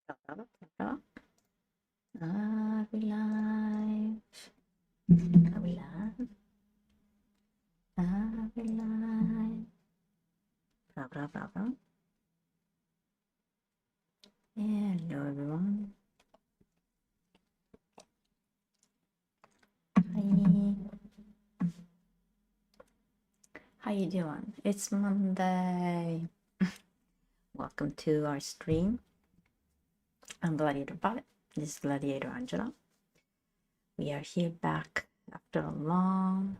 Are we live? Are we live? Are we live? Blah, blah, blah, blah. Hello, everyone. Hi. How you doing? It's Monday. Welcome to our stream. I'm Gladiator Pilot. This is Gladiator Angela. We are here back after a long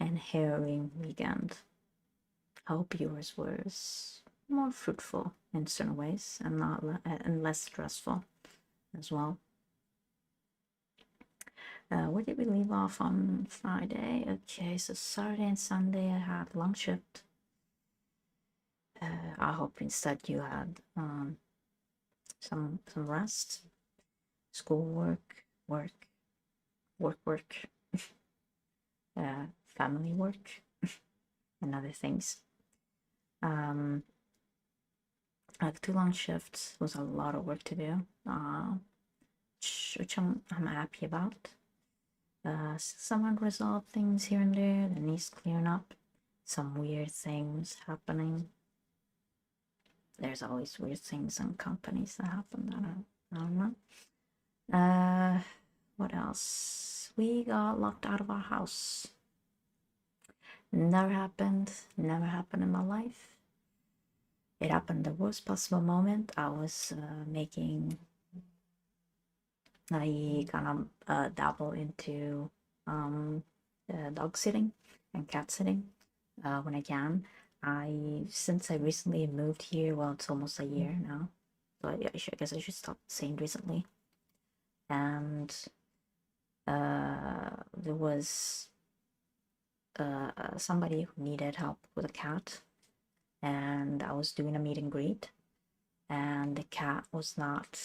and harrowing weekend. I hope yours was more fruitful in certain ways and less stressful as well. Where did we leave off on Friday? Okay, so Saturday and Sunday I had long shift. I hope instead you had some rest, schoolwork, work, family work, and other things. I had 2 long shifts. It was a lot of work to do, which I'm happy about. Some unresolved things here and there that needs clearing up. Some weird things happening. There's always weird things in companies that happen. I don't know. What else? We got locked out of our house. Never happened in my life. It happened the worst possible moment. I was I kind of dabble into dog sitting and cat sitting when I can. Since I recently moved here, well, it's almost a year now, so I guess I should stop saying recently. And there was somebody who needed help with a cat, and I was doing a meet and greet, and the cat was not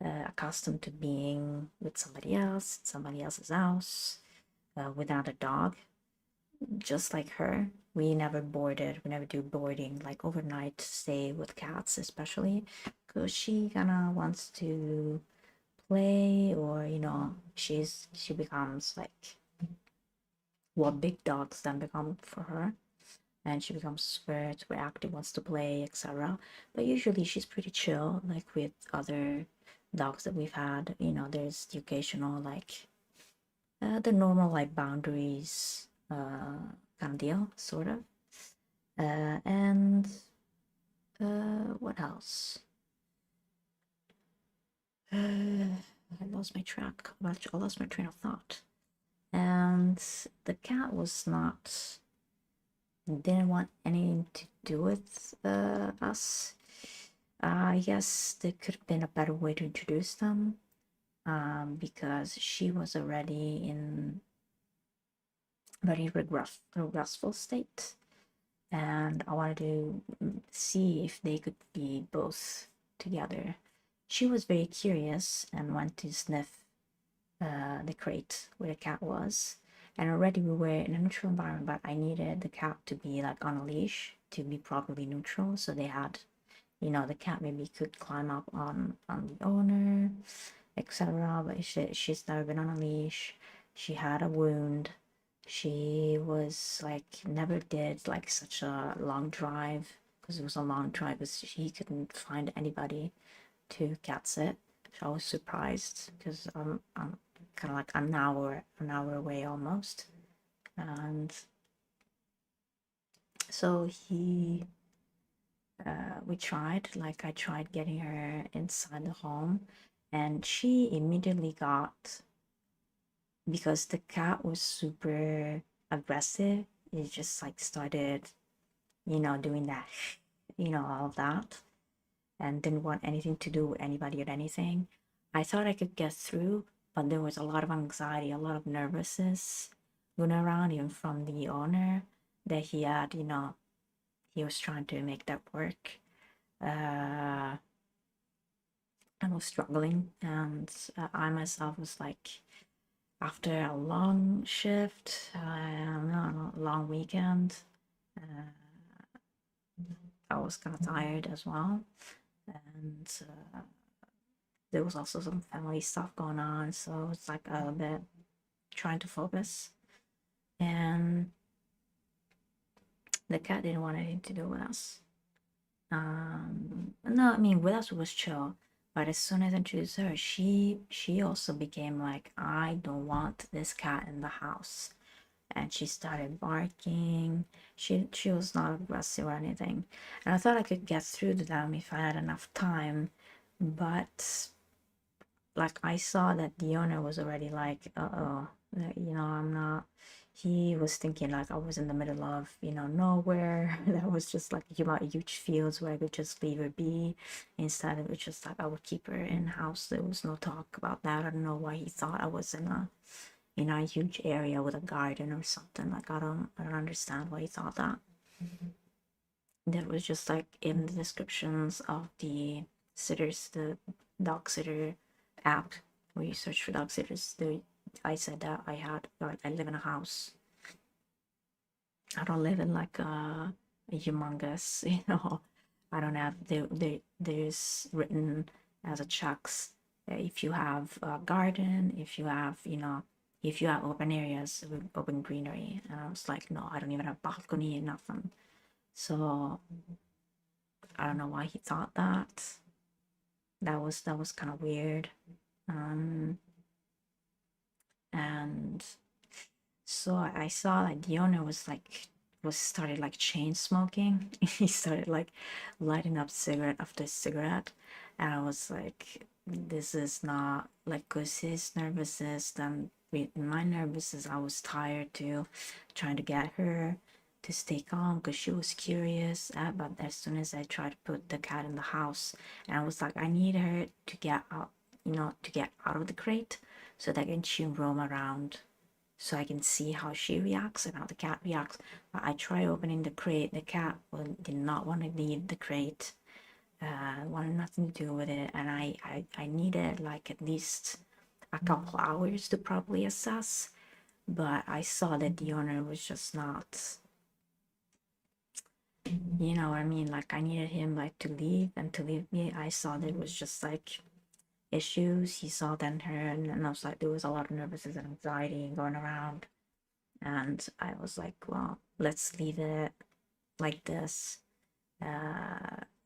accustomed to being with somebody else, in somebody else's house, with another dog. Just like her, we never do boarding, like overnight stay with cats, especially because she kind of wants to play, or she becomes like what big dogs then become for her, and she becomes very active, wants to play, etc. But usually she's pretty chill, like with other dogs that we've had. There's the occasional like the normal like boundaries kind of deal, sort of. And what else? I lost my train of thought. And the cat didn't want anything to do with us. I guess there could have been a better way to introduce them, because she was already in a very regressful state, and I wanted to see if they could be both together. She was very curious and went to sniff the crate where the cat was, and already we were in a neutral environment, but I needed the cat to be like on a leash to be properly neutral, so they had, the cat maybe could climb up on the owner, etc. But she's never been on a leash. She had a wound. She was like never did like such a long drive, because it was a long drive because she couldn't find anybody to cat sit. So I was surprised because I'm kind of like an hour away almost, and so we tried, like I tried getting her inside the home, and she immediately got, because the cat was super aggressive, it just like started, doing that, all of that, and didn't want anything to do with anybody or anything. I thought I could get through, but there was a lot of anxiety, a lot of nervousness going around, even from the owner, that he had, he was trying to make that work. I was struggling, and I myself was like, after a long shift, a long weekend, I was kind of tired as well. and there was also some family stuff going on, so it's like a bit trying to focus. And the cat didn't want anything to do with us. No, I mean with us it was chill, but as soon as I introduced her, she also became like, I don't want this cat in the house, and she started barking. She was not aggressive or anything, and I thought I could get through to them if I had enough time, but like I saw that the owner was already like, uh-oh, I'm not. He was thinking like I was in the middle of, nowhere. That was just like huge fields where I could just leave her be. Instead, it was just like I would keep her in house. There was no talk about that. I don't know why he thought I was in a huge area with a garden or something. Like I don't understand why he thought that. That was just like in the descriptions of the sitters, the dog sitter app where you search for dog sitters. I said that I live in a house. I don't live in like a humongous, I don't have there's written as a checks if you have a garden, if you have open areas with open greenery. And I was like, no, I don't even have balcony, nothing. So I don't know why he thought that. That was kind of weird. Um, and so I saw like the owner was started like chain smoking. He started like lighting up cigarette after cigarette, and I was like, this is not like, cause his nervous system with my nervous system, I was tired too, trying to get her to stay calm because she was curious. But as soon as I tried to put the cat in the house, and I was like, I need her to get out, to get out of the crate so that she can roam around so I can see how she reacts and how the cat reacts. But I try opening the crate. The cat did not want to leave the crate. Wanted nothing to do with it, and I needed like at least a couple hours to properly assess. But I saw that the owner was just not, you know what I mean. Like I needed him like to leave and to leave me. I saw that it was just like issues. He saw that in her, and I was like, there was a lot of nervousness and anxiety going around. And I was like, well, let's leave it like this.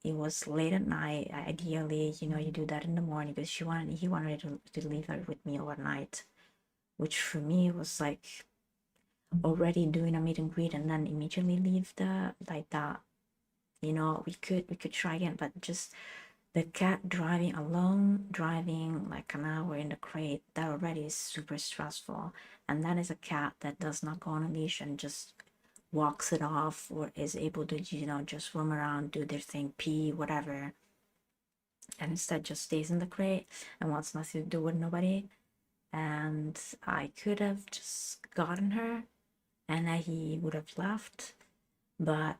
It was late at night. Ideally, you do that in the morning because he wanted to leave her with me overnight, which for me was like already doing a meet and greet and then immediately leave the like that. We could try again, but just the cat driving alone, driving like an hour in the crate, that already is super stressful. And that is a cat that does not go on a leash and just walks it off or is able to, just roam around, do their thing, pee, whatever. And instead just stays in the crate and wants nothing to do with nobody. And I could have just gotten her and then he would have left. But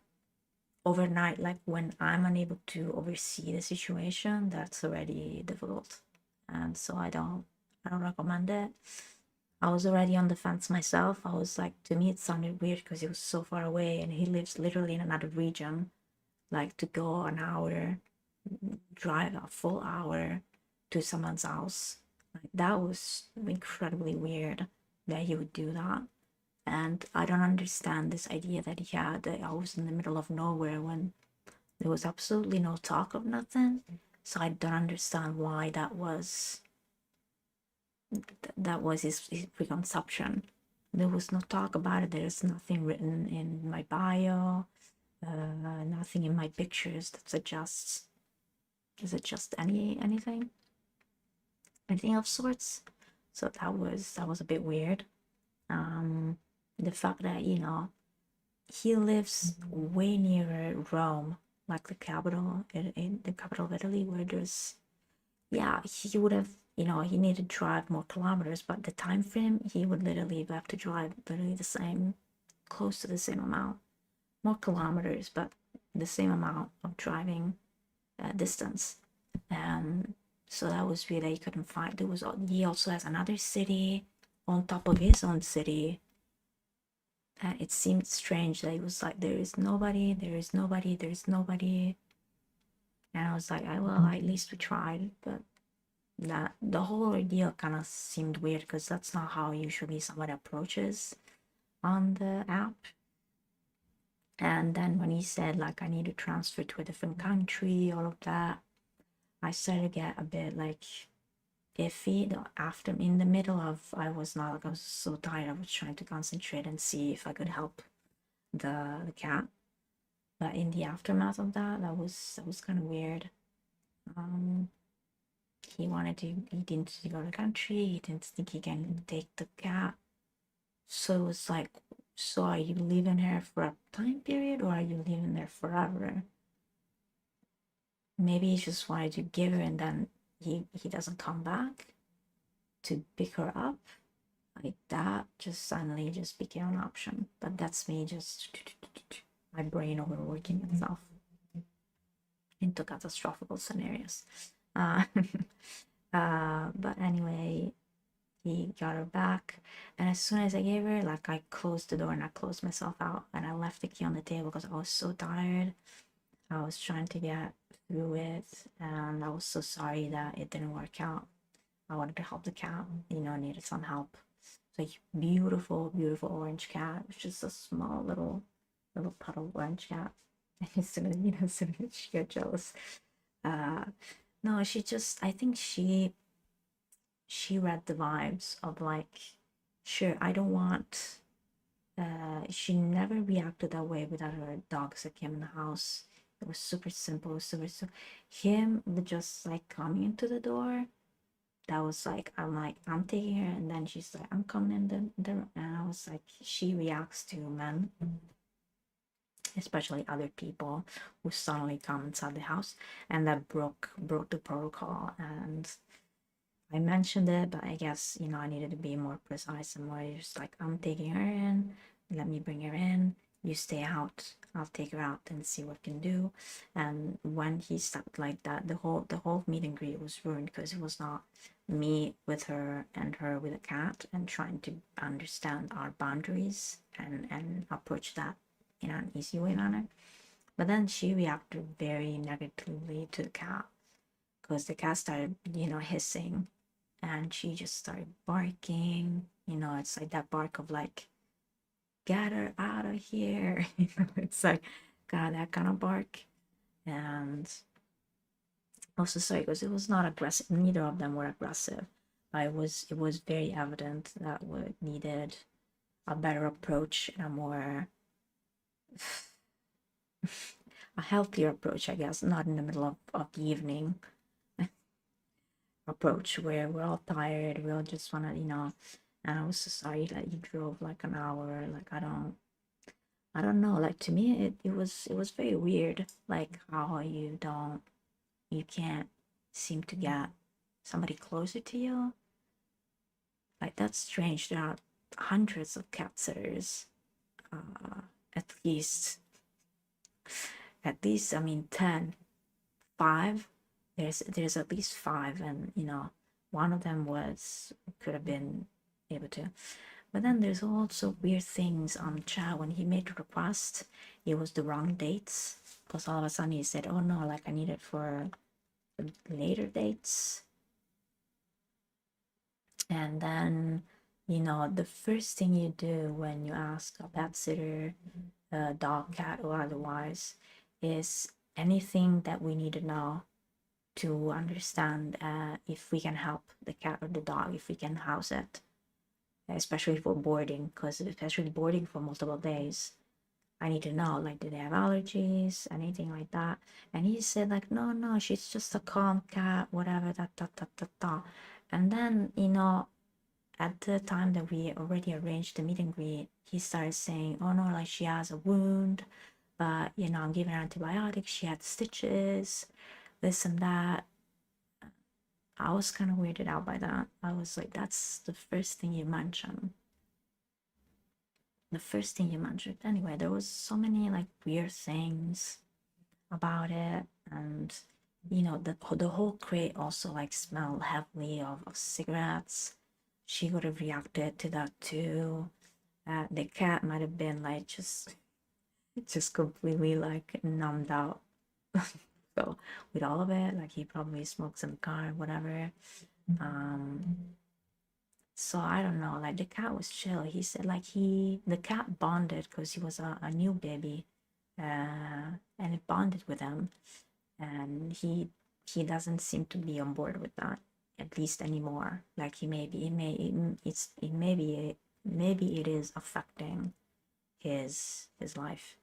overnight, like when I'm unable to oversee the situation, that's already difficult. And so I don't recommend it. I was already on the fence myself. I was like, to me it sounded weird because he was so far away and he lives literally in another region. Like to go an hour, drive a full hour to someone's house. Like that was incredibly weird that he would do that. And I don't understand this idea that he had that I was in the middle of nowhere when there was absolutely no talk of nothing. So I don't understand why that was his preconception. There was no talk about it. There's nothing written in my bio, nothing in my pictures that suggests anything of sorts. So that was a bit weird. Um, the fact that he lives way nearer Rome, like the capital in the capital of Italy, where there's yeah, he would have, he needed to drive more kilometers, but the time frame, he would literally have to drive literally the same, close to the same amount, more kilometers, but the same amount of driving distance. And so that was weird that he couldn't find. He also has another city on top of his own city. And it seemed strange that he was like, there is nobody, there is nobody, there is nobody. And I was like, well, at least we tried. But that the whole ordeal kind of seemed weird because that's not how usually someone approaches on the app. And then when he said like I need to transfer to a different country, all of that, I started to get a bit like iffy. After in the middle of, I was not like, I was so tired. I was trying to concentrate and see if I could help the cat. But in the aftermath of that, that was kind of weird. Um, he didn't go to the country. He didn't think he can take the cat. So it was like, so are you leaving her for a time period or are you leaving there forever? Maybe he just wanted to give her and then he doesn't come back to pick her up. Like that just suddenly just became an option. But that's me just my brain overworking itself into catastrophic scenarios. Uh, but anyway, he got her back, and as soon as I gave her, like I closed the door and I closed myself out, and I left the key on the table because I was so tired. I was trying to get through it, and I was so sorry that it didn't work out. I wanted to help the cat, needed some help. It's like beautiful, beautiful orange cat. It's just a small little puddle orange cat. And as soon as she got jealous. Uh, no, I think she read the vibes of like, sure, I don't want. She never reacted that way without her dogs that came in the house. It was super simple, super. Him just like coming into the door, that was like, I'm taking her, and then she's like, I'm coming in the and I was like, she reacts to men, especially other people who suddenly come inside the house, and that broke the protocol. And I mentioned it, but I guess I needed to be more precise and more just like, I'm taking her in, let me bring her in, you stay out, I'll take her out and see what I can do. And when he stopped like that, the whole meet and greet was ruined because it was not me with her and her with a cat and trying to understand our boundaries and approach that in an easy way manner. But then she reacted very negatively to the cat because the cat started, hissing, and she just started barking. It's like that bark of like, get her out of here. It's like, God, that kind of bark. And also sorry because it was not aggressive. Neither of them were aggressive. But it was very evident that we needed a better approach and a healthier approach, I guess, not in the middle of the evening approach where we're all tired, we all just wanna, and I was so sorry that you drove like an hour. Like I don't know. Like to me it was very weird, like how you can't seem to get somebody closer to you. Like that's strange. There are hundreds of cat sitters, uh, at least I mean 10, 5. There's at least 5, and one of them could have been able to. But then there's also weird things on chat. When he made the request, it was the wrong dates because all of a sudden he said, oh no, like I need it for later dates. And then the first thing you do when you ask a pet sitter, dog, cat, or otherwise, is anything that we need to know to understand if we can help the cat or the dog, if we can house it, especially for boarding, because especially boarding for multiple days, I need to know, like, do they have allergies, anything like that. And he said, like, no, no, she's just a calm cat, whatever, that. And then, at the time that we already arranged the meet and greet, he started saying, oh no, like she has a wound, but I'm giving her antibiotics, she had stitches, this and that. I was kind of weirded out by that. I was like, that's the first thing you mentioned. The first thing you mentioned. Anyway, there was so many like weird things about it, and the whole crate also like smelled heavily of cigarettes. She would have reacted to that too. The cat might have been like just completely like numbed out So with all of it, like he probably smokes in the car, whatever. Um, so I don't know, like the cat was chill. He said like the cat bonded because he was a new baby, and it bonded with him, and he doesn't seem to be on board with that at least anymore. Like he maybe it may it's it maybe it is affecting his life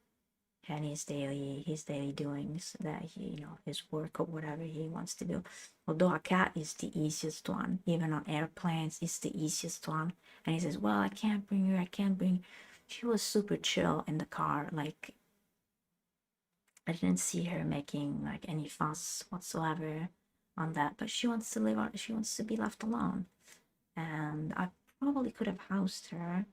and his daily doings, that he, his work or whatever he wants to do. Although a cat is the easiest one, even on airplanes, it's the easiest one. And he says, well, I can't bring her, I can't bring. She was super chill in the car. Like I didn't see her making like any fuss whatsoever on that. But she wants to live on, she wants to be left alone. And I probably could have housed her,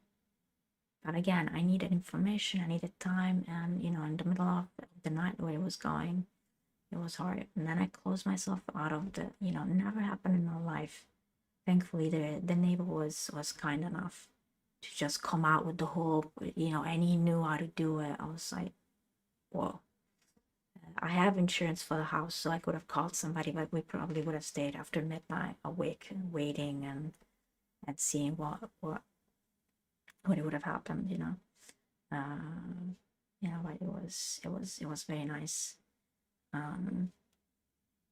but again, I needed information, I needed time, and in the middle of the night where it was going, it was hard. And then I closed myself out of the, never happened in my life. Thankfully, the neighbor was kind enough to just come out with the whole, and he knew how to do it. I was like, whoa. I have insurance for the house, so I could have called somebody, but we probably would have stayed after midnight awake and waiting and seeing what it would have happened, Um, but it was very nice. Um,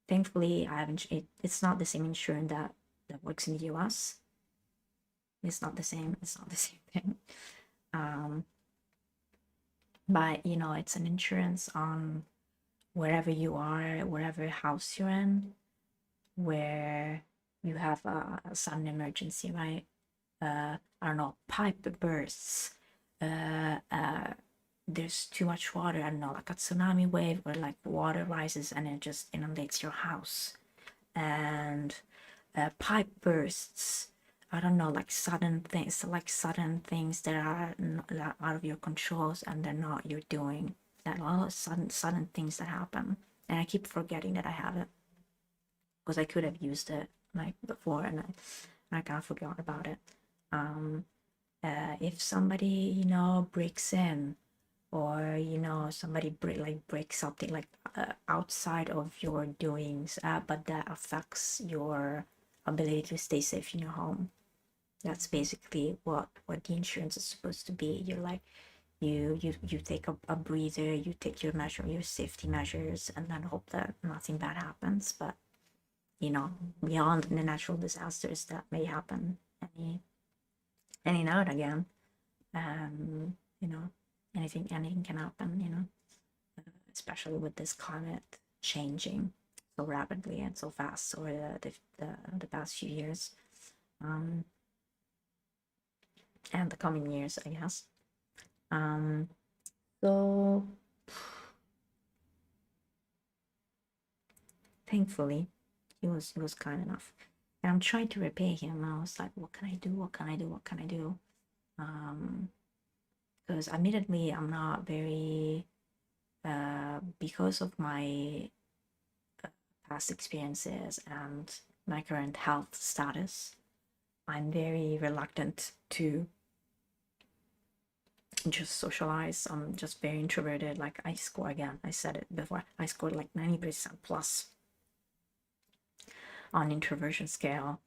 Thankfully, I haven't. It's not the same insurance that works in the U.S. It's not the same. It's not the same thing. Um, but it's an insurance on wherever you are, wherever house you're in, where you have a sudden emergency, right? I don't know, pipe bursts, there's too much water, I don't know, like a tsunami wave where like water rises and it just inundates your house, and pipe bursts. I don't know, like sudden things that are out of your controls and they're not you're doing. That all of sudden things that happen, and I keep forgetting that I have it because I could have used it like before, and I kind of forgot about it. Um, if somebody breaks in, or somebody breaks something like outside of your doings, but that affects your ability to stay safe in your home. That's basically what the insurance is supposed to be. You're like, you take a breather, you take your safety measures, and then hope that nothing bad happens. But beyond the natural disasters that may happen any now and again, um, you know, anything can happen, especially with this climate changing so rapidly and so fast over the past few years, um, and the coming years, I guess. Um, so thankfully, he was kind enough, and I'm trying to repay him. I was like, what can I do? What can I do? What can I do? Because admittedly, I'm not very because of my past experiences and my current health status, I'm very reluctant to just socialize. I'm just very introverted. Like I score again, I said it before, I scored like 90% plus on introversion scale.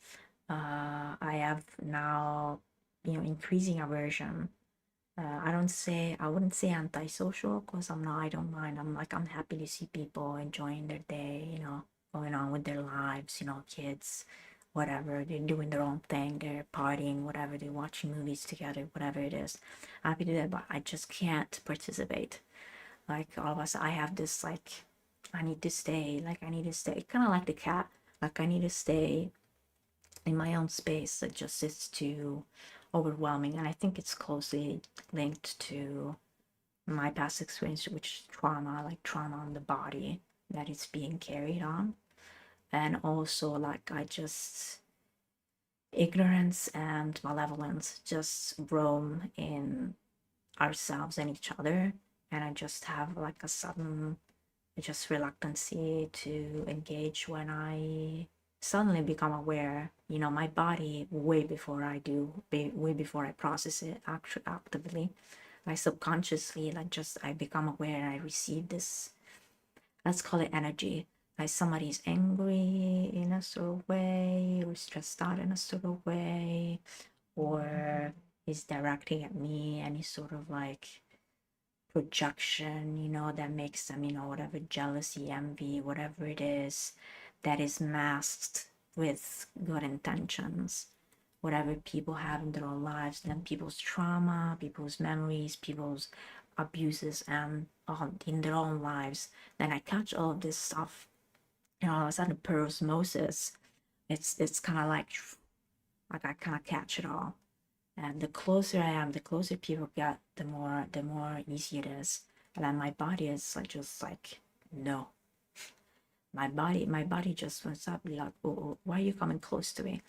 I have now, increasing aversion. I wouldn't say antisocial because I'm not, I don't mind. I'm happy to see people enjoying their day, going on with their lives, kids, whatever, they're doing their own thing, they're partying, whatever, they're watching movies together, whatever it is. I'm happy to do that, but I just can't participate. Like all of us, I have this like, I need to stay, kind of like the cat, like I need to stay in my own space. It just is too overwhelming, and I think it's closely linked to my past experience, which trauma on the body that is being carried on, and also like I just ignorance and malevolence just roam in ourselves and each other, and I just have like a sudden just reluctancy to engage when I suddenly become aware, my body way before I do, way before I process it actually actively. I subconsciously like just I become aware and I receive this let's call it energy. Like somebody's angry in a sort of way, or stressed out in a sort of way, or is directing at me any sort of like projection, that makes them, whatever jealousy, envy, whatever it is, that is masked with good intentions. Whatever people have in their own lives, then people's trauma, people's memories, people's abuses, and in their own lives. Then I catch all of this stuff, all of a sudden per osmosis. It's kind of like I kind of catch it all. And the closer I am, the closer people get, the more easy it is. And then my body is like just like no. My body just wants up like, oh, why are you coming close to me?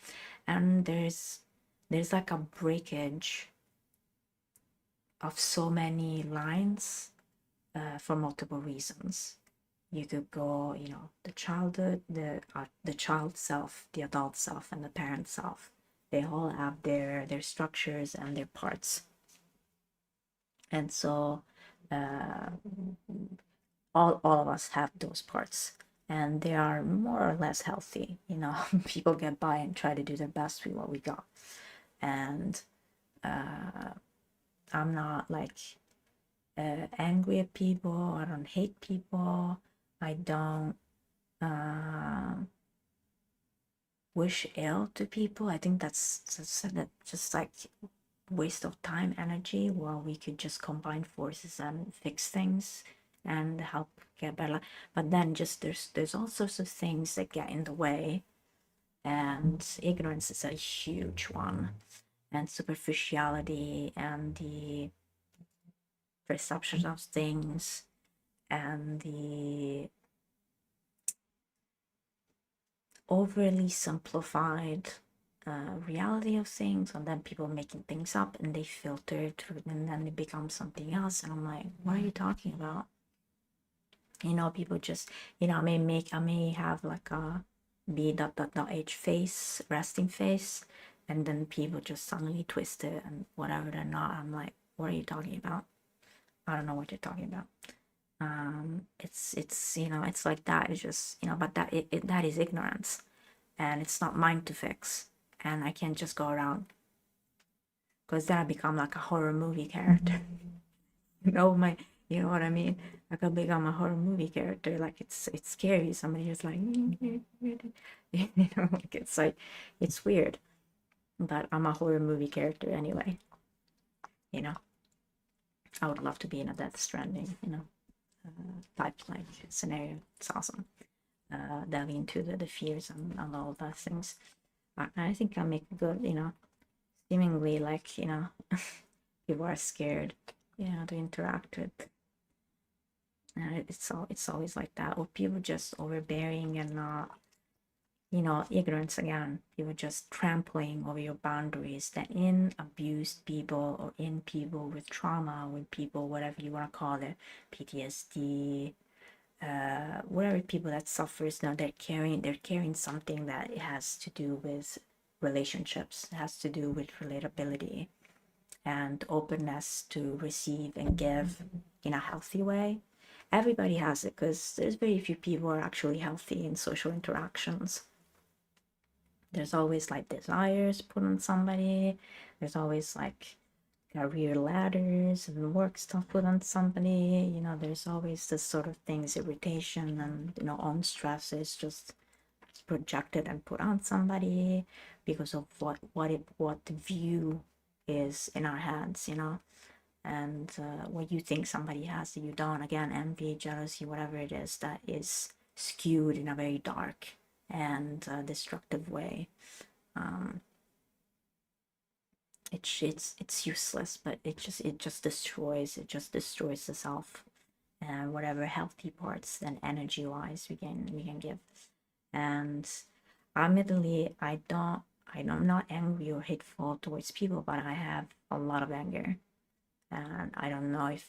And there's like a breakage of so many lines for multiple reasons. You could go, the childhood, the child self, the adult self, and the parent self. They all have their structures and their parts. And so uh, all of us have those parts, and they are more or less healthy. People get by and try to do their best with what we got. And I'm not like angry at people. I don't hate people. I don't wish ill to people. I think that's just like waste of time, energy, while we could just combine forces and fix things and help get better. But then just there's all sorts of things that get in the way, and ignorance is a huge one, and superficiality, and the perception of things, and the overly simplified reality of things, and then people making things up and they filter it through, and then it becomes something else. And I'm like, what are you talking about? People just, I may have like a B dot dot dot H face, resting face, and then people just suddenly twist it and whatever they're not. I'm like, what are you talking about? I don't know what you're talking about. It's like that. It's just, but that is ignorance, and it's not mine to fix. And I can't just go around, because then I become like a horror movie character. You know what I mean? I could become a horror movie character. Like it's scary. Somebody just like, like it's weird. But I'm a horror movie character anyway. You know, I would love to be in a Death Stranding, type like scenario. It's awesome. Delving into the fears and all those things. I think I make good, seemingly like, people are scared, to interact with. And it's always like that. Or people just overbearing and not, ignorance again. People just trampling over your boundaries. That in abused people, or in people with trauma, with people, whatever you want to call it, PTSD, whatever people that suffers now, they're carrying something that has to do with relationships. It has to do with relatability and openness to receive and give in a healthy way. Everybody has it, because there's very few people who are actually healthy in social interactions. There's always like desires put on somebody. There's always like career ladders and work stuff put on somebody. There's always this sort of things, irritation, and own stress is just projected and put on somebody because of what the view is in our heads, and what you think somebody has that you don't. Again, envy, jealousy, whatever it is, that is skewed in a very dark and destructive way. It's useless, but it just destroys the self, and whatever healthy parts then energy wise we can give. And admittedly, I'm not angry or hateful towards people, but I have a lot of anger, and I don't know if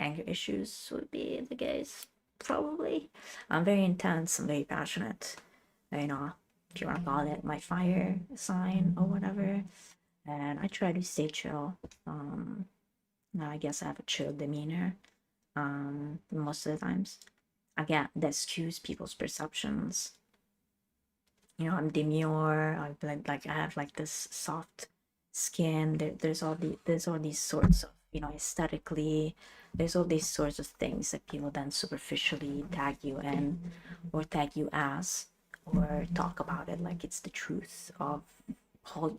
anger issues would be the case. Probably. I'm very intense. I'm very passionate. If you want to call it my fire sign or whatever. And I try to stay chill. I guess I have a chill demeanor most of the times. again, that skews people's perceptions. You know, I'm demure. I'm like I have like this soft skin. There's all these sorts of, you know, aesthetically, there's all these sorts of things that people then superficially tag you in, or tag you as, or talk about it like it's the truth of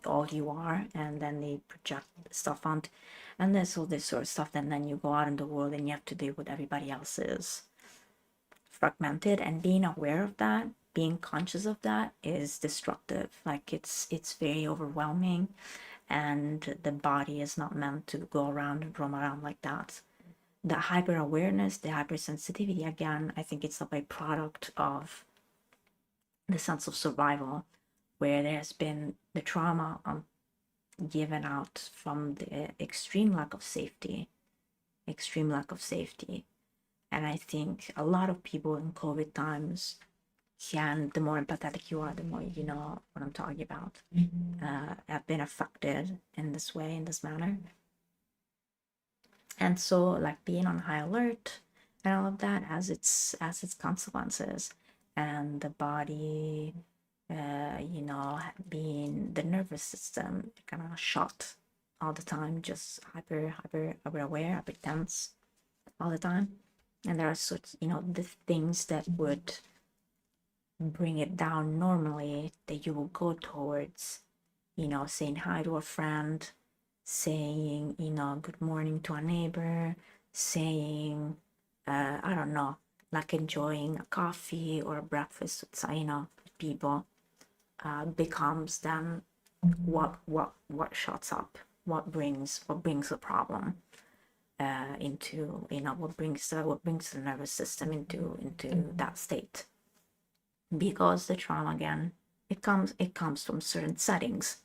all you are, and then they project stuff onto, and there's all this sort of stuff. And then you go out in the world and you have to deal with everybody else's fragmented, and being aware of that, being conscious of that is destructive. Like it's very overwhelming, and the body is not meant to go around and roam around like that. The hyper awareness, the hypersensitivity, again, I think it's a byproduct of the sense of survival, where there's been the trauma given out from the extreme lack of safety, extreme lack of safety. And I think a lot of people in COVID times can, the more empathetic you are, the more you know what I'm talking about, have been affected in this way, in this manner. And so, like, being on high alert and all of that has its consequences. And the body, you know, being the nervous system kind of shot all the time, just hyper aware, hyper tense all the time. And there are sorts, you know, the things that would bring it down normally, that you will go towards, you know, saying hi to a friend, saying, you know, good morning to a neighbor, saying, I don't know, like enjoying a coffee or a breakfast with, you know, people, becomes then what shots up, what brings the problem, into, you know, what brings the nervous system into that state. Because the trauma, again, it comes from certain settings,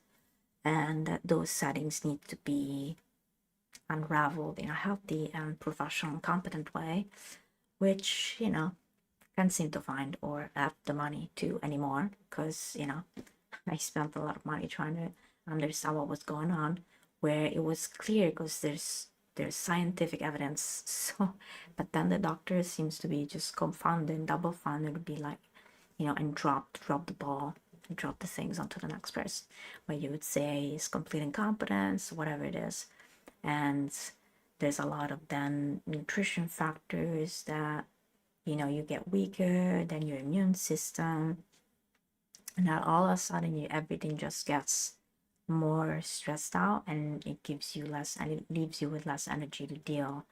and those settings need to be unraveled in a healthy and professional and competent way, which, you know, can't seem to find or have the money to anymore, because, you know, I spent a lot of money trying to understand what was going on, where it was clear because there's scientific evidence. So, but then the doctor seems to be just confounded, double founded, to be like, you know, and drop the ball, drop the things onto the next person, where you would say is complete incompetence, whatever it is. And there's a lot of then nutrition factors that, you know, you get weaker, then your immune system, and now all of a sudden everything just gets more stressed out, and it gives you less, and it leaves you with less energy to deal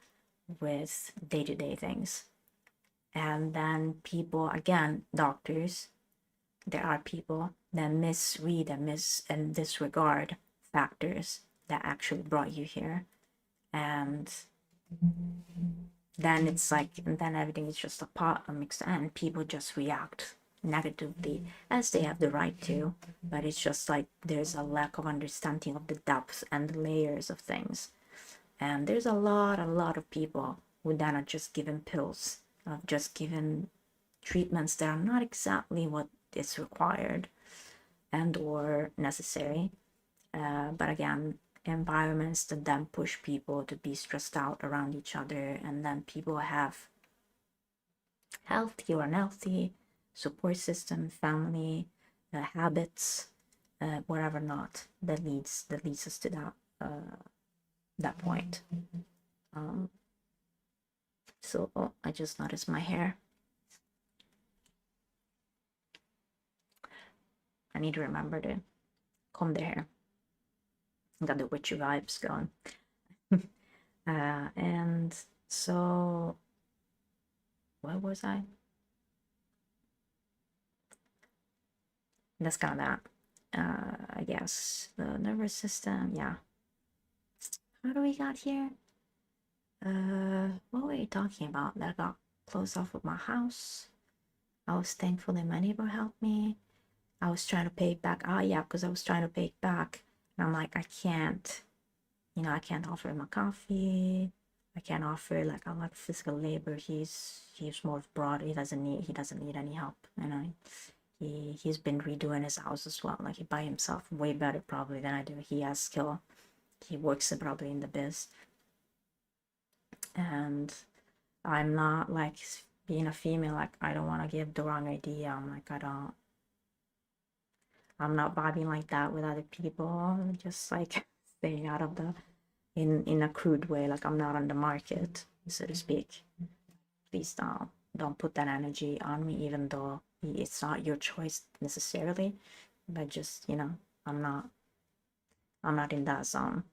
with day-to-day things. And then people, again, doctors, there are people that misread and disregard factors that actually brought you here. And then it's like, and then everything is just a pot, a mix, and people just react negatively, as they have the right to. But it's just like there's a lack of understanding of the depth and the layers of things. And there's a lot of people who then are just given pills, just given treatments that are not exactly what is required and or necessary. But again, environments that then push people to be stressed out around each other, and then people have healthy or unhealthy support system, family, habits, whatever not, that leads us to that point. So, oh, I just noticed my hair. I need to remember to comb the hair. Got the witchy vibes going. And so, where was I? That's kind of that. I guess the nervous system, yeah. How do we got here? What were you talking about? That I got closed off with my house. I was thankful that my neighbor helped me. I was trying to pay it back. Oh yeah, because I was trying to pay it back, and I'm like, I can't. You know, I can't offer him a coffee. I can't offer, like, I like physical labor. He's more broad. He doesn't need any help. You know, he's been redoing his house as well. Like, he by himself way better probably than I do. He has skill. He works probably in the biz, and I'm not like being a female, like I don't want to give the wrong idea. I'm like, I'm not vibing like that with other people. Just like staying out of the, in a crude way, like I'm not on the market, so to speak. Please don't put that energy on me, even though it's not your choice necessarily. But just, I'm not I'm not in that zone.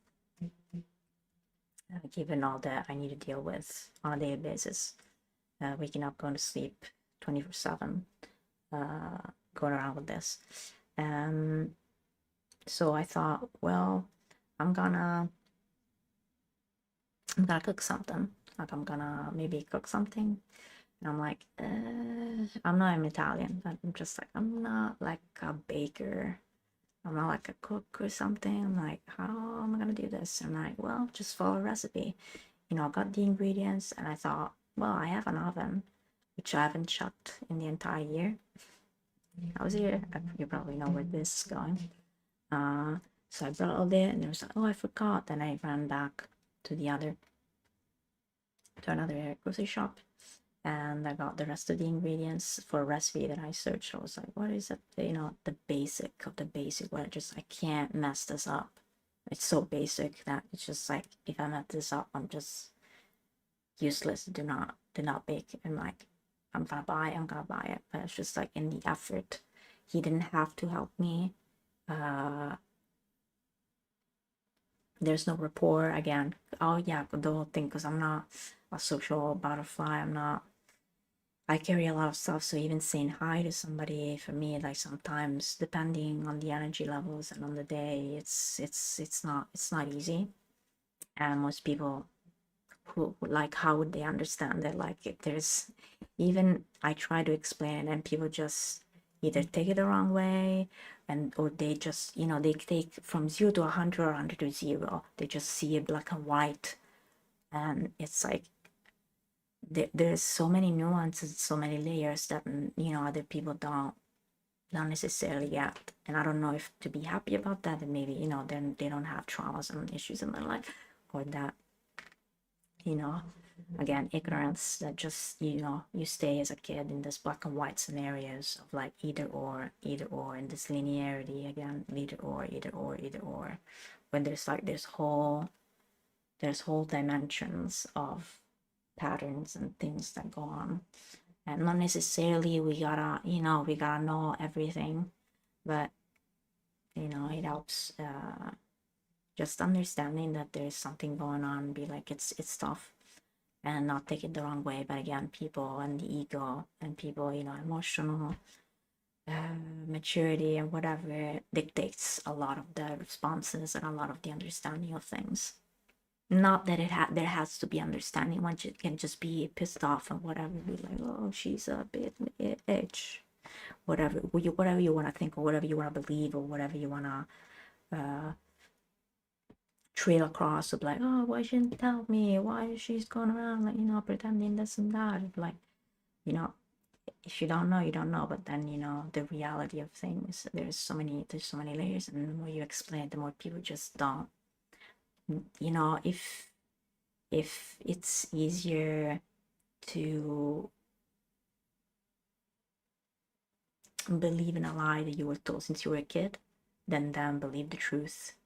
Given all that I need to deal with on a daily basis, waking up, going to sleep 24/7, going around with this. Um, so I thought, well, I'm gonna cook something. Like I'm gonna maybe cook something. And I'm like, I'm not an Italian. I'm just like, I'm not like a baker. I'm not like a cook or something. I'm like, how am I gonna do this? I'm like, well, just follow a recipe. I got the ingredients and I thought, well, I have an oven, which I haven't checked in the entire year. I was here. You probably know where this is going. So I brought all that and it was like, oh, I forgot. Then I ran back to another grocery shop and I got the rest of the ingredients for a recipe that I searched. I was like, what is it? The basic of the basic, where I can't mess this up. It's so basic that it's just like, if I mess this up, I'm just useless. Do not bake. And like, I'm gonna buy it. But it's just like, in the effort, he didn't have to help me. There's no rapport again. Oh yeah, the whole thing, because I'm not a social butterfly. I carry a lot of stuff, so even saying hi to somebody, for me, like, sometimes depending on the energy levels and on the day, it's not easy. And most people who, like, how would they understand that? Like, if there's, even I try to explain and people just either take it the wrong way, or they just, they take from 0 to 100 or 100 to 0. They just see it black and white, and it's like, there's so many nuances, so many layers that, other people don't necessarily get. And I don't know if to be happy about that, and maybe, then they don't have traumas and issues in their life, or that, you know again, ignorance, that just, you stay as a kid in this black and white scenarios of like either or, in this linearity again, either or, when there's like, there's whole dimensions of patterns and things that go on. And not necessarily we gotta know everything, but it helps, just understanding that there's something going on, be like, it's tough, and not take it the wrong way. But again, people and the ego, and people, emotional maturity and whatever dictates a lot of the responses and a lot of the understanding of things. Not that there has to be understanding. One can just be pissed off and whatever, be like, oh, she's a bit itch, whatever you want to think, or whatever you want to believe, or whatever you want to trail across, of like, oh, why shouldn't tell me, why she's going around, like, pretending this and that. Like, you know if you don't know, you don't know. But then, the reality of things, there's so many layers, and the more you explain it, the more people just don't. If it's easier to believe in a lie that you were told since you were a kid, then believe the truth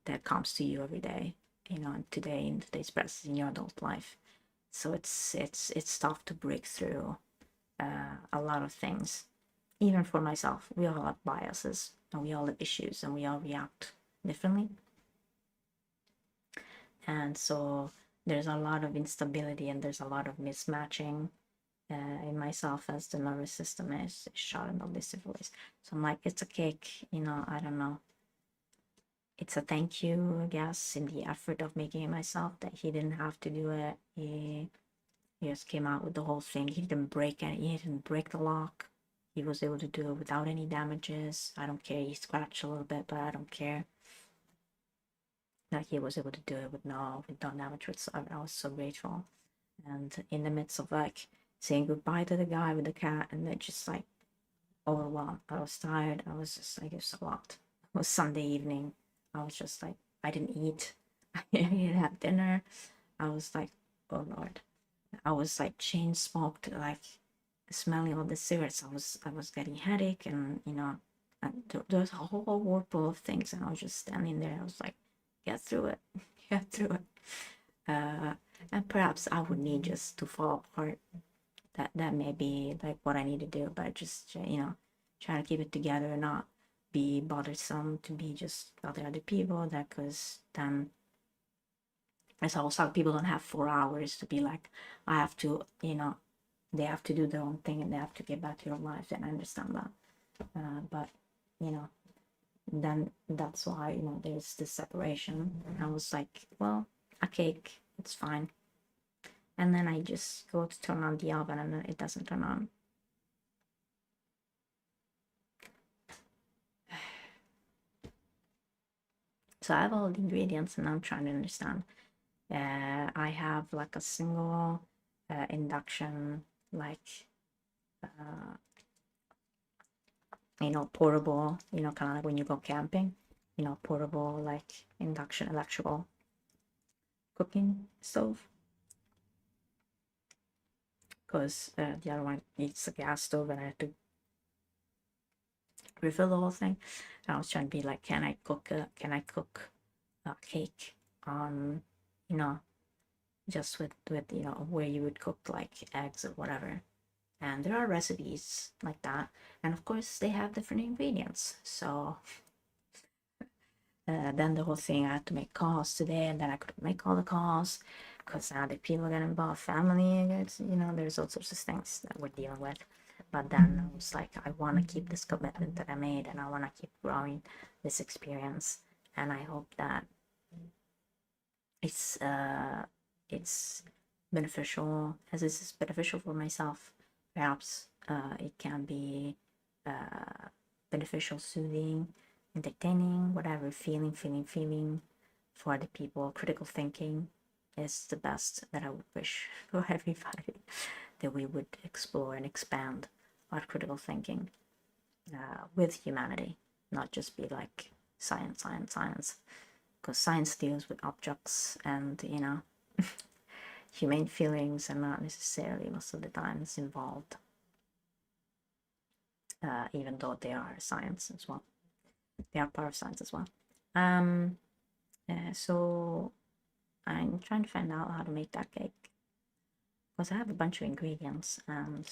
that comes to you every day, and today, in today's presence, in your adult life. So it's tough to break through a lot of things. Even for myself, we all have biases, and we all have issues, and we all react differently. And so there's a lot of instability, and there's a lot of mismatching in myself, as the nervous system is shot in all these different ways. So I'm like, it's a cake, I don't know. It's a thank you, I guess, in the effort of making it myself, that he didn't have to do it. He just came out with the whole thing. He didn't break the lock. He was able to do it without any damages. I don't care. He scratched a little bit, but I don't care. That he was able to do it with no damage whatsoever. I was so grateful. And in the midst of like saying goodbye to the guy with the cat, and then just like overwhelmed. I was tired. I was just like, it was a lot. It was Sunday evening. I was just like, I didn't eat. I didn't have dinner. I was like, oh Lord. I was like chain smoked, like smelling all the cigarettes. I was getting headache, and and there's a whole whirlpool of things, and I was just standing there. I was like, get through it, get through it. Uh, and perhaps I would need just to fall apart. That may be like what I need to do, but just trying to keep it together and not be bothersome to be just bother other people. That because then as also people don't have 4 hours to be like, I have to, they have to do their own thing and they have to get back to your life. And I understand that. But, you know, then that's why, there's this separation. I was like, well, a cake, it's fine. And then I just go to turn on the oven and it doesn't turn on. So I have all the ingredients and I'm trying to understand. I have like a single induction, like uh, portable, kind of like when you go camping, portable like induction electrical cooking stove. Because the other one needs a gas stove, and I had to refill the whole thing. And I was trying to be like, can I cook a cake on, you know, just with where you would cook like eggs or whatever. And there are recipes like that, and of course they have different ingredients. So then the whole thing, I had to make calls today, and then I couldn't make all the calls because now the people get involved, family, it's, there's all sorts of things that we're dealing with. But then I was like, I want to keep this commitment that I made, and I want to keep growing this experience, and I hope that it's it's beneficial, as this is beneficial for myself. Perhaps it can be beneficial, soothing, entertaining, whatever, feeling for the people. Critical thinking is the best that I would wish for everybody, that we would explore and expand our critical thinking with humanity, not just be like science, science, science, because science deals with objects and humane feelings are not necessarily most of the times involved, even though they are science as well. They are part of science as well. So I'm trying to find out how to make that cake because I have a bunch of ingredients, and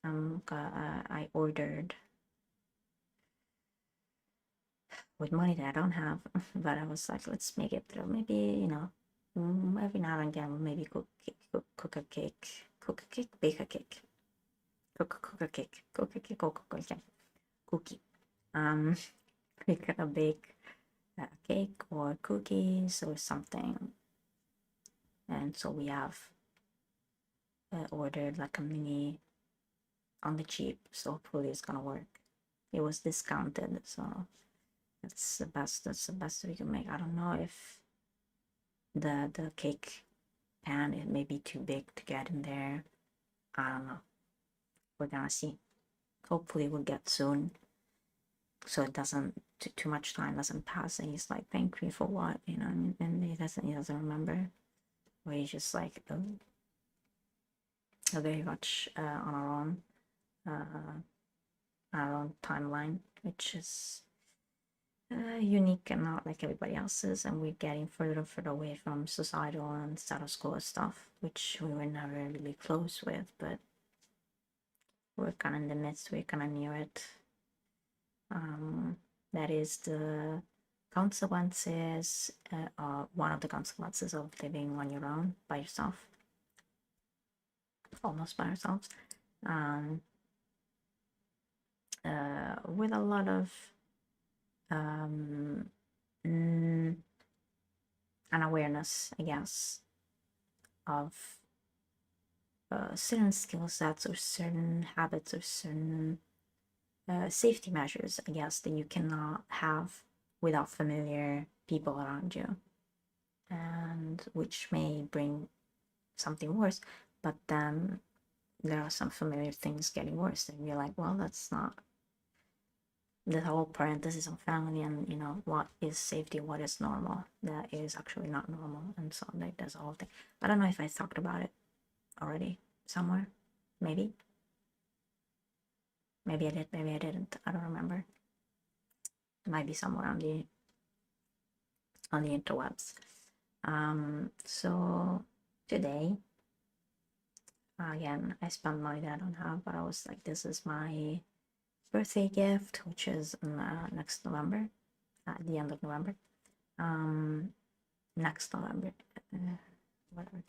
I ordered with money that I don't have, but I was like, let's make it through. Maybe every now and again, maybe cook a cake, bake a cake, cook a cake, cookie. We gonna bake a cake or cookies or something, and so we have ordered like a mini on the cheap, so hopefully it's gonna work. It was discounted, so that's the best we can make. I don't know if the cake pan, it may be too big to get in there. I don't know, we're gonna see. Hopefully we'll get soon, so it doesn't too much time doesn't pass and he's like, thank me for what, and he doesn't remember, or he's just like very much on our own timeline, which is unique and not like everybody else's, and we're getting further and further away from societal and status quo stuff, which we were never really close with, but we're kind of in the midst, we're kind of near it. That is the consequences, one of the consequences of living on your own by yourself, almost by ourselves, with a lot of an awareness, I guess, of certain skill sets or certain habits or certain safety measures, I guess, that you cannot have without familiar people around you, and which may bring something worse, but then there are some familiar things getting worse, and you're like, well, that's not the whole parenthesis on family and what is safety, what is normal, that is actually not normal. And so like there's a whole thing. I don't know if I talked about it already somewhere. Maybe I did, maybe I didn't. I don't remember. It might be somewhere on the interwebs. So today, again, I spent money that I don't have, but I was like, this is my birthday gift, which is next November, at the end of November. Next November, whatever.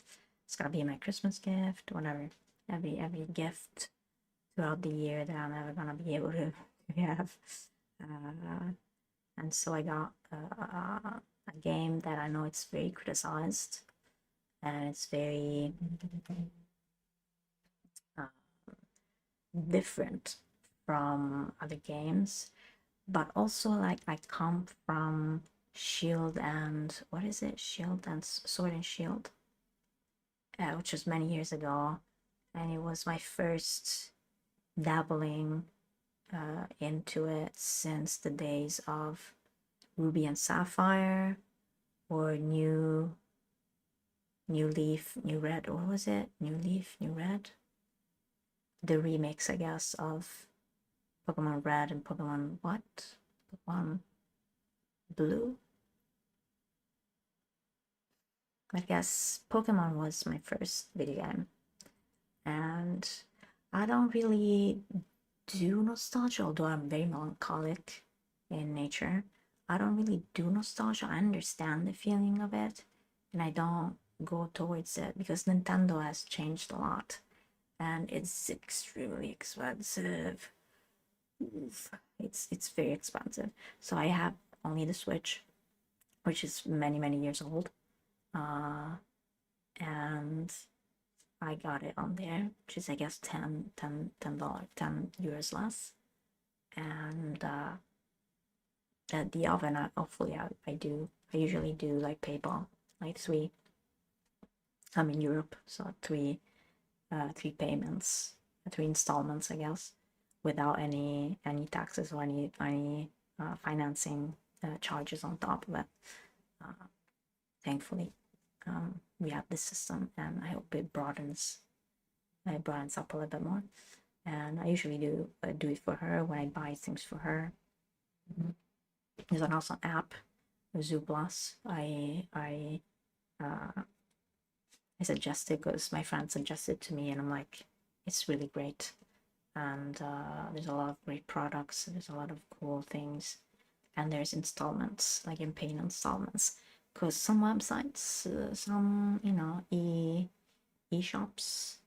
It's gonna be my Christmas gift, whatever. Every gift throughout the year that I'm never gonna be able to have. And so I got a game that I know it's very criticized and it's very different from other games, but also like I come from Shield and what is it? Shield and Sword and Shield, which was many years ago, and it was my first dabbling into it since the days of Ruby and Sapphire or New Leaf, New Red. What was it? New Leaf, New Red. The remakes, I guess, of Pokemon Red and Pokemon what? Pokemon Blue? I guess Pokemon was my first video game. And I don't really do nostalgia, although I'm very melancholic in nature. I don't really do nostalgia. I understand the feeling of it, and I don't go towards it because Nintendo has changed a lot and it's extremely expensive. Oof. It's very expensive. So I have only the Switch, which is many years old, and I got it on there, which is I guess $10, €10 less, and at the oven, hopefully I usually do like PayPal, like I'm in Europe, so three payments, 3 installments, I guess, without any taxes or any financing charges on top of it. Thankfully, we have this system, and I hope it broadens up a little bit more. And I usually do it for her when I buy things for her. There's an awesome app, Zoo Plus. I suggested because my friend suggested to me, and I'm like, it's really great. And there's a lot of great products. There's a lot of cool things, and there's installments, like in paying installments. Because some websites, some e-shops,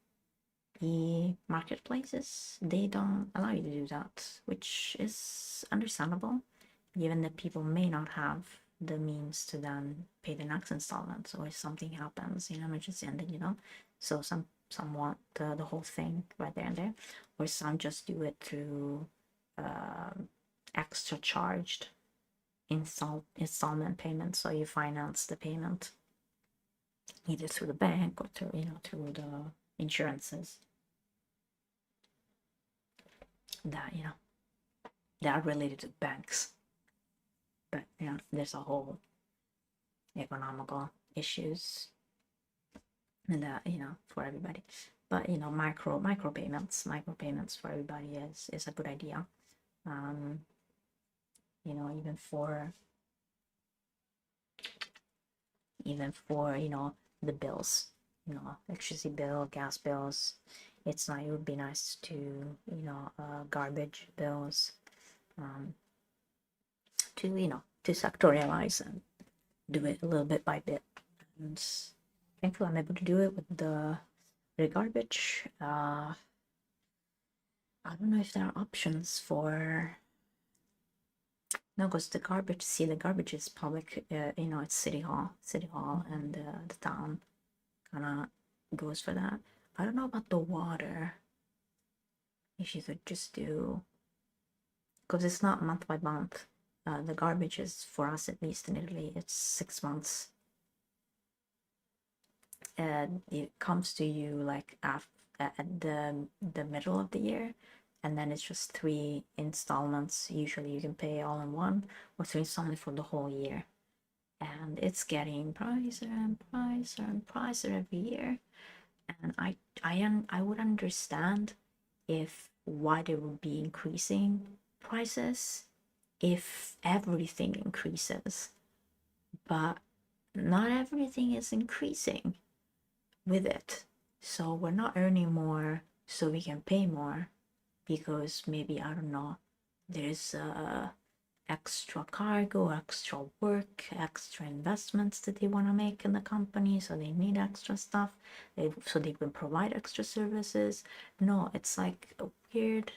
e-marketplaces, they don't allow you to do that, which is understandable, given that people may not have the means to then pay the next installment, or if something happens in emergency and then so some want the whole thing right there and there, or some just do it through extra charged installment payment. So you finance the payment either through the bank or through the insurances that are related to banks. But there's a whole economical issues and that for everybody. But micro payments for everybody is a good idea. Even for the bills, electricity bill, gas bills. It would be nice to garbage bills, to sectorialize and do it a little bit by bit. And thankfully I'm able to do it with the garbage. I don't know if there are options for no, because the garbage is public. It's city hall, and the town kind of goes for that. I don't know about the water. If you could just do, because it's not month by month. The garbage is, for us at least in Italy, it's 6 months. And it comes to you like at the middle of the year, and then it's just 3 installments. Usually you can pay all in one, or 3 installments for the whole year. And it's getting pricier and pricier and pricier every year. And I would understand if why they would be increasing prices if everything increases, but not everything is increasing with it. So we're not earning more so we can pay more because maybe, I don't know, there's extra cargo, extra work, extra investments that they want to make in the company, so they need extra stuff, so they can provide extra services. No, it's like a weird,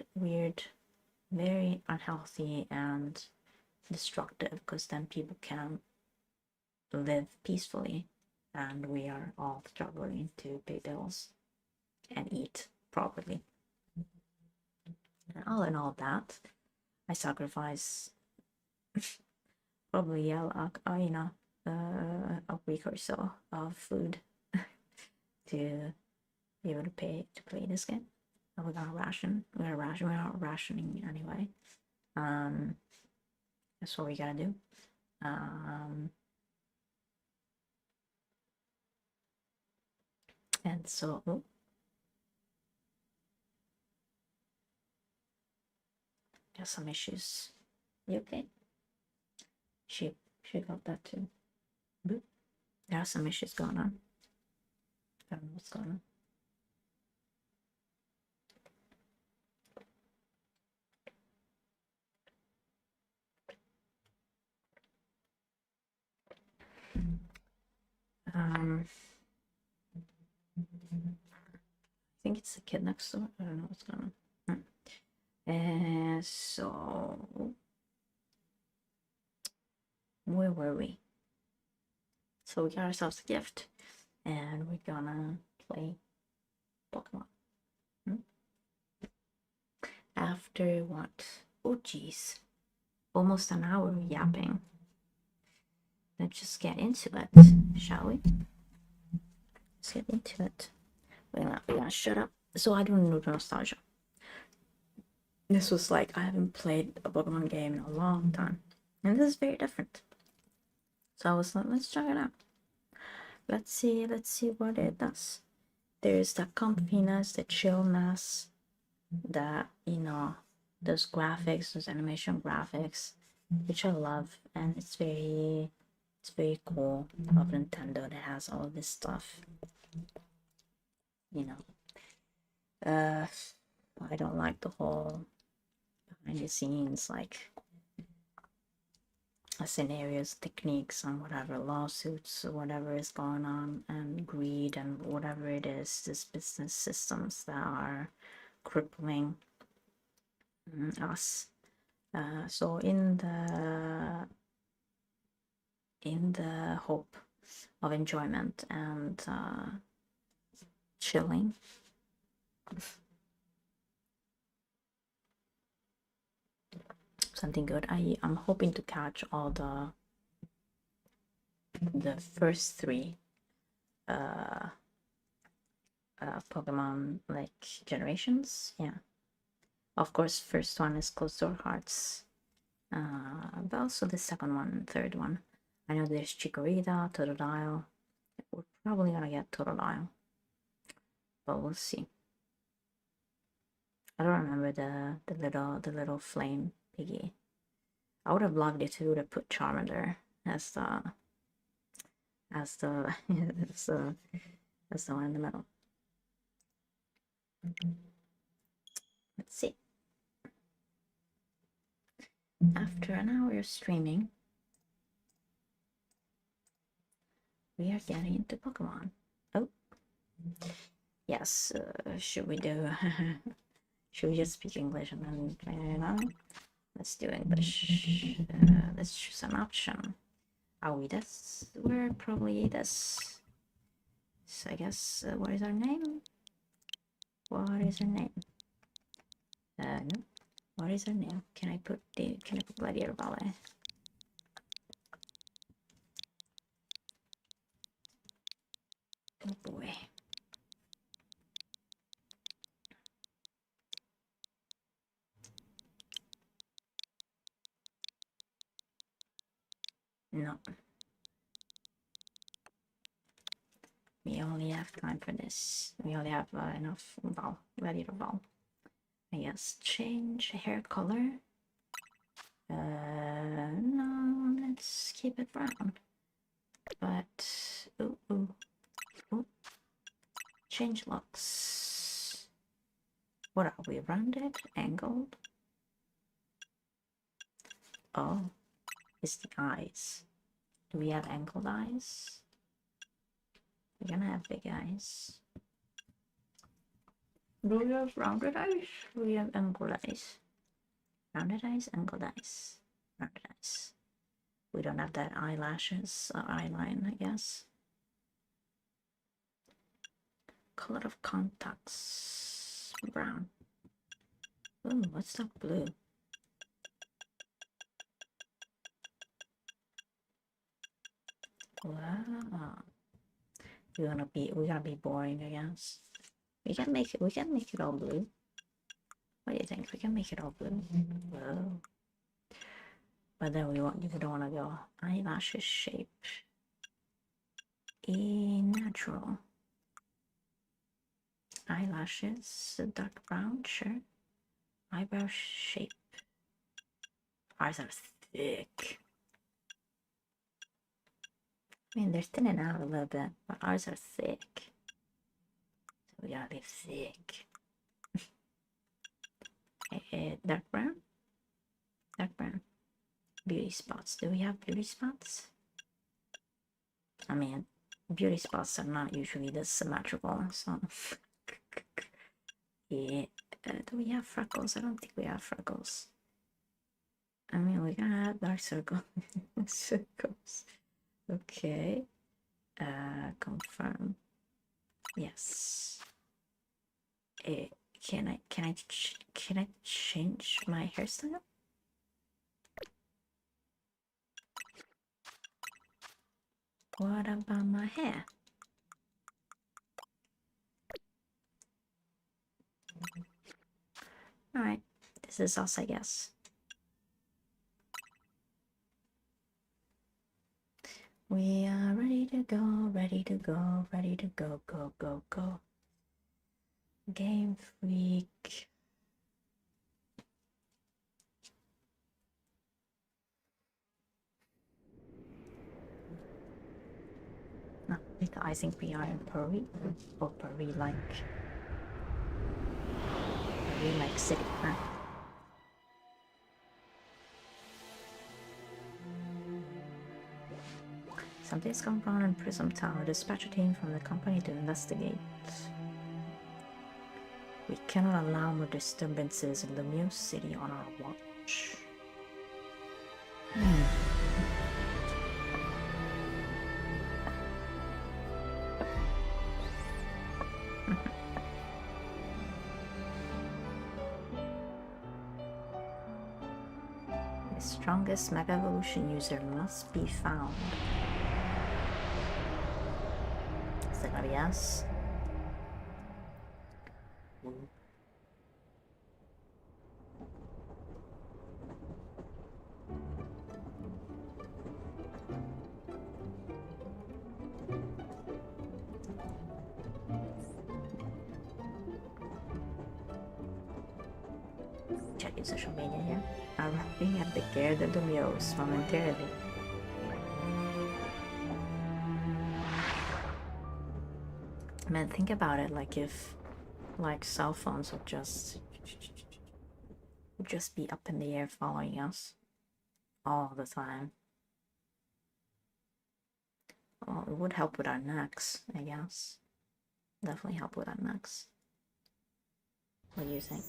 very unhealthy and destructive, because then people can live peacefully and we are all struggling to pay bills and eat properly. And all in all that, I sacrifice probably a week or so of food to be able to pay to play this game. We're gonna ration. We're not rationing anyway. That's what we gotta do. And so, there's some issues. You okay? She got that too. Boop. There are some issues going on. I don't know what's going on. I think it's the kid next door. I don't know what's going on. And so, where were we? So we got ourselves a gift, and we're gonna play Pokemon. After what? Oh geez, almost an hour of yapping. Let's just get into it, shall we? Let's get into it. We're gonna shut up. So I don't know the nostalgia. This was like, I haven't played a Pokemon game in a long time, and this is very different. So I was like, let's check it out. Let's see what it does. There's the comfiness, the chillness, the, those graphics, those animation graphics, which I love, and it's very cool of Nintendo that has all this stuff. I don't like the whole behind the scenes, like scenarios, techniques, and whatever, lawsuits or whatever is going on, and greed and whatever it is, these business systems that are crippling us. So in the hope of enjoyment and chilling, something good, I'm hoping to catch all the first 3 Pokemon like generations. Yeah, of course, first one is close to our hearts, but also the second one and third one. I know there's Chikorita, Totodile. We're probably gonna get Totodile, but we'll see. I don't remember the little flame piggy. I would have loved it to put Charmander as the as the one in the middle. Let's see. After an hour of streaming, we are getting into Pokemon. Oh, yes. Should we do? Should we just speak English and then play it out? Let's do English. Let's choose an option. Are we this? We're probably this. So I guess, what is our name? What is her name? No. What is her name? Can I put Gladiator Ballet? Oh boy. No. We only have time for this. We only have enough Val ready to Val. I guess change hair color. No, let's keep it brown. But ooh. Change looks. What are we? Rounded, angled? Oh, it's the eyes. Do we have angled eyes? We're gonna have big eyes. Do we have rounded eyes? Do we have angled eyes? Rounded eyes, angled eyes. Rounded eyes. We don't have that eyelashes or eyeline, I guess. Color of contacts. Brown. Ooh, what's that blue? Wow. We're gonna be boring, I guess. We can make it all blue. What do you think? We can make it all blue. Whoa. But then we don't want to go eyelashes shape. Natural. Eyelashes, dark brown, sure. Eyebrow shape. Ours are thick. I mean, they're thinning out a little bit, but ours are thick. So we gotta leave thick. Dark brown? Dark brown. Beauty spots. Do we have beauty spots? I mean, beauty spots are not usually this symmetrical, so... yeah. Do we have freckles? I don't think we have freckles. I mean, we gotta have dark circles. Okay. Confirm. Yes. Can I change my hairstyle? What about my hair? Alright, this is us, I guess. We are ready to go, ready to go, ready to go, go, go, go. Game Freak. No, I think we are in Paris, or Paris-like city, huh? Something's gone wrong in Prism Tower. Dispatch a team from the company to investigate. We cannot allow more disturbances in the Muse City on our watch. The strongest Mega Evolution user must be found. Is that gonna be us? Checking social media here. Arriving at the Gare de Lumios momentarily. Man, think about it, like if like cell phones would just be up in the air following us all the time. Well, it would help with our necks, I guess. Definitely help with our necks. What do you think?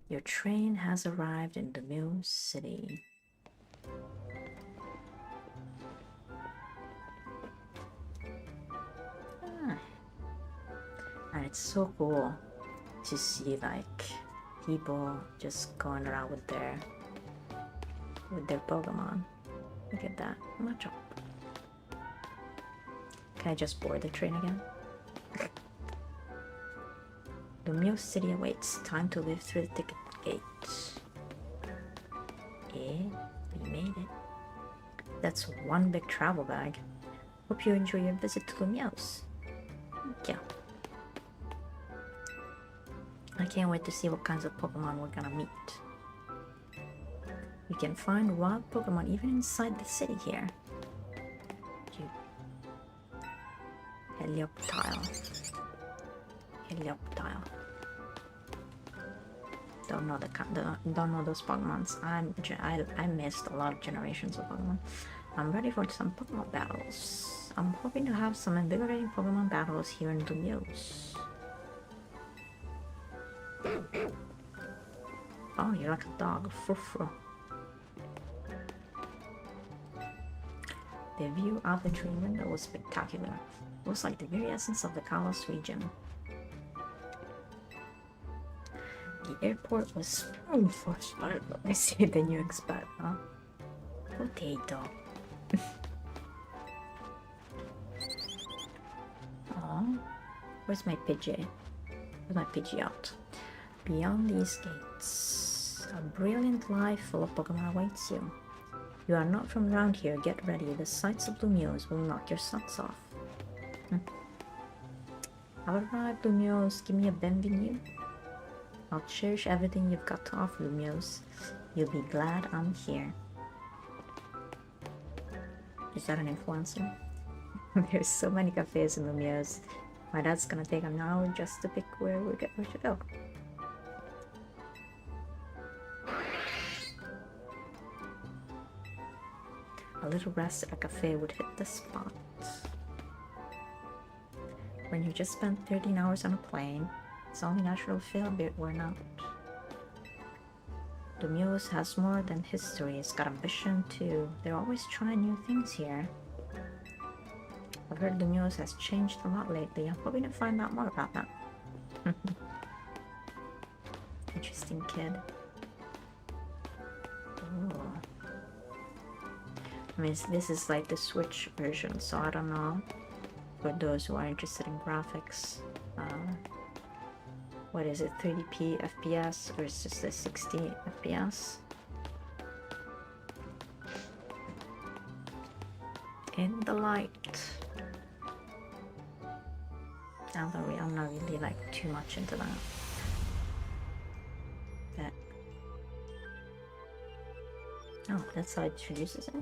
Your train has arrived in the Muse City. And it's so cool to see like people just going around with their Pokemon. Look at that. Much. Can I just board the train again? The Muse City awaits. Time to live through the ticket gate. Yeah, we made it. That's one big travel bag. Hope you enjoy your visit to Lumiose. Yeah. I can't wait to see what kinds of Pokemon we're gonna meet. You can find wild Pokemon even inside the city here. Helioptile. Don't know those Pokemons. I missed a lot of generations of Pokemon. I'm ready for some Pokemon battles. I'm hoping to have some invigorating Pokemon battles here in Lumiose. Oh, you're like a dog. Frufru. The view out the train window was spectacular. It was like the very essence of the Kalos region. The airport was for smart. I see than you expect, huh? Potato. Aww. Where's my Pidgey? Where's my Pidgeot? Beyond these gates, a brilliant life full of Pokemon awaits you. You are not from around here, get ready. The sights of Lumiose will knock your socks off. I've arrived, Lumiose. Give me a bienvenue. I'll cherish everything you've got to offer, Lumiose. You'll be glad I'm here. Is that an influencer? There's so many cafes in Lumiose. My dad's gonna take an hour just to pick where to go. A little rest at a cafe would hit the spot. When you just spent 13 hours on a plane, it's only natural to feel a bit worn out. Lumiose has more than history, it's got ambition too. They're always trying new things here. I've heard Lumiose has changed a lot lately. I'm hoping to find out more about that. Interesting kid. Ooh. I mean, this is like the Switch version, so I don't know. For those who are interested in graphics, what is it, 30p FPS or is just a 60 FPS? In the light. I'm not really like too much into that. But oh, that's how it introduces it.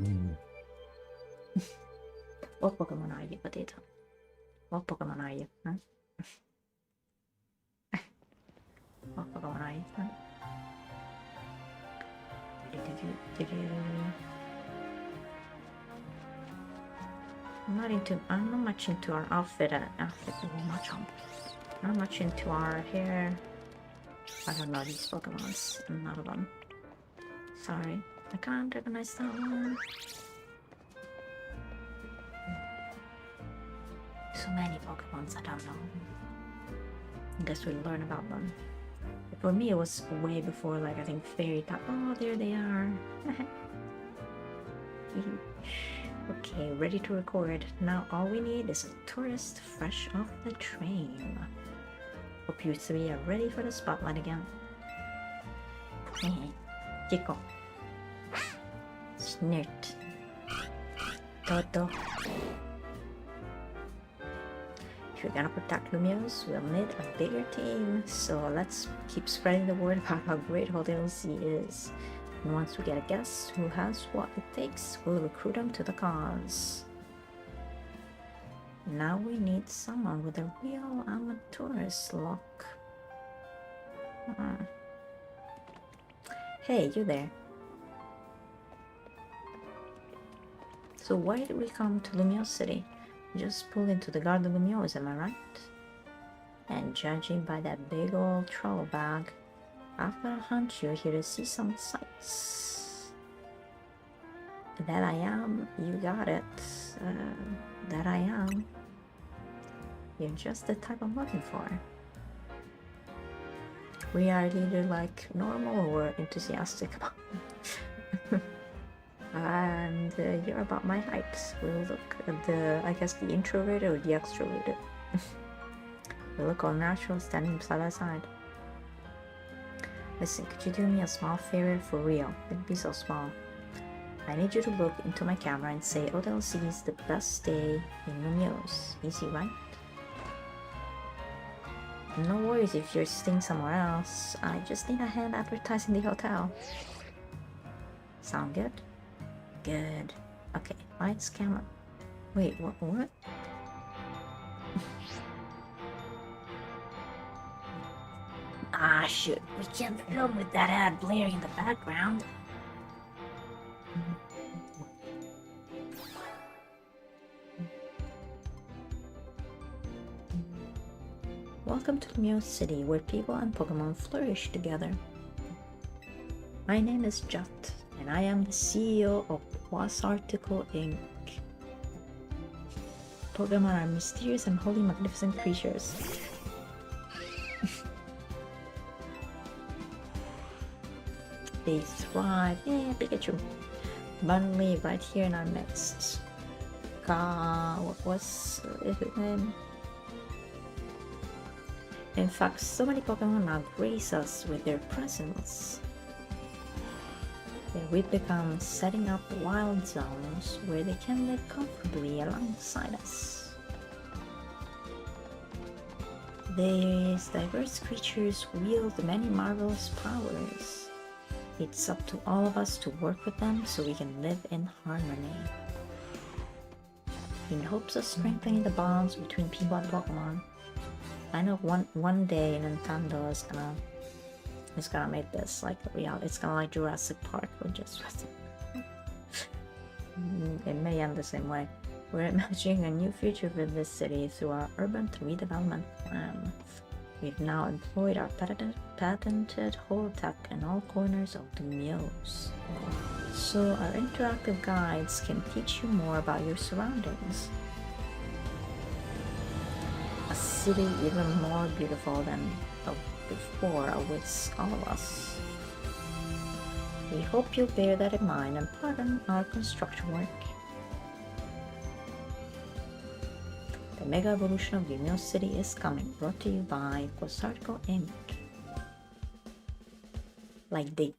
What Pokemon are you, Potato? What Pokemon are you, huh? What Pokemon are you, huh? I'm not much into our outfit not much into our hair. I don't know these Pokemons. None of them. Sorry, I can't recognize that one. So many Pokemons I don't know. I guess we'll learn about them. But for me, it was way before, like, I think Fairy Type. Oh, there they are. Okay, ready to record. Now all we need is a tourist fresh off the train. Hope you three are ready for the spotlight again. Chico. Snirt. Toto. If we're gonna protect Lumiose, we'll need a bigger team. So let's keep spreading the word about how great Hotel C is. And once we get a guest who has what it takes, we'll recruit them to the cause. Now we need someone with a real amateurist look. Hey, you there. So why did we come to Lumiose City? Just pulled into the Garden of Lumiose, am I right? And judging by that big old travel bag, I've got a hunch you're here to see some sights. That I am, you got it. That I am. You're just the type I'm looking for. We are either like normal or enthusiastic about and you're about my height. We'll look at I guess the introverted or the extroverted. We look all natural standing side by side. Listen, could you do me a small favor for real? It'd be so small. I need you to look into my camera and say ODLC is the best day in Munoz. Easy, right? No worries if you're staying somewhere else. I just need a hand advertising the hotel. Sound good? Good. Okay, lights, camera. Wait, what? Ah, shoot. We can't film with that ad blaring in the background. Welcome to Meow City, where people and Pokemon flourish together. My name is Jut, and I am the CEO of Quasarticle Inc. Pokemon are mysterious and wholly magnificent creatures. They thrive, Pikachu, abundantly right here in our midst. What was his name? In fact, so many Pokemon now grace us with their presence that we've become setting up wild zones where they can live comfortably alongside us. These diverse creatures wield many marvelous powers. It's up to all of us to work with them so we can live in harmony. In hopes of strengthening the bonds between people and Pokemon, I know one day Nintendo is gonna make this like a reality. It's gonna like Jurassic Park or just it may end the same way. We're imagining a new future for this city through our urban redevelopment plan. We've now employed our patented holotech in all corners of the Meows, so our interactive guides can teach you more about your surroundings. A city even more beautiful than before awaits all of us. We hope you'll bear that in mind and pardon our construction work. The Mega Evolution of Meow City is coming, brought to you by Quasarticle Inc. Like they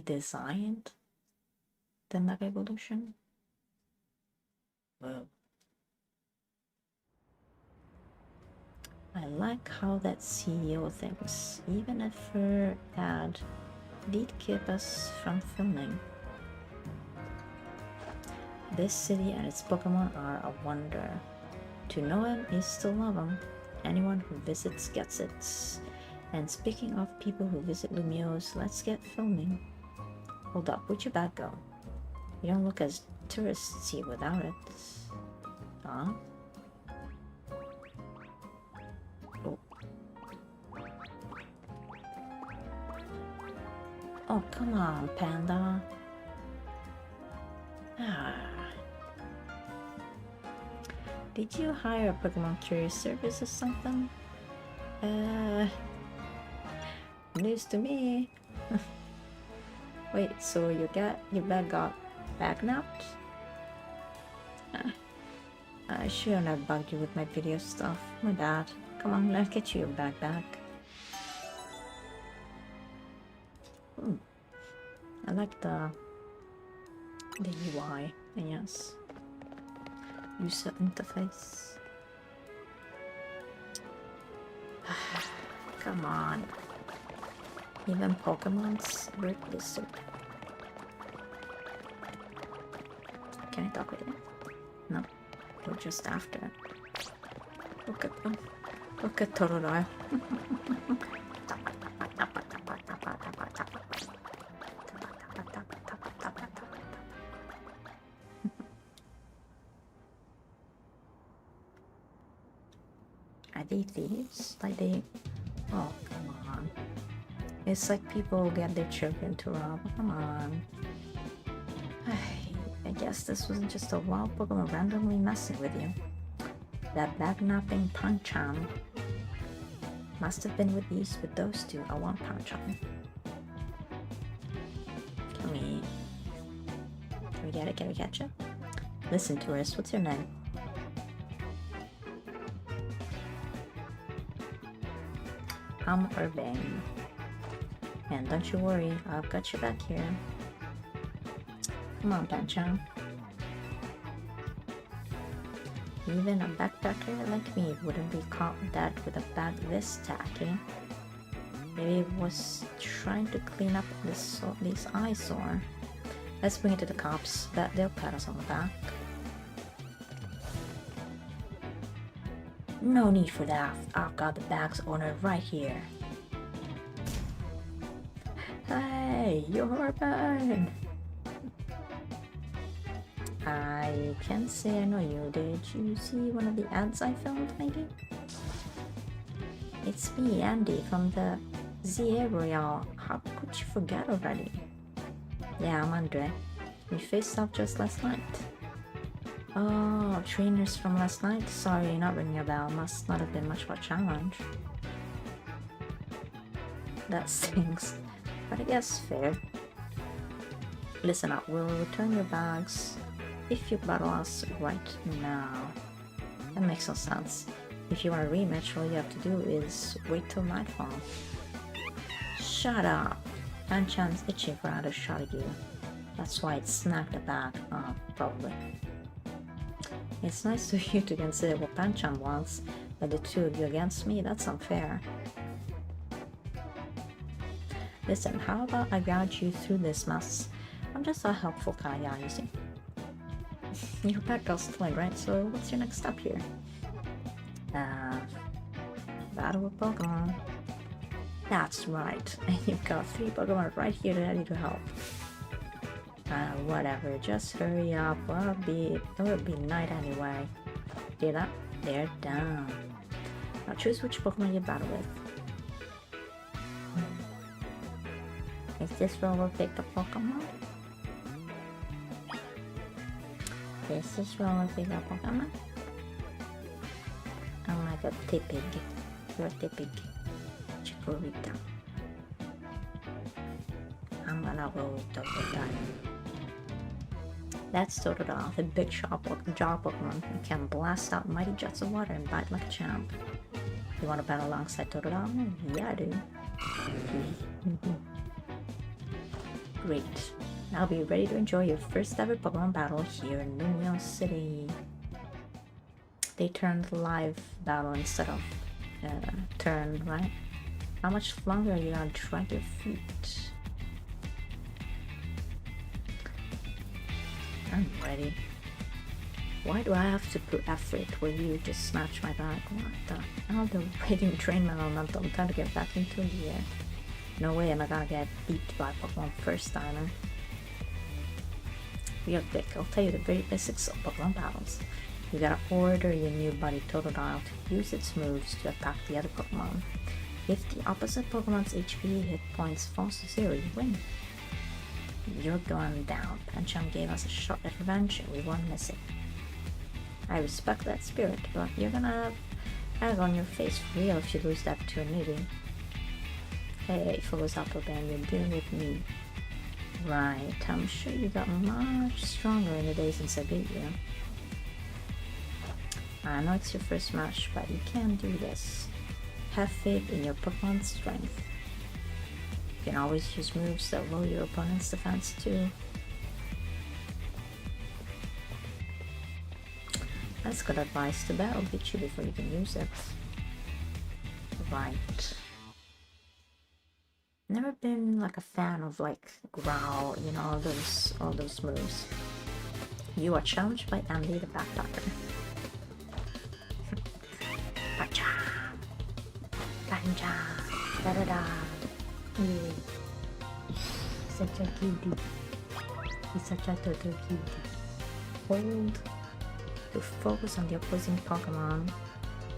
designed the Mega Evolution? Whoa. I like how that CEO thinks, even if her ad did keep us from filming. This city and its Pokemon are a wonder. To know him is to love him. Anyone who visits gets it. And speaking of people who visit Lumiose, let's get filming. Hold up, where'd your bag go? You don't look as touristy without it. Huh? Oh, come on, Panda. Did you hire a Pokemon Courier service or something? News to me. Wait, so your bag got bagnapped? I shouldn't have bugged you with my video stuff. My bad. Come on, let's get you your bag back. I like the UI, yes. User interface. Come on. Even Pokemon's word lizard. Can I talk with you? No. We're just after it. Look at them. Look at Totodile. Are they thieves? Like they... Oh, come on. It's like people get their children to rob. Come on. I guess this was just a wild Pokemon randomly messing with you. That bag-napping Pancham must have been with those two. I want Pancham. Can we get it? Can we catch it? Listen, tourist, what's your name? I'm Urbane. And don't you worry, I've got you back here. Come on, Pancham. Even a backpacker like me wouldn't be caught dead with a bag this tacky. Maybe it was trying to clean up this eyesore. Let's bring it to the cops. Bet they'll pat us on the back. No need for that. I've got the bag's owner right here. Hey, you're bad. I can't say I know you. Did you see one of the ads I filmed, maybe? It's me, Andy, from the Z area. How could you forget already? Yeah, I'm Andre. We faced off just last night. Oh, trainers from last night? Sorry, not ringing a bell. Must not have been much of a challenge. That stinks. But I guess fair. Listen up, we'll return your bags if you battle us right now. That makes no sense. If you want a rematch, all you have to do is wait till nightfall. Shut up! Panchan's itching for another shot at you. That's why it snagged the bag. Probably. It's nice of you to consider what Panchan wants, but the two of you against me, that's unfair. Listen, how about I guide you through this mess? I'm just a helpful kind of guy, you see. Your bad girl's still right? So what's your next step here? Battle with Pokemon. That's right. And you've got 3 Pokemon right here ready to help. Whatever, just hurry up. It will be night anyway. See that? They're down. Now choose which Pokemon you battle with. Is this where we'll pick the Pokemon? This is where we'll pick the Pokemon? I'm like a Tipig. You're a Tipig. Chikorita. I'm gonna go with Totodile. That's Totodile, the big jar Pokemon. It can blast out mighty jets of water and bite like a champ. You want to battle alongside Totodile? Yeah, I do. Great. Now be ready to enjoy your first ever Pokemon battle here in Lumion City. They turned live battle instead of turn, right? How much longer are you gonna drag your feet? I'm ready. Why do I have to put effort where you just snatch my bag? What the hell? The rating train my momentum. I'm trying to get back into the air. No way am I gonna get beat by Pokemon first timer. Real quick, I'll tell you the very basics of Pokemon battles. You gotta order your new buddy Totodile to use its moves to attack the other Pokemon. If the opposite Pokemon's HP hit points falls to 0, you win. You're going down. Pancham gave us a shot at revenge and we won't miss it. I respect that spirit, but you're gonna have egg on your face for real if you lose that to a newbie. Hey, focus up again, you're dealing with me. Right, I'm sure you got much stronger in the days since I beat you. I know it's your first match, but you can do this. Have faith in your Pokemon's strength. You can always use moves that lower your opponent's defense too. That's good advice. The battle beat you before you can use it. Right. Never been like a fan of like growl, you know, all those moves. You are challenged by Andy the Backpacker. Pacha! Panja! Da da da! Such a cutie. He's such a turtle cutie. Hold to focus on the opposing Pokemon,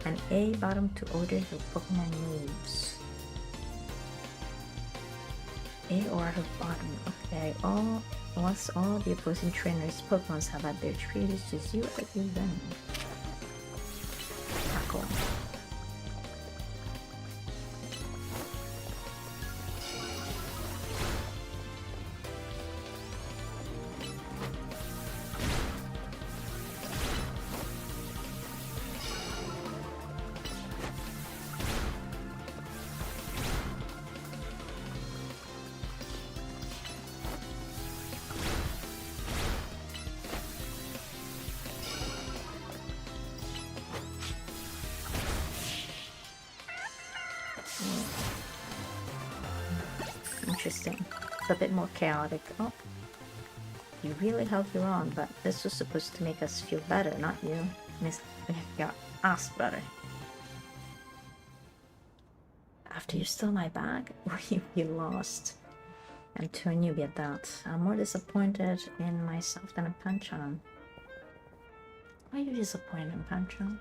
and A bottom to order your Pokemon moves. A or out of bottom. Okay, once all the opposing trainers' Pokemons have had their trees to 0 if you win. Tackle. interesting. It's a bit more chaotic. Oh, you really held your own, but this was supposed to make us feel better, not you. Make us better. After you stole my bag, we lost. Antonio, be at that. I'm more disappointed in myself than in Pancham. Are you disappointed in Pancham?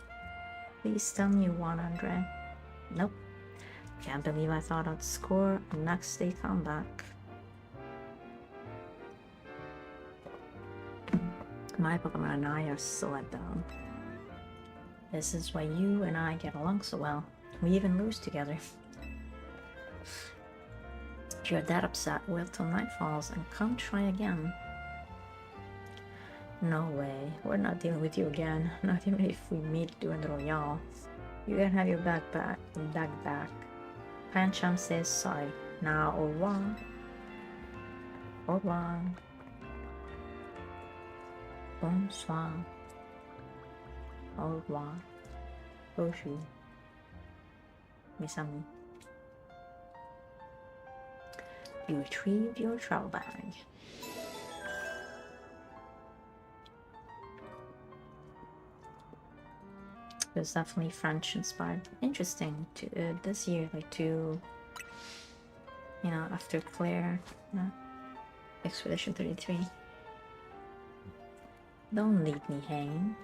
Please tell me you won, Andre. Nope. Can't believe I thought I'd score a next day comeback. My Pokemon and I are so let down. This is why you and I get along so well. We even lose together. If you're that upset, wait till night falls and come try again. No way. We're not dealing with you again. Not even if we meet during the Royale. You can have your bag back. Pancham says sorry. Now, au revoir. Au revoir. Bonsoir. Au revoir. Bonjour. Mes amis. You retrieve your travel bag. It was definitely French inspired. Interesting to this year, like to, you know, after Claire, Expedition 33. Don't leave me hanging.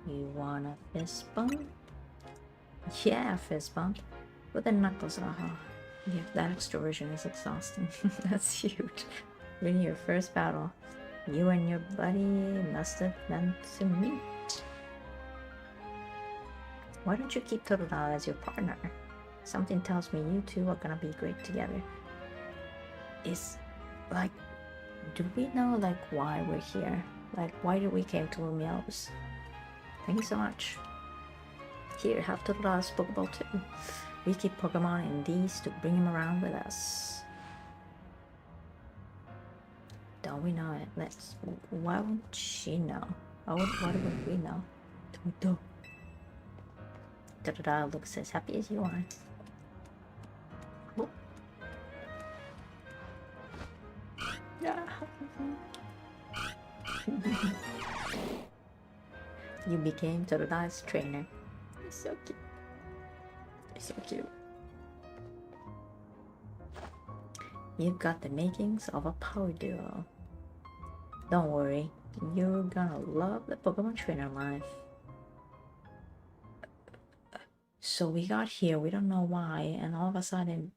You want a fist bump? Yeah, fist bump. With the knuckles, yeah, that extroversion is exhausting. That's huge. Winning your first battle. You and your buddy must have meant to meet. Why don't you keep Totodile as your partner? Something tells me you two are gonna be great together. Is, like, do we know, like, why we're here? Like, why did we came to Lumio's? Thank you so much. Here, have Totodile's Pokeball too. We keep Pokemon in these to bring him around with us. Don't we know it? Let's. Why won't she know? Why would we know? Totodile looks as happy as you are. Oh. Yeah. You became Totodile's trainer. You're so cute. You're so cute. You've got the makings of a power duo. Don't worry, you're gonna love the Pokemon trainer life. So we got here, we don't know why, and all of a sudden,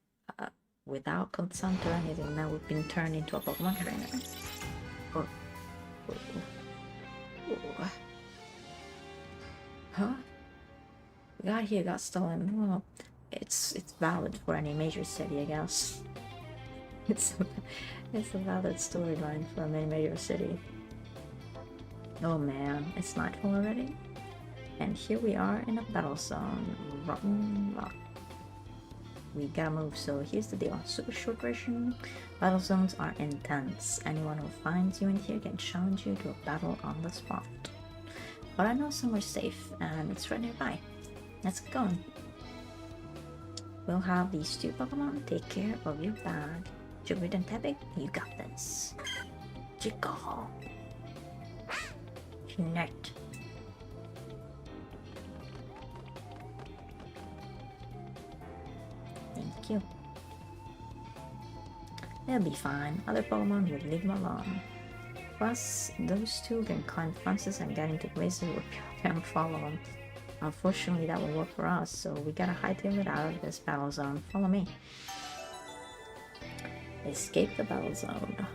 without consent or anything, now we've been turned into a Pokemon trainer. Huh? We got here, got stolen. Well, it's valid for any major city, I guess. It's a valid storyline for a major city. Oh man, it's nightfall already? And here we are in a battle zone. Rotten Rock. We gotta move, so here's the deal. Super short version. Battle zones are intense. Anyone who finds you in here can challenge you to a battle on the spot. But I know somewhere safe, and it's right nearby. Let's get going. We'll have these two Pokemon take care of your bag. Jupiter and Tepig, you got this. Chico. Connect. Thank you. They'll be fine. Other Pokemon will leave them alone. Plus, those two can climb fences and get into places where people can't follow them. Unfortunately, that will work for us, so we gotta hightail it out of this battle zone. Follow me. Escape the battle zone.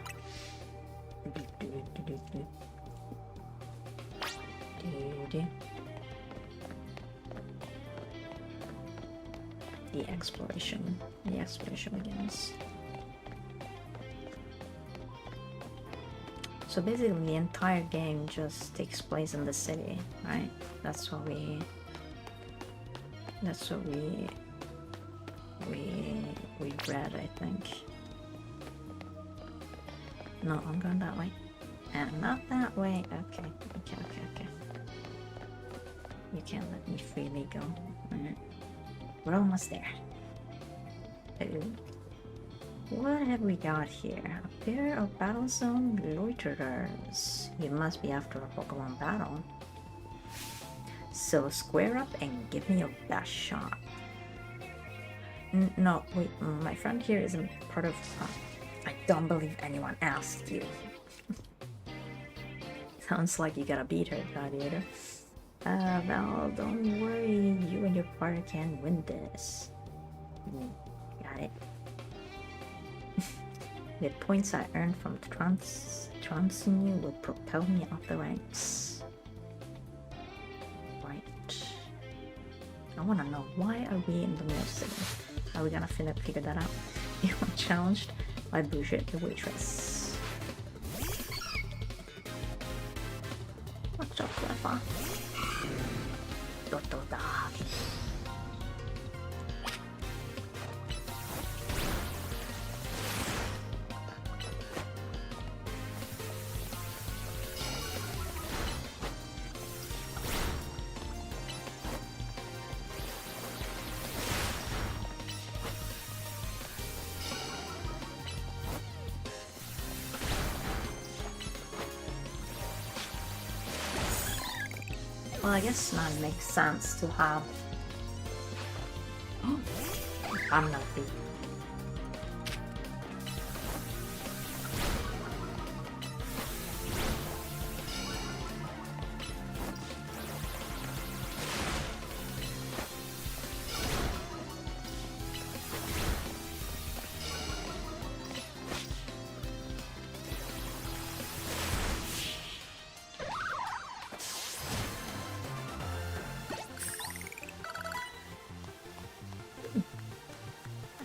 The exploration begins. So basically the entire game just takes place in the city, right? That's what we read, I think. No, I'm going that way. And not that way. Okay. You can't let me freely go. Alright. We're almost there. What have we got here? A pair of battle zone loiterers. You must be after a Pokemon battle. So square up and give me your best shot. No, wait, my friend here isn't part of... I don't believe anyone asked you. Sounds like you gotta beat her, Gladiator. Well, don't worry, you and your partner can win this. Got it. The points I earned from trouncing you will propel me up the ranks. Right. I wanna know, why are we in the middle city? Are we gonna figure that out? You are challenged by Bouget, the waitress. What's up, clever? Well, I guess now it makes sense to have... Oh, I'm not big.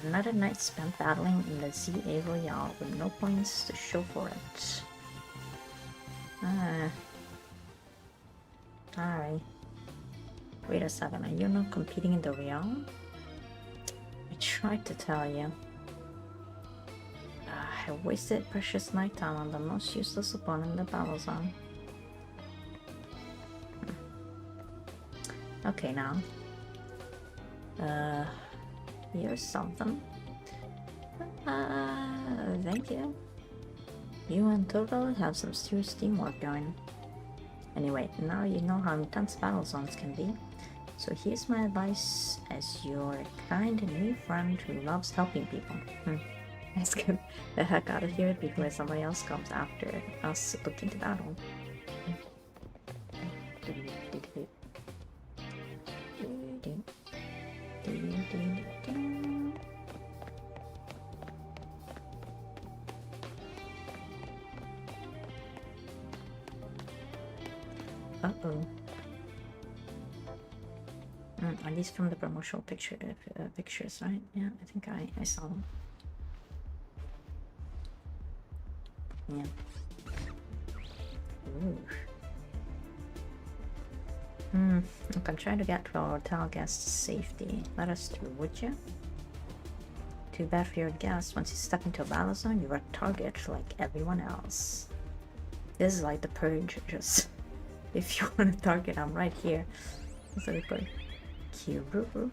Another night spent battling in the ZA Royale with no points to show for it. Alright. Wait a second, are you not competing in the Royale? I tried to tell you. I wasted precious night time on the most useless opponent in the battle zone. Okay, now. Here's something. Thank you. You and Turtle have some serious teamwork going. Anyway, now you know how intense battle zones can be. So here's my advice as your kind new friend who loves helping people. Let's get the heck out of here before somebody else comes after us looking to battle. Uh-oh. Are these from the promotional pictures, right? Yeah, I think I saw them. Yeah. Ooh. Look, I'm trying to get to our hotel guests' safety. Let us through, would you? Too bad for your guests. Once you step into a battle zone, you're a target like everyone else. This is like the purge, just... If you want to target, I'm right here. So we put Kyururu.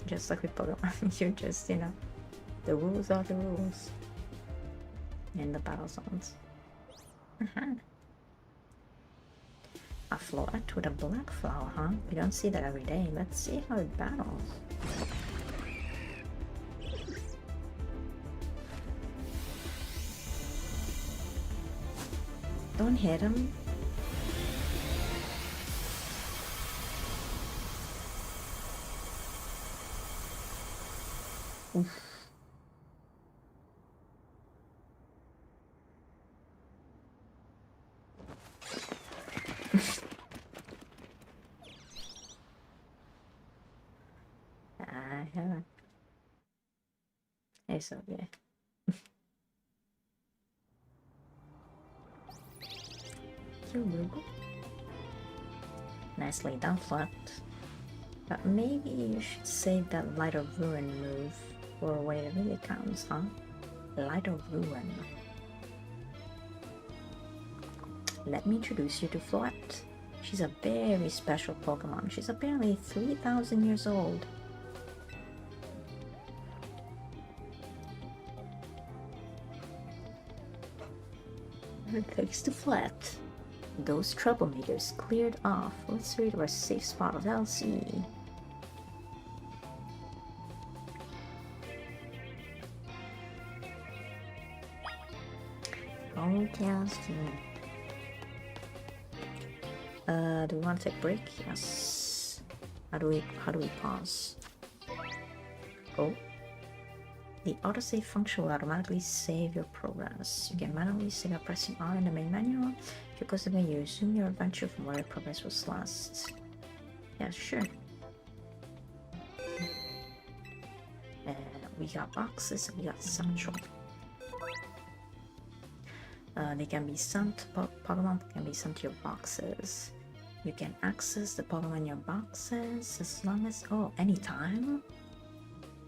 Just like with Pokemon, you're just, you know, the rules are the rules in the battle zones. A floret with a black flower, huh? We don't see that every day. Let's see how it battles. Don't hit him. Oof. Yeah. It's okay. Nicely done, Flat. But maybe you should save that Light of Ruin move for when it really counts, huh? Light of Ruin. Let me introduce you to Floette. She's a very special Pokemon. She's apparently 3,000 years old. Thanks to Flat. Those troublemakers cleared off. Let's read our safe spot of LC. Casting. Do we want to take a break? Yes. How do we pause? Oh. The autosave function will automatically save your progress. You can manually save by pressing R in the main menu. If you close the menu, you resume your adventure from where your progress was last. Yeah, sure. And we got boxes and we got central. They can be sent, Pokemon can be sent to your boxes. You can access the Pokemon in your boxes as long as, anytime.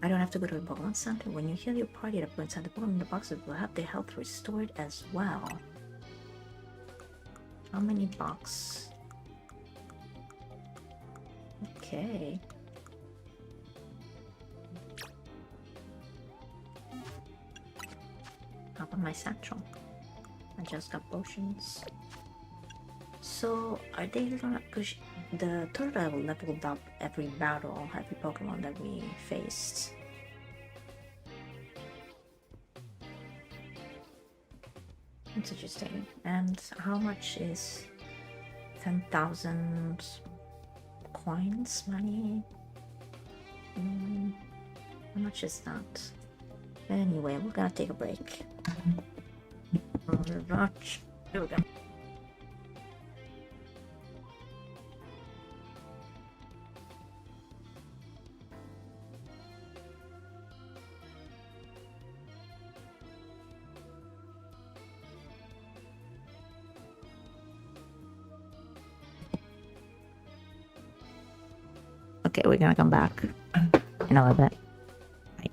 I don't have to go to the Pokemon Center. When you heal your party at a point inside the Pokemon in the boxes will have their health restored as well. How many box? Okay. How about my satchel? I just got potions. So, are they gonna push the third level leveled up every battle, every Pokemon that we faced? That's interesting. And how much is 10,000 coins, money? How much is that? Anyway, we're gonna take a break. Here we go. Okay, we're gonna come back in a little bit. Bye.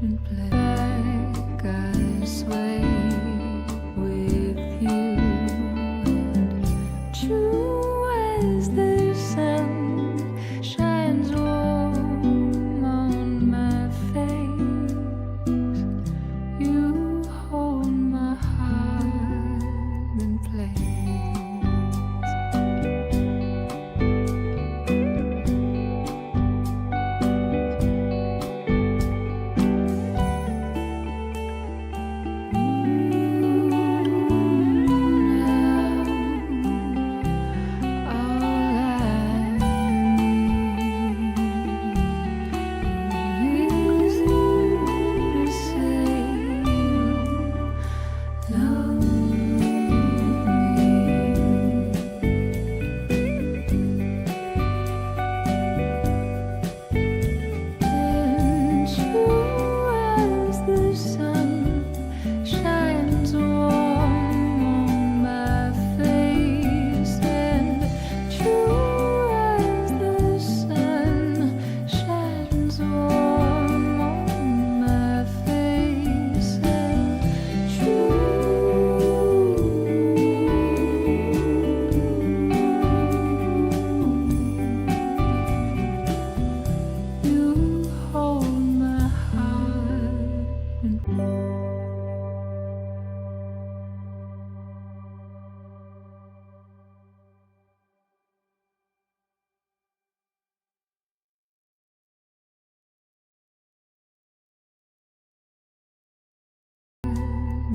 in place. Like I sway with you, and true as the sun shines warm on my face, you hold my heart in place.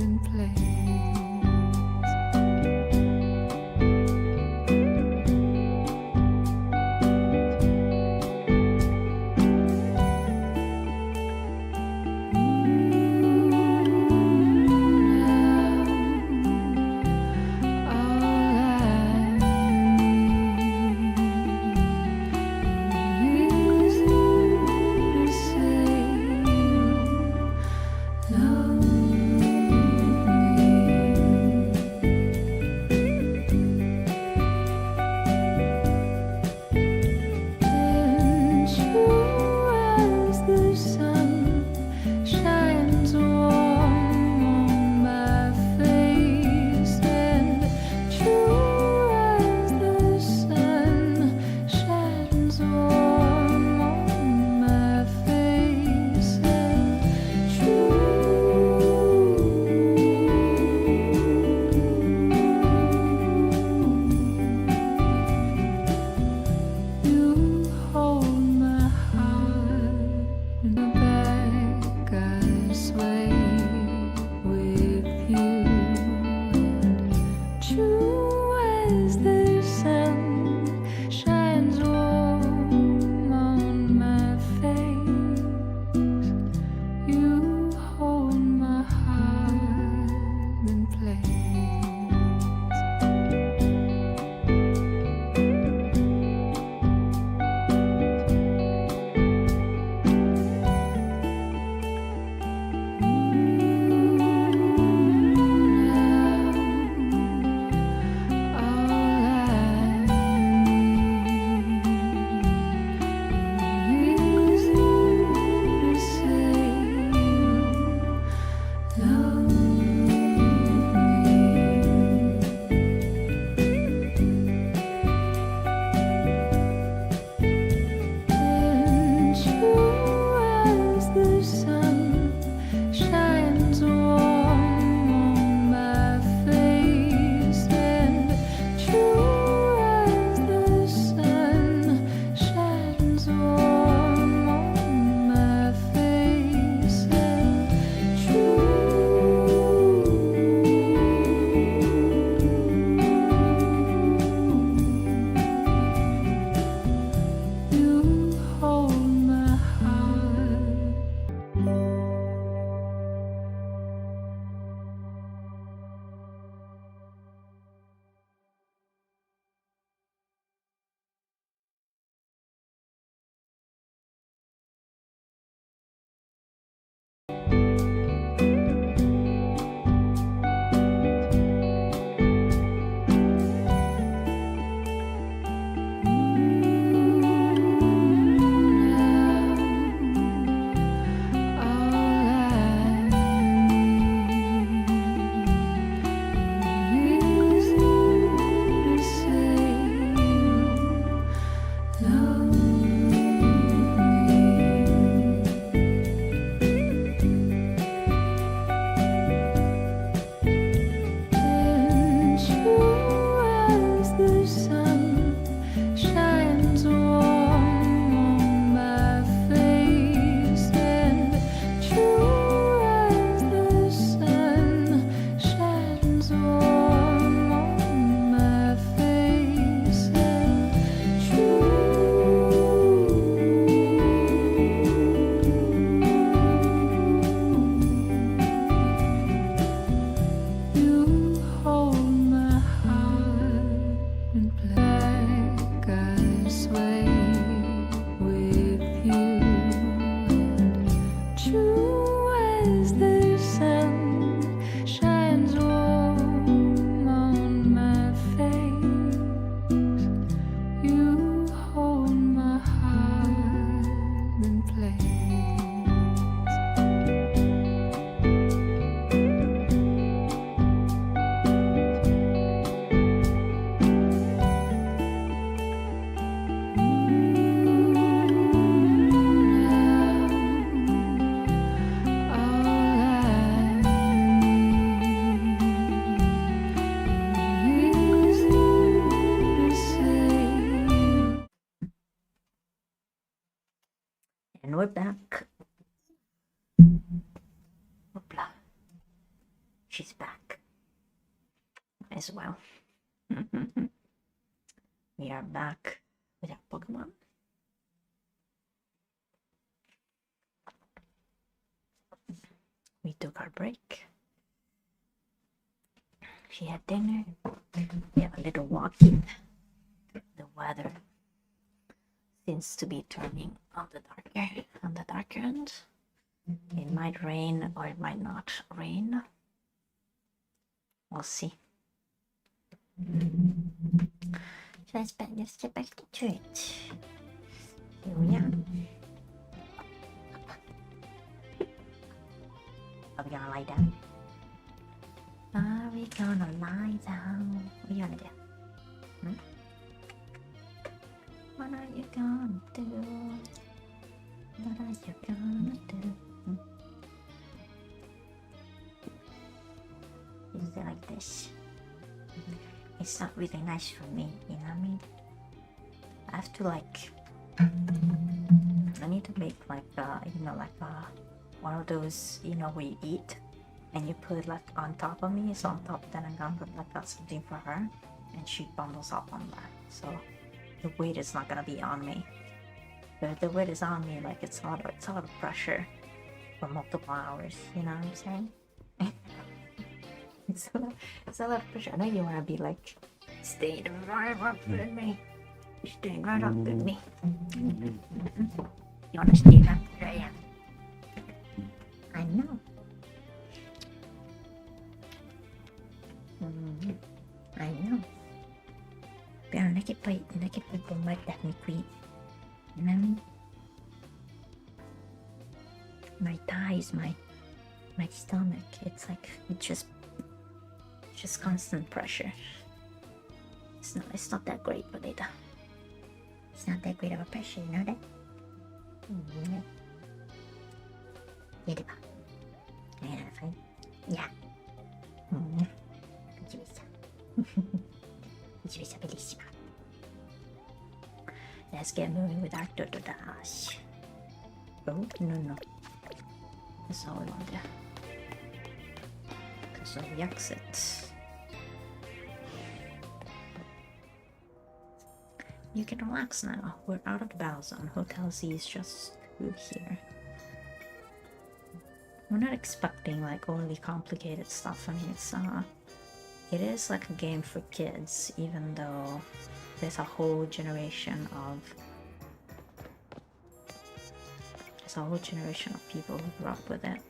In place. as the sun shines warm on my face, you hold my heart in place. And we're back. Hoopla. She's back as well. We are back with our Pokemon. We took our break. She had dinner. We had a little walking. The weather seems to be turning on the darker end. It might rain or it might not rain. We'll see. So let's get back to it. Here we are. Are we gonna lie down? Are we gonna lie down? What are you gonna do? What are you gonna do? What are you gonna do? Is it like this? It's not really nice for me, you know what I mean? I have to like, I need to make like one of those, where you eat and you put like on top of me. So on top, then I'm gonna put like something for her, and she bundles up on that. So the weight is not gonna be on me. But if the weight is on me, like it's a lot of pressure for multiple hours. You know what I'm saying? It's a lot of pressure. I know you wanna be like, stay right up with me. Stay right up with me. You wanna stay right where I am? I know. I know. Pero nakipag pumardak ni Queen. You know what I mean? My thighs, my stomach, it's just constant pressure. It's not that great, but it's not that great of a pressure, you know that? Yeah, diba? Yeah, fine. Yeah. Bellissima. Let's get moving with our dash. Oh, no. That's all we want there. So we exit. You can relax now. We're out of the battle zone. Hotel Z is just through here. We're not expecting like overly complicated stuff. I mean, it is like a game for kids, even though there's a whole generation of people who grew up with it.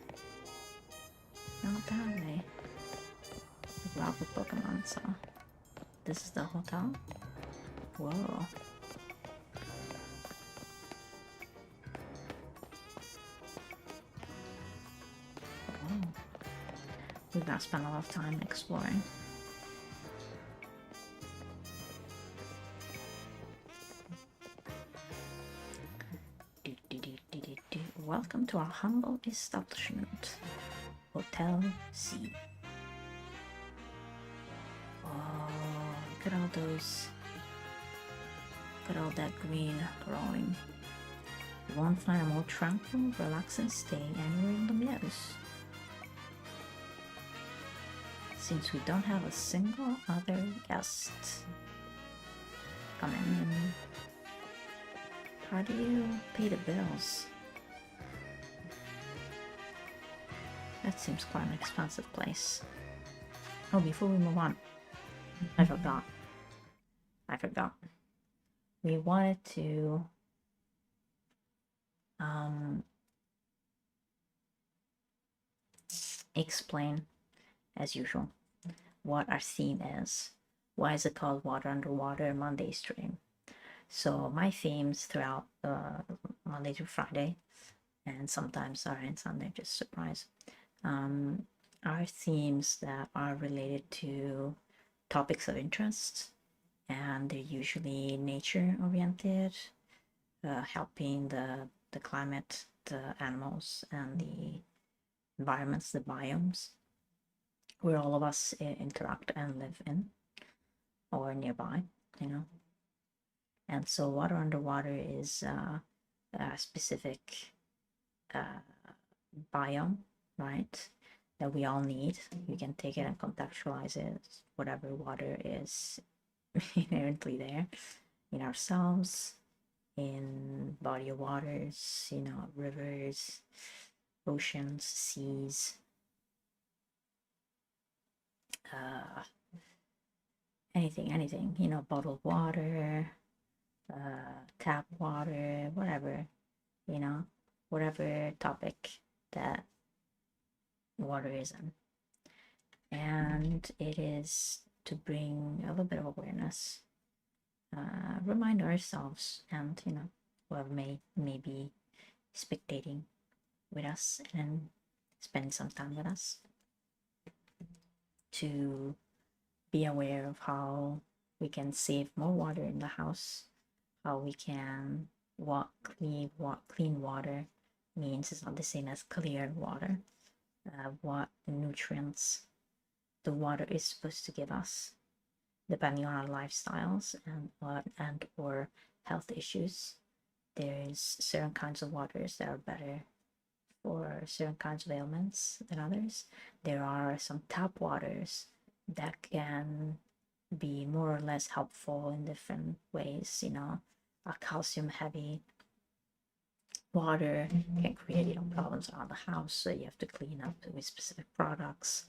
Not that way. Who grew up with Pokemon, so this is the hotel. Whoa. We've got to spend a lot of time exploring. Welcome to our humble establishment, Hotel Z. Oh, look at all those. Look at all that green growing. You won't find a more tranquil, relaxing stay anywhere in the meadows. Since we don't have a single other guest coming in, how do you pay the bills? That seems quite an expensive place. Oh, before we move on, I forgot. We wanted to explain, as usual, what our theme is. Why is it called Water Underwater Monday stream? So my themes throughout Monday to Friday, and sometimes Saturday and Sunday, just surprise, are themes that are related to topics of interest, and they're usually nature oriented, helping the climate, the animals, and the environments, the biomes where all of us interact and live in or nearby, you know. And so water underwater is a specific biome, right? That we all need. We can take it and contextualize it, whatever water is inherently there in ourselves, in body of waters, rivers, oceans, seas, uh, anything, bottled water, tap water, whatever, you know, whatever topic that water is in. And it is to bring a little bit of awareness, remind ourselves, and whoever may be spectating with us and spending some time with us, to be aware of how we can save more water in the house, how we can what clean water means is not the same as clear water, what nutrients the water is supposed to give us, depending on our lifestyles and or health issues. There's certain kinds of waters that are better for certain kinds of ailments than others. There are some tap waters that can be more or less helpful in different ways. A calcium heavy water can create problems around the house, so you have to clean up with specific products,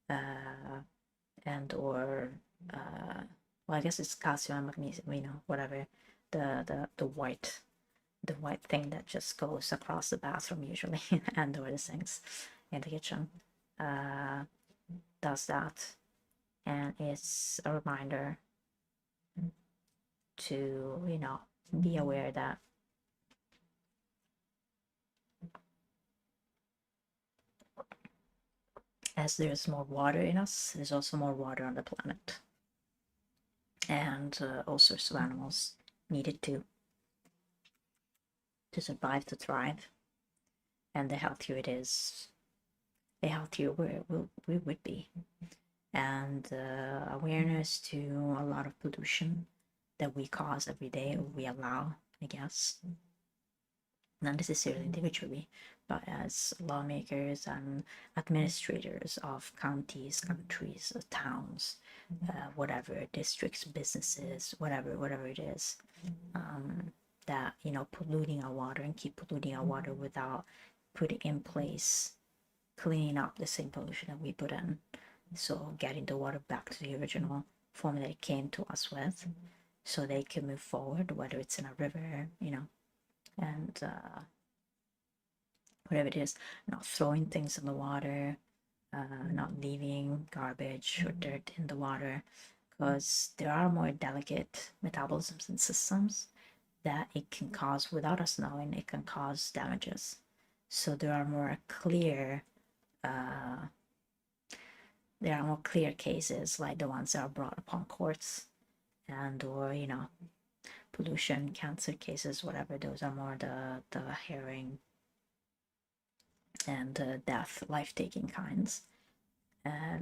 and or well, I guess it's calcium and magnesium, whatever, the white thing that just goes across the bathroom usually and or the sinks in the kitchen, does that. And it's a reminder to be aware that as there's more water in us, there's also more water on the planet, and all sorts of animals need it to survive, to thrive. And the healthier it is, the healthier we would be. And awareness to a lot of pollution that we cause every day, or we allow, I guess, not necessarily individually, but as lawmakers and administrators of counties, countries, towns, whatever, districts, businesses, whatever it is, that polluting our water and keep polluting our water without putting in place cleaning up the same pollution that we put in. So getting the water back to the original form that it came to us with, so they can move forward, whether it's in a river, and whatever it is, not throwing things in the water, not leaving garbage or dirt in the water, because there are more delicate metabolisms and systems that it can cause, without us knowing, it can cause damages. So there are more clear cases like the ones that are brought upon courts, and or pollution, cancer cases, whatever. Those are more the harrowing and death, life-taking kinds,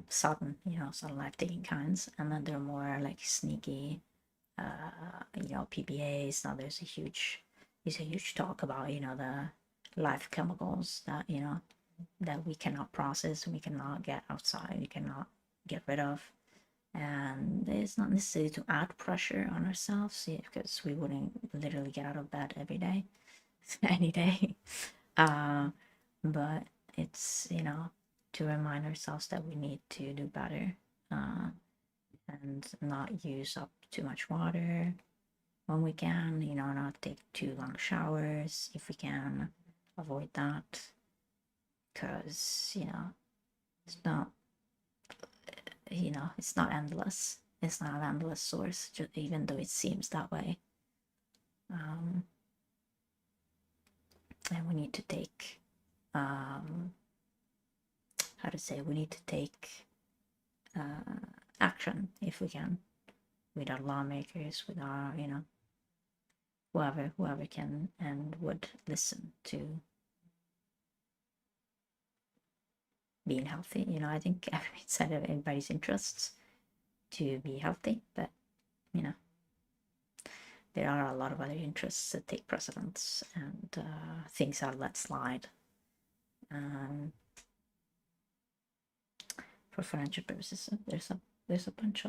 sudden life-taking kinds. And then there are more like sneaky, PBAs. Now there's a huge talk about the life chemicals that that we cannot process, we cannot get outside, we cannot get rid of. And it's not necessarily to add pressure on ourselves, because we wouldn't literally get out of bed every day, any day. But it's to remind ourselves that we need to do better, and not use up too much water when we can, not take too long showers if we can avoid that, because It's not, it's not endless. It's not an endless source, just, even though it seems that way. And we need to take, how to say, we need to take action if we can, with our lawmakers, with our, whoever can and would listen to being healthy. I think it's out of everybody's interests to be healthy, but there are a lot of other interests that take precedence, and things are let slide for financial purposes. There's a bunch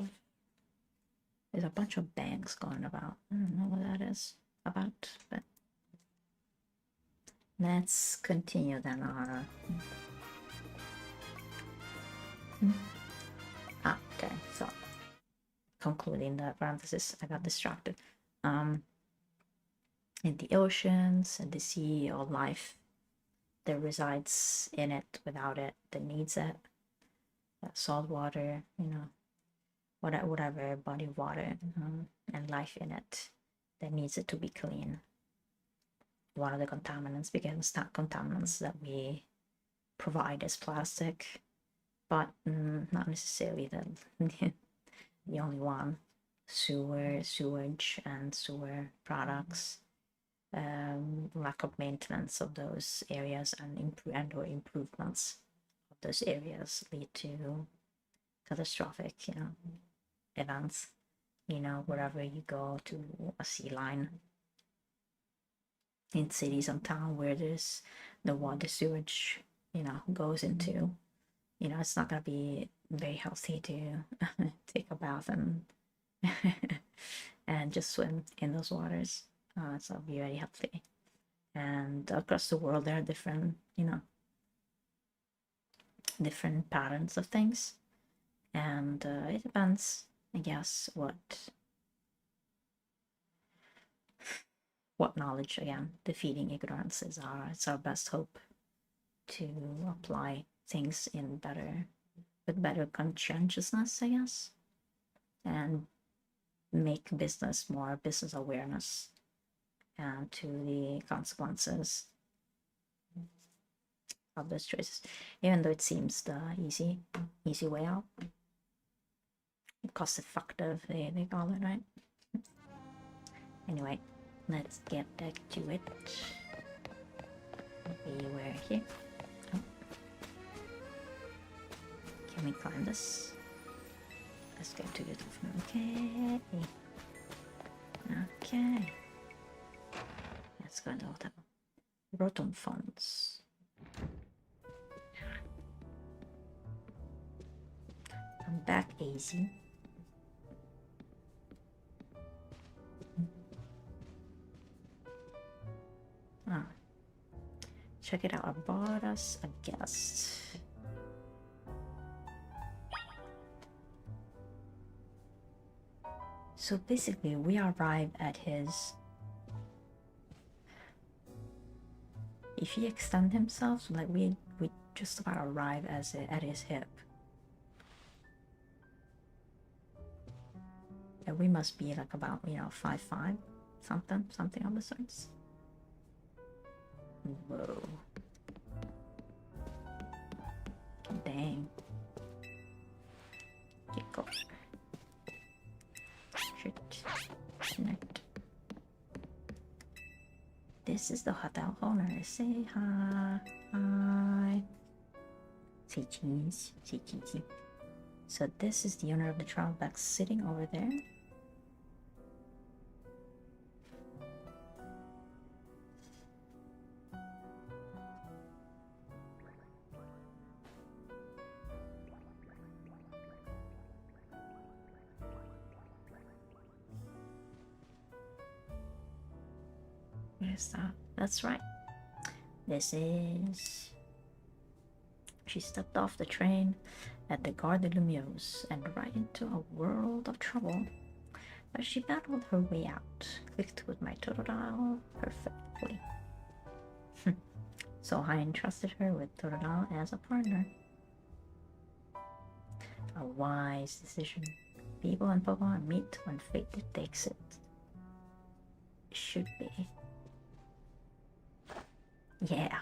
of banks going about. I don't know what that is about, but let's continue then our. Okay, so concluding the parenthesis, I got distracted. In the oceans and the sea, all life that resides in it, without it, that needs it, salt water, whatever body of water, and life in it that needs it to be clean. One of the contaminants, because it's not contaminants that we provide as plastic, but not necessarily the only one. Sewage and sewer products, lack of maintenance of those areas and or improvements of those areas lead to catastrophic, events. Wherever you go to a sea line in cities and town where there's the water sewage, goes into, it's not going to be very healthy to take a bath and and just swim in those waters. So be very healthy. And across the world, there are different, different patterns of things, and it depends, I guess, what knowledge, again, defeating ignorance is it's our best hope to apply things with better conscientiousness, I guess, and make more business awareness and to the consequences of those choices, even though it seems the easy way out. Cost effective, they call it, right? Anyway, let's get back to it. We were here. Oh. Can we climb this? Let's go to the okay. Okay. Let's go to the hotel. Rotom funds. I'm back, easy. Check it out. I bought us a guest. So basically, we arrive at his. If he extend himself, like we just about arrive at his hip. And we must be like about 5'5", something of the sorts. Whoa. Dang. Go. Shit. This is the hotel owner. Say hi. Hi. Say cheese. Say cheesy. So this is the owner of the travel bag sitting over there. Where's that? That's right. This is. She stepped off the train at the Gare de Lumiose and right into a world of trouble. But she battled her way out, clicked with my Totodile perfectly. So I entrusted her with Totodile as a partner. A wise decision. People and Pokemon meet when fate dictates it. Should be. Yeah,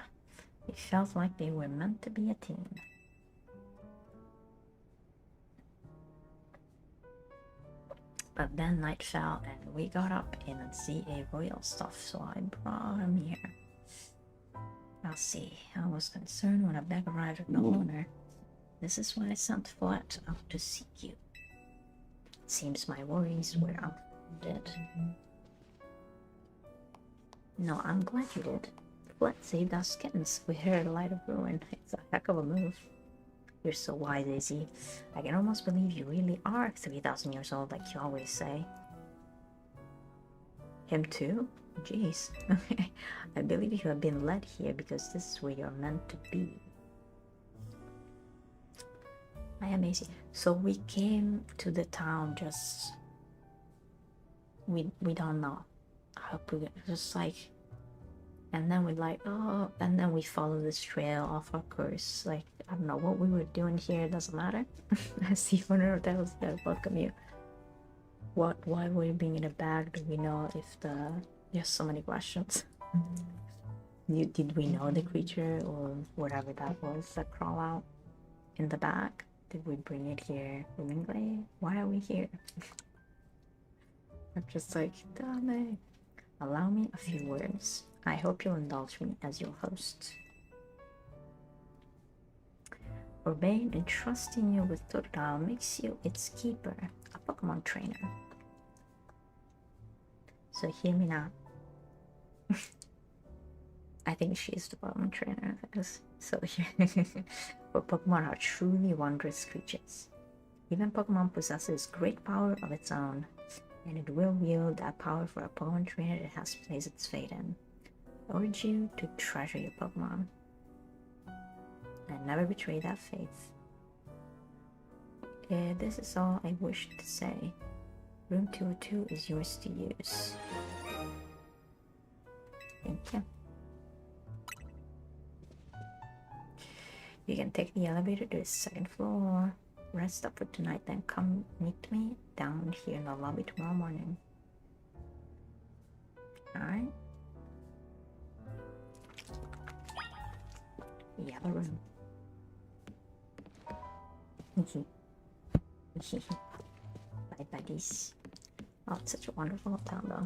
it felt like they were meant to be a team. But then night fell and we got up in and see a royal stuff, so I brought him here. I'll see. I was concerned when a bag arrived with no owner. This is why I sent Flat out to seek you. It seems my worries were unfounded. No, I'm glad you did. Flat saved us kittens. We heard a light of ruin. It's a heck of a move. You're so wise, Izzy. I can almost believe you really are 3,000 years old, like you always say. Him too? Jeez. I believe you have been led here because this is where you're meant to be. I am Izzy. So we came to the town just... We don't know. How we just like... And then we like, oh, and then we follow this trail off our course. Like, I don't know what we were doing here, it doesn't matter. I see owner of the house there, welcome you. Why were you being in a bag? Do we know if the... Yes, so many questions. Did we know the creature or whatever that was that crawl out in the bag? Did we bring it here willingly? Why are we here? I'm just like, damn it. Allow me a few words. I hope you'll indulge me as your host. Obeying and trusting you with Totodile makes you its keeper, a Pokemon trainer. So hear me now. I think she's the Pokemon trainer, so but Pokemon are truly wondrous creatures. Even Pokemon possesses great power of its own, and it will wield that power for a Pokemon trainer it has placed its fate in. I urge you to treasure your Pokemon and never betray that faith. This is all I wish to say. Room 202 is yours to use. Thank you. You can take the elevator to the second floor. Rest up for tonight, then come meet me down here in the lobby tomorrow morning. Alright? Yellow room. Bye, buddies. Oh, it's such a wonderful town, though.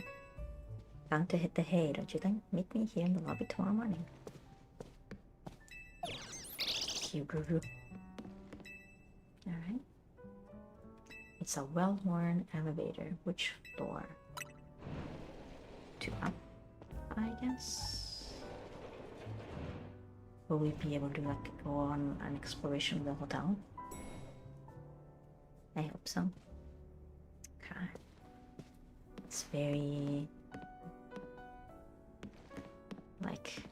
Time to hit the hay, don't you think? Meet me here in the lobby tomorrow morning. Guru. Alright. It's a well-worn elevator. Which floor? 2 up, I guess. Will we be able to like go on an exploration of the hotel? I hope so. Okay. It's very like,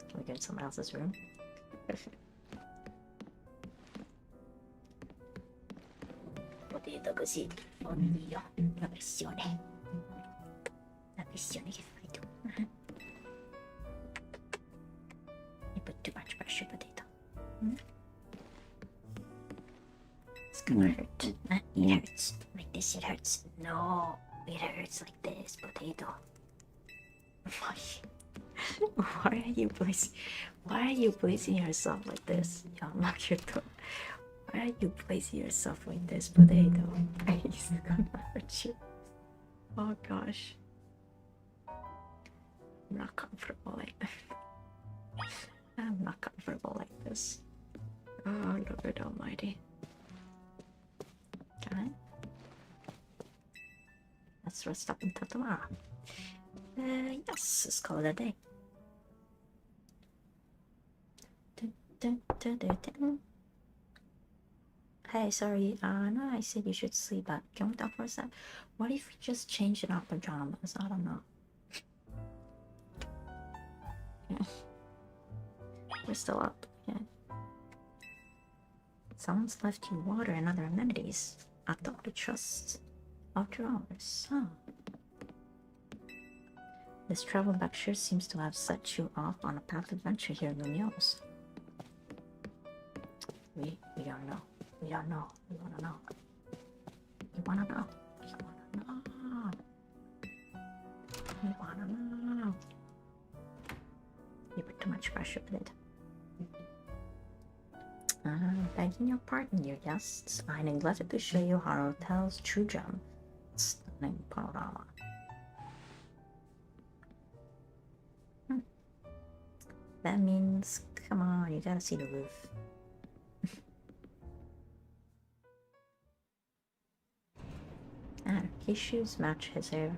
can we go to someone else's room? Potato così, oddio, la pressione che fai tu. You put too much pressure, potato. It's gonna hurt. It hurts like this. It hurts. No, it hurts like this, potato. Why are you placing yourself like this? Unlock your door. Why are you placing yourself like this, potato? He's gonna hurt you. Oh gosh. I'm not comfortable like that. I'm not comfortable like this. Oh Lord Almighty. Okay. Let's rest up until tomorrow. Yes, let's call it a day. Hey, sorry, no, I said you should sleep, but can we talk for a sec? What if we just change it our pajamas? I don't know. Yeah. We're still up, yeah. Someone's left you water and other amenities. I thought to trust after hours, huh? This travel back sure seems to have set you off on a path of adventure here in the Mules. We don't know. We don't know. You wanna know. You wanna know. You wanna know. You wanna know. You put too much pressure with it. Begging your pardon, your guests. I neglected to show you our hotel's true gem. Stunning panorama. That means, come on, you gotta see the roof. His shoes match his hair.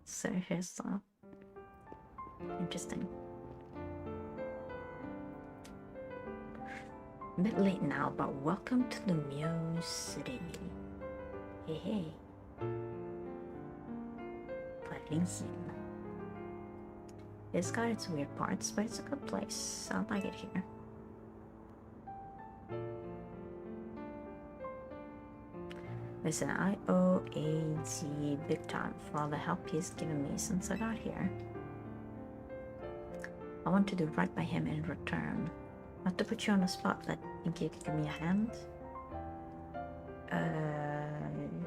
So hairstyle. Interesting. A bit late now, but welcome to the Muse City. Hey, hey. Parisian. It's got its weird parts, but it's a good place. I like it here. Listen, I owe AZ big time for all the help he's given me since I got here. I want to do right by him in return. Not to put you on the spot, but think you could give me a hand?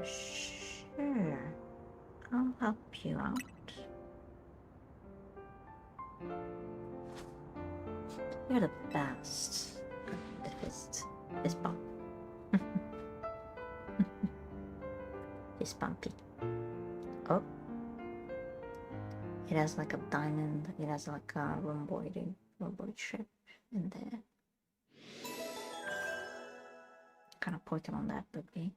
Sure. I'll help you out. You're the best. The fist bump. Fist bumpy. Oh. It has like a diamond. It has like a rhomboid shape in there. Kind of Pokemon that would be.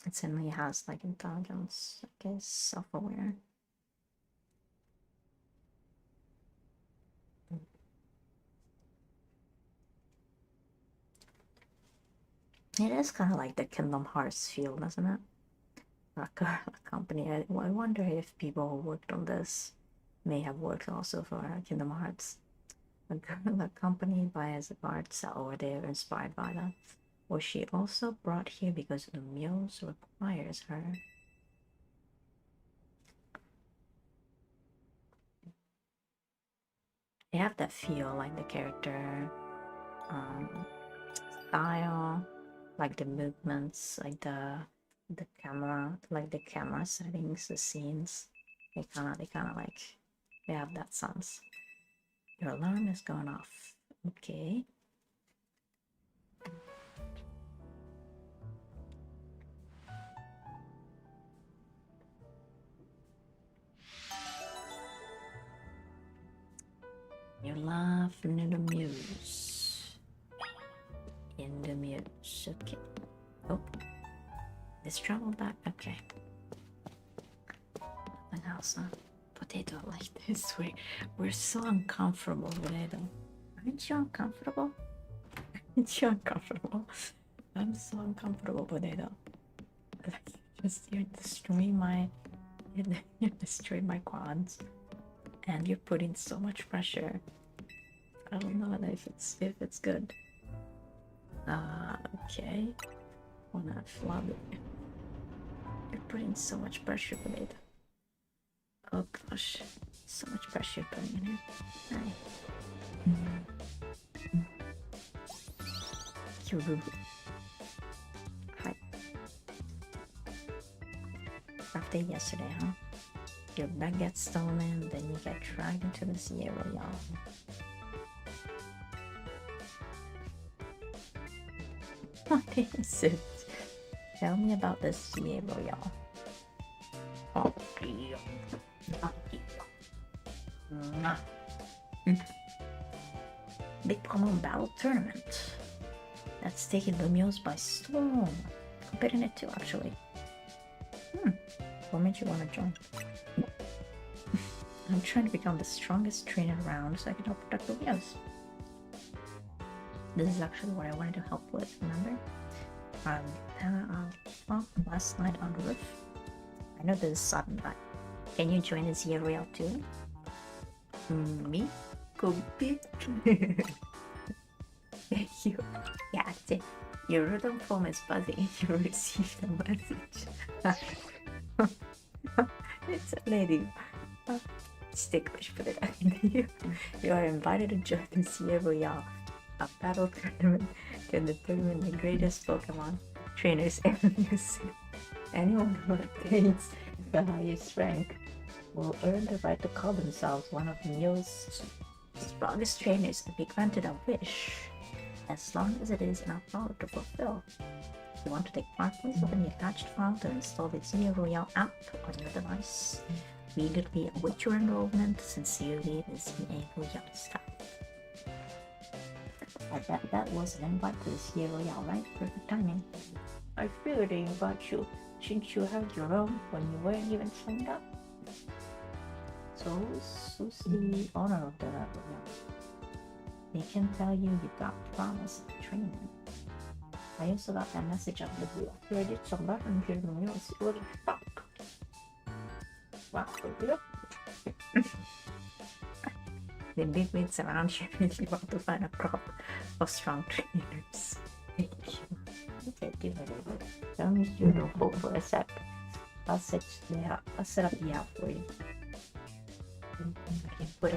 It certainly has like intelligence, I guess, self-aware. It is kind of like the Kingdom Hearts feel, doesn't it? Like a company. I wonder if people who worked on this may have worked also for Kingdom Hearts. A company buys arts, or they're inspired by that. Was she also brought here because the muse requires her? They have that feel, like the character style, like the movements, like the camera, like the camera settings, the scenes. They kind of like, they have that sense. Your alarm is going off. Okay. You laugh in the muse. In the muse. Okay. Oh. Let's travel back. Okay. Nothing else, huh? Potato like this. We're so uncomfortable, Potato. Aren't you uncomfortable? Aren't you uncomfortable? I'm so uncomfortable, Potato. Like, you're destroying my quads. And you're putting so much pressure. I don't know if it's good. Okay. Wanna flub it. You're putting so much pressure on it. Oh gosh. So much pressure putting in it. Hi. Hi. Rough day yesterday, huh? Your bag gets stolen, then you get dragged into the sea royale. What is it? Tell me about the sea royale. Oh, Big Pokemon Battle Tournament. That's taking Lumiose by storm. Competing it too, actually. What made you want to join? I'm trying to become the strongest trainer around so I can help protect Lumiose. This is actually what I wanted to help with, remember? Last night on the roof. I know this is sudden, but can you join the Zia Royale too? Me? Could Thank you. Yeah, your rhythm form is fuzzy. You received a message. It's a lady. Sticklish put it under you. You are invited to join the Sierra Royale, a battle tournament to determine the greatest Pokemon trainers ever used. Anyone who attains the highest rank will earn the right to call themselves one of Neo's strongest trainers and be granted a wish, as long as it is in our power to fulfill. If you want to take part, please open the attached file to install the Zia Royale app on your device. We eagerly await your enrollment. Sincerely, the Zia Royale staff. I bet that was an invite to the Zia Royale, right? Perfect timing. I figured they invite you since you held your own when you weren't even signed up. So who's the owner of the Royale? They can tell you got promise training. I also got that message up the blue. I did some button here in the news. It was a shock. Wow, the big wigs around here really want to find a crop of strong trainers. Thank you. Okay, give it a look. Let me do the hold for a sec. I'll set up the app for you. I can put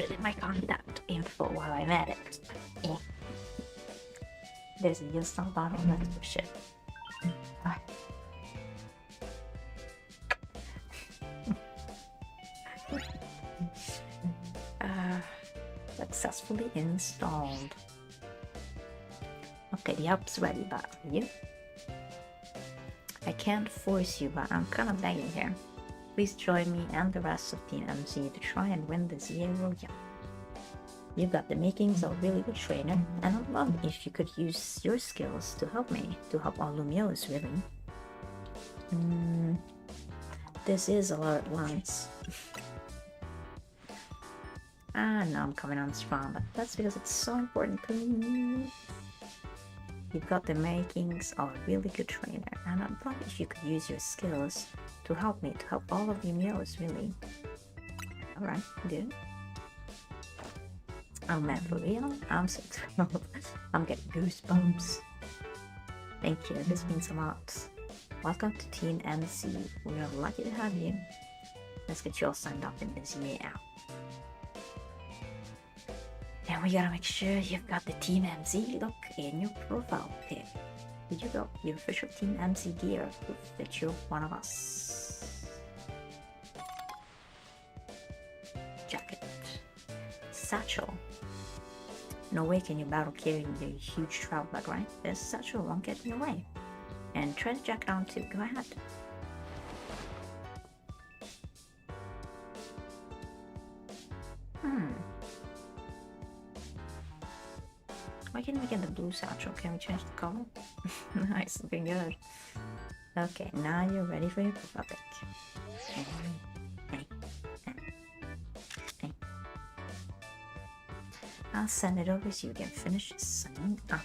it in my contact info while I'm at it. Yeah. There's a install bottle, that's for shit. Successfully installed. Okay, the app's ready, but are you? I can't force you, but I'm kind of begging here. Please join me and the rest of Team MC to try and win this Zia Royale. You've got the makings of a really good trainer, and I'd love if you could use your skills to help me, to help all Lumios, really. This is a lot at once. No, I'm coming on strong, but that's because it's so important to me. You've got the makings of a really good trainer, and I'd love if you could use your skills to help me, to help all of the Lumios, really. Alright, good. Oh man, for real? I'm so thrilled. I'm getting goosebumps. Thank you, this means a lot. Welcome to Team MC. We're lucky to have you. Let's get you all signed up in this year app. And we gotta make sure you've got the Team MC look in your profile pic. Here you go, your official Team MC gear, proof that you're one of us. Jacket. Satchel. No way can you battle carrying the huge travel bag, right? This satchel won't get in your way. And try to jack on too, go ahead. Why can't we get the blue satchel? Can we change the color? Nice, looking good. Okay, now you're ready for your profile pic. I'll send it over so you can finish signing up.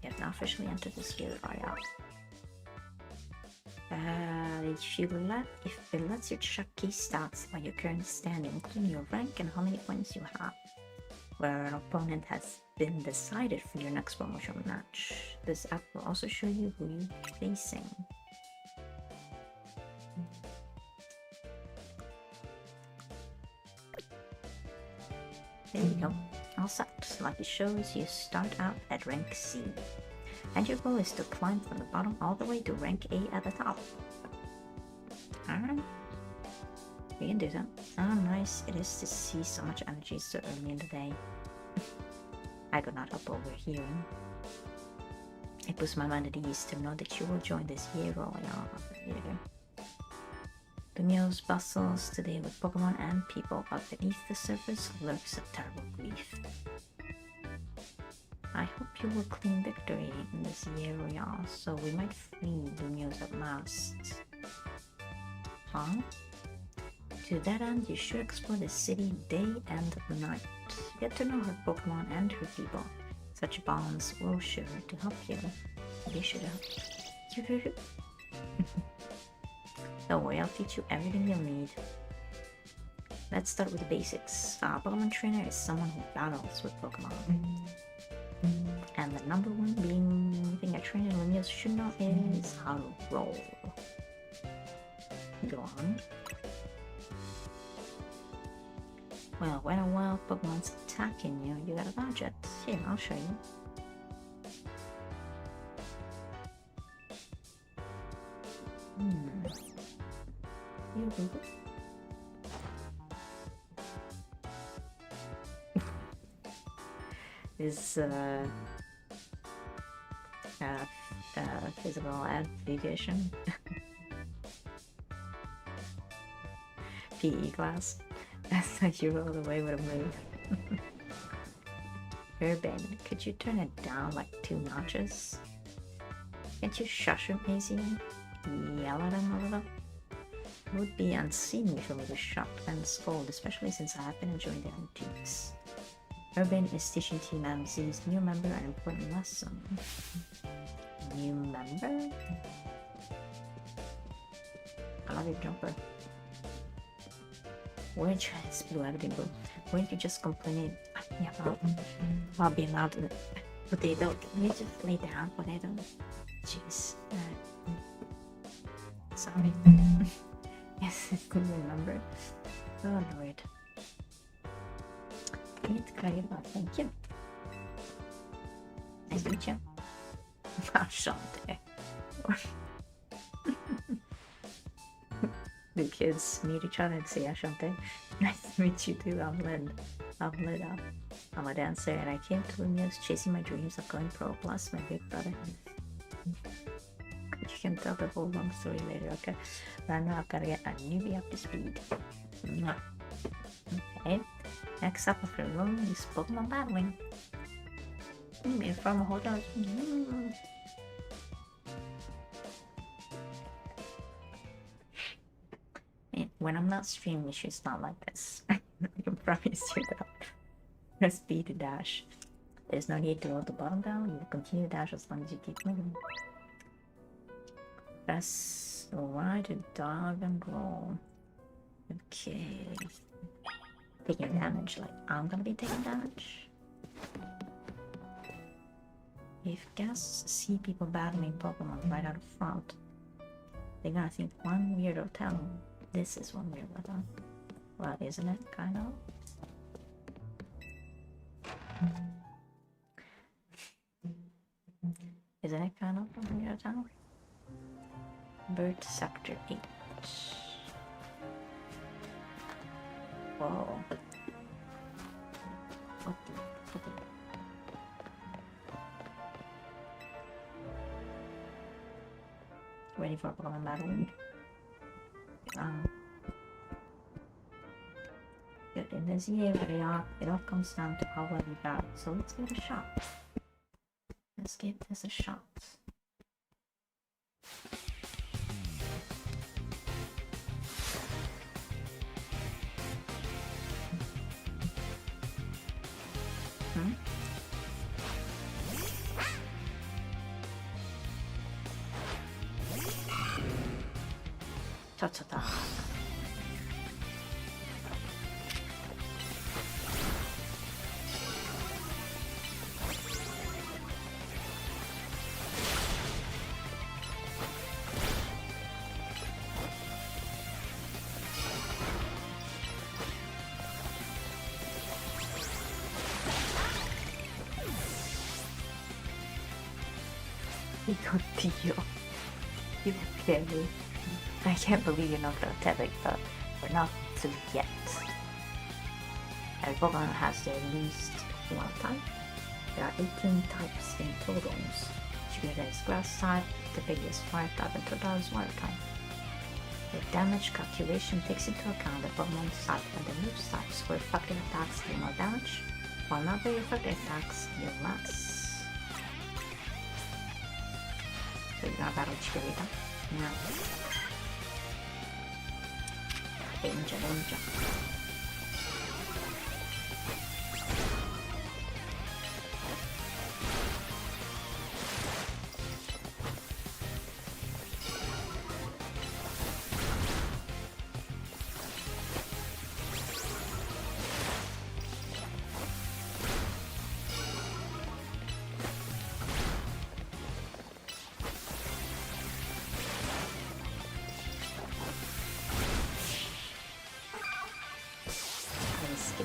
You have now officially entered the Zia Royale. If it lets you check key stats by your current standing, including your rank and how many points you have, where an opponent has been decided for your next promotion match. This app will also show you who you're facing. There you go, all set. Like it shows, you start out at rank C, and your goal is to climb from the bottom all the way to rank A at the top. Alright, we can do that. Oh, nice it is to see so much energy so early in the day. I could not help overhearing. It puts my mind at ease to know that you will join this Zia Royale later. The Neos bustles today with Pokemon and people, but beneath the surface lurks a terrible grief. I hope you will claim victory in this Zia Royale, so we might free Lumios at last. Huh? To that end, you should explore the city day and night. Get to know her Pokemon and her people. Such bonds will sure to help you. They should help. Don't worry, I'll teach you everything you'll need. Let's start with the basics. A Pokemon trainer is someone who battles with Pokemon. And the number one thing a trainer in Lumios should know is how to roll. Go on. Well, when a wild Pokemon's attacking you, you gotta dodge it. Here, I'll show you. Is physical education PE class. That's like you roll away with a move. Urban, could you turn it down like 2 notches? Can't you shush him, Maisie? Yell at him a little? It would be unseemly for me to shout and scold, especially since I have been enjoying the antiques. Urban is teaching Team MZ's new member an important lesson. New member? I love your jumper. Weren't you blue everything blue? Weren't you just complaining about being loud in the potato? Can you just lay down, potato? Jeez. Sorry. Yes, I couldn't remember. So annoyed. Thank you. Nice to meet you. Ashante. The kids meet each other and say Ashante. Nice to meet you too. I'm Lynn. I'm a dancer and I came to Lumos chasing my dreams of going pro plus my big brother. You can tell the whole long story later, okay? Right now I've got to get a newbie up to speed. Okay. Next up of the room is Pokemon battling. From a hotel. When I'm not streaming, she's not like this. I can promise you that. Press B to dash. There's no need to hold the bottom down. You will continue to dash as long as you keep moving. Press Y to dog and roll. Okay. Taking damage, like I'm gonna be taking damage. If guests see people battling Pokemon right out front, they're gonna think one weirdo tell them this is one weirdo tell. Well, isn't it? Kind of. Isn't it kind of one weirdo tell? Bird Sector 8. Whoa. What the? Ready for Pokemon battle? Good. In this year, it all comes down to how well you battle. So let's give it a shot. Let's give this a shot. Ta-ta-ta. Tío. You okay? I can't believe you're not pathetic, but we're not to yet. Every Pokemon has their least one type. There are 18 types in total. Chikorita is grass type, the biggest fire type, and Totodile is water type. The damage calculation takes into account the Pokemon's type and the move's types, where effective attacks deal more damage, while not very effective attacks deal less. So you're gonna battle Chikorita? Yeah. Danger.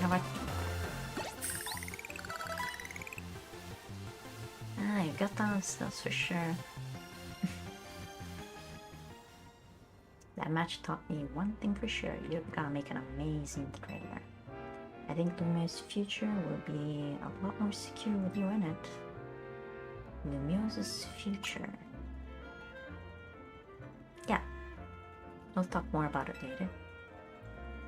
know what? Ah, you got those, that's for sure. That match taught me one thing for sure. You've got to make an amazing trailer. I think Lumio's future will be a lot more secure with you in it. Lumio's future. Yeah, we'll talk more about it later.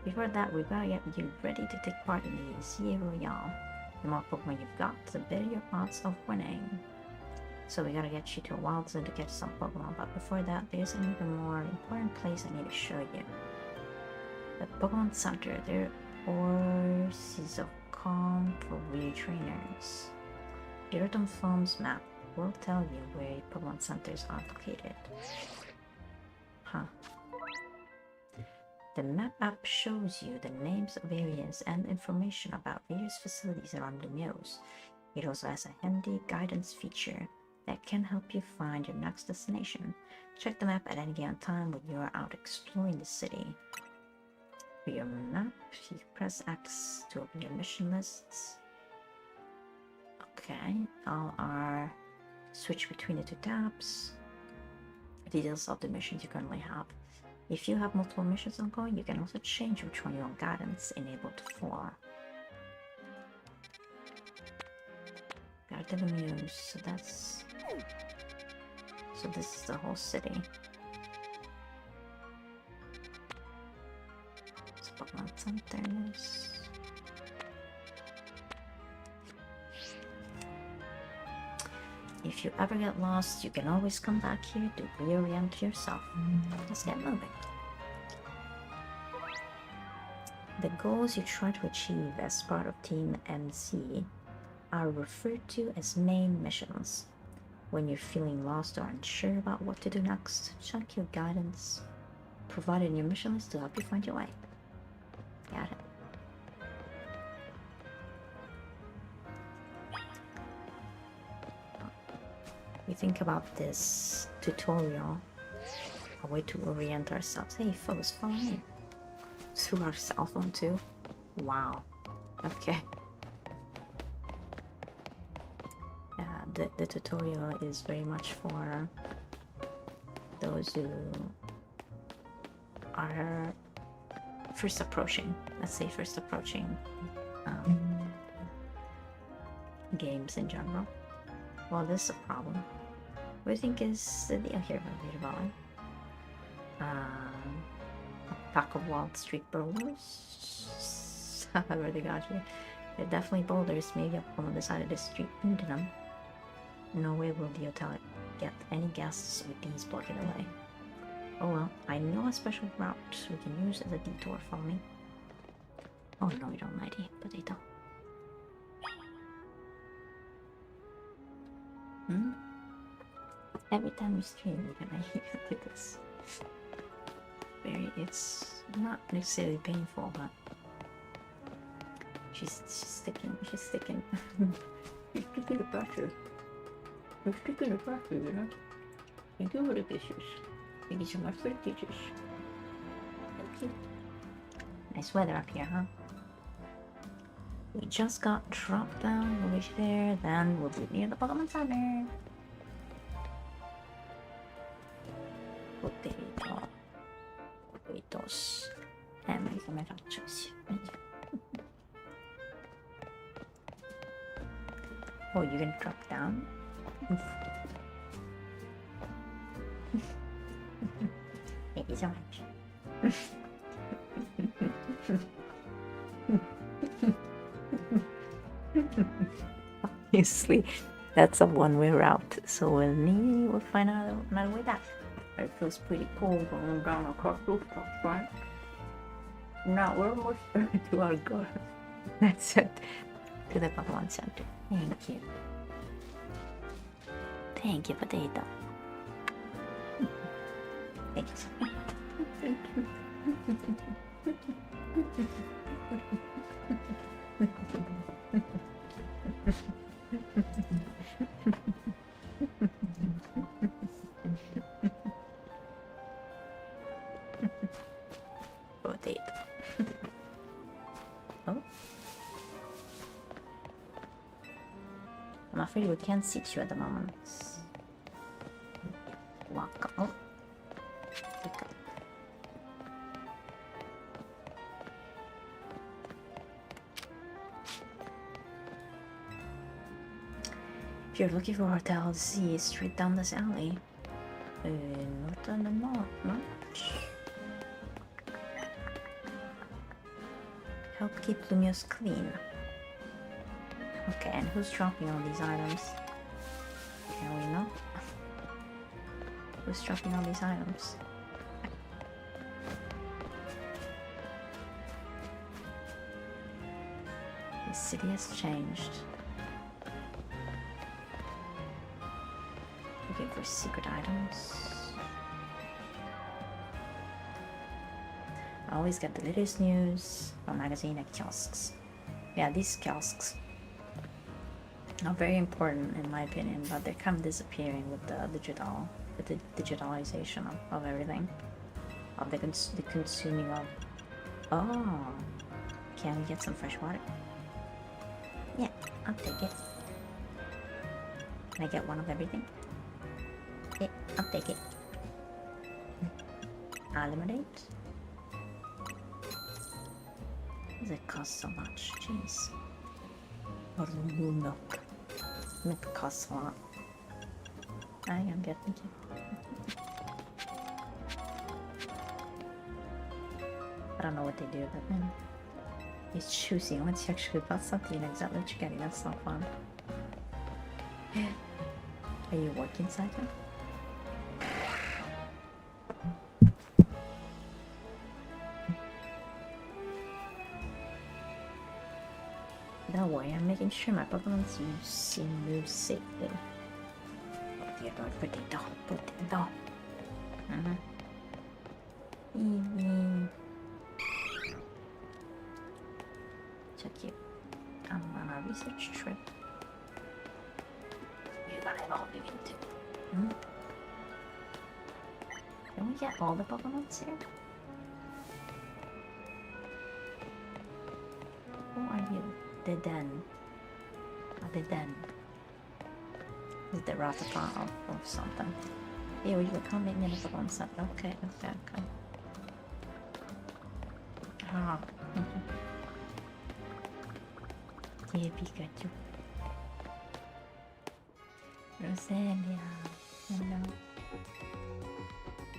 Before that, we gotta get you ready to take part in the CA Royale. The more Pokemon you've got, the better your odds of winning. So we gotta get you to a wild zone to catch some Pokemon, but before that, there's an even more important place I need to show you. The Pokemon Center. There are oases of calm for real trainers. The Rotom Phone's map will tell you where Pokemon Centers are located. Huh. The map app shows you the names of areas and information about various facilities around Lumiose. It also has a handy guidance feature that can help you find your next destination. Check the map at any given time when you are out exploring the city. For your map, you press X to open your mission lists. Okay, all are switch between the two tabs. Details of the missions you currently have. If you have multiple missions ongoing, you can also change which one you want guidance enabled for. Got the Muse, so that's... So this is the whole city. It's Pokemon Centers. If you ever get lost, you can always come back here to reorient yourself. Let's get moving. The goals you try to achieve as part of Team MC are referred to as main missions. When you're feeling lost or unsure about what to do next, check your guidance provided in your mission list to help you find your way. Got it. We think about this tutorial, a way to orient ourselves. Hey folks, follow me. Through our cell phone too? Wow. Okay. Yeah, the tutorial is very much for those who are first approaching, let's say first approaching games in general. Well, this is a problem. What do you think is the deal here, Vaughn? Pack of wild street boulders. However they got you. They're definitely boulders. Maybe someone decided to street into them. No way will the hotel get any guests with these blocking the way. Oh well, I know a special route we can use as a detour. Follow me. Oh no, you don't, mighty potato. Every time we stream, you're gonna do this. It's not necessarily painful, but she's sticking. She's sticking the pressure. You're sticking the pressure, you know. Thank you for the kisses. Thank you so much for the kisses. Thank you. Nice weather up here, huh? We just got dropped down. We'll reach there, then we'll be near the Pokemon Center. Potatoes. And come and choose. Oh, you can drop down? Thank you so much. Obviously, that's a one-way route, so we'll find another way back. It feels pretty cool going down across rooftops, right? Now we're almost to our goal. That's it. To the Pokemon Center. Thank you. Thank you, potato. Thank you. Thank you. Potato. Oh, I'm afraid we can't seat you at the moment. Walk up. Pick up. If you're looking for hotels, see straight down this alley. Not on the much. Help keep Lumios clean. Okay, and who's dropping all these items? Can we know? Who's dropping all these items? The city has changed. Looking for secret items. I always get the latest news from magazine and kiosks. Yeah, these kiosks are very important in my opinion, but they're kind of disappearing with the digitalization of everything, of the consuming of. Oh, can we get some fresh water? Yeah, I'll take it. Can I get one of everything? Yeah, I'll take it. Lemonade? Does it cost so much? Jeez. Or milk. Milk costs a lot. I am getting you. I don't know what they do, but then it's choosing once you actually got something and exactly what you're getting. That's not fun. Are you working inside him? Don't worry, I'm making sure my Pokemon's move safely. Theodore, potato. So cute. I'm on a research trip. You're gonna evolve you into. Can we get all the Pokemon's here? Who are you? The Den. The Den. Is the Ratata of something. Yeah, we can't make me a Pokemon set. Okay. Ah. Yeah, Pikachu. Roselia. Hello.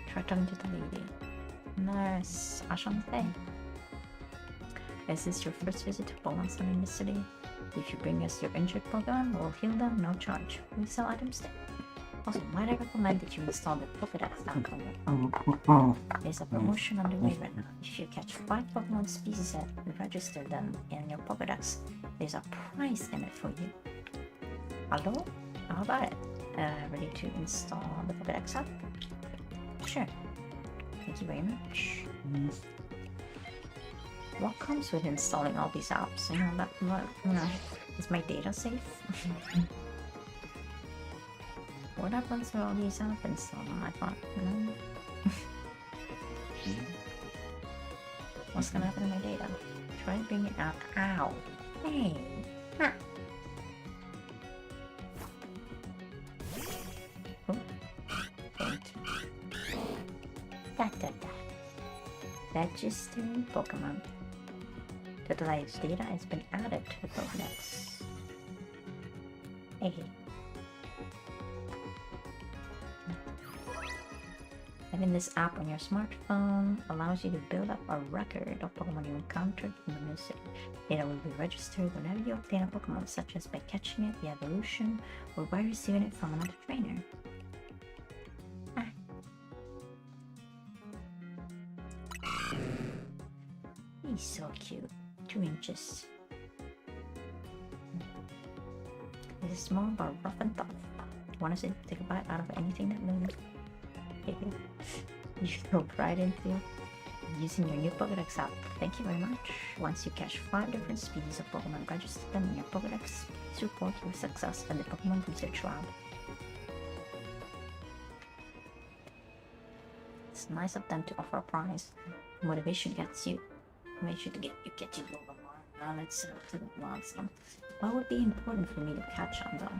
Try talking to the lady. Nurse Ashante. Is this your first visit to Pokemon Center in the city? If you bring us your injured Pokemon, we'll heal them, no charge. We sell items there. Also, might I recommend that you install the Pokedex app on your phone? There's a promotion underway right now. If you catch 5 Pokemon species and register them in your Pokedex, there's a prize in it for you. Hello? How about it? Ready to install the Pokedex app? Sure. Thank you very much. What comes with installing all these apps? Is my data safe? What happens with all these apps installed on my phone? What's gonna happen to my data? Try to bring it out. Ow! Hey! Huh. Oh. Wait. Registering Pokemon. Totalized data has been added to the Pokedex. Hey. Having this app on your smartphone allows you to build up a record of Pokemon you encountered in the new city. Data will be registered whenever you obtain a Pokemon, such as by catching it, the evolution, or by receiving it from another trainer. He's so cute. 2 inches. He's small but rough and tough. Wanna take a bite out of anything that moves? You feel pride in using your new Pokedex app. Thank you very much. Once you catch 5 different species of Pokemon, register them in your Pokedex. Please report your success at the Pokemon Research Lab. It's nice of them to offer a prize. Motivation gets you. Make sure to get you a little more. Now let's to the last one. What would be important for me to catch on though?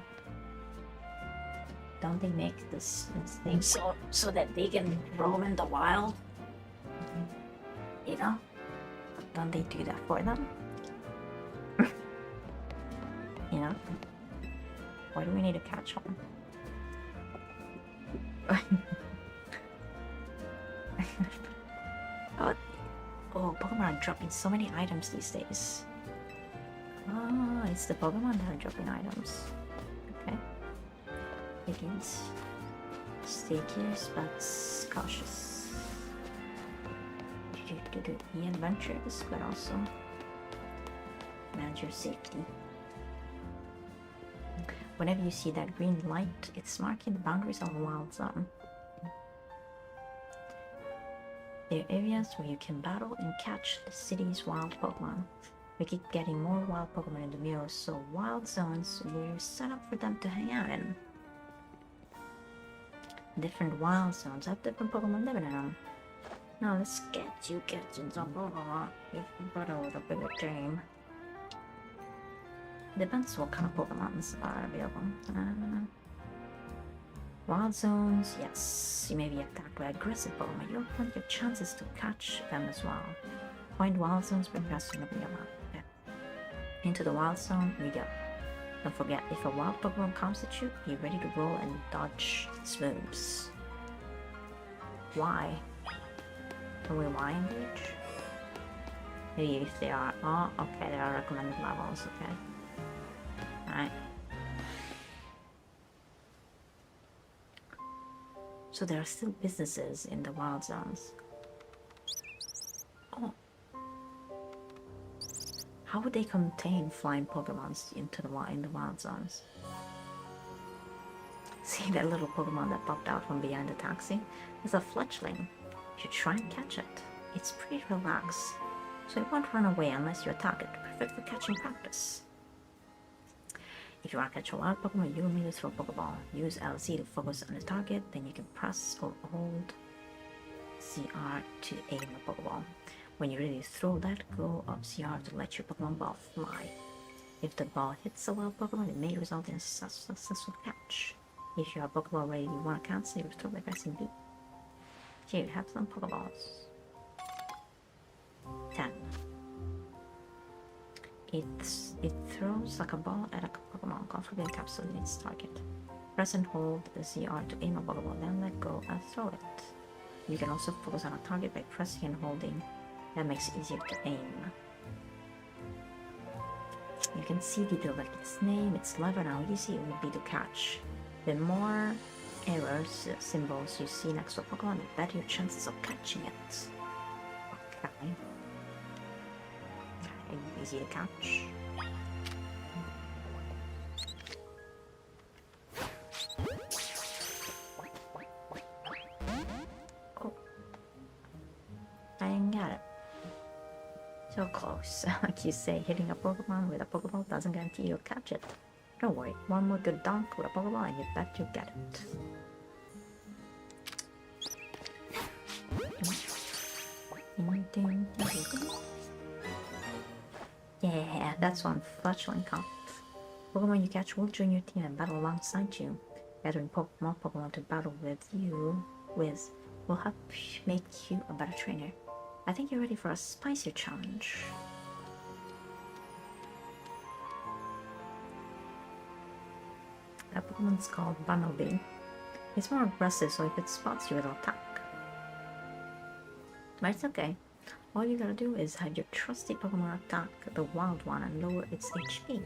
Don't they make this thing so that they can roam in the wild? You know? Don't they do that for them? You know? Why do we need to catch one? Oh, Pokemon are dropping so many items these days. Oh, it's the Pokemon that are dropping items. Okay. Begins. Stay curious but cautious. Be adventurous, but also manage your safety. Whenever you see that green light, it's marking the boundaries of a wild zone. There are areas where you can battle and catch the city's wild Pokemon. We keep getting more wild Pokemon in the mirror, so wild zones were set up for them to hang out in. Different wild zones have different Pokemon living in them. Now let's get you catching some Pokemon if you battle with a bigger team. Depends what kind of Pokemons are available. Wild zones, yes, you may be attacked by aggressive Pokemon. You'll have your chances to catch them as well. Find wild zones by pressing the video map. Okay. Into the wild zone we go. Don't forget, if a wild Pokemon comes at you, be ready to roll and dodge its moves. Why? Can we why engage? Maybe if they are, oh, okay, there are recommended levels, okay. Alright. So there are still businesses in the wild zones. Oh. How would they contain flying Pokemons in the wild zones? See that little Pokemon that popped out from behind the taxi? It's a fledgling. You should try and catch it. It's pretty relaxed, so it won't run away unless you attack it. Perfect for catching practice. If you want to catch a wild Pokemon, you will need to throw a Pokeball. Use LZ to focus on the target, then you can press or hold CR to aim a Pokeball. When you're ready to throw, let go of CR to let your Pokemon ball fly. If the ball hits a wild Pokemon, it may result in a successful catch. If you have a Pokeball ready you want to cancel your throw by pressing B. Here you have some Pokeballs. 10. It throws like a ball at a Pokemon, comfortably encapsulating its target. Press and hold the CR to aim a Pokeball, then let go and throw it. You can also focus on a target by pressing and holding. That makes it easier to aim. You can see details like its name, its level, and how easy it would be to catch. The more arrows, symbols you see next to a Pokemon, the better your chances of catching it. Okay. Easy to catch. Oh. I didn't get it. So close. Like you say, hitting a Pokemon with a Pokeball doesn't guarantee you'll catch it. Don't worry, one more good dunk with a Pokeball and you bet you'll get it. Yeah, that's one fledgling count. Pokemon you catch will join your team and battle alongside you. Gathering more Pokemon to battle with will help make you a better trainer. I think you're ready for a spicier challenge. That Pokemon's called Bunnelby. It's more aggressive, so if it spots you, it'll attack. But it's okay. All you gotta do is have your trusty Pokemon attack the wild one and lower its HP.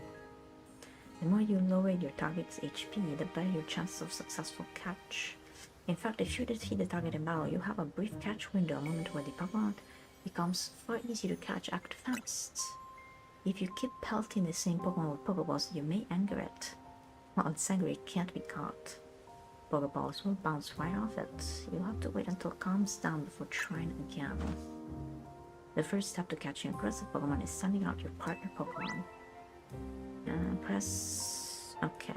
The more you lower your target's HP, the better your chances of successful catch. In fact, if you defeat the target in battle, you have a brief catch window, a moment where the Pokemon becomes far easier to catch. Act fast. If you keep pelting the same Pokemon with Pokeballs, you may anger it. While it's angry, it can't be caught. Pokeballs will bounce right off it. You'll have to wait until it calms down before trying again. The first step to catching aggressive Pokemon is sending out your partner Pokemon. Press OK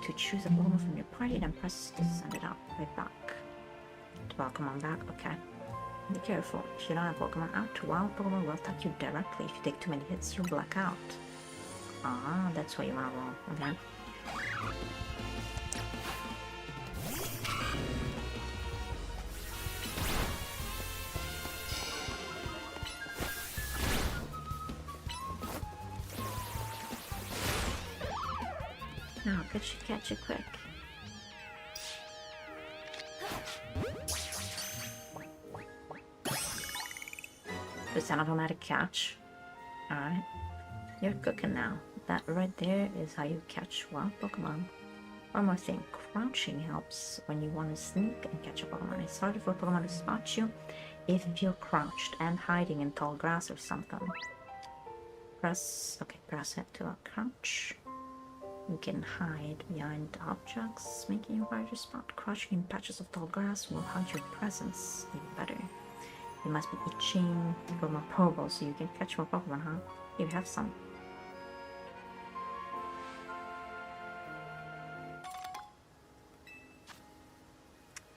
to choose a Pokemon from your party, then press to send it out right back. To Pokemon back, okay. Be careful, if you don't have Pokemon out, wild Pokemon will attack you directly. If you take too many hits, you'll black out. Ah, that's what you want to roll. Okay. Now, could she catch it quick? It's an automatic catch. Alright. You're cooking now. That right there is how you catch wild Pokemon. One more thing, crouching helps when you want to sneak and catch a Pokemon. It's harder for a Pokemon to spot you if you're crouched and hiding in tall grass or something. Press it to a crouch. You can hide behind objects, making you harder to spot. Crouching in patches of tall grass will hide your presence even better. You must be itching for more Pokeballs so you can catch more Pokemon, huh? Here, have some.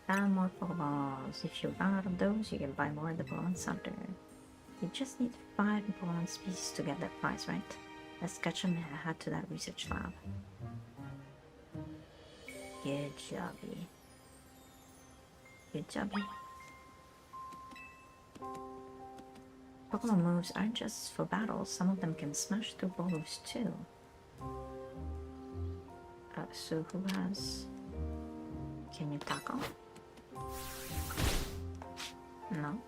And more Pokeballs. If you run out of those, you can buy more at the Pokemon Center. You just need 5 Pokemon species to get that prize, right? Let's catch them and head to that research lab. Good jobby. Good jobby. Pokemon moves aren't just for battles, some of them can smash through balls too. So who has... Can you tackle? No.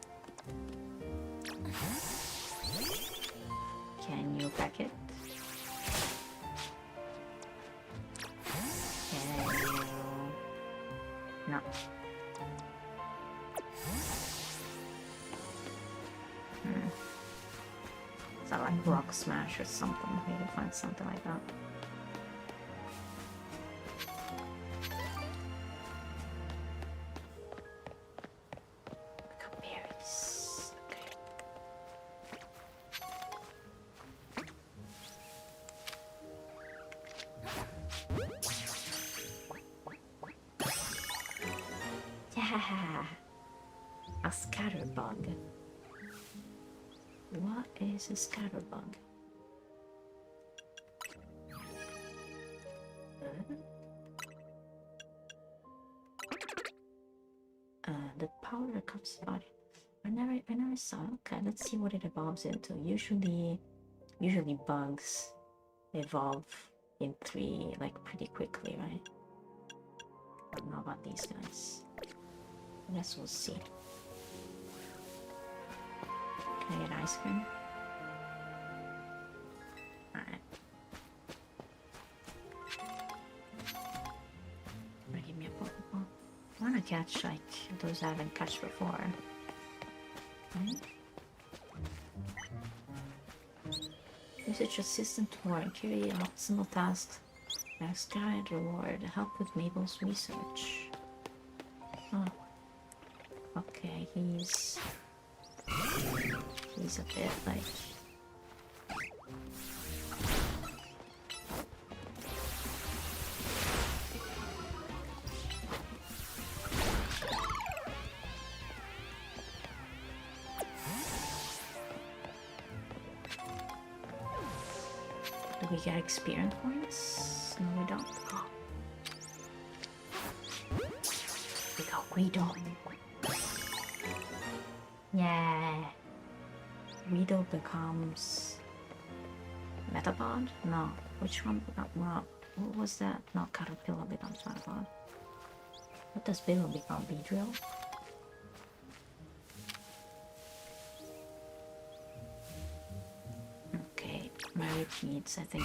Can you pack it? Can you... No. Is that like Rock Smash or something? We need to find something like that. Berries. Okay. Yeah! A scatterbug. What is a scatterbug? The powder comes body. I never saw. Okay, let's see what it evolves into. Usually bugs evolve in 3 like pretty quickly, right? I don't know about these guys. I guess we'll see. Can I get ice cream? Alright. Give me a Pokeball. I wanna catch like those I haven't catched before. Right? Research assistant to work. Carry out simple tasks. Max guide reward. Help with Mabel's research. Oh. Okay, he's a bit like... Do we get experience points? No, we don't. Oh. We got Weedle. Yeah. Weedle becomes Metapod? No. Which one? Well, what was that? No, Caterpillar becomes Metapod. What does Beedrill become? Beedrill? Okay, my needs, I think.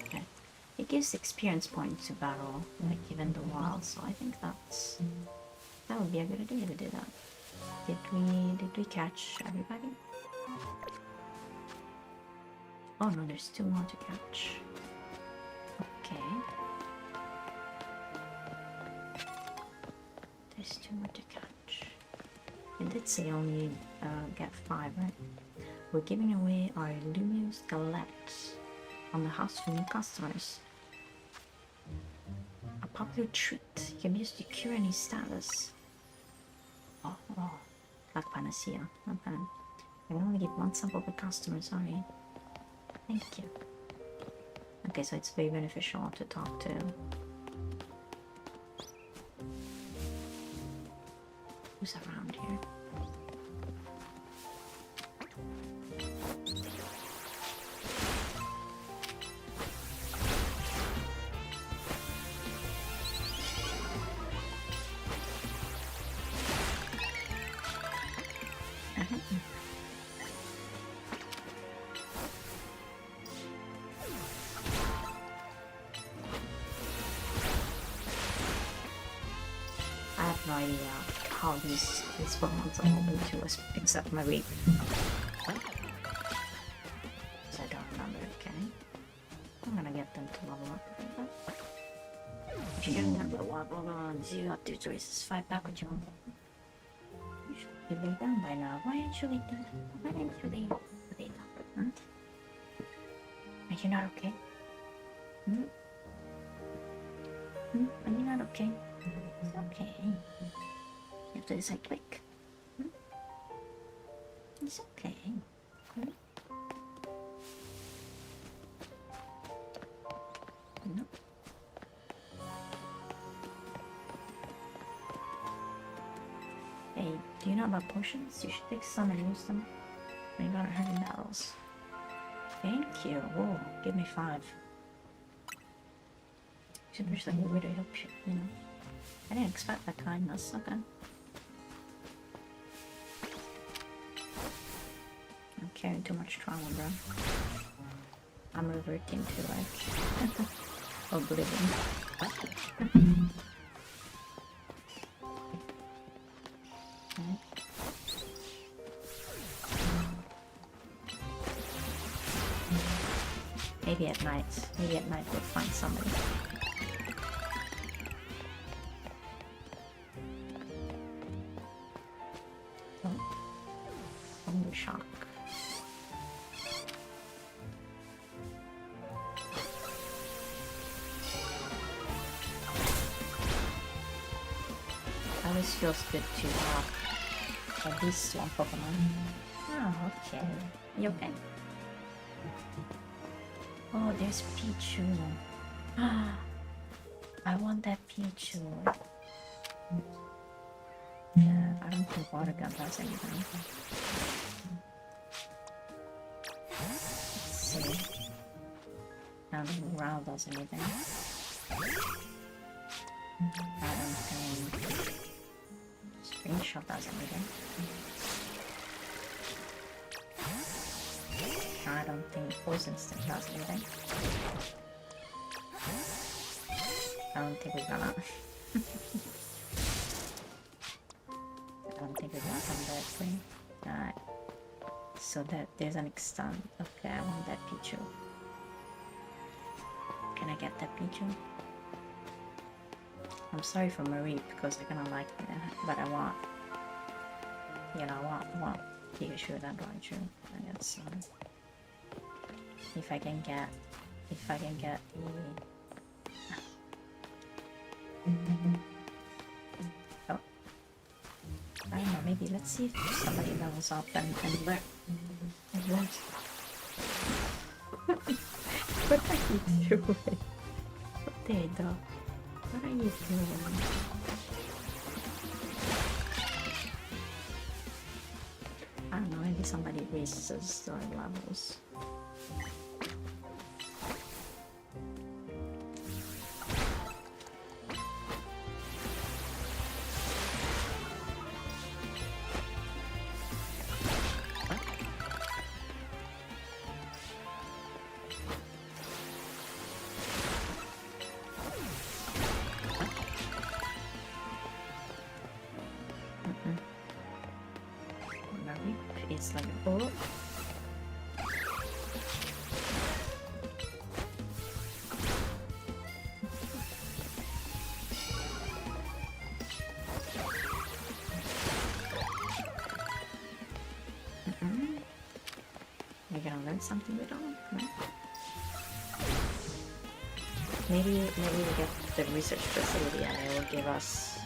Okay. It gives experience points to battle, like even the wild, so I think that would be a good idea to do that. Did we catch everybody? Oh no, there's 2 more to catch. Okay. There's 2 more to catch. It did say only get 5, right? We're giving away our Lumious Galette on the house for new customers. A popular treat. You can use to cure any status. Oh, like panacea. Not bad. I can only give one sample per customer, sorry. Thank you. Okay, so it's very beneficial to talk to. Who's around here? I have no idea how these Pokemons are open to us, except Marie. What? So I don't remember, okay. I'm gonna get them to level up. If you don't remember what Pokemons you got 2 choices, 5 back with you. You should be laid down by now. Why aren't you laid down? Why aren't you laid down? Are you not okay? Are you not okay? It's okay. You have to decide quick. It's okay. No. Hey, do you know about potions? You should take some and use them when you're not having battles. Thank you. Whoa, give me 5. Should wish like a way to help you, you know. I didn't expect that kindness. Okay. I'm carrying too much trauma, bro. I'm reverting to like oblivion. Maybe at night. Maybe at night we'll find somebody. Shock. Always feels good to have at least one Pokemon. Oh, okay. You okay? Oh, there's Pichu. I want that Pichu. Yeah, I don't think water gun does anything. I don't think ground does anything. I don't think screenshot does anything. I don't think Poison Stick does anything. I don't think we're gonna. I don't think we're gonna come that way. Alright. So that there's an extent. Okay, I want that Pichu. Can I get that Pichu? I'm sorry for Marie because they're gonna like me, but I want, you know, I want Pikachu that Raichu. I guess if I can get the. Oh, I don't know. Maybe let's see if somebody levels up and learn. What are you doing? Potato, what are you doing? I don't know, maybe somebody raises their levels. It's like, oh. find something we don't know. Maybe we get the research facility and it will give us.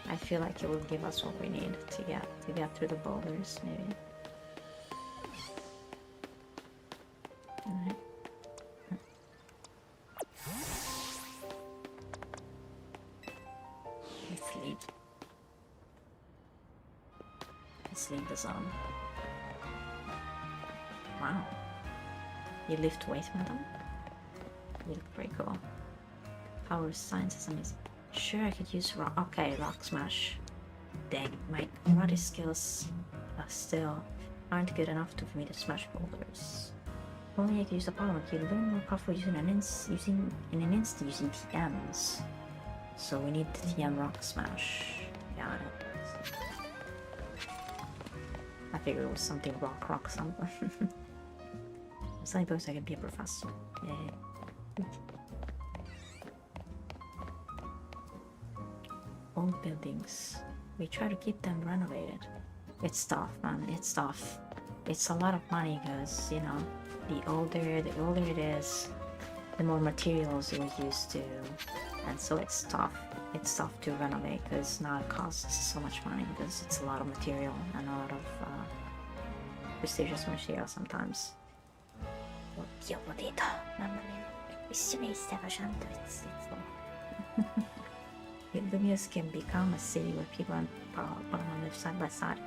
I feel like it will give us what we need to get through the boulders. Maybe. Alright. Let's leave the zone. Wow. You lift weight, madam? You look pretty cool. Power science is amazing. Sure, I could use rock. Okay, rock smash. Dang, my karate skills still aren't good enough for me to smash boulders. Only I could use the power key. Learn more powerful using an instant using TMs. So we need the TM rock smash. Got it. I figured it was something rock something. It's like I could be a professor. Yay. Old buildings. We try to keep them renovated. It's tough, man. It's tough. It's a lot of money because, you know, the older it is, the more materials it was used to, and so it's tough. It's tough to renovate because now it costs so much money because it's a lot of material and a lot of prestigious material sometimes. Oddio, potito, mamma mia. Vilnius can become a city where people and Parma live side by side.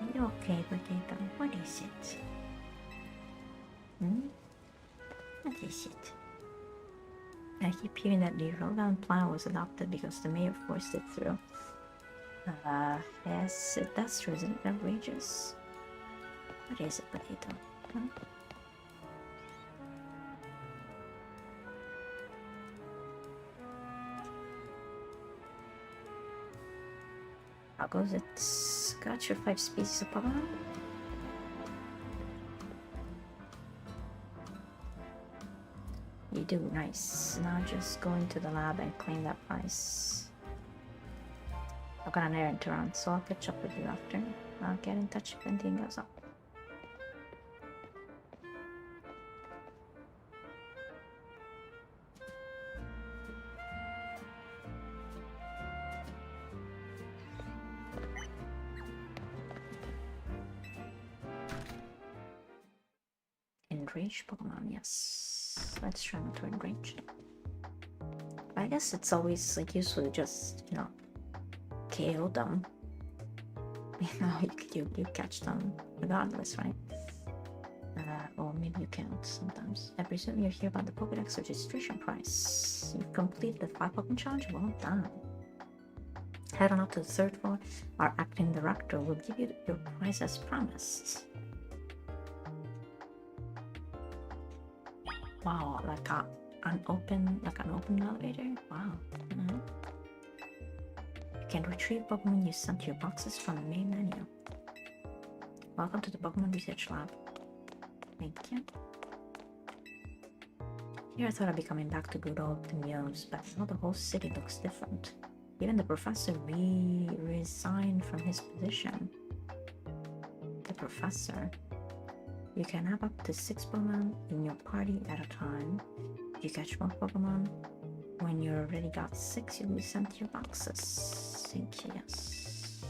Are you okay, potato? What is it? What is it? I keep hearing that the Roland plan was adopted because the mayor forced it through. Yes, that's true, isn't it outrageous? What is it, potato? Huh? How goes it? Got your 5 species of Pokemon? You do, nice. Now just go into the lab and claim that prize. I've got an errand to run, so I'll catch up with you after. I'll get in touch if anything goes up. Enraged Pokemon, yes. Let's try not to enrage them. I guess it's always like useful to just, you know, KO them. You know, you catch them regardless, right? Or maybe you can't sometimes. I presume you're here about the Pokédex registration prize. You completed the 5 Pokemon challenge? Well done. Head on up to the 3rd floor. Our acting director will give you your prize as promised. Wow, like an open elevator? Wow. You can retrieve Pokemon you sent to your boxes from the main menu. Welcome to the Pokemon Research Lab. Thank you. Here I thought I'd be coming back to good old Muse, but now the whole city looks different. Even the professor resigned from his position. The professor? You can have up to 6 Pokemon in your party at a time. If you catch more Pokemon, when you already got 6, you'll be sent to your boxes. Thank you, yes.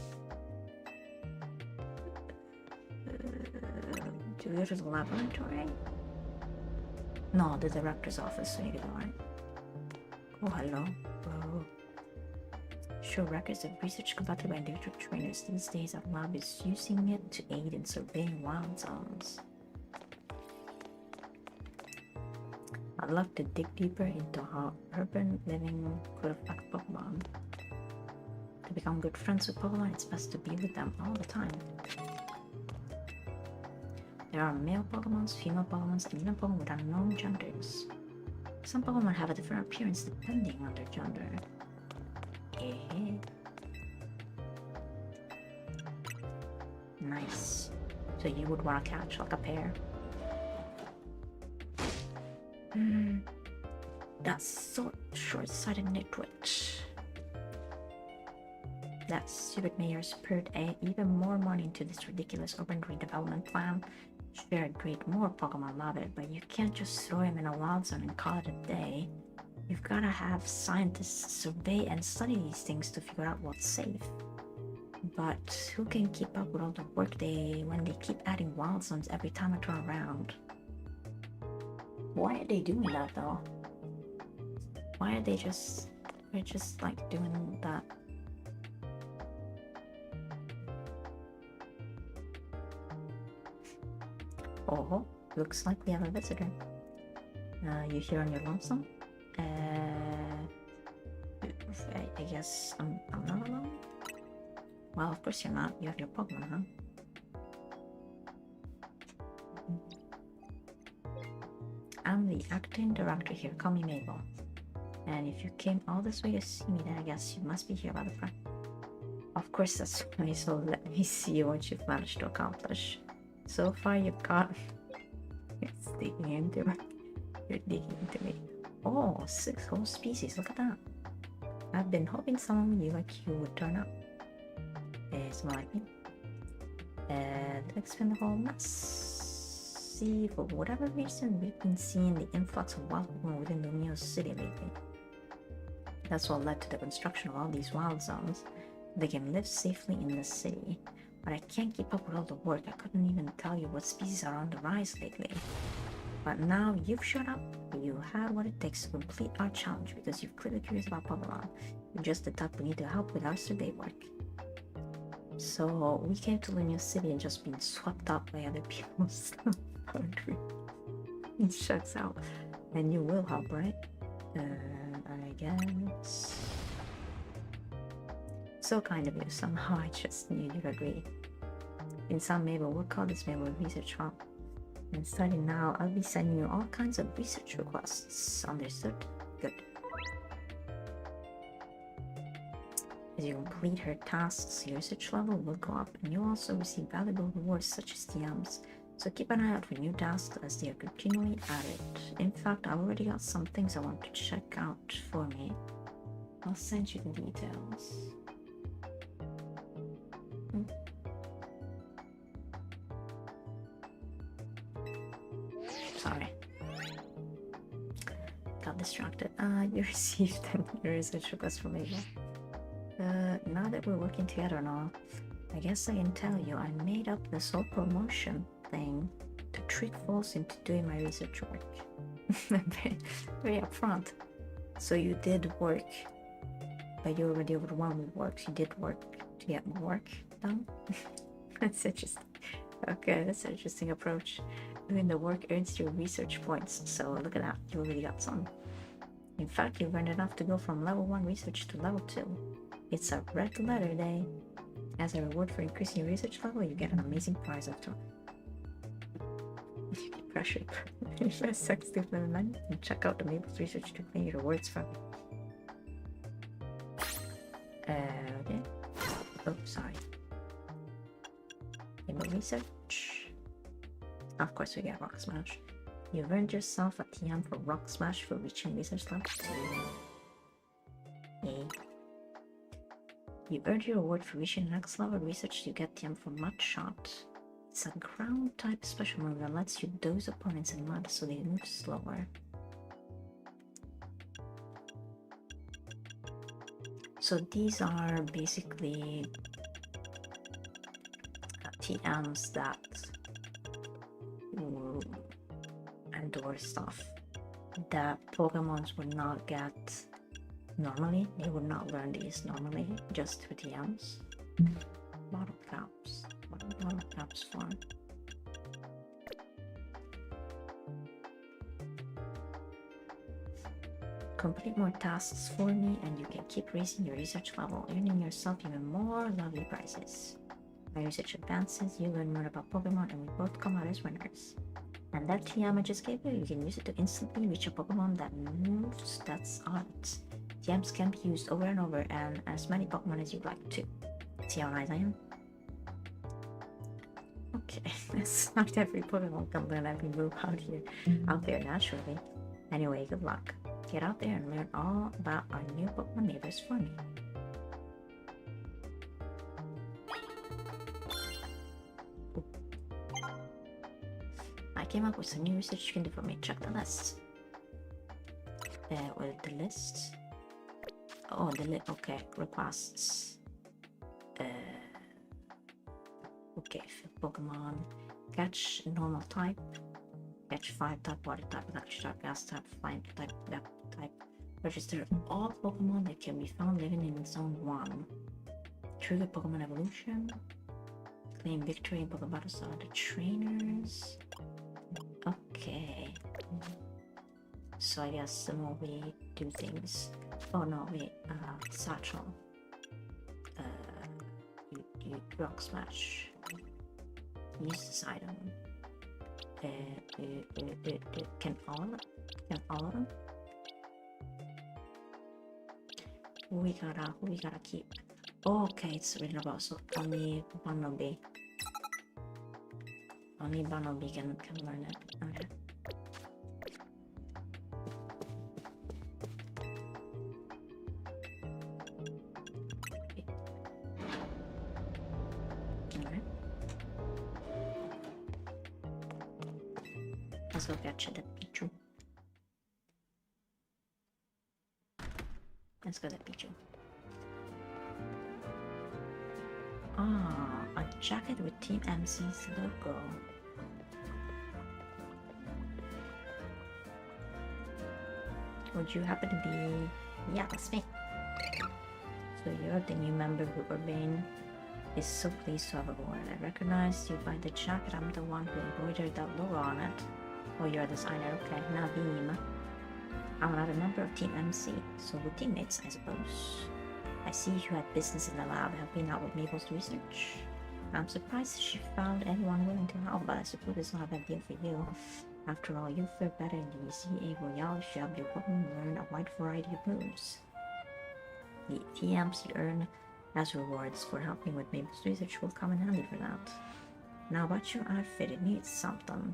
Do we go to the laboratory? No, the director's office, so you go, right? Oh, hello. Whoa. Show records of research conducted by individual trainers. These days, our lab is using it to aid in surveying wild zones. I'd love to dig deeper into how urban living could affect Pokemon. To become good friends with Pokemon, it's best to be with them all the time. There are male Pokemons, female Pokemons, and even Pokemon with unknown genders. Some Pokemon have a different appearance depending on their gender. Nice. So you would want to catch like a pair. That's so short-sighted nitwit. That stupid mayor spurred even more money into this ridiculous urban redevelopment plan. Sure, I'd breed more Pokemon, love it, but you can't just throw him in a wild zone and call it a day. You've gotta have scientists survey and study these things to figure out what's safe. But who can keep up with all the work when they keep adding wild zones every time I turn around? Why are they doing that though? Why are they're just like doing that? Oh, looks like we have a visitor. You here on your lonesome? I guess I'm not alone? Well, of course you're not. You have your Pokemon, huh? I'm the acting director here. Call me Mabel. And if you came all this way to see me, then I guess you must be here by the front. Of course, that's right. So let me see what you've managed to accomplish. So far, you've got... It's digging into me. You're digging into me. Oh, 6 whole species. Look at that. I've been hoping someone like you would turn up. Someone like me. To explain the whole mess. See, for whatever reason, we've been seeing the influx of wild Pokemon within Lumio City lately. That's what led to the construction of all these wild zones. They can live safely in the city. But I can't keep up with all the work. I couldn't even tell you what species are on the rise lately. But now you've showed up. You had what it takes to complete our challenge because you're clearly curious about Pokemon. You're just the type we need to help with our survey work. So we came to Lumio City and just been swept up by other people's stuff. It shuts out. And you will help, right? I guess. So kind of you. Somehow I just knew you'd agree. In some Mabel, we'll call this Mabel Research Hub. And starting now, I'll be sending you all kinds of research requests. Understood? Good. As you complete her tasks, your research level will go up, and you'll also receive valuable rewards such as TMs. So keep an eye out for new tasks as they are continually added. In fact, I've already got some things I want to check out for me. I'll send you the details. Sorry. Got distracted. You received a research request from Mabel. Now that we're working together now, I guess I can tell you I made up this whole promotion thing to trick folks into doing my research work. very upfront. So you did work, but you're already overwhelmed with work. So you did work to get more work done. That's interesting. Okay, that's an interesting approach. Doing the work earns your research points. So look at that, you already got some. In fact, you've earned enough to go from level 1 research to level 2. It's a red letter day. As a reward for increasing your research level, you get an amazing prize after. You get pressured. Press sex to level 9 and check out the Mabel's research to claim your rewards from. Okay. Oh, sorry. Mabel research. Of course, we get Rock Smash. You've earned yourself a TM for Rock Smash for reaching research level 2. You earned your reward for reaching next level research. You get TM for Mud Shot. It's a ground type special move that lets you dose opponents in mud so they move slower. So these are basically TMs that endorse stuff that Pokemons would not get normally. They would not learn these normally just through TMs. Bottle caps. What are bottle caps for? Complete more tasks for me and you can keep raising your research level, earning yourself even more lovely prizes. My research advances, you learn more about Pokemon, and we both come out as winners. And that TM I just gave you can use it to instantly reach a Pokemon that moves. That's art. TMs can be used over and over, and as many Pokemon as you'd like to. See how nice I am? Okay, that's not every Pokemon can learn every move out there naturally. Anyway, good luck. Get out there and learn all about our new Pokemon neighbors for me. came up with some new research you can do for me. Check the list. With the list. Oh, the list. Okay, requests. Okay, Pokemon. Catch normal type. Catch 5 type, water type, electric type, gas type, flame type, depth type. Register all Pokemon that can be found living in Zone 1. Trigger Pokemon evolution. Claim victory in Pokemon battles are the trainers. Okay. So I guess the more we do things. Oh no, wait. Satchel. You rock smash. Use this item. Can all of them? Who we gotta keep? Oh, okay, it's written about, so only Bunnelby. Only Bunnelby can learn it. Okay. Alright. Let's go catch the Pichu. Let's go to Pichu. Ah, a jacket with Team MC's logo. Would you happen to be... Yeah, that's me. So you're the new member of Urbane. Is so pleased to have aboard. I recognized you by the jacket. I'm the one who embroidered that logo on it. Oh, you're a designer. Okay, Naveem. I'm another member of Team MC, so we're teammates, I suppose. I see you had business in the lab helping out with Mabel's research. I'm surprised she found anyone willing to help, but I suppose it's not a bad deal for you. After all, you'll fare better in the ZA Royale if you help your Pokemon learn a wide variety of moves. The TMs you earn as rewards for helping with Mabel's research will come in handy for that. Now about your outfit, it needs something.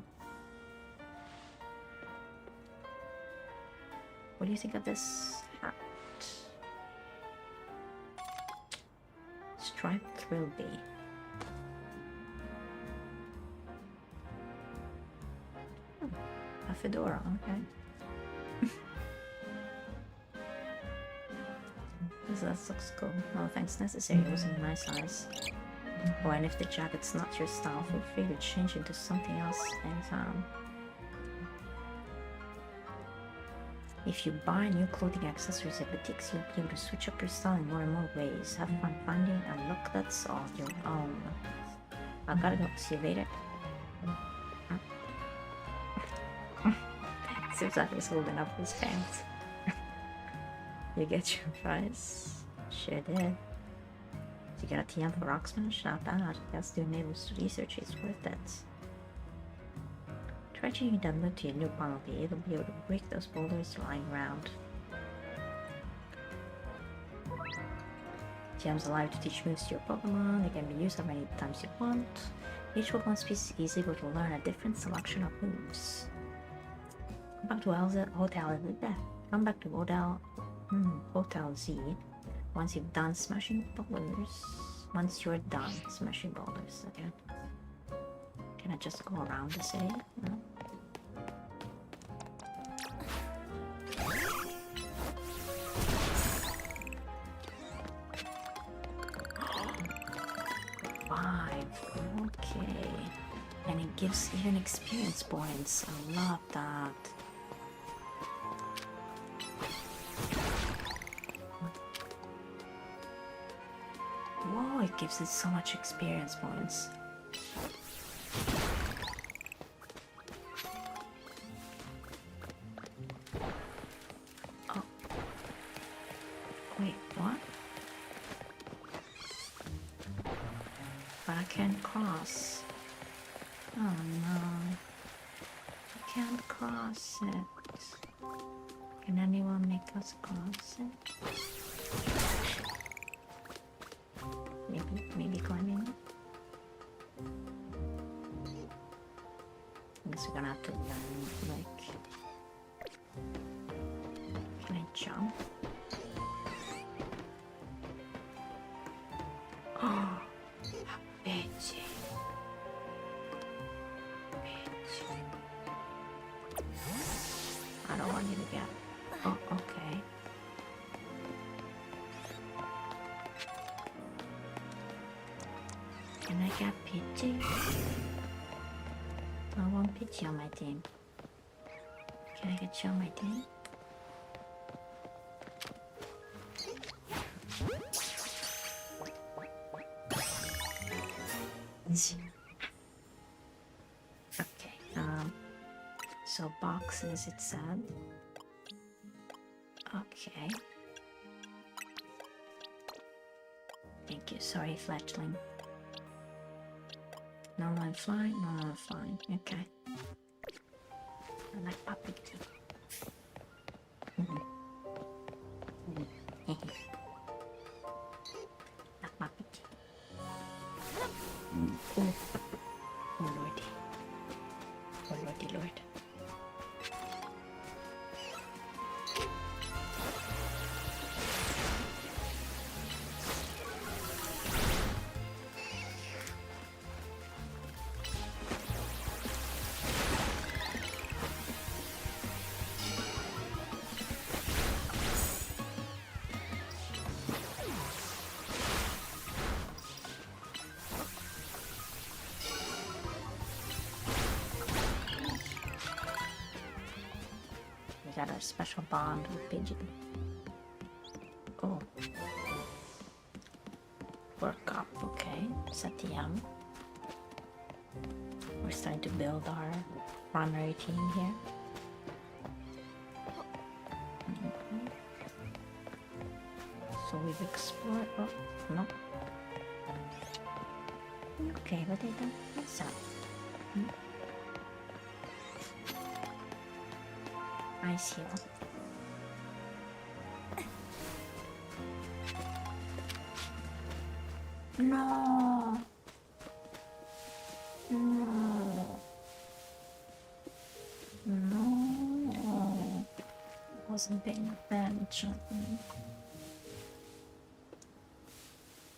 What do you think of this hat? Striped Trilby. A fedora, okay. That looks cool. No thanks necessary, it wasn't my size. Oh, and if the jacket's not your style, feel free to change into something else anytime. If you buy new clothing accessories at boutiques, you'll be able to switch up your style in more and more ways. Have fun finding a look that's all your own. I gotta go. See you later. Seems like he's holding up his pants. You get your prize? Sure did. You got a TM for Rock Smash? Not bad. Guess doing Mabel's research is worth it. Try changing that move to your new Bunnelby. It'll be able to break those boulders lying around. TM's alive to teach moves to your Pokemon. They can be used how many times you want. Each Pokemon species is able to learn a different selection of moves. Come back to Hotel Z once you've done smashing boulders. Once you're done smashing boulders, okay. Can I just go around the city? No? Okay. And it gives even experience points. I love that. Whoa, it gives it so much experience points. Oh. Wait, what? But I can't cross. Oh no. I can't cross it. Can anyone make us cross it? Maybe climbing it? I guess we're gonna have to learn, like... Can I jump? Oh! Bitchy. And I got Pidgey. I want Pidgey on my team. Can I get you on my team? Okay, so boxes it said. Okay. Thank you, sorry fledgling. No one flying, no one flying. Okay. I like puppy too. Like puppy too. Oh, oh lordy. Oh lordy lord. We got our special bond with Pidgey. Oh. Work up, okay. Set the M. We're starting to build our primary team here. So we've explored. Oh, no. Okay, but they don't. What's up? Ice heal. No. No. No. Wasn't paying attention.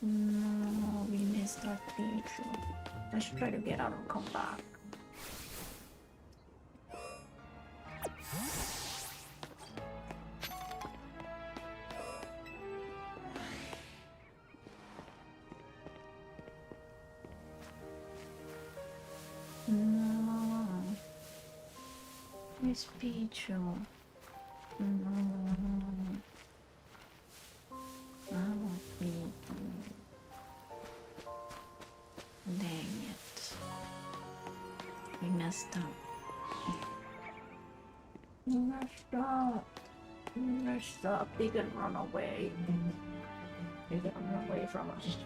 No, we missed our feature. I should try to get out and come back. No. Miss Pichu. No. I won't be. Dang it. We messed up. We messed up. We messed up. They can run away. They can run away from us.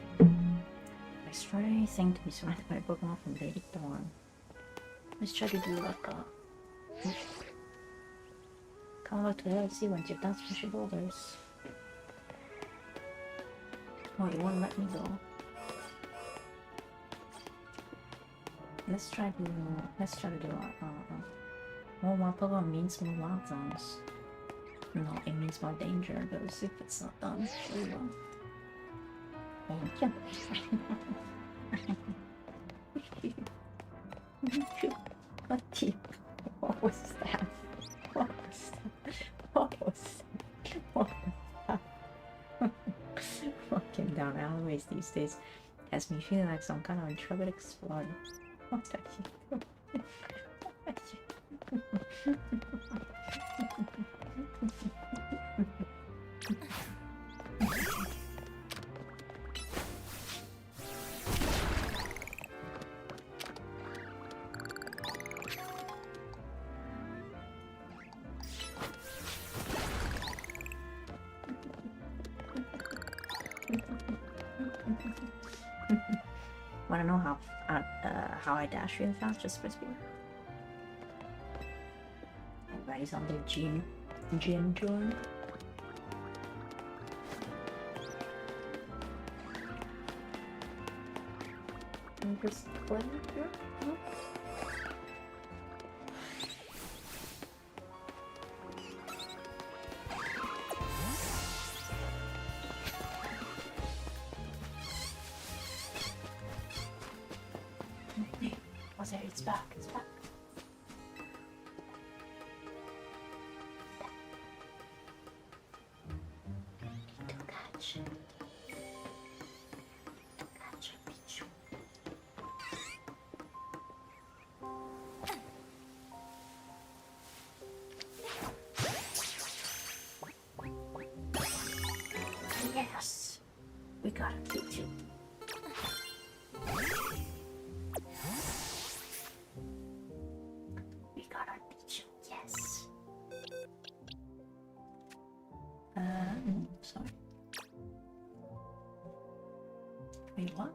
Let's try anything to be surrounded by Pokemon from Lady Dawn. Let's try to do like a come back to the LC once you've done special boulders. Oh, you won't let me go. Let's try to do more Pokemon means more wild zones. No, it means more danger, because if it's not done, we will. Thank you. What was that? What was that? What was that? What was that? Walking down alleyways these days has me feeling like some kind of intrepid explorer. What are you doing? What are you Wanna know how I dash really fast? Just whisper. Everybody's on their gym tour. And just click here. Oh, there, it's back, it's back. To catch it. To catch a Pichu. Wait, what?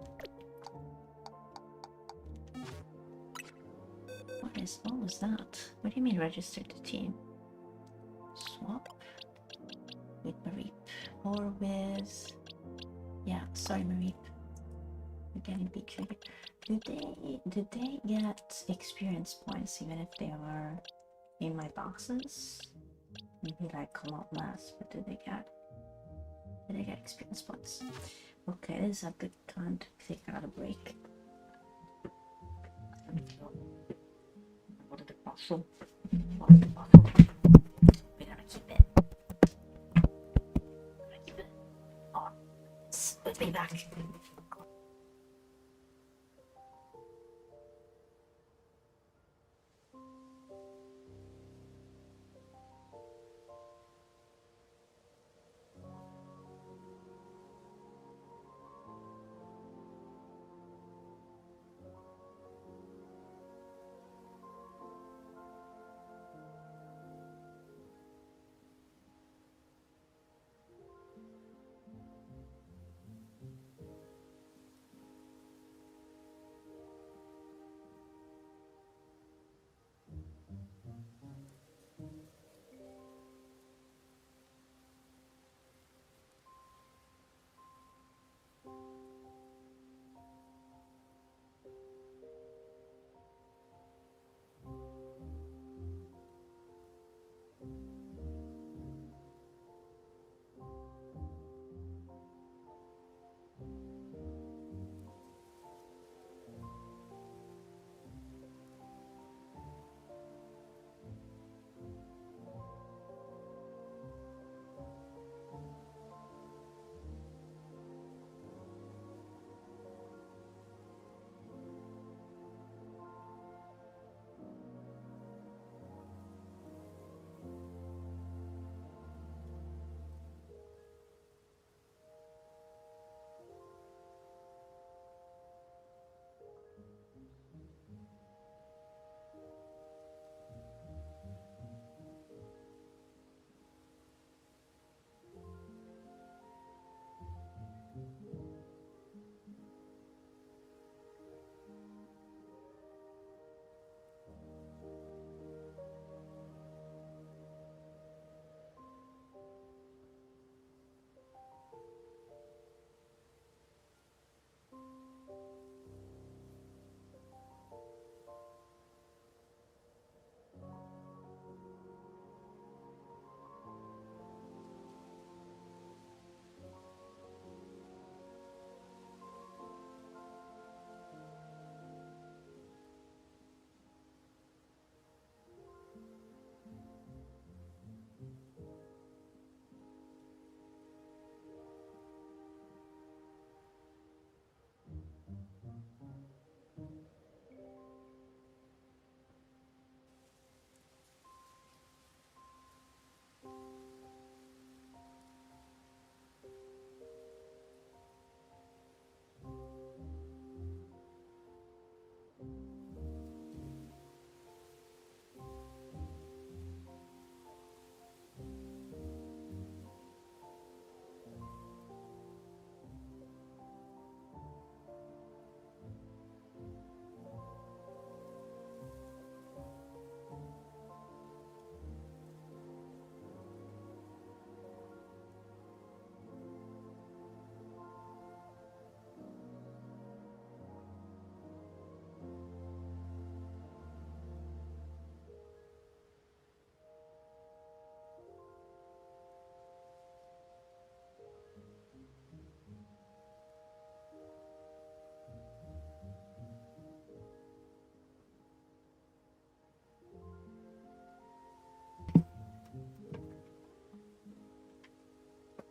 What was that? What do you mean register the team? Swap with Mareep or with, yeah, sorry Mareep. We're getting big sugar. Do they get experience points even if they are in my boxes? Maybe like come out last, but do they get experience points? Okay, this is a good time to take out a break. What did the bottle? What did the bottle? We're gonna keep it. Oh, let's be back.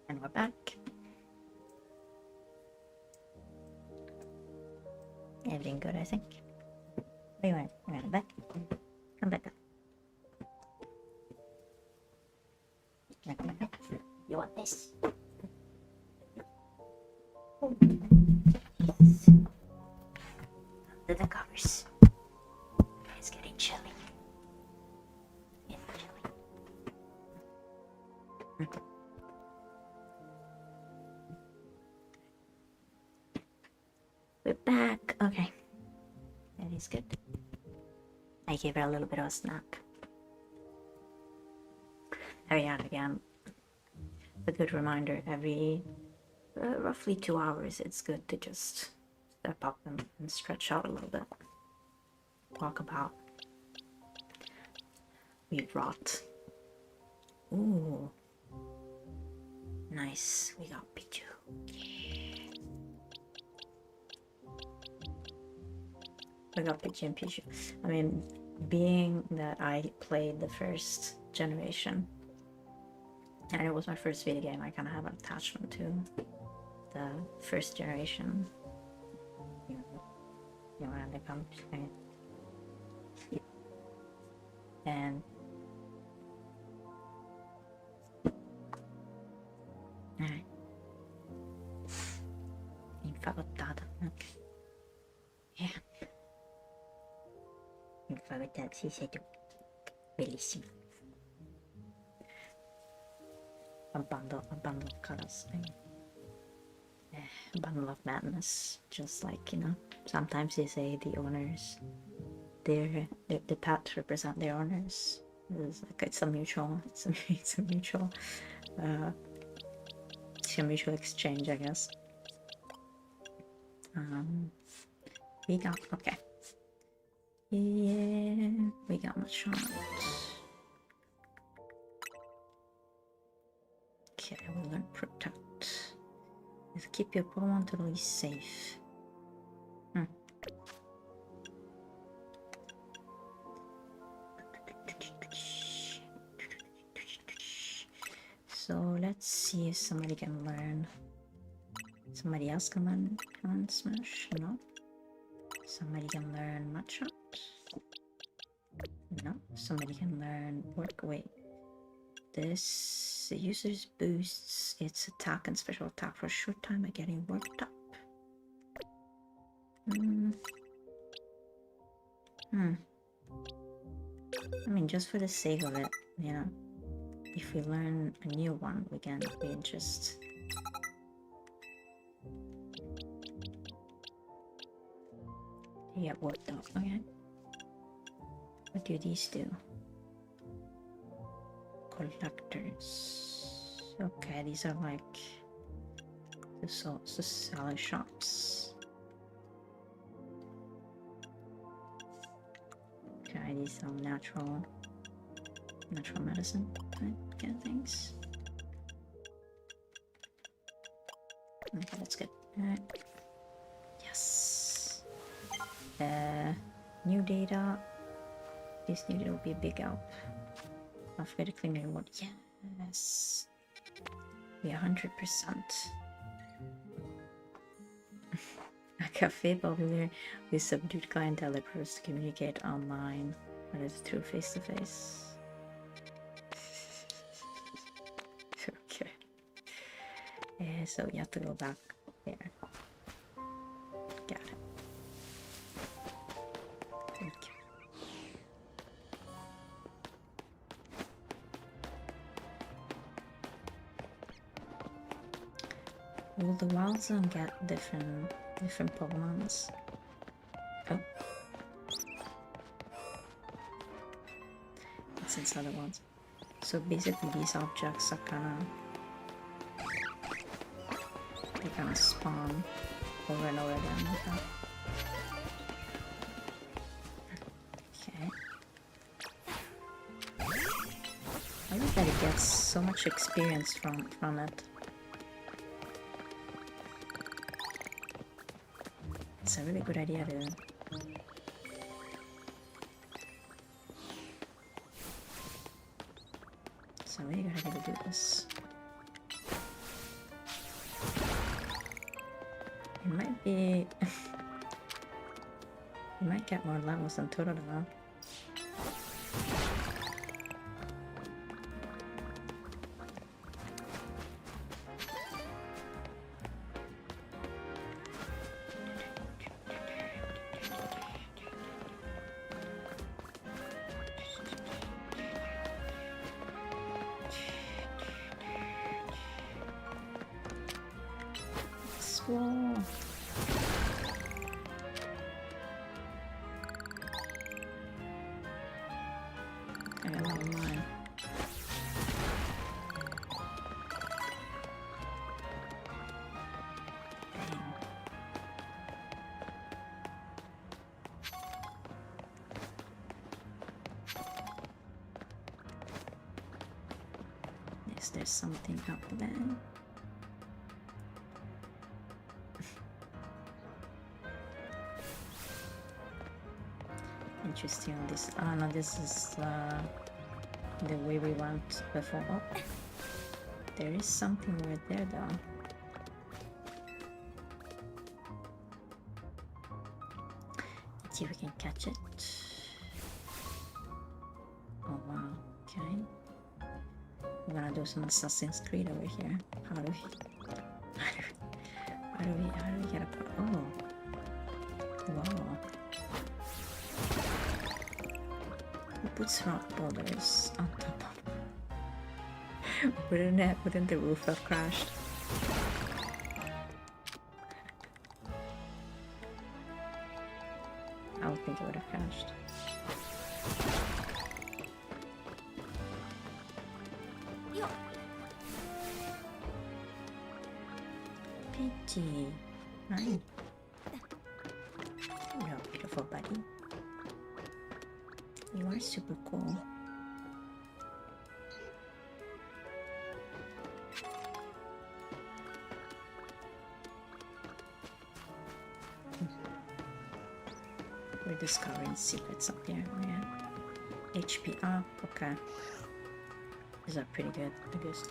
And we're back. Everything good, I think. Where you went? You went back? Come back up. Come back up. You want this? Oh. Under the covers. It's getting chilly. It's chilly. Okay. That is good. I gave her a little bit of a snack. Oh yeah, again, a good reminder, every roughly 2 hours, it's good to just step up and stretch out a little bit. Walk about. We rot. Ooh. Nice. We got Pichu. We got Pichu and Pichu. I mean, being that I played the first generation, and it was my first video game, I kind of have an attachment to the first generation. You know, when they come and infagottata. Ok. Yeah. Infagottata, sì, sei tu. Bellissimo. A bundle of colors. A bundle of madness. Just like, you know, sometimes they say the owners, the pets represent their owners. It's a mutual exchange, I guess. We got, okay. Yeah, we got much on it. Okay, we learn protect. Let's keep your Pokemon totally safe. So let's see if somebody can learn. Somebody else can learn Smash? No. Somebody can learn Matchup? No. Somebody can learn Work. Wait. This uses boosts its attack and special attack for a short time by getting worked up. I mean, just for the sake of it, you know, if we learn a new one, we just get worked up. Okay. What do these do? Collectors. Okay, these are like the salad shops. Okay, these are natural medicine kind of things. Okay, that's good. Alright. Yes. New data. This new data will be a big help. Alphabetically new one. Yes. We 100%. A cafe popular with subdued clientele that prefers to communicate online rather than through face-to-face. Okay. So you have to go back there. Got it. Thank you. Will the wild zone get different Pokemons? Oh. It's inside the ones. So basically these objects are they kind of spawn over and over again. Okay. I like that it gets so much experience from it. It's a really good idea to do this. It might be you might get more levels than Totodile now. Okay, never mind. Dang. Is there something up there? Interesting on this. Oh no, this is the way we went before. Oh, there is something right there though. Let's see if we can catch it. Oh wow, okay. We're gonna do some Assassin's Creed over here. How do we get up? Oh, wow. Who puts rock boulders on top of? Wouldn't the roof have crashed? I would think it would have crashed. Pity. Right. You're beautiful, buddy. You are super cool. We're discovering secrets up here. Yeah. HP up. Okay. These are pretty good, I guess.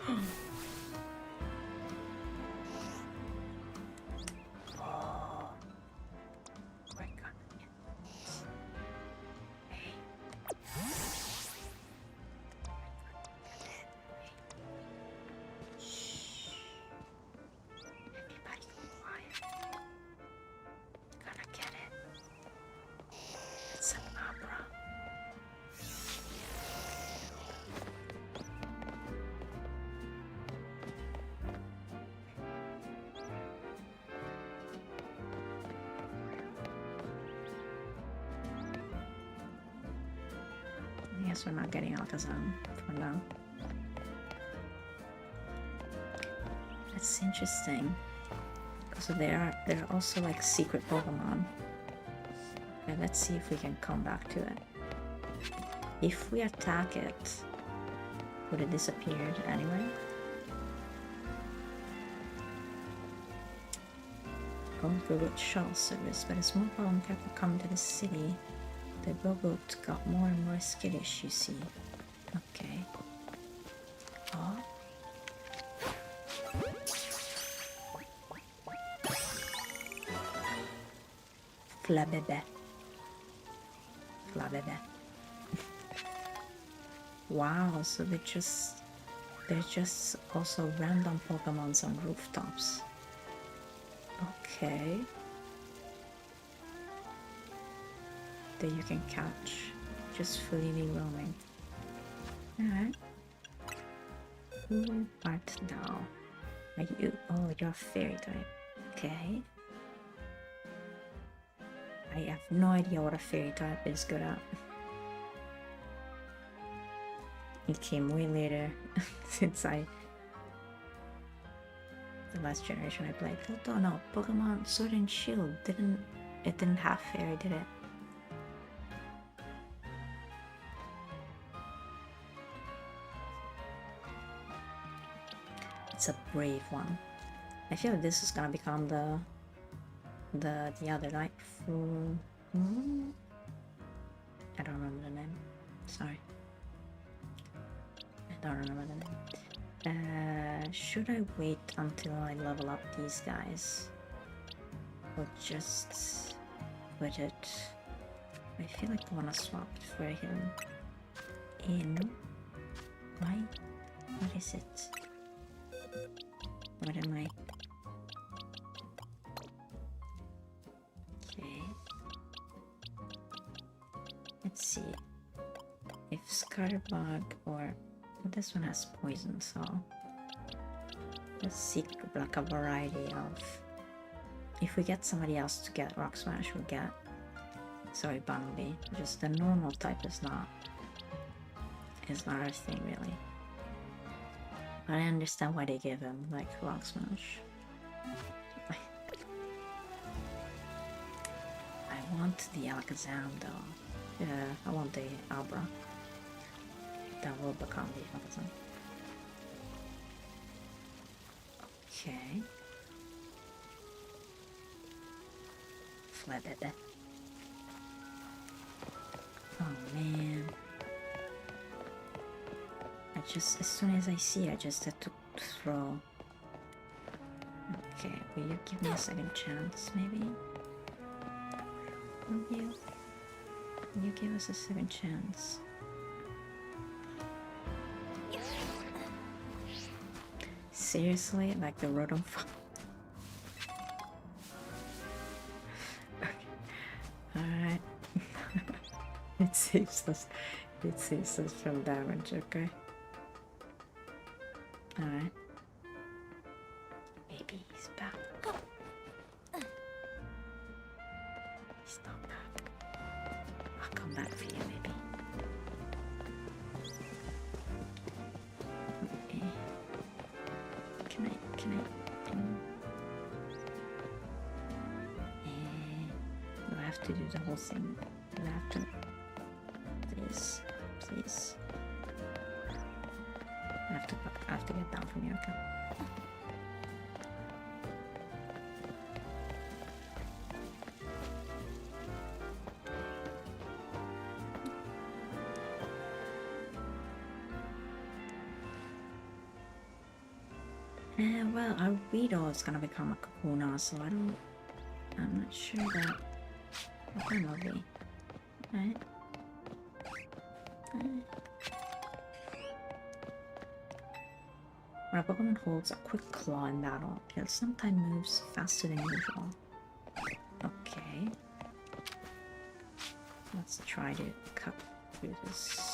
We're not getting Alakazam for now. That's interesting. So there are also like secret Pokemon. Okay, let's see if we can come back to it. If we attack it, would it disappear anyway? Don't go with shuttle service, but a small problem kept coming to the city. The robot got more and more skittish, you see. Okay. Oh. Flabebe. Flabebe. Wow, so they're just also random Pokemons on rooftops. Okay. That you can catch just freely roaming. Alright. Who art thou? Are you? Oh, you're a fairy type. Okay. I have no idea what a fairy type is good at. It came way later since the last generation I played. Oh no, Pokemon Sword and Shield didn't have fairy, did it? It's a brave one. I feel like this is gonna become the other like I don't remember the name. Sorry. I don't remember the name. Should I wait until I level up these guys? Or just put it? I feel like I wanna swap it for him. In why? What is it? What am I? Okay. Let's see. If Scatterbug or this one has poison, so let's seek like a variety of. If we get somebody else to get Rock Smash, we'll get. Sorry, Bumblebee. Just the normal type is not is not a thing really. But I understand why they give him like rock smash. I want the Alakazam though. Yeah, I want the Abra. That will become the Alakazam. Okay. Flooded. Oh man. I just, as soon as I see, I just had to throw. Okay, will you give me a second chance, maybe? Will you? Will you give us a second chance? Seriously? Like the Rotom? Okay. Alright. It saves us from damage, okay? Alright. Maybe he's back. He's not back. I'll come back for you, maybe. Okay. Can I? Do I have to do the whole thing? Do I have to? Please. Please. I have to get down from here, okay? Well, our Weedle is gonna become a Kakuna, so I'm not sure what that will be. Right? When a Pokemon holds a quick claw in battle, it sometimes moves faster than usual. Okay. Let's try to cut through this.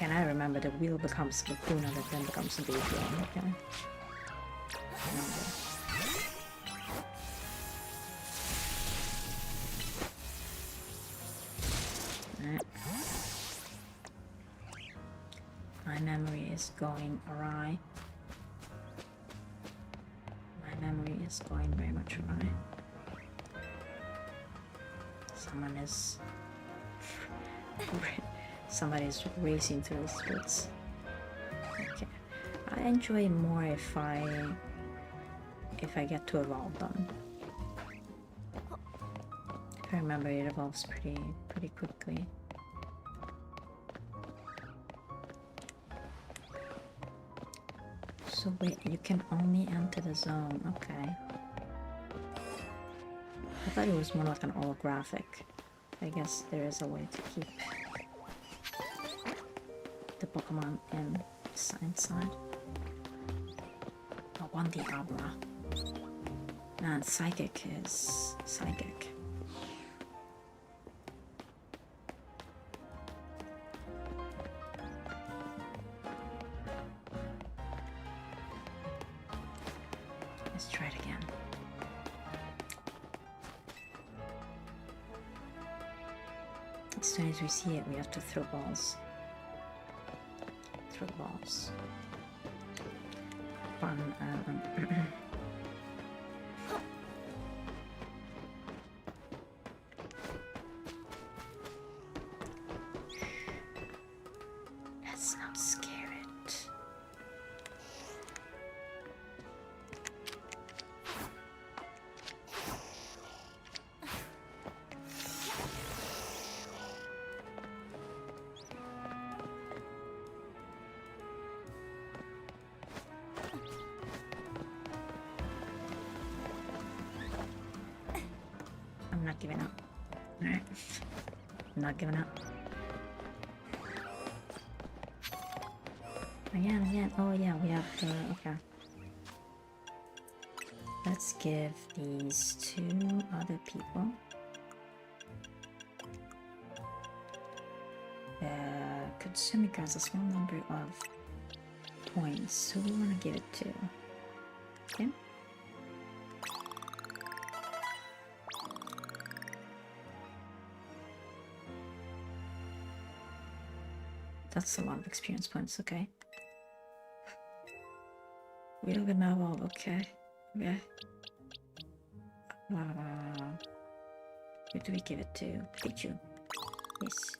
And I remember the wheel becomes Kakuna that then becomes a big one, okay? My memory is going awry. My memory is going very much awry. Somebody's racing through the streets. Okay. I enjoy more if I get to evolve them. If I remember, it evolves pretty quickly. So wait, you can only enter the zone. Okay. I thought it was more like an holographic. I guess there is a way to keep the Pokemon inside. I want the Abra. And Psychic is Psychic. Let's try it again. As soon as we see it, we have to throw balls. Throw balls. Fun. Let's not scare it. I'm not giving up. Alright. I'm not giving up. Again. Oh yeah, we have okay. Let's give these to other people. Consuming grants a small number of points. Who do we want to give it to? Okay. That's a lot of experience points, okay. We don't get now, okay. Okay. Who do we give it to? Pikachu. Yes.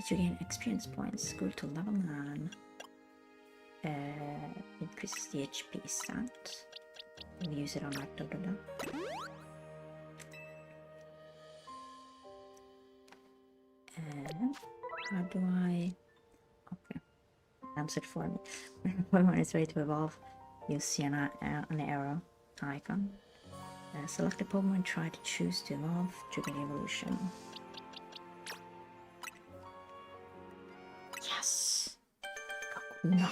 You gain experience points. Go to level 9. Increases the HP stat. We'll use it on our Dodola. And how do I... Okay. Answered for me. When Pokemon is ready to evolve, you'll see an arrow icon. Select the Pokemon and try to choose to evolve during evolution. Yes! No.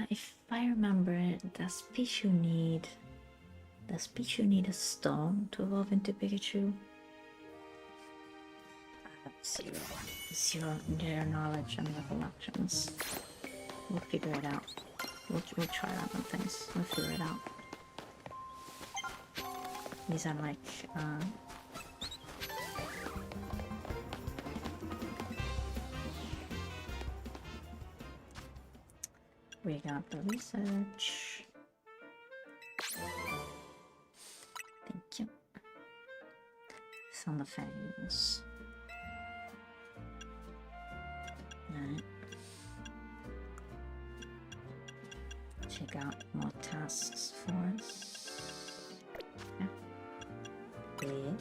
If I remember, does Pichu need a stone to evolve into Pikachu? I have zero knowledge and recollections. We'll figure it out. We'll try random things. We'll figure it out. These are like we got the research. Thank you. It's on the fangs. Alright. Check out more tasks for us. Yeah. Yeah.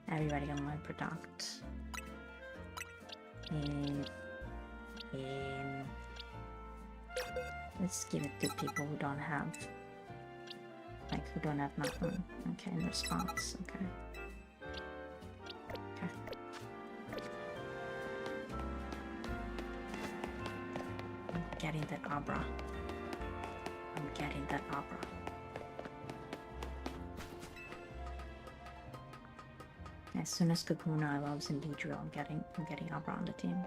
Everybody gonna learn product. Let's give it to people who don't have, like, who don't have nothing. Okay, in response. Okay. I'm getting that Abra. As soon as Kakuna evolves in Beedrill, I'm getting Abra on the team.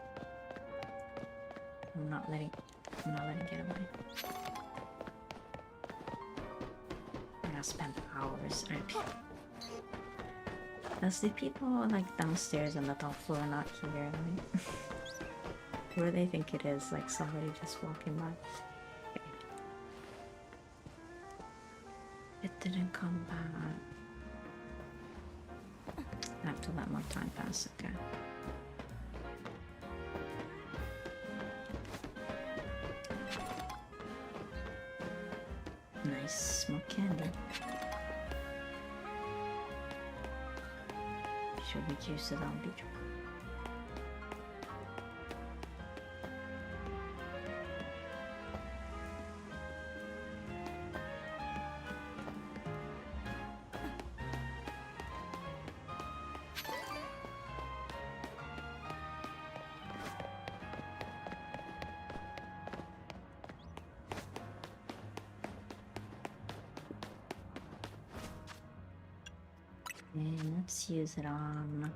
I'm not letting it get away. I'm gonna spend hours. Does the people like downstairs on the top floor not hear me? Where do they think it is? Like somebody just walking by. Okay. It didn't come back. I have to let more time pass, okay. Nice, more candy. Should we juice it on Beedrill? And let's use it on.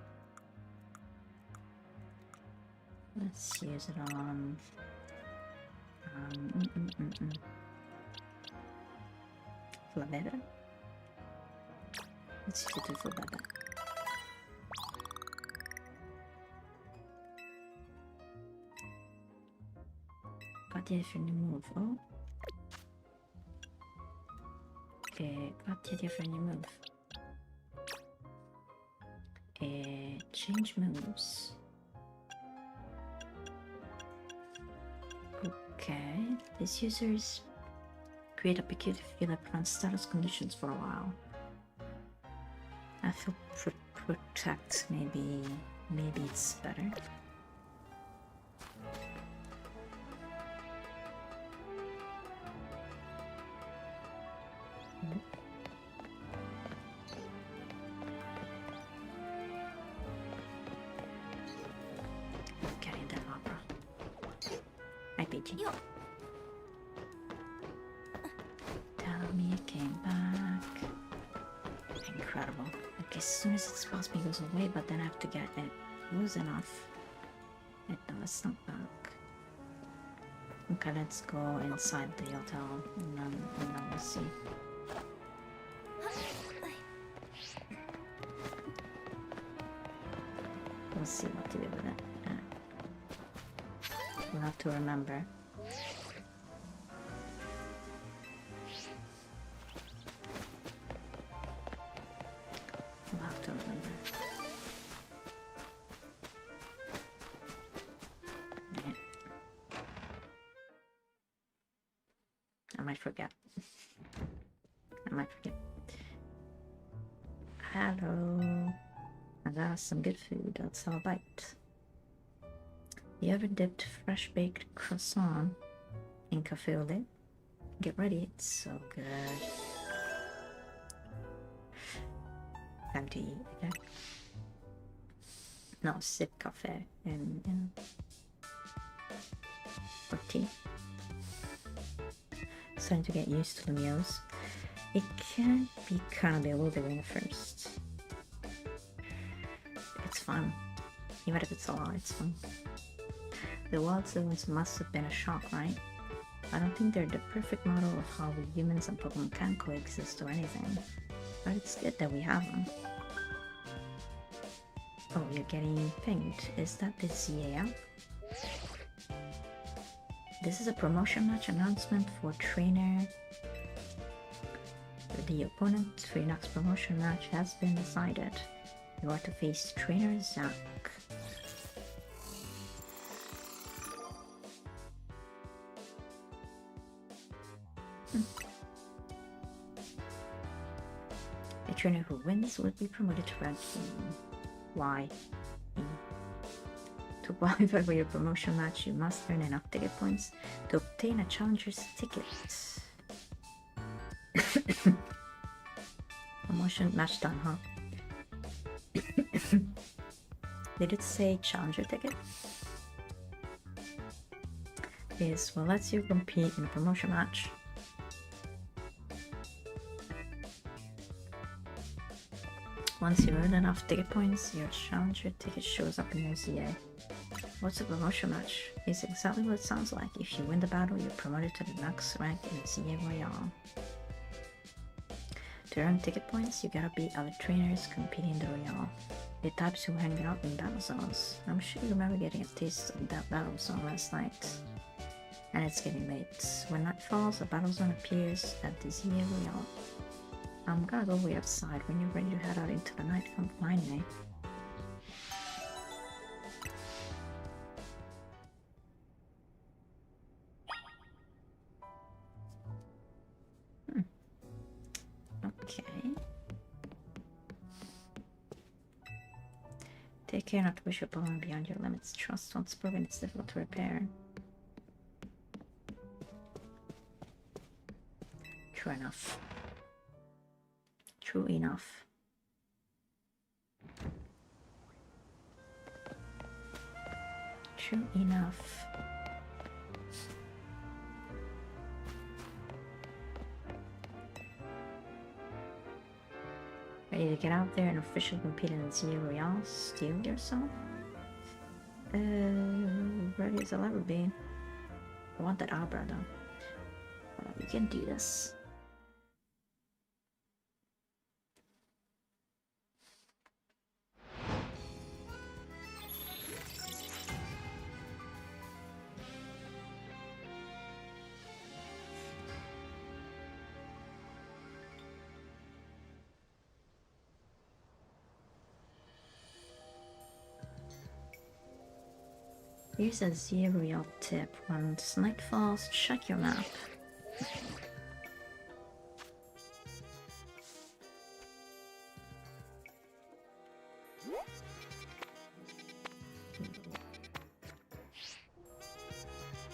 Flabella? Let's use it to Flabella. Got the different move. Oh. Okay, got the different move. Change moves. Okay, these users create a peculiar plant status conditions for a while. I feel protect, maybe it's better. Getting that opera. Hi, Peachy. Tell me it came back. Incredible. Like as soon as it spells me, it goes away, but then I have to get it. Was enough. No, it's not back. Okay, let's go inside the hotel and then we'll see. We'll see what to do with it. We'll have to remember. We'll have to remember. Yeah. I might forget. Hello. I got some good food. Let's have a bite. You ever dipped fresh baked croissant in cafe au lait? Get ready, it's so good. Time to eat, okay? No, sip cafe in or tea. Starting to get used to the meals. It can be kind of bewildering at first. It's fun. Even if it's a lot, it's fun. The wild zones must have been a shock, right? I don't think they're the perfect model of how we humans and Pokemon can coexist or anything. But it's good that we have them. Oh, you're getting pinged. Is that the ZA app? This is a promotion match announcement for trainer. The opponent for your next promotion match has been decided. You are to face trainer Zach. The trainer who wins will be promoted to Red Team. Why? To qualify for your promotion match, you must earn enough ticket points to obtain a challenger's ticket. Promotion match done, huh? Did it say challenger ticket? This will let you compete in a promotion match. Once you earn enough ticket points, your challenger ticket shows up in your ZA. What's a promotion match? It's exactly what it sounds like. If you win the battle, you're promoted to the next rank in the ZA Royale. To earn ticket points, you gotta beat other trainers competing in the Royale. The types who hang out in battle zones. I'm sure you remember getting a taste of that battle zone last night. And it's getting late. When night falls, a battle zone appears at the ZA Royale. I'm gonna go wait outside. When you're ready to head out into the night, come find me. Okay. Take care not to push your Pokemon beyond your limits. Trust once broken, it's difficult to repair. True enough. True enough. True enough. Ready to get out there and officially compete in the ZA Royale? Steal yourself? Ready as I'll ever be. I want that Abra though. You can do this. Here's a 0 tip. Once night falls, check your map.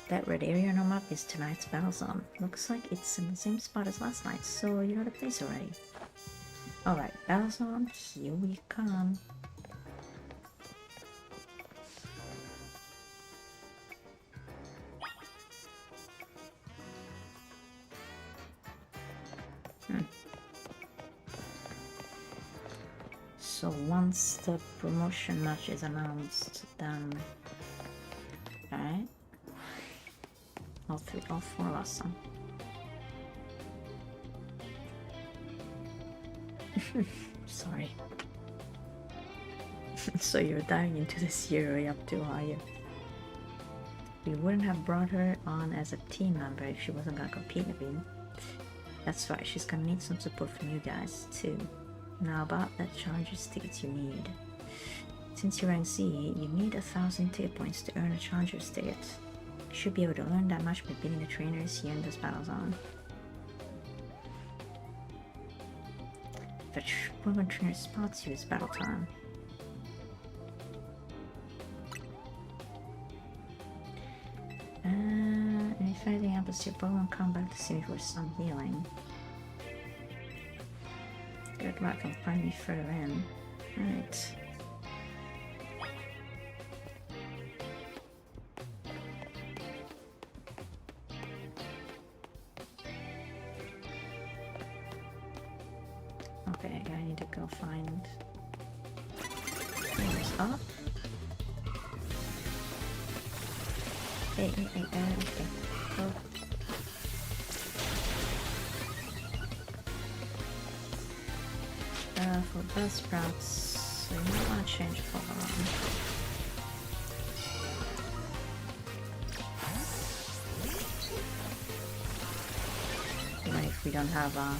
That red area on our map is tonight's battle zone. Looks like it's in the same spot as last night, so you know the place already. Alright, battle zone, here we come. So once the promotion match is announced, then... Alright. All four of us. Sorry. So you're diving into this area up too high. We wouldn't have brought her on as a team member if she wasn't gonna compete with me. That's right, she's gonna need some support from you guys too. Now about that challenger's tickets you need. Since you're in C, you need 1,000 ticket points to earn a challenger's ticket. You should be able to learn that much by beating the trainers here in this battle zone. If a woman trainer spots you, it's battle time. And if anything happens to your Pokemon, come back to see me for some healing. Good luck and find me further in. Alright. Okay, I need to go find things up. Hey, okay. Go. For Buzzsprouts, so you might want to change Pokemon. Even if we don't have a...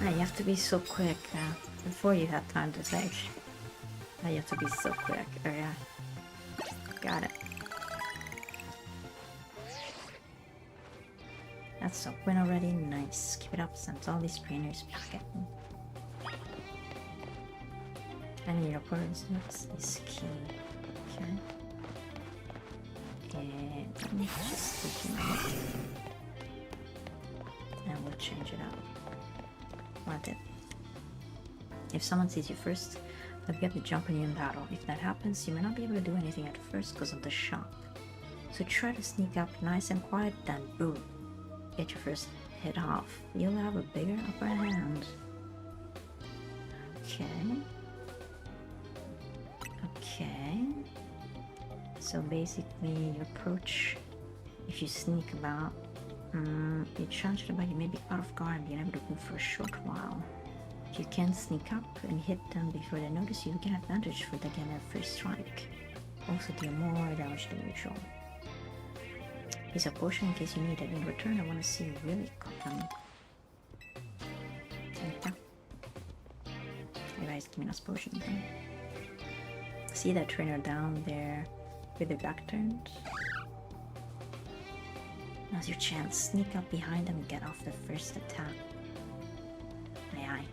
You have to be so quick before you have time to think. You have to be so quick. Oh yeah. Got it. That's a win already. Nice. Keep it up since all these trainers pack it. And your opponent's notes is key. Okay. And let me just take him out. And we'll change it up. Want it. If someone sees you first, they'll get to jump on you in battle. If that happens, you may not be able to do anything at first because of the shock. So try to sneak up nice and quiet, then boom. Get your first hit off. You'll have a bigger upper hand. Okay. Okay. So basically, you approach. If you sneak about, you challenge them, but you may be out of guard and be unable to move for a short while. If you can sneak up and hit them before they notice you, you get advantage for they get their first strike. Also deal more damage than usual. Here's a potion in case you need it. In return, I want to see you really cook them. Anyways, give me this potion thing. See that trainer down there with the back turned? Now's your chance. Sneak up behind them and get off the first attack. Aye aye.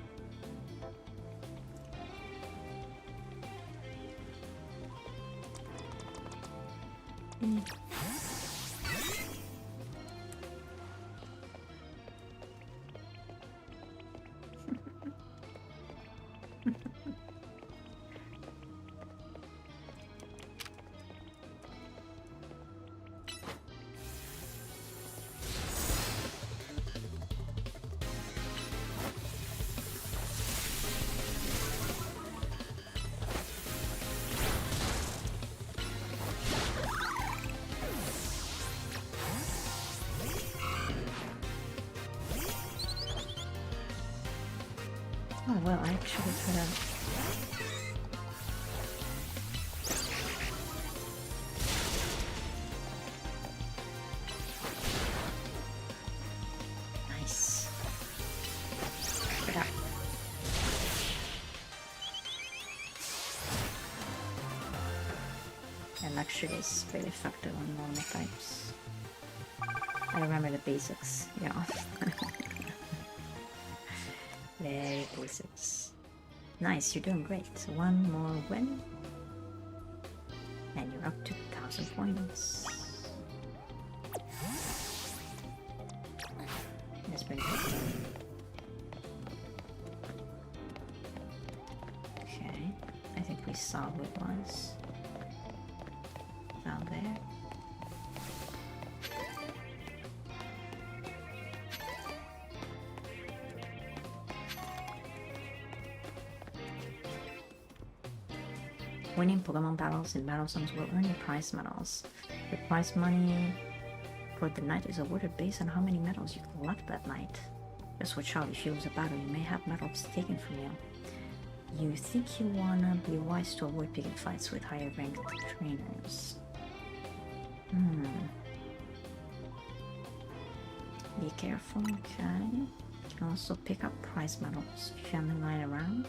Oh well, I actually could have. Nice. Get up. And luxury is very effective on normal types. I remember the basics, yeah. Very basics. Nice, you're doing great. One more win. And you're up to 1,000 points. That's pretty good. Okay, I think we saw who it was. Down there. Winning Pokemon battles in battle zones will earn you prize medals. Your prize money for the night is awarded based on how many medals you collect that night. Just watch out, if you lose a battle, you may have medals taken from you. You think you wanna be wise to avoid picking fights with higher ranked trainers. Be careful, okay? You can also pick up prize medals if you haven't lying around.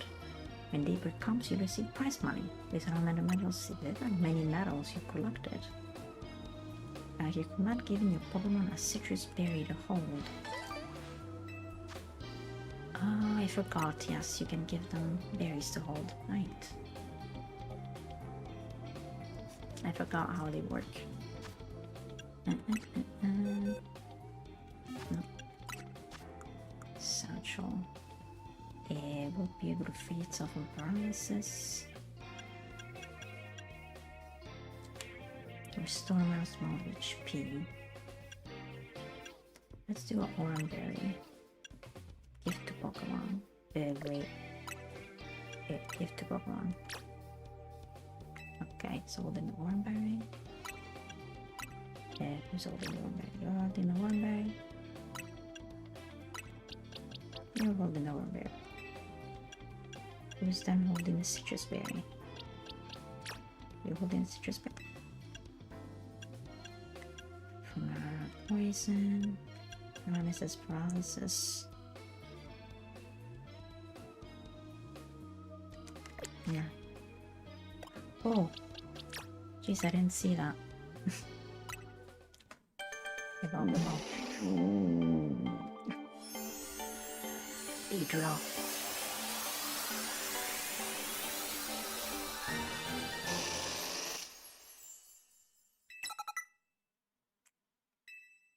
When daybreak comes, you receive prize money based on how many medals you collected. You command giving your Pokemon a citrus berry to hold. Oh, I forgot. Yes, you can give them berries to hold. Right. I forgot how they work. No. Satchel. It will be able to free itself from paralysis. Restore my small HP. Let's do an orange berry. Gift to Pokemon. Wait. Gift to Pokemon. Okay, so holding the orange berry. Who's holding the orange berry? You're holding the orange berry. You're holding the orange berry. Who's then holding the citrus berry? You're holding the citrus berry. From poison. Paralysis, paralysis. Yeah. Oh. Jeez, I didn't see that. Evolve. Beedrill.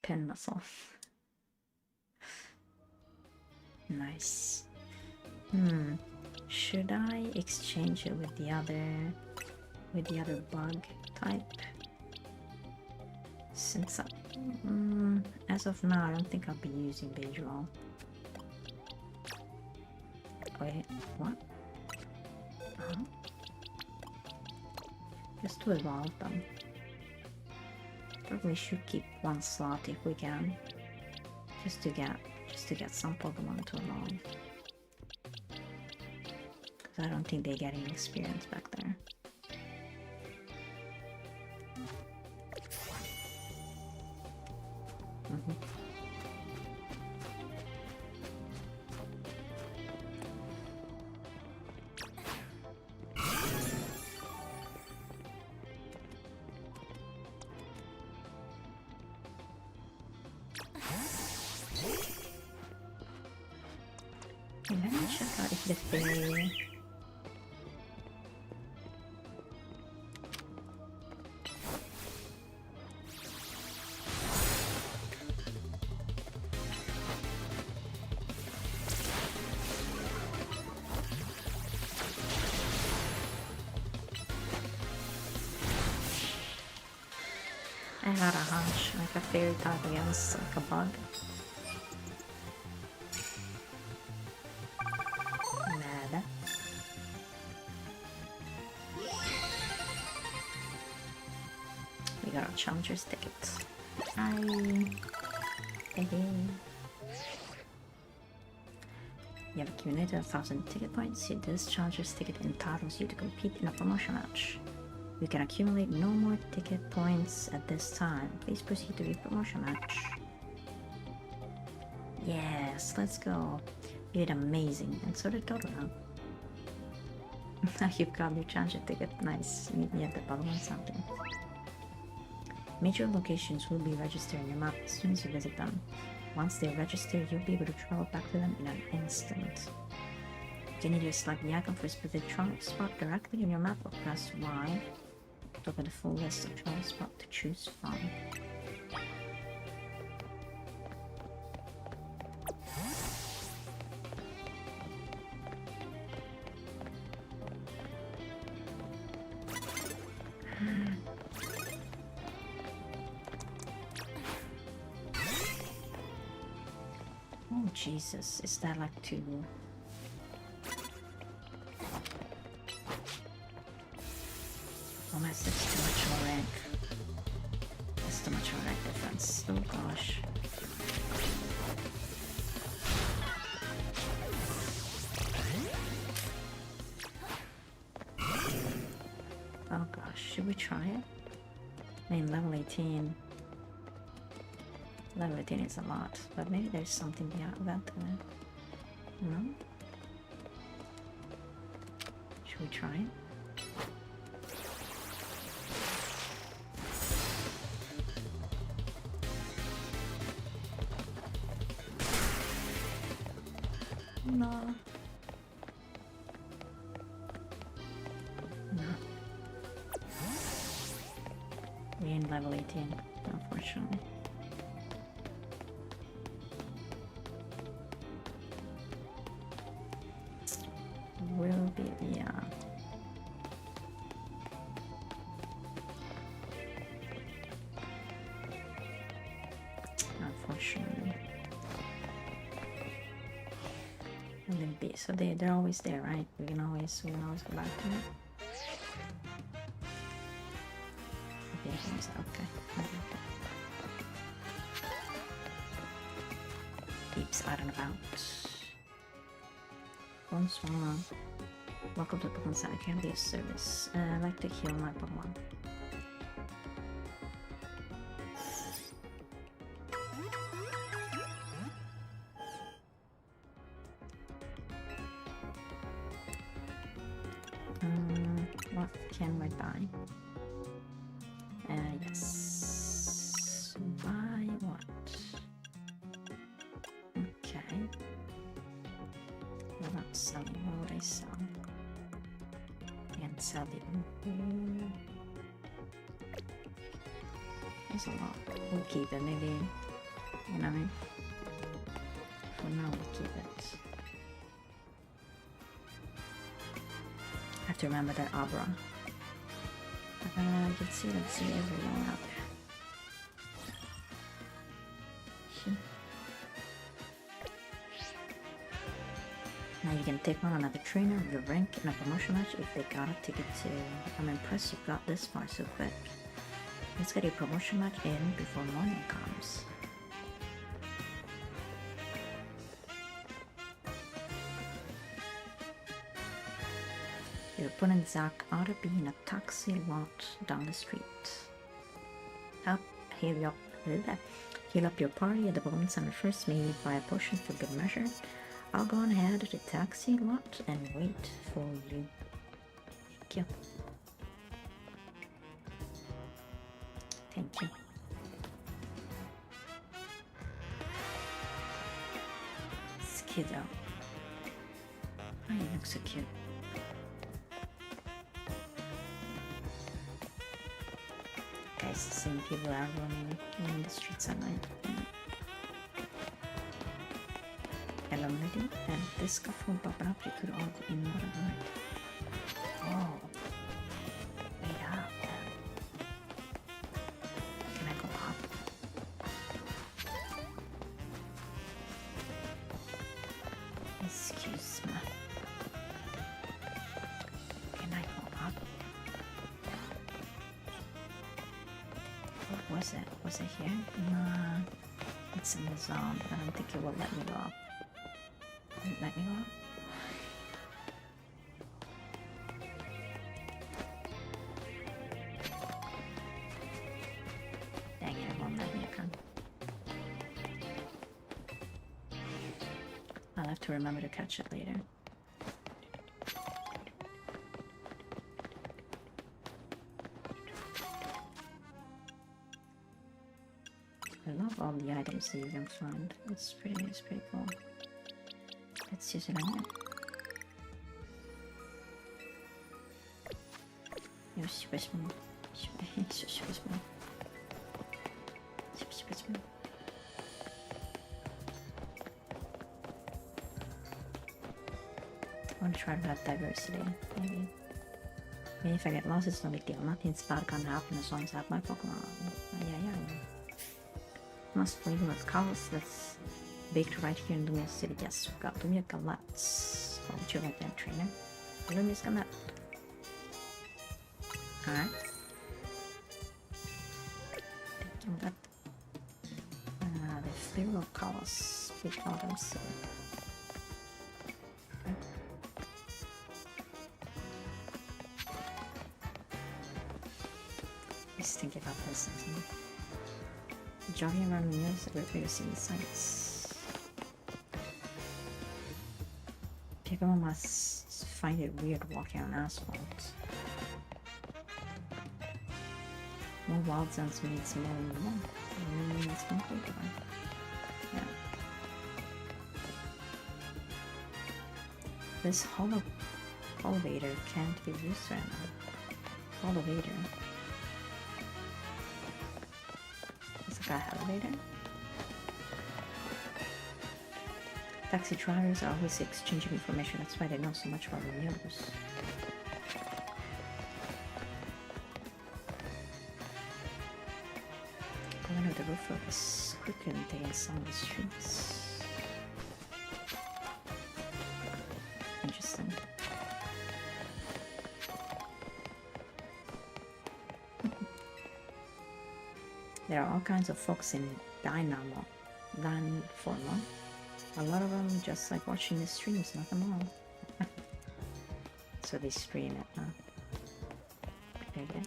Pin muscle. Nice. Should I exchange it with the other bug type? Since as of now, I don't think I'll be using Beedrill. Wait, what? Just to evolve them. Probably should keep one slot if we can, just to get some Pokemon to evolve. Because I don't think they get any experience back there. Let me check out if the fairy... I had a hunch, like a fairy type against like a bug. Nada. We got a challenger's ticket. Hi. Hey. You have accumulated 1,000 ticket points. You discharge this ticket entitles you to compete in a promotion match. You can accumulate no more ticket points at this time. Please proceed to the promotion match. Yes, let's go. You did amazing. And so did Totoro. You've got your transit ticket. Nice. Meet me at the bottom of something. Major locations will be registered in your map as soon as you visit them. Once they're registered, you'll be able to travel back to them in an instant. You can either select the icon for a specific travel spot directly in your map or press Y to open the full list of travel spots to choose from. Oh Jesus, is that like too... Oh, that's too much of a rank. That's too much of a rank difference. Oh gosh. Oh gosh, should we try it? I mean, level 18. Level 18 is a lot, but maybe there's something about that. No? Should we try it? No. No. We're in level 18, unfortunately. Will be, yeah. Unfortunately. Limpy. So they're always there, right? We can always go back to it. Okay. Keeps out and about. Bonsoir. Welcome to Pokemon Center. Can be of service. I'd like to heal my Pokemon. What can we buy? Yes. Buy what? Okay. What about selling? What would I sell? And sell the there's a lot. We'll keep it, maybe, you know what I mean? For now, we'll keep it. I have to remember that Abra. I can see everyone out there. Now you can take on another trainer of your rank in a promotion match if they got a ticket to. I'm impressed you got this far so quick. Let's get a promotion match in before morning comes. Your opponent Zach ought to be in a taxi lot down the street. Heal up your party at the Pokemon Center first, maybe buy a potion for good measure. I'll go on ahead to the taxi lot and wait for you. Thank you. Thank you. Skiddo. Oh, you look so cute. Guys, the same people are running the streets at night. Hello, lady. And this scuffle popping up, you could all go in water, right? Oh. Wait up. Can I go up? Excuse me. Can I go up? What was it? Was it here? Nah. It's in the zone. I don't think it will let me go up. Let me go. Dang it, it won't let me again. I'll have to remember to catch it later. I love all the items that you can find. It's pretty cool. Let's use it on it. You're super small. Super small. Super small. I want to try to have diversity, maybe. Maybe if I get lost, it's no big deal. Nothing's bad gonna happen as long as I have my Pokemon. Yeah. Must flavor with caos that's baked right here in Lumia City. Yes, we've got Lumia Galettes. Oh, would you like that, trainer? Lumia's Galette. Alright. Taking that. The flavor of caos. We call them so. Just think about this, isn't it? Jogging around the news is a great way to see the sights. People must find it weird walking on asphalt. More wild zones means more Pokemon. Yeah. This elevator can't be used right now. Elevator. Elevator. Taxi drivers are always exchanging information. That's why they know so much about the news. Going under the roof of this quicker than taking some of the streets. Interesting. There are all kinds of folks in Dynamo, Forma. A lot of them just like watching the streams, nothing more. So they stream it, huh? Okay.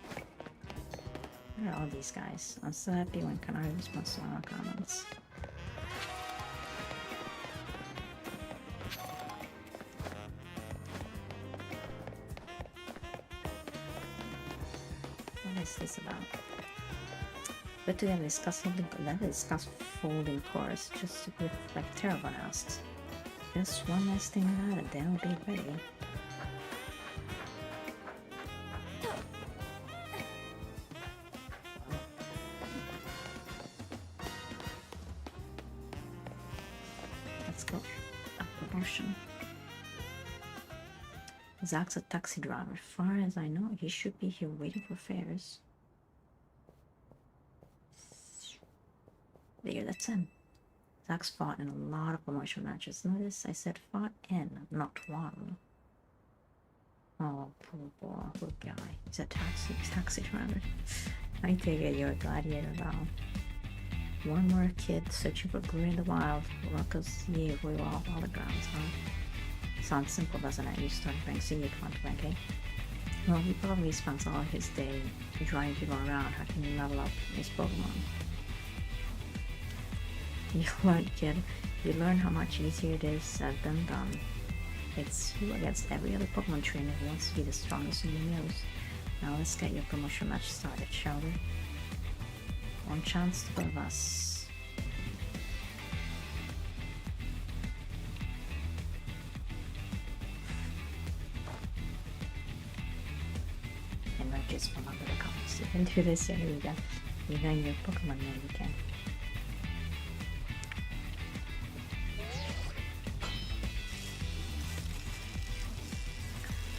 Look at all these guys. I'm so happy when Kanari responds to our comments. What is this about? But today we discuss something. Let's discuss folding cores. Just to be like Terravon asks. Just one last thing about it, then we'll be ready. Let's go. Up promotion. Zach's a taxi driver. Far as I know, he should be here waiting for fares. There, that's him. Zach's fought in a lot of promotional matches. Notice I said fought in, not won. Oh, poor boy, poor guy. He's a taxi driver. I take it you're a gladiator now. One more kid searching for glory in the wild. Rocco's yeah, we were all holograms, huh? Sounds simple, doesn't it? You start rank C, you can't rank A. Well, he probably spends all his day driving people around. How can you level up his Pokemon? You learn, kid. You learn how much easier it is said than done. It's you against every other Pokemon trainer who wants to be the strongest in the news. Now let's get your promotion match started, shall we? One chance to both of us. Emerges from under the covers. You can do this, Eureka. You learn your Pokemon when you can.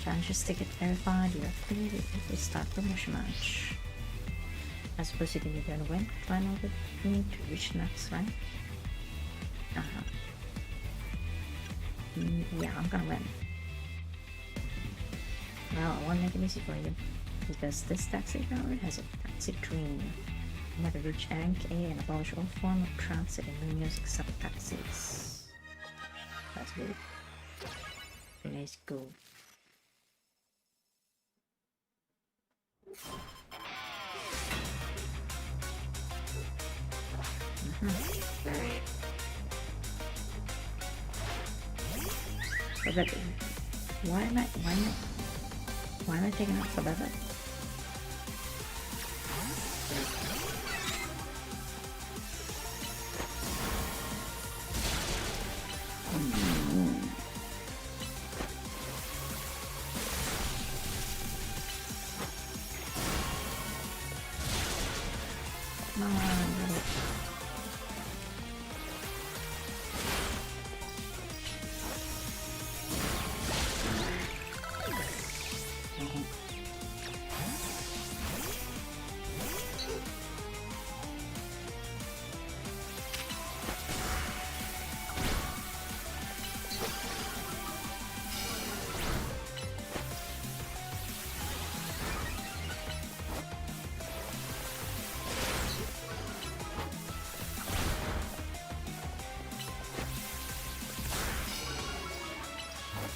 Challenges to get verified, you are cleared if we start promotion match. I suppose you think you're gonna win? Final with me to reach next, right? Yeah, I'm gonna win. Well, I won't make it easy for you. Because this taxi driver has a taxi dream. You never reach rank A and abolish all form of transit in Lumios except taxis. That's good. Let's go. But why am I taking out for that? Come on, get it.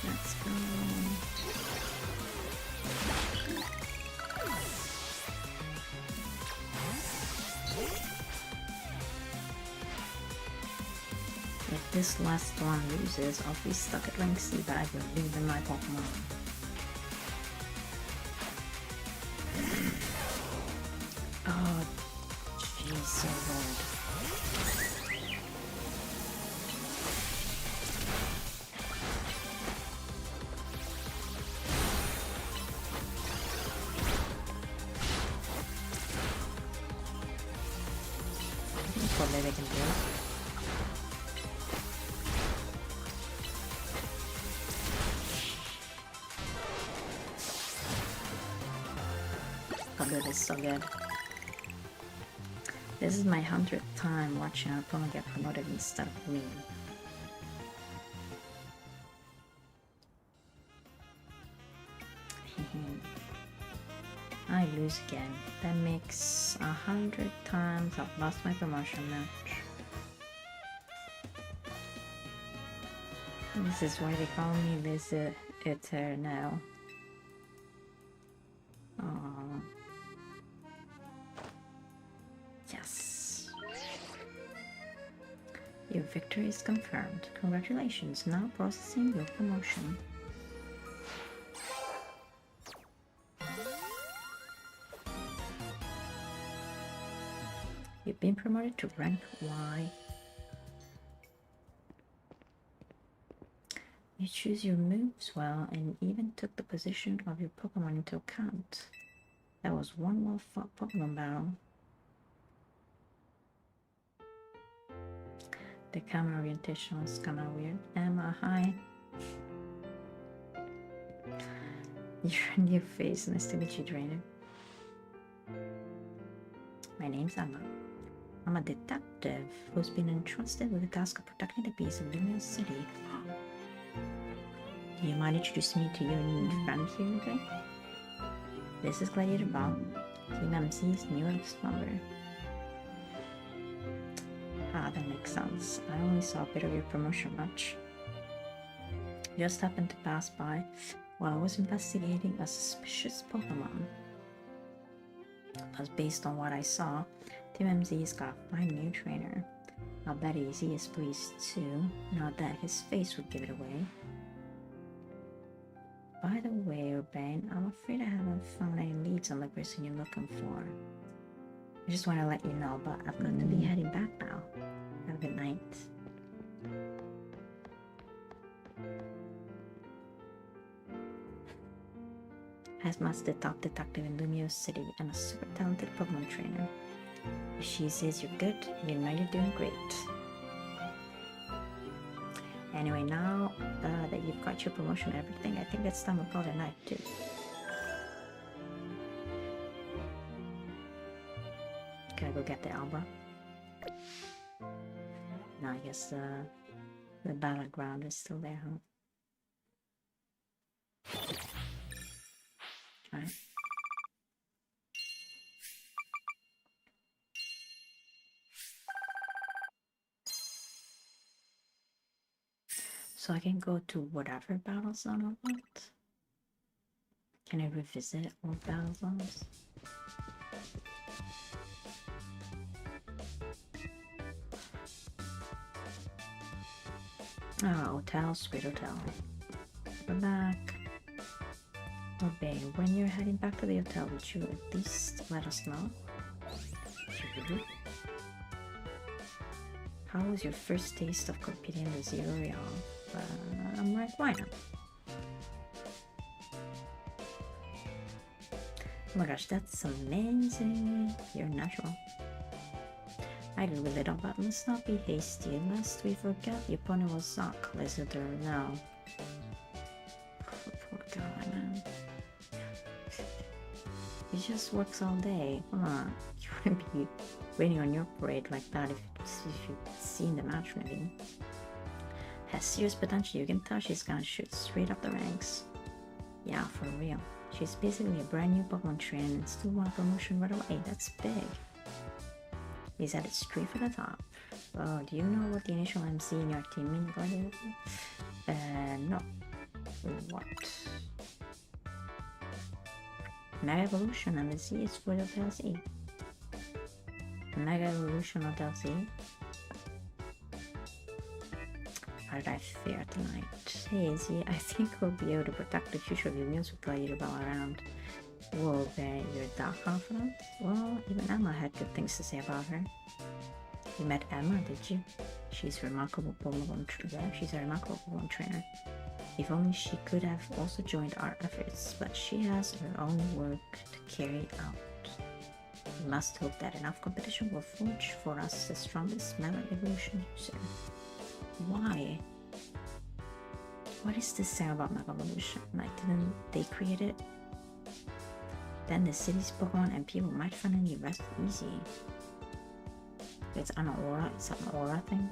Let's go. If this last one loses, I'll be stuck at rank C, but I will leave in my Pokemon. Oh, jeez, so Lord. Probably they can do it. Oh, this is so good. This is my 100th time watching an opponent get promoted instead of me. I lose again. That makes 100 times I've lost my promotion match. This is why they call me this Eternal. Aww. Yes. Your victory is confirmed. Congratulations. Now processing your promotion. You've been promoted to rank Y. You choose your moves well and even took the position of your Pokemon into account. That was one well-fought Pokemon battle. The camera orientation was kinda weird. Emma, hi. You're a new face. Nice to meet you, trainer. My name's Emma. I'm a detective who's been entrusted with the task of protecting the peace of Lumia City. Do you mind introducing me to you and your friends here, okay? This is Gladiator Bob, Team MC's newest member. Ah, that makes sense. I only saw a bit of your promotion match. Just happened to pass by while I was investigating a suspicious Pokemon. But based on what I saw, Team MZ's got a fine new trainer. I'll bet he is pleased too, not that his face would give it away. By the way, Urbane, I'm afraid I haven't found any leads on the person you're looking for. I just want to let you know, but I've got to be heading back now. Have a good night. Hazmat's the top detective in Lumio City and a super talented Pokemon trainer. If she says you're good, you know you're doing great. Anyway, now that you've got your promotion and everything, I think it's time we call it a night too. Gotta go get the Albra. Now I guess the battleground is still there, huh? Alright. So I can go to whatever battle zone I want. Can I revisit old battle zones? Ah, hotel, sweet hotel. We're back. Obey. When you're heading back to the hotel, would you at least let us know? How was your first taste of competing in the Zero Real? I'm like, why not? Oh my gosh, that's amazing. You're natural. I agree with it, but let's not be hasty. Lest we forget, your opponent was Zoc, Lizard, no. Poor guy, man. He just works all day. Come on. You wouldn't be waiting on your parade like that if you'd seen the match, maybe. Has serious potential. You can tell she's gonna shoot straight up the ranks. Yeah, for real. She's basically a brand new Pokemon trainer and still won promotion right away. That's big. He's headed straight for the top. Oh, do you know what the initial MC in your team means? No. What? Mega Evolution and the Z is for Hotel Z. Mega Evolution Hotel Z. How did I fare tonight? Hey Z, I think we'll be able to protect the future of your music while you're around. Whoa, there, you're that confident? Well, even Emma had good things to say about her. You met Emma, did you? She's a remarkable Pokemon trainer. If only she could have also joined our efforts, but she has her own work to carry out. We must hope that enough competition will forge for us the strongest Mega Evolution user. Why? What is this saying about Mega Evolution? Like, didn't they create it? Then the city's Pokemon and people might finally rest easy. It's an aura thing.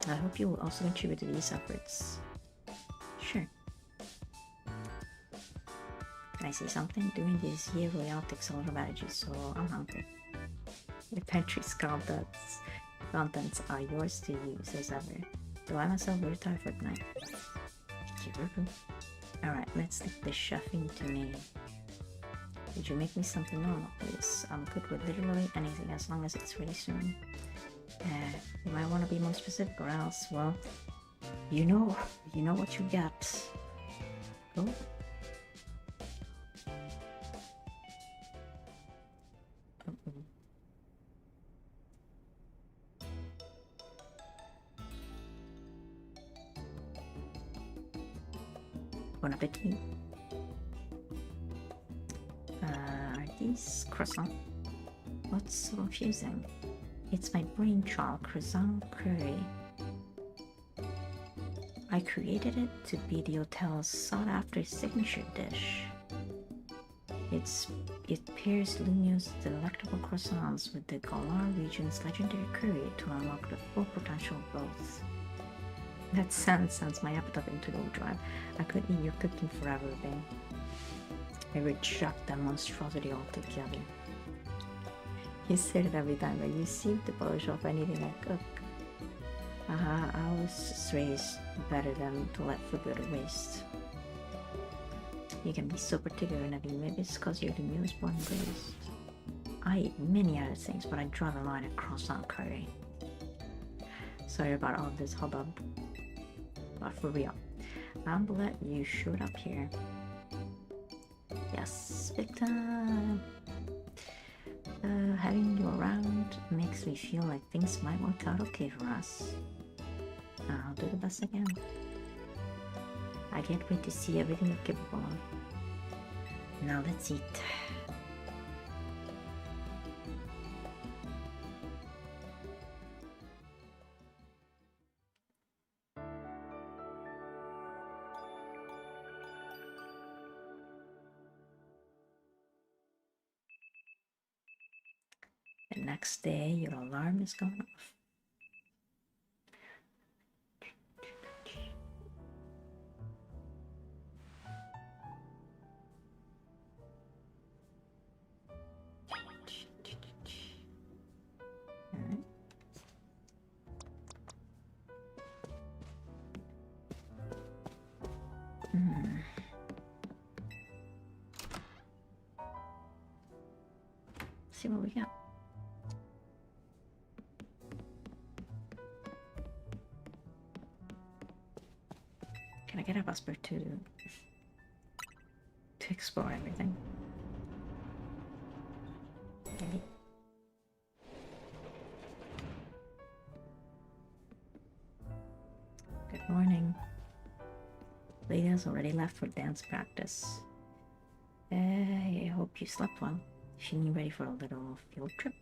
I hope you will also contribute to these efforts. Sure. Can I say something? Doing this year Royale takes a lot of energy, so I'm hungry. The pantry's contents are yours to use as ever. Though I myself will retire for tonight. Alright, let's leave the chefing to me. Would you make me something normal, please? I'm good with literally anything as long as it's ready soon. You might want to be more specific or else, well, you know what you get. Oh. Bon appetit. Are these croissants? What's so confusing? It's my brainchild, croissant curry. I created it to be the hotel's sought-after signature dish. It pairs Lumio's delectable croissants with the Galar region's legendary curry to unlock the full potential of both. That sends my appetite into overdrive. I could eat your cooking forever, babe. I reject that monstrosity altogether. You say it every time, but you seem to polish off anything I cook. I was raised better than to let food go to waste. You can be so particular, Navi. Maybe it's because you're the newest born and raised. I eat many other things, but I draw the line at croissant curry. Sorry about all this hubbub. But for real, I'm glad you showed up here. Yes, Victor. Having you around makes me feel like things might work out okay for us. I'll do the best I can. I can't wait to see everything you're capable of. Now let's eat. The next day, your alarm is going off. see what we got. Can I get a Vesper to explore everything? Maybe. Good morning. Leah's already left for dance practice. I hope you slept well. Feeling ready for a little field trip?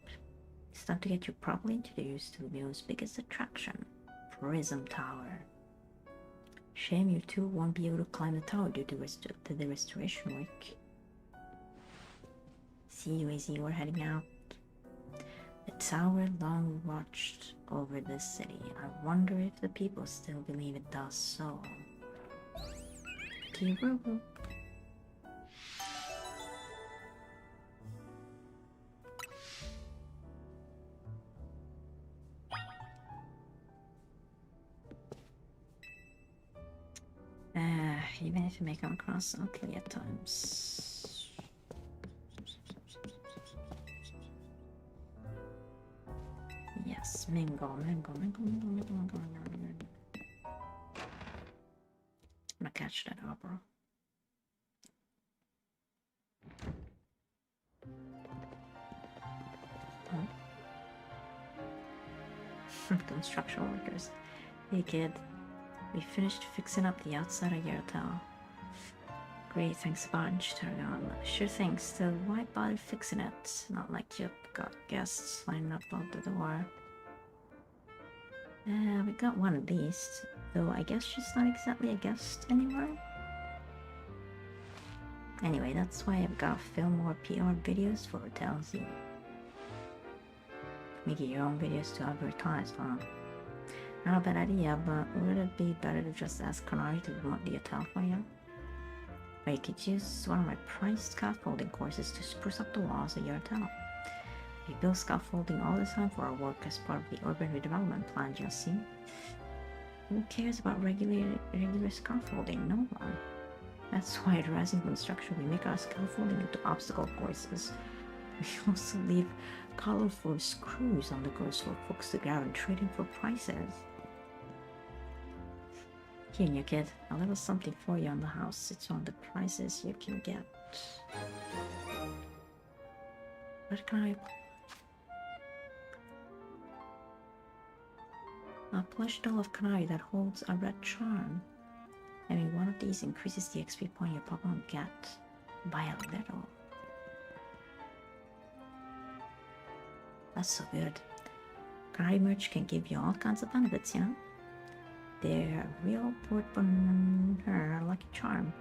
It's time to get you properly introduced to the Museum's biggest attraction, Prism Tower. Shame you two won't be able to climb the tower due to the restoration work. See you as you are heading out. The tower long watched over the city. I wonder if the people still believe it does so. Kirubu. Even if you may come across ugly at times. Yes, mingle. I'm gonna catch that opera. Construction workers. Hey kid, we finished fixing up the outside of your hotel. Great, thanks a bunch, Targon. Sure thing, still, why bother fixing it? Not like you've got guests lining up out the door. We got one at least, though I guess she's not exactly a guest anymore. Anyway, that's why I've got to film more PR videos for Hotel Z. Make it your own videos to advertise, huh? Not a bad idea, but would it be better to just ask Kanari to promote the hotel for you? Or you could use one of my priced scaffolding courses to spruce up the walls of your hotel. We build scaffolding all the time for our work as part of the urban redevelopment plan, you'll see. Who cares about regular scaffolding? No one. That's why at Rising Construction we make our scaffolding into obstacle courses. We also leave colorful screws on the course for folks to grab and trade in for prices. Here, new kid, a little something for you on the house. It's one of the prizes you can get. What can I... A plush doll of Kanari that holds a red charm. Having one of these increases the XP point your Pokemon get by a little. That's so good. Kanari merch can give you all kinds of benefits, you know? They're a real port-bonheur lucky charm.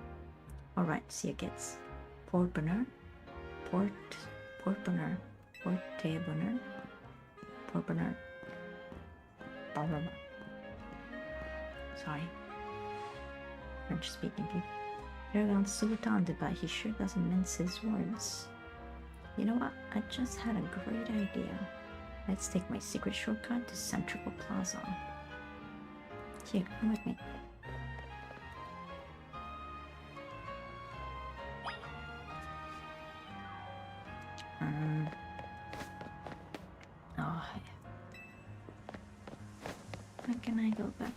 Alright, see you kids. Port-bonheur? Port-bonheur. Port-bonheur? Port-bonheur. Sorry. French speaking people. Paragon's super talented, but he sure doesn't mince his words. You know what? I just had a great idea. Let's take my secret shortcut to Central Plaza. Here, come with me. Oh, how can I go back?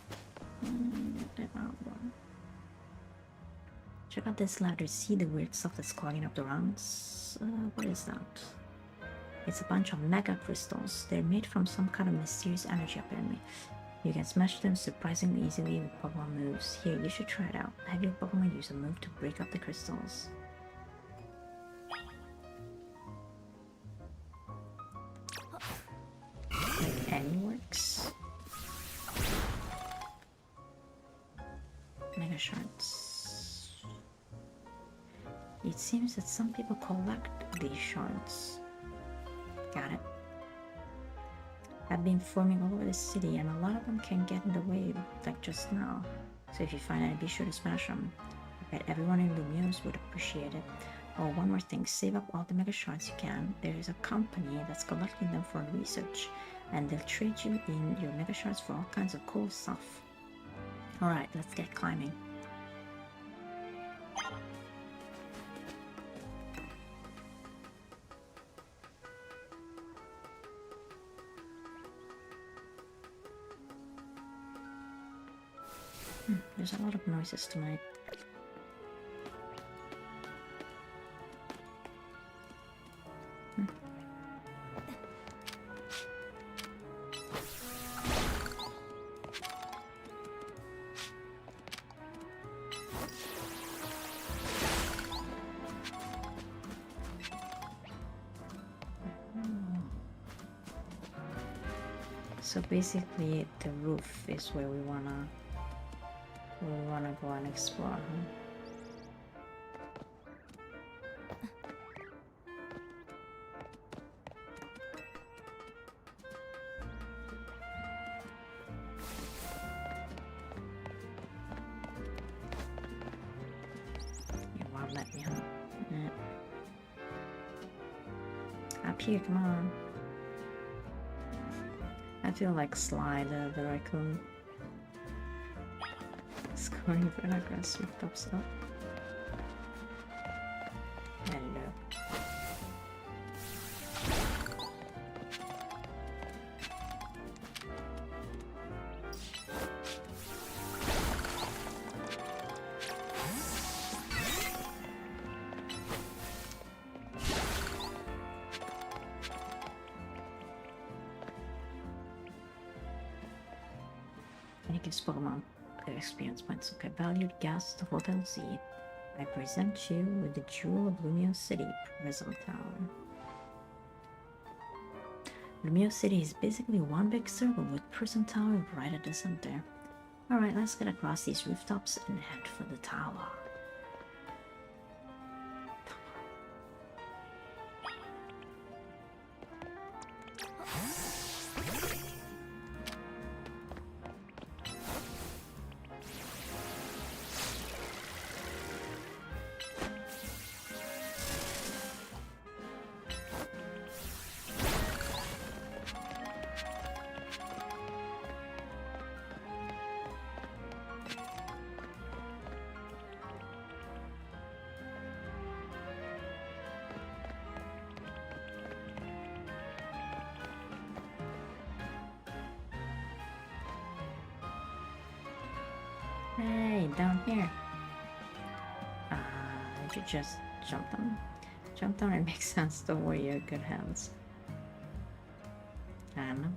Check out this ladder. See the weird stuff that's clogging up the rounds? What is that? It's a bunch of mega crystals. They're made from some kind of mysterious energy, apparently. You can smash them surprisingly easily with Pokemon moves. Here, you should try it out. Have your Pokemon use a move to break up the crystals. Like any works. Mega shards. It seems that some people collect these shards. Got it. Have been forming all over the city, and a lot of them can get in the way, like just now. So if you find any, be sure to smash them. I bet everyone in Lumiose would appreciate it. Oh, one more thing, save up all the mega shards you can. There is a company that's collecting them for research, and they'll trade you in your mega shards for all kinds of cool stuff. Alright, let's get climbing. There's a lot of noises tonight. So basically the roof is where we wanna go and explore, huh? You won't let me, huh? Yeah. Up here, come on. I feel like Sly the raccoon. Scoring progress with tops up. Hello. And it gives Pokemon experience points. Okay, valued guest, Hotel Z. I present you with the Jewel of Lumio City, Prism Tower. Lumio City is basically one big circle with Prism Tower right at the center. Alright, let's get across these rooftops and head for the tower. Hey, down here. Did you just jump down? Jump down, it makes sense. Don't worry, you're good hands. I don't know.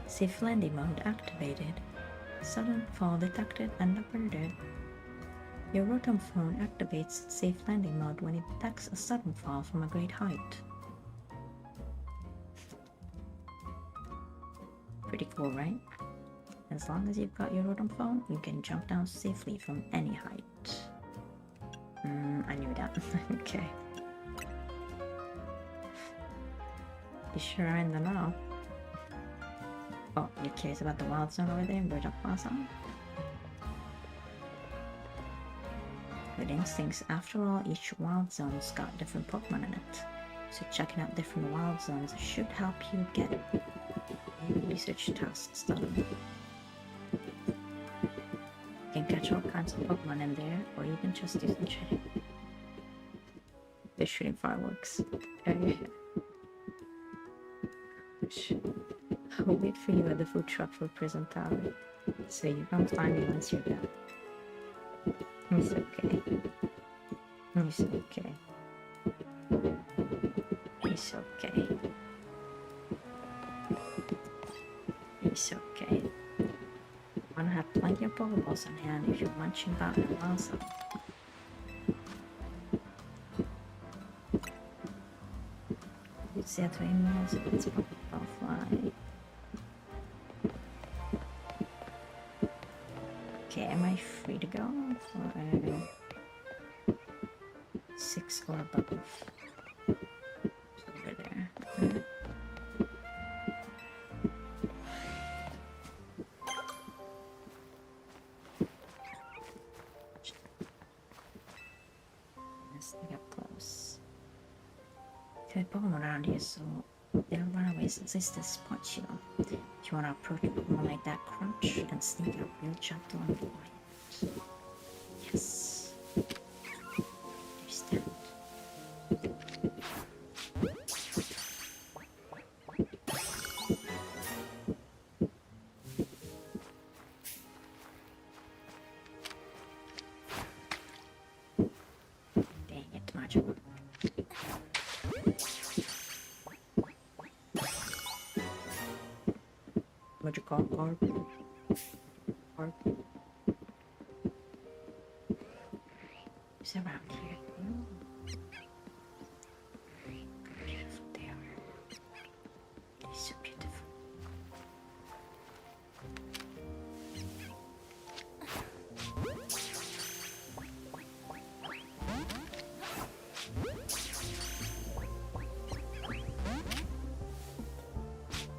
Safe landing mode activated. Sudden fall detected and averted. Your Rotom phone activates safe landing mode when it detects a sudden fall from a great height. Pretty cool, right? As long as you've got your Rotom phone, you can jump down safely from any height. I knew that. Okay. You sure are in the know. Oh, you're curious about the wild zone over there in Bridge of Plaza? Good instincts. After all, each wild zone's got different Pokemon in it. So checking out different wild zones should help you get research tasks done. You can catch all kinds of Pokemon in there, or you can just do some shooting. They're shooting fireworks. I'll wait for you at the food truck for Prism Tower. So you come find me once you're done. It's okay. It's okay. It's okay. It's okay. You wanna have plenty of Pokeballs on hand if you're munching about in a also. It's at 20 miles if it's Pokeball fly. Okay, am I free to go for 6 or above? Over there. Let's get up close. Okay, Pokemon around here, so they don't run away since it's this spot shield. If you want to approach Pokemon like that, crunch and sneak up real gentle and polite. Yes. Magical carp. Carp. It's around here. Ooh. How beautiful they are. They're so beautiful.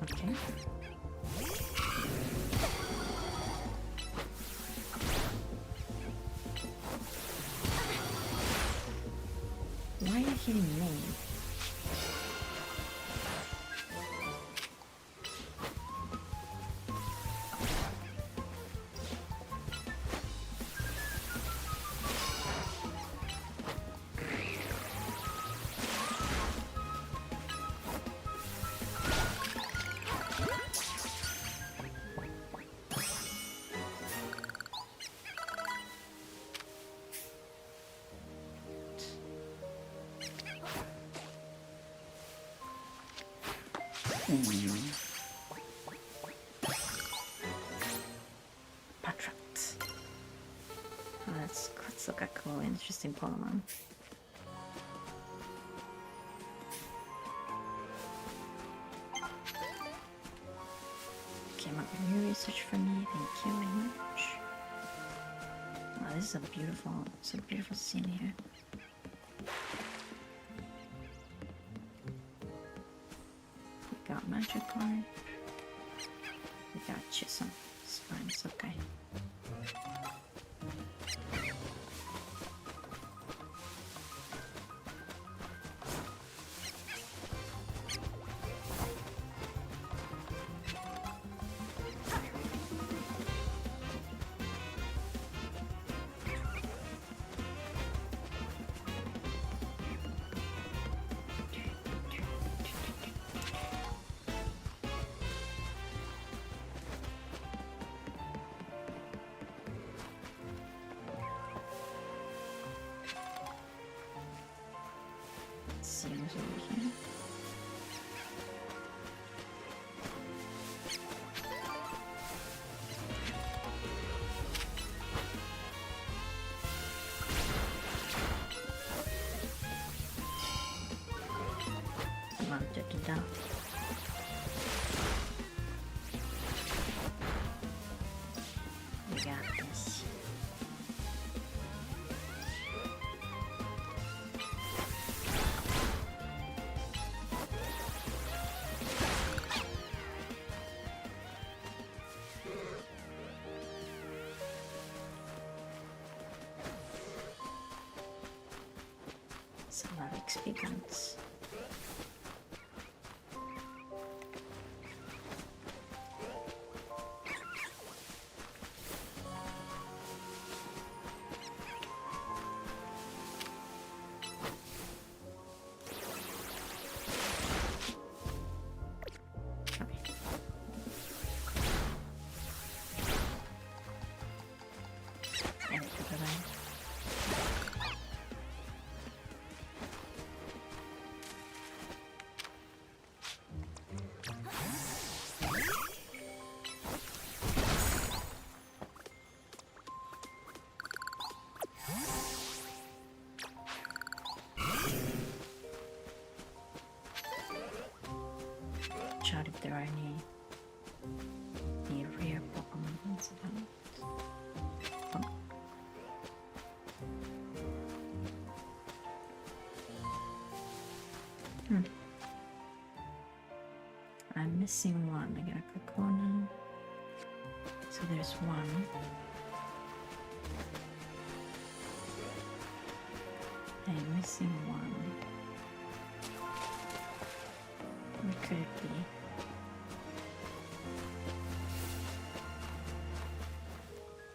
Okay. Why are you hitting me? Patriot. Oh, let's look at cool, interesting Pokemon. Came up with new research for me. Thank you very much. Wow, this is it's a beautiful scene here. We got Magikarp. We got Chisholm. It's fine, it's okay. See who's over here. Mounted to down. We got this. It's a lot of experience. Check if there are any rare Pokemon about. Oh. I'm missing one. I got a Kakuna. So there's one. I'm missing one. What could it be?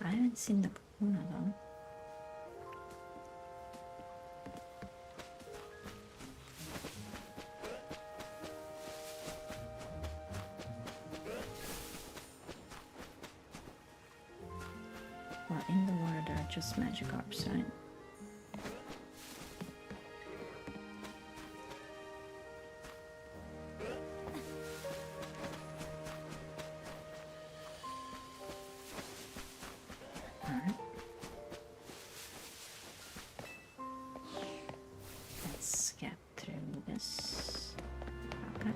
I haven't seen the Kakuna though. Well, in the water there are just Magikarps, right?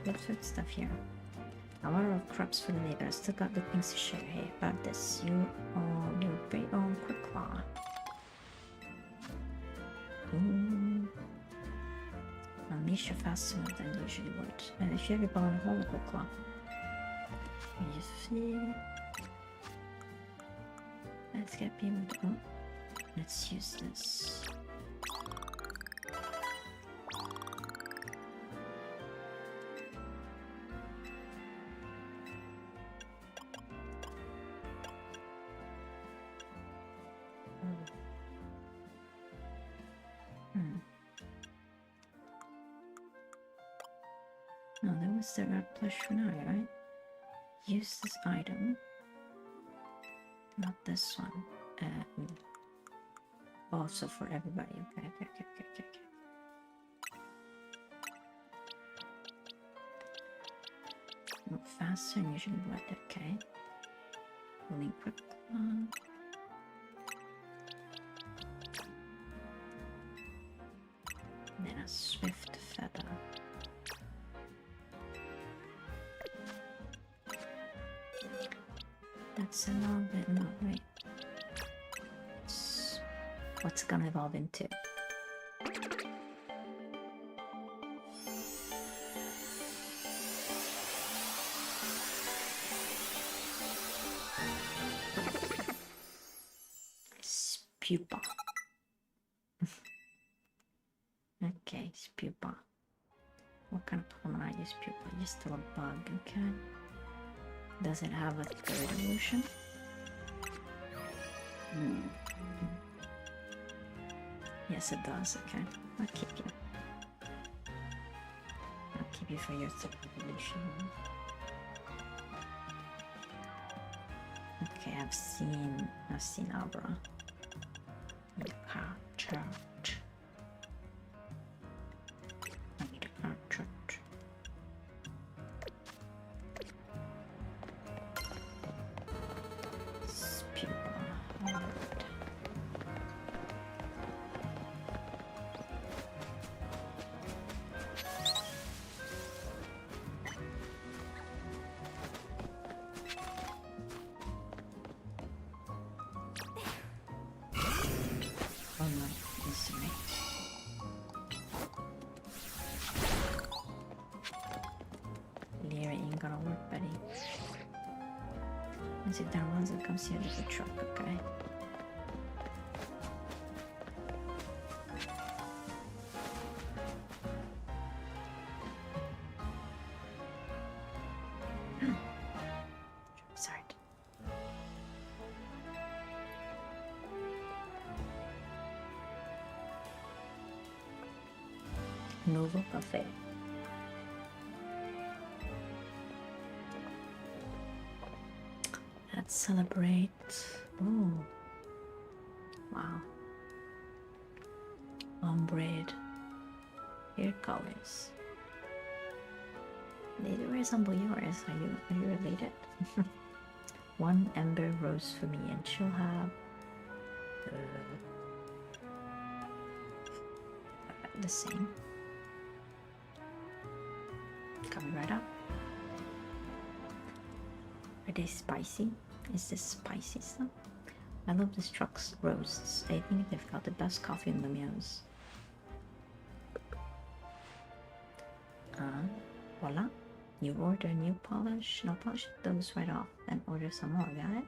Good food stuff here. A lot of crops for the neighbor. Still got good things to share. Hey, about this, you own your very own quick claw. Ooh. Unleash your faster than you usually would. And if you have your bow and hold a quick claw. You see. Let's get people to go. Let's use this. No, that was the red plush for now, right? Use this item. Not this one. Also for everybody. Okay. Move faster than usually would. Okay. Holding quick. Then a swift feather. That's a little bit not right. What's it gonna evolve into? Pupa. Okay, it's pupa. What kind of Pokemon is pupa? Just still a bug, okay. Does it have a third evolution? Yes, it does, okay. I'll keep you. I'll keep you for your third evolution. Okay, I've seen Abra. Church. I need a car church. Sit down once it comes here to the truck, okay? Sorry. Novo Cafe. Let's celebrate. Oh, wow. Ombre hair colors. They do resemble yours. Are you related? One ember rose for me, and she'll have the same. Coming right up. Are they spicy? Is this spicy stuff? I love this truck's roasts. I think they've got the best coffee in the meals. Voila. You order new polish. No, polish those right off. Then order some more. Got it?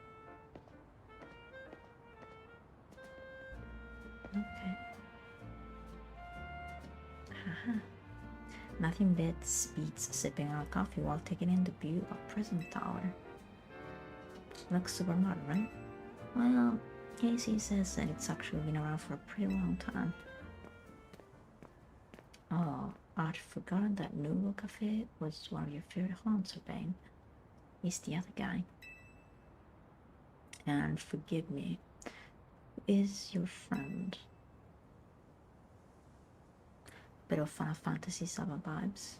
Okay. Haha. Nothing beats sipping on coffee while taking in the view of Prison Tower. Looks super modern, right? Well, Casey says that it's actually been around for a pretty long time. Oh, I'd forgotten that Nouveau Cafe was one of your favorite haunts, Urbane. He's the other guy. And forgive me, who is your friend? Bit of Final Fantasy summer vibes.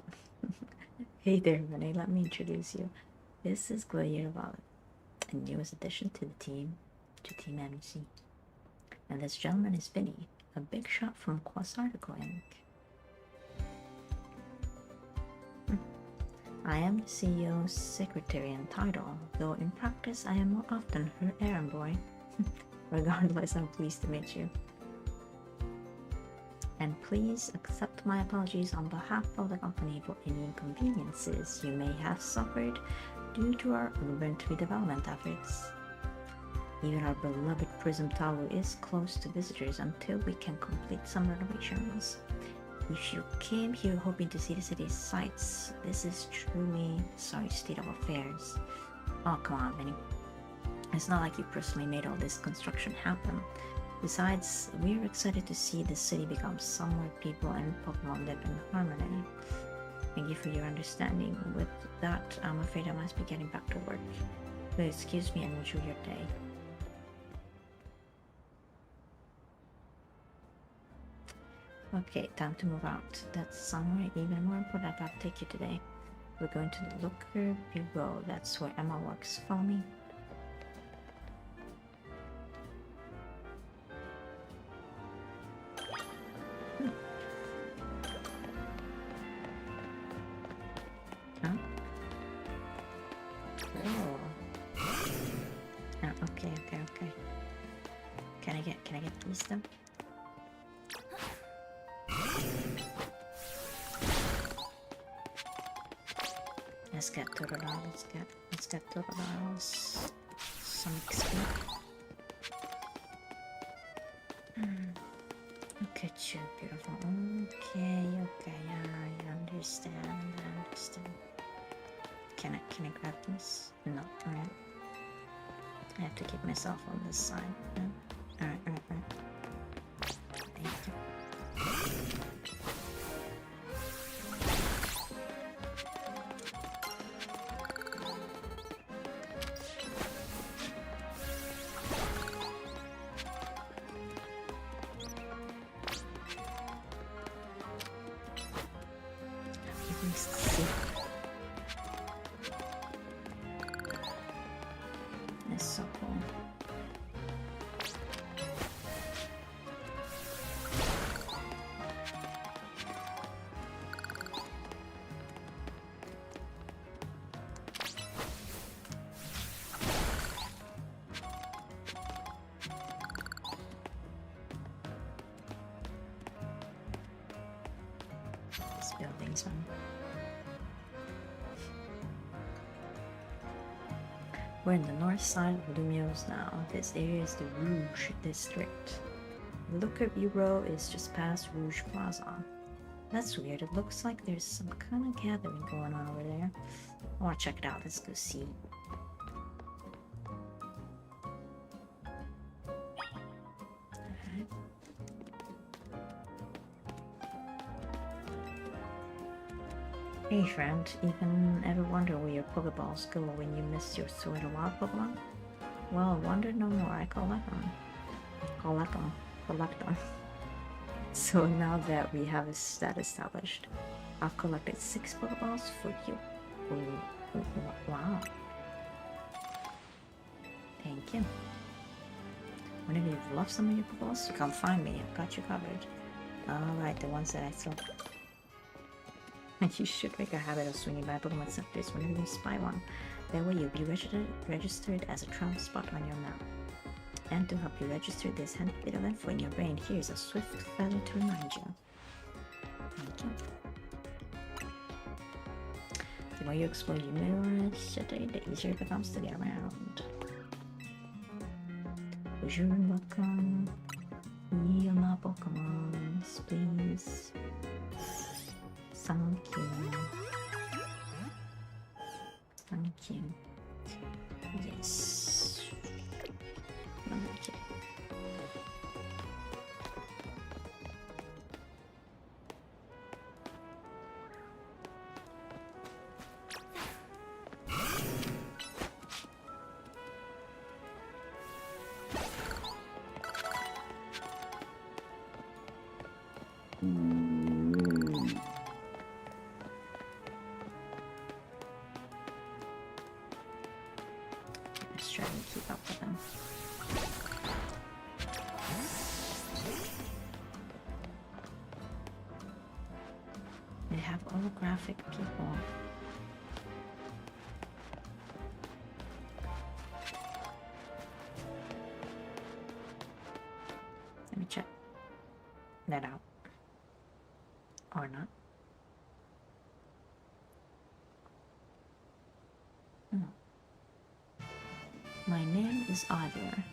Hey there, Renee, let me introduce you. This is Gloria Violet, a newest addition to the team, to Team MC. And this gentleman is Vinny, a big shot from Quasarticle Inc. I am the CEO's secretary in title, though in practice I am more often her errand boy. Regardless, I'm pleased to meet you. And please accept my apologies on behalf of the company for any inconveniences you may have suffered due to our urban redevelopment efforts. Even our beloved Prism Tower is closed to visitors until we can complete some renovations. If you came here hoping to see the city's sights, this is truly a sorry state of affairs. Oh, come on, Vinny. It's not like you personally made all this construction happen. Besides, we're excited to see the city become somewhere people and Pokemon live in harmony. Thank you for your understanding. With that, I'm afraid I must be getting back to work. Please excuse me and enjoy your day. Okay, time to move out. That's somewhere even more important I have to take you today. We're going to the Looker Bureau. That's where Emma works. Follow me. Huh? Oh. Oh, okay. Can I get these though? Let's get $2. Let's get $2. Some XP. Look at you, beautiful. Okay, I understand. Can I grab this? No, alright. I have to keep myself on this side. No? Alright. Thank you. That's so cool. This building's fun. We're in the north side of Lumiose now. This area is the Rouge District. The Looker Bureau is just past Rouge Plaza. That's weird. It looks like there's some kind of gathering going on over there. I want to check it out. Let's go see. Hey friend, even ever wonder where your Pokeballs go when you miss your Sword and Wild Pokemon? Well, wonder no more, I collect them. Collect them. So now that we have that established, I've collected 6 Pokeballs for you. Ooh, wow. Thank you. Whenever you've lost some of your Pokeballs, you come find me, I've got you covered. Alright, the ones that I still... You should make a habit of swinging by Pokemon centers whenever you spy one. That way you'll be registered as a travel spot on your map. And to help you register this handy bit of info in your brain, here's a swift feather to remind you. Thank you. The more you explore your mirror city, the easier it becomes to get around. Bonjour, welcome. Heal my Pokemons, please. Thank you. Thank you. Yes. Thank you. Let's try and keep up with them. They have holographic people. check that out. Or not. My name is Adler.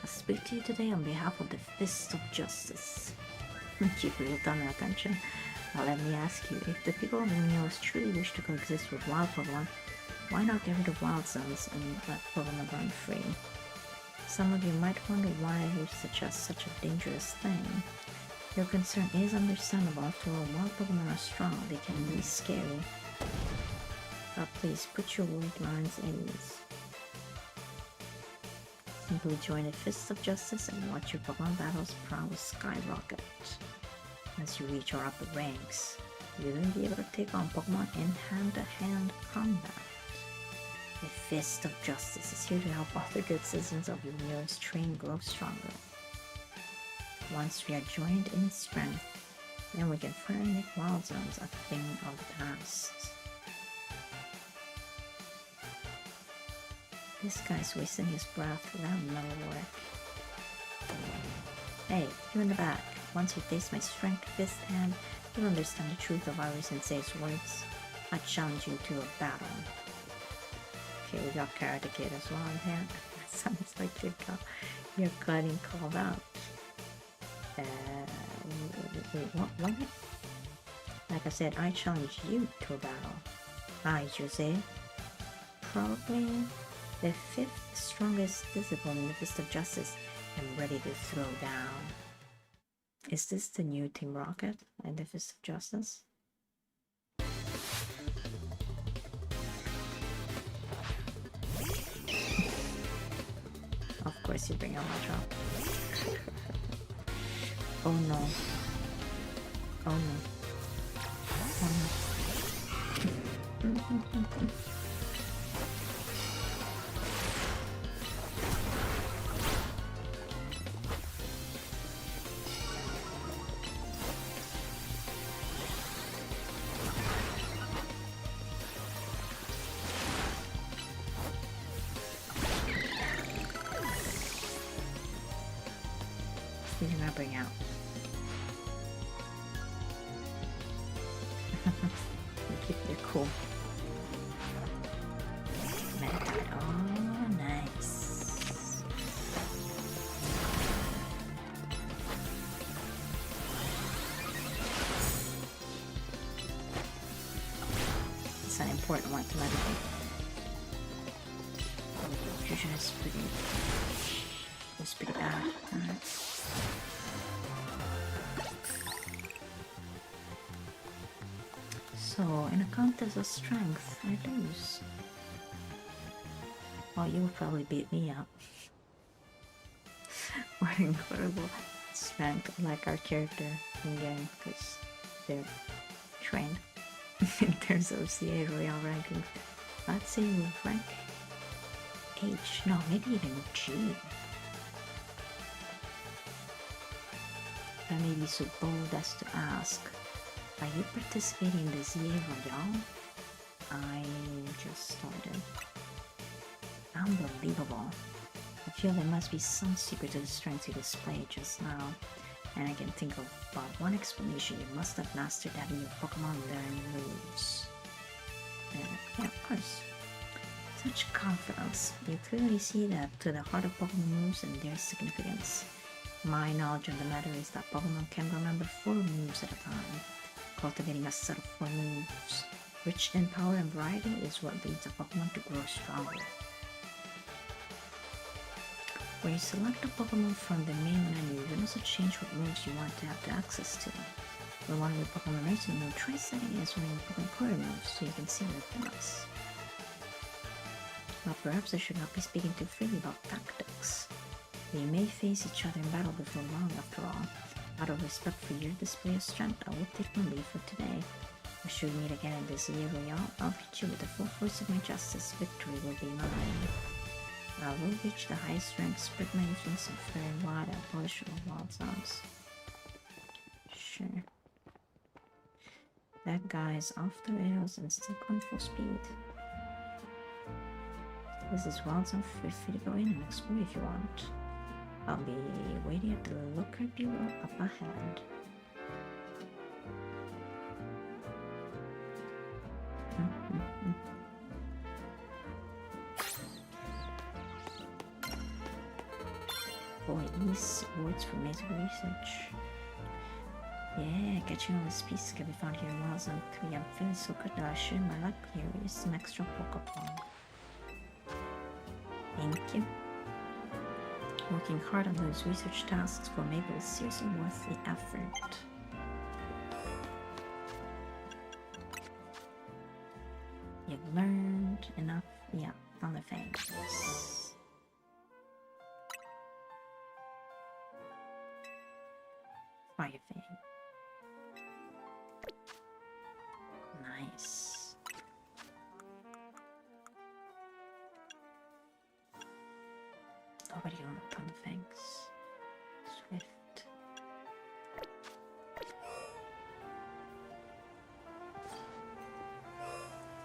I speak to you today on behalf of the Fist of Justice. Keep real time and attention. Now let me ask you, if the people of Munoz truly wish to coexist with wild Pokemon, why not get rid of wild zones and let Pokemon run free? Some of you might wonder why I would suggest such a dangerous thing. Your concern is understandable. After all, wild Pokemon are strong, they can be scary. But please, put your worried minds at ease. Simply join the Fist of Justice and watch your Pokemon battles prowess skyrocket. As you reach our upper ranks, you will be able to take on Pokemon in hand-to-hand combat. The Fist of Justice is here to help all the good citizens of your nearest train grow stronger. Once we are joined in strength, then we can finally make wild zones a thing of the past. This guy's wasting his breath. That'll never work. Hey, you in the back. Once you taste my strength fist hand, you'll understand the truth of Iris Sensei's words. I challenge you to a battle. Okay, we got Karate Kid as well in here. That sounds like you're getting called out. Wait, what? Like I said, I challenge you to a battle. I, Jose, probably the 5th strongest discipline in the Fist of Justice, am ready to throw down. Is this the new Team Rocket and the Fist of Justice? Of course you bring out my drop. Oh no. Oh no. Oh no. What did I bring out? Keep it cool. Meditite. Oh, nice. It's an important one to meditate. Fusion is pretty bad. Alright. So, in a contest of strength, I lose. Well, you will probably beat me up. What incredible strength, like our character in game, because they're trained in terms of CA Royale ranking. I'd say with rank H, no, maybe even G. I may be so bold as to ask, are you participating in the ZA Royale? I just started. Unbelievable. I feel there must be some secret to the strength you displayed just now, and I can think of about one explanation. You must have mastered having your Pokemon learn moves. Yeah, of course. Such confidence. You clearly see that to the heart of Pokemon moves and their significance. My knowledge of the matter is that Pokemon can remember 4 moves at a time. Cultivating a set of 4 moves, rich in power and variety, is what leads a Pokemon to grow stronger. When you select a Pokemon from the main menu, you can also change what moves you want to have access to. When one of your Pokemon learns a move, try setting it as one of your Pokemon Core moves so you can see what it does. Well, perhaps I should not be speaking too freely about tactics. We may face each other in battle before long, after all. Out of respect for your display of strength, I will take my leave for today. If should we meet again in this year Royale, I'll reach you with the full force of my justice. Victory will be mine. I will reach the highest rank, spread my influence and very wide, and polish all wild zones. Sure. That guy's off the rails and still going full speed. This is wild zone, feel free to go in and explore if you want. I'll be waiting at the looker below up ahead. Boys, awards for amazing research. Yeah, catching all the species can be found here in Wales and Korea. I'm feeling so good that I share my luck here with some extra Pokemon. Thank you. Working hard on those research tasks for Mabel is seriously worth the effort. You've learned enough, yeah, on the fangs. Fire Fang. Nice. Already on the Thunder Fangs. Swift.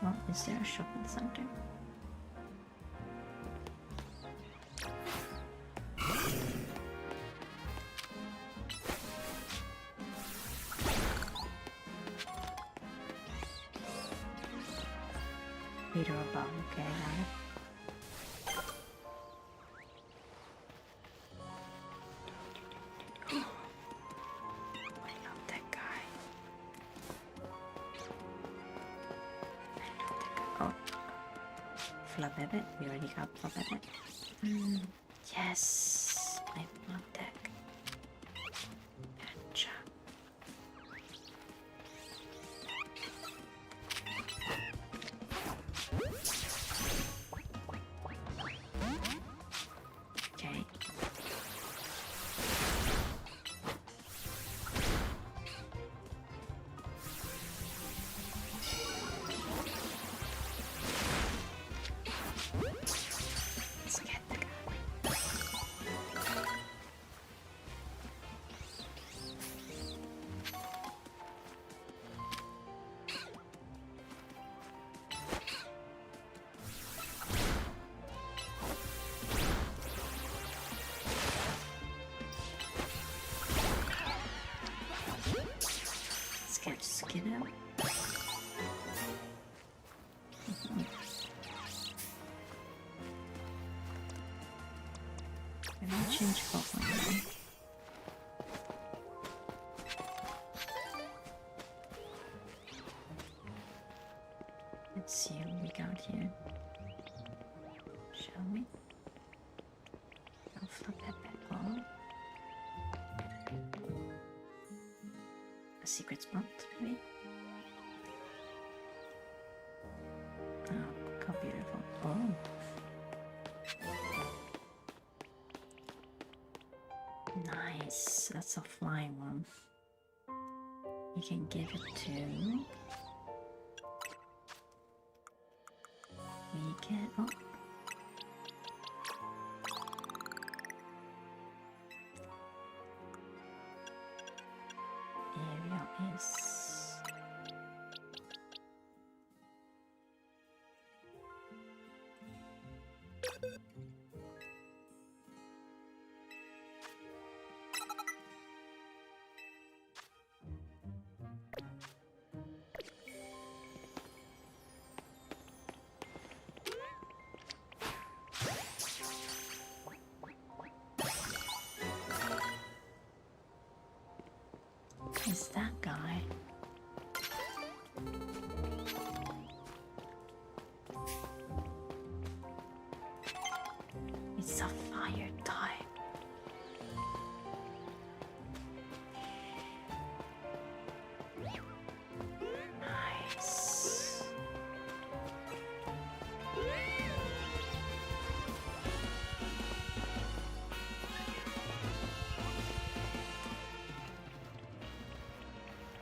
Well, is there a shopping center? Leader above, okay, I got it. I love that guy. Oh, Flabébé. We already got Flabébé. Yes, I love that. Gotcha. Okay. Let's get the guy. Let's get skin out. Maybe I'll change Pokemon. Let's see what we got here. Shall we? I'll flip that back on. A secret spot, maybe? Oh, how beautiful. Oh. Nice. That's a flying one. You can give it to. We can. Oh. Ariel is. Is that guy? It's a fire type. Nice.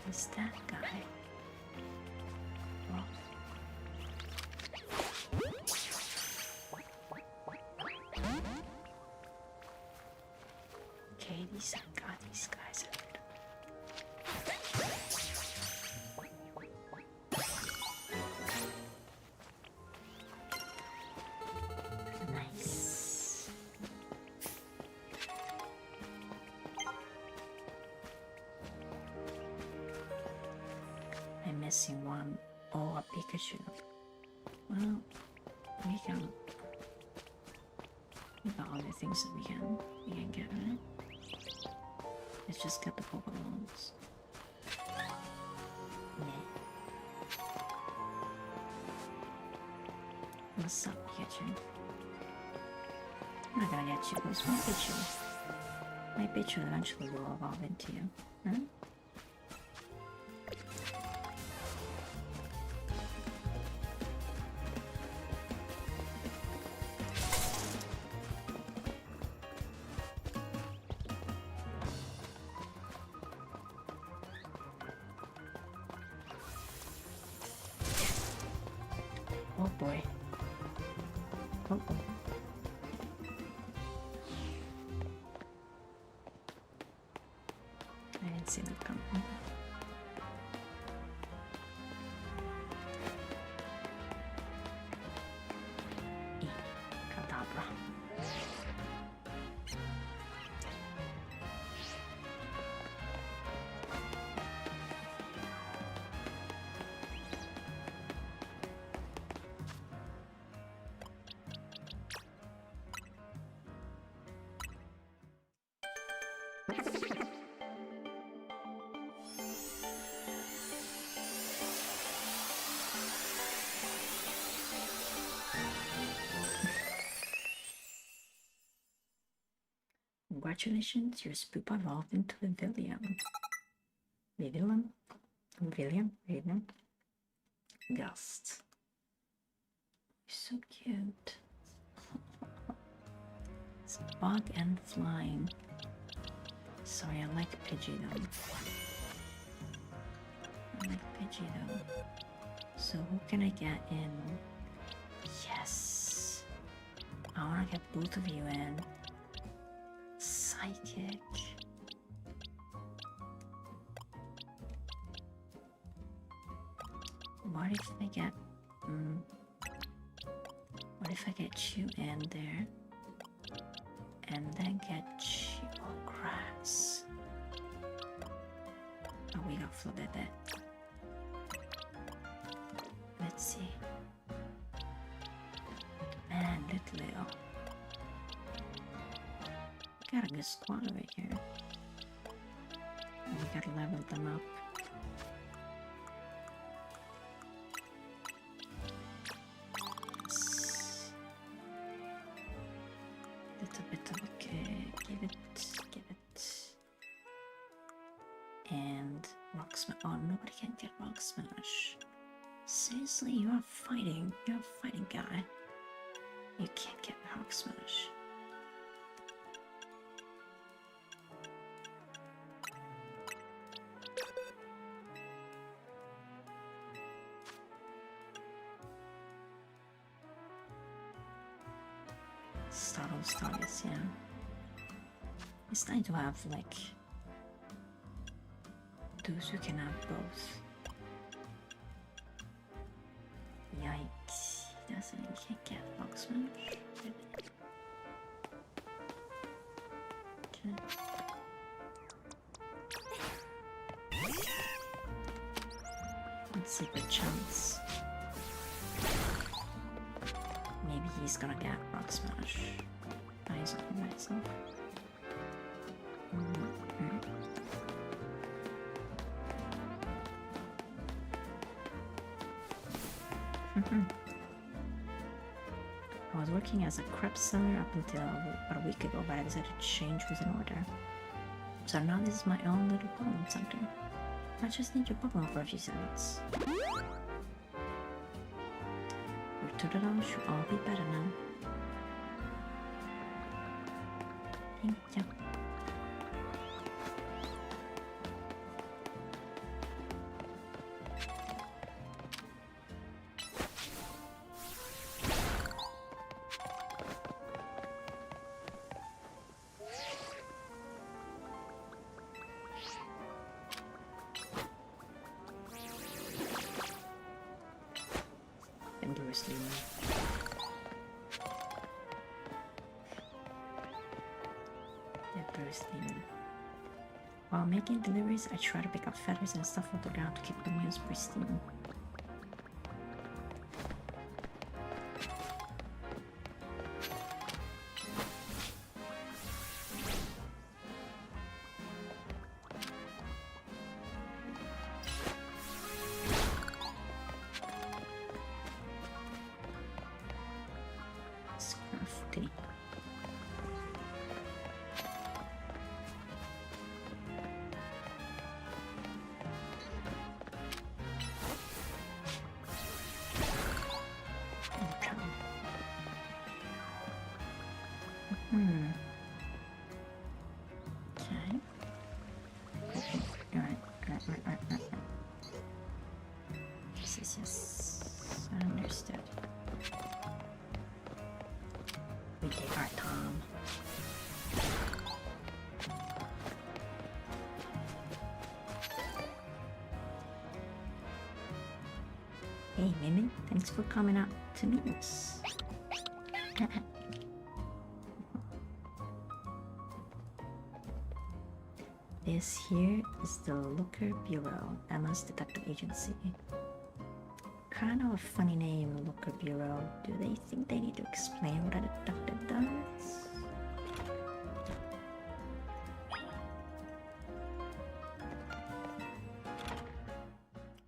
Is that guy? Oh. Okay, these got these guys. Nice. missing one. Oh, a Pikachu. Well, we can. We got all the things that we can get, right? Let's just get the Pokeballs. Meh. What's up, Pikachu? I'm not gonna get you, because my Pikachu eventually will evolve into you, huh? Oh boy. Oh. I didn't see that coming. Kadabra. Congratulations, your spoop evolved into a Villiam. William? Gust. You're so cute. It's bug and flying. Sorry, I like Pidgey though. So who can I get in? Yes. I wanna get both of you in. Psychic. What if I get what if I get you in there and then get you on grass? Oh, we got flooded there. Let's see. Man, Leo. Got a good squad over here. We gotta level them up. Little bit of okay. Give it. And Rock Smash. Oh, nobody can get Rock Smash. Seriously, you're a fighting guy. You can't get Rock Smash. Starters, yeah. It's nice to have like those who can have both. Yikes! He can't get Rock Smash. Let's see the chance. Maybe he's gonna get Rock Smash by himself. I was working as a crepe seller up until about a week ago, but I decided to change who's in order. So now this is my own little Pokemon center. I just need your Pokemon for a few seconds. Your Totodile should all be better now. Thank you. While making deliveries, I try to pick up feathers and stuff off the ground to keep the meals pristine. It's crafty. Okay. Right. Yes. I understood. We take our time. Hey, Mimi, thanks for coming out to meet us. This here is the Looker Bureau, Emma's detective agency. Kind of a funny name, Looker Bureau. Do they think they need to explain what a detective does?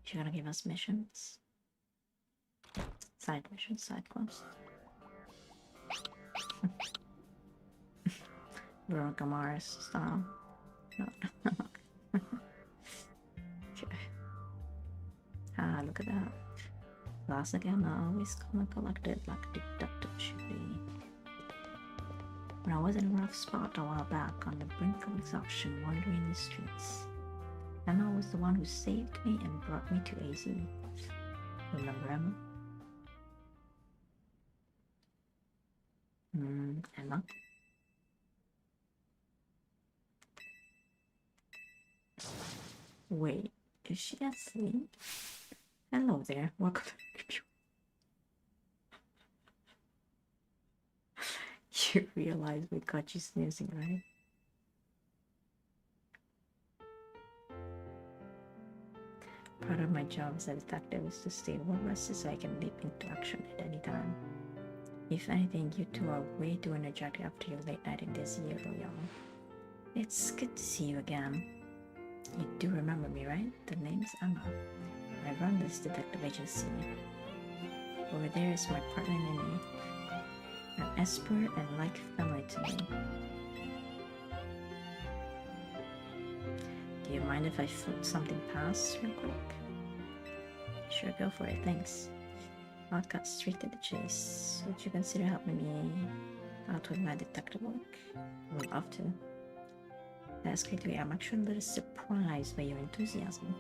She's gonna give us missions. Side missions, side quests. Veronica Mars style. No. Okay. Ah, look at that. Classic Emma, always calm and collected like a detective should be. When I was in a rough spot a while back on the brink of exhaustion wandering the streets, Emma was the one who saved me and brought me to AZ. Remember Emma? Emma? Wait, is she asleep? Hello there, welcome to the computer. You realize we got you snoozing, right? Part of my job as a detective is to stay well rested so I can leap into action at any time. If anything, you two are way too energetic after your late night in this year, Royal. It's good to see you again. You do remember me, right? The name's Emma. I run this detective agency. Over there is my partner, Nini. An Esper and like family to me. Do you mind if I float something past real quick? Sure, go for it, thanks. I'll cut straight to the chase. Would you consider helping me out with my detective work? I would love to. That's great to hear. I'm actually a little surprised by your enthusiasm.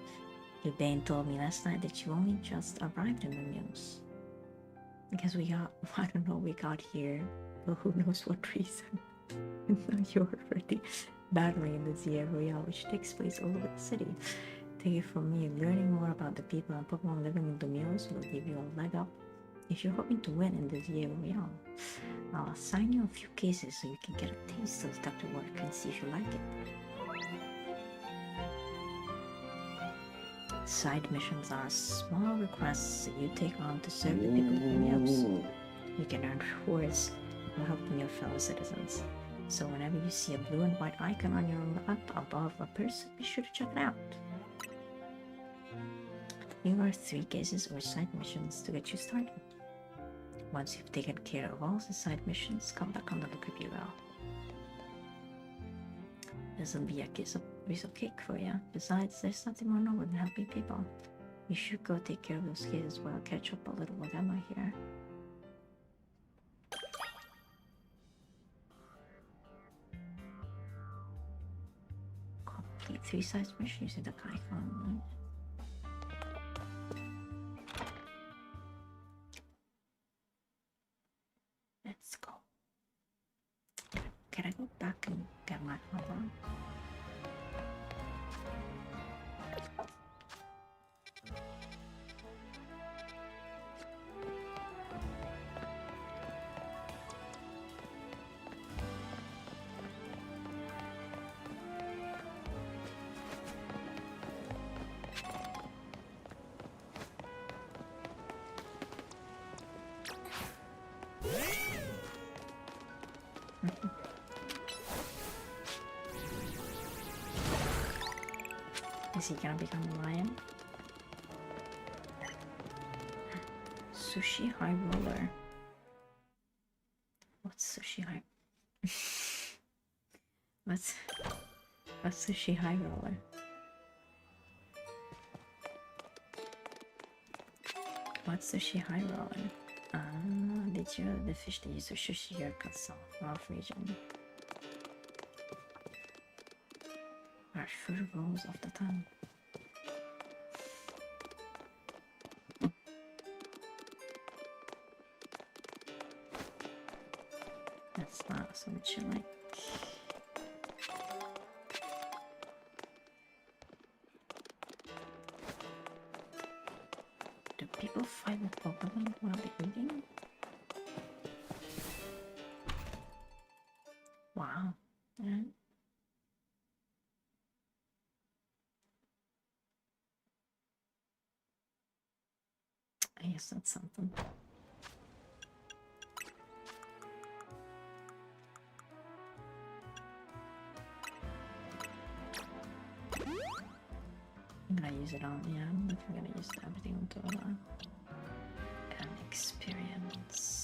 Bane told me last night that you only just arrived in the news. Because we got here, but who knows what reason. And now you're already battling in the Zia Royale, which takes place all over the city. Take it from me, learning more about the people and Pokemon living in the Mews will give you a leg up if you're hoping to win in the Zia Royale. I'll assign you a few cases so you can get a taste of detective work and see if you like it. Side missions are small requests that you take on to serve the people of the Mews. You can earn rewards for helping your fellow citizens. So whenever you see a blue and white icon on your map above a person, be sure to check it out. Here are 3 cases or side missions to get you started. Once you've taken care of all the side missions, come back on the Looker Bureau. This will be a piece of cake for you. Besides, there's nothing more noble than helping people. You should go take care of those cases while I catch up a little with Emma here. Complete 3 side missions using the icon. Let's go. Can I go back and get my armor? Is he gonna become a lion? Sushi high roller. What's sushi high? What's sushi high roller? What's sushi high roller? Did you the fish that use sushi haircuts off region? Our food rolls off the tongue. That's not so much like. Do people fight with Pokemon while they're eating? Wow. Yeah. I guess that's something. I'm gonna use it on, yeah, I'm not gonna use everything on Tola. An experience.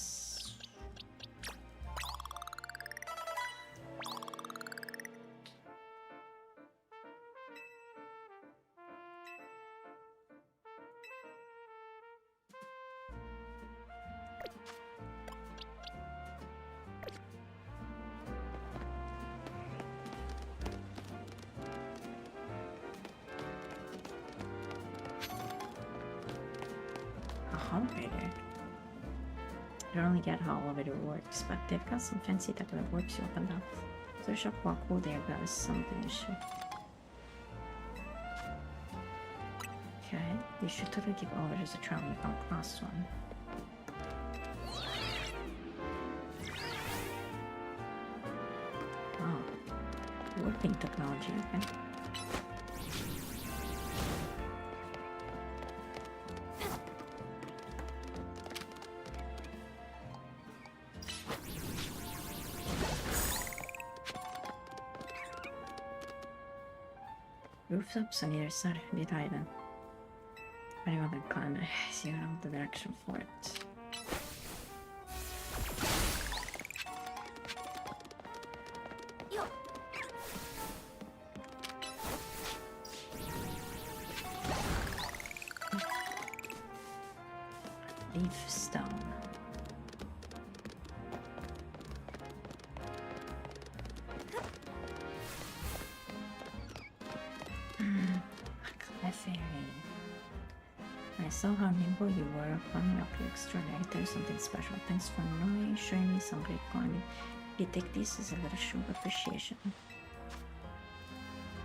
Elevator. I don't really get how elevator works, but they've got some fancy tech that works you up and down. So shop walk cool there, but something issue. Okay, you should totally give elevators a try when you come across one. Wow. Warping technology, okay. Rooftops on either side a bit high then. Anyone can climb it, so you know the direction for it. Leaf stone. Fairy. I saw how nimble you were climbing up to extraordinary. There's something special. Thanks for showing me some great climbing. You take this as a little show of appreciation.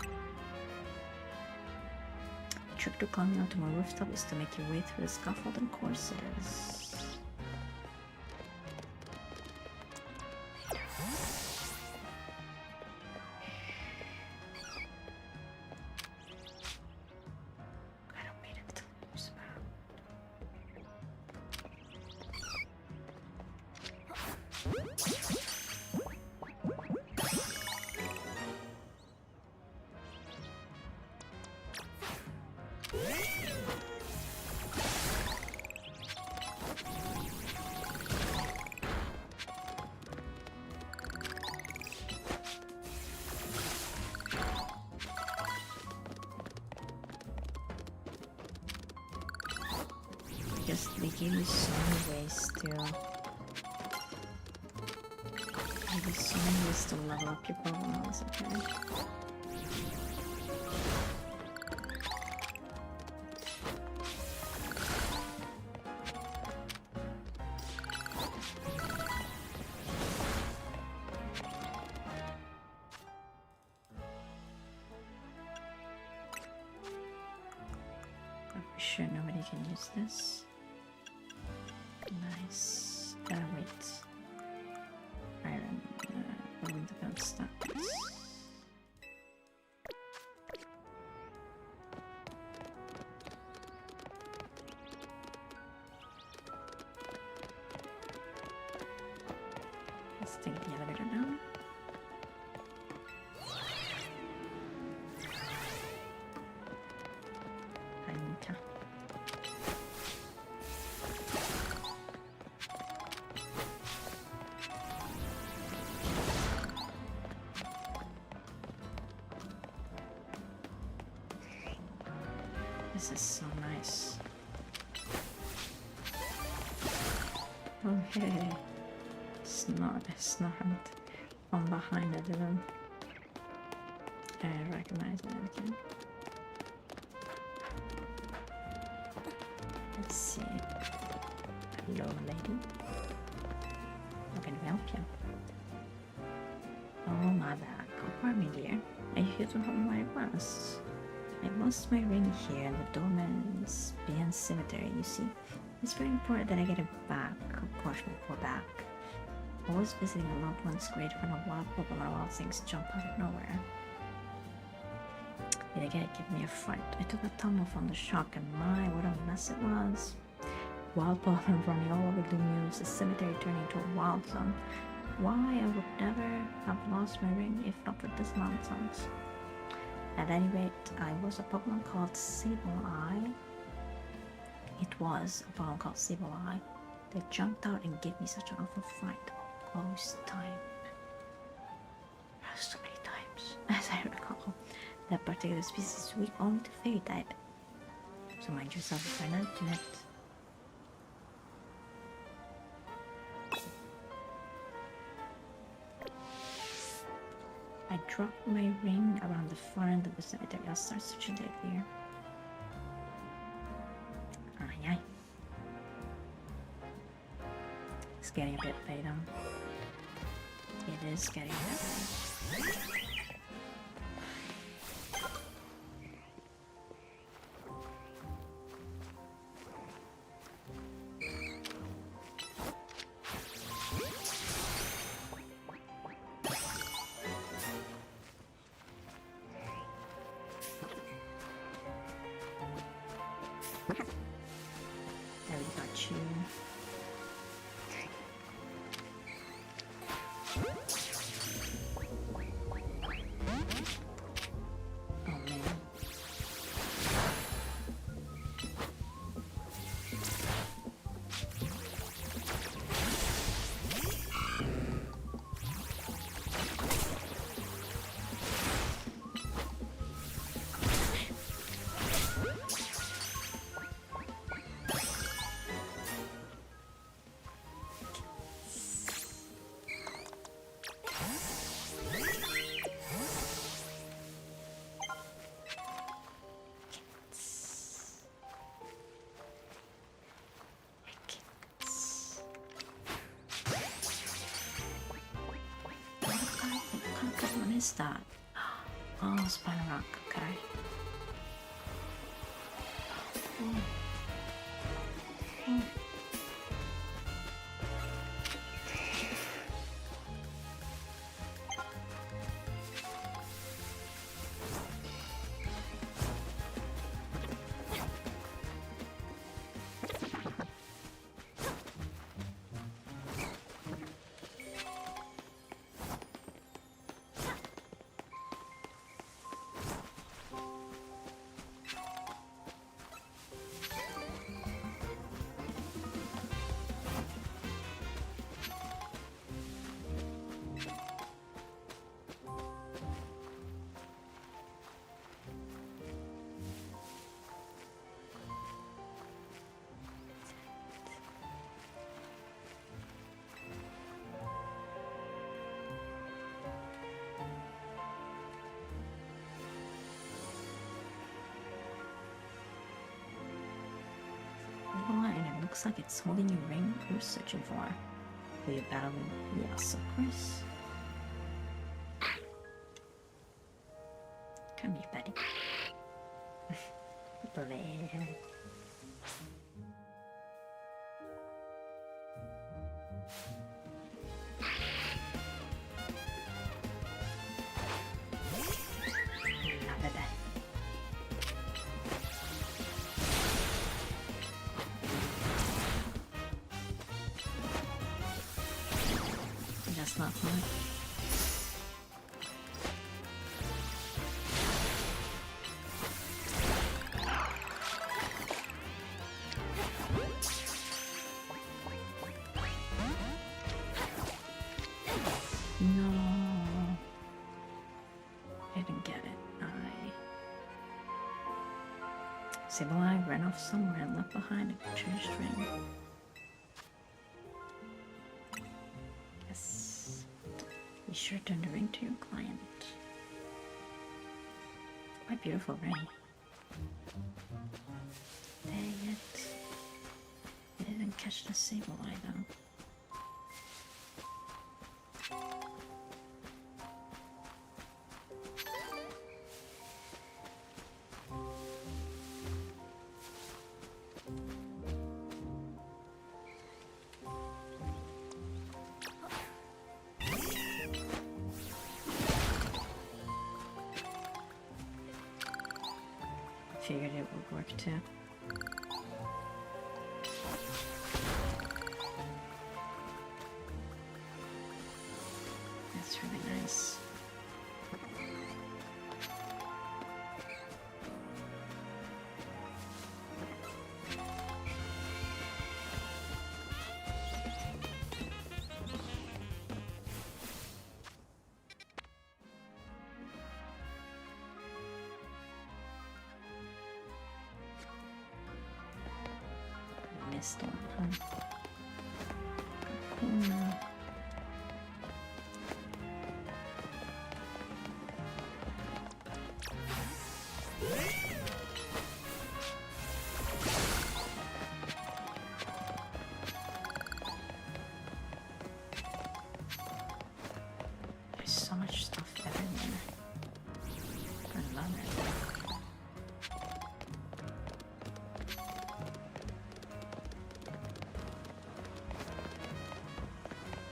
The trick to climbing onto my rooftop is to make your way through the scaffold and courses. They gave me so many ways to level up your Pokemon, okay? I'm sure nobody can use this. Nice. Wait. Iron. Probably the best stats. Let's take the elevator down. This is so nice. Okay. Snort from behind the room. I recognize it again. Let's see. Hello, lady. How can we help you? Oh, my bad. Pardon me, dear. Are you here to help my request? I lost my ring here in the Doman's Beyond Cemetery, you see. It's very important that I get it back, of course, before back. Always visiting a loved one's grave when a wild people and wild things jump out of nowhere. It again gave me a fright. I took a tumble from the shock and my, what a mess it was. Wild pollen running all over the news, the cemetery turning into a wild zone. Why I would never have lost my ring if not for this nonsense. At any rate, I was a Pokemon called Sableye. It was a Pokemon called Sableye that jumped out and gave me such an awful fright all this time. So many times, as I recall. That particular species is weak only to fairy type. So mind yourself if I not do it. I dropped my ring around the far end of the cemetery. I'll start searching it here. Aye, aye. It's getting a bit late on. It is getting a bit late. There we got you. Oh man. What is that? Oh, Spine Rock, okay. Oh. Oh. And it looks like it's holding your ring you're searching for. Will you battle me? Yes, of course. Come here, buddy. Bleh. That's not fun. No, I didn't get it. Sableye ran off somewhere and left behind a cherished ring. Yes. Be sure to turn the ring to your client. Quite beautiful ring. Dang it. I didn't catch the Sableye though. Figured it would work too. That's really nice. Missed one, huh? There's so much stuff everywhere. I love it.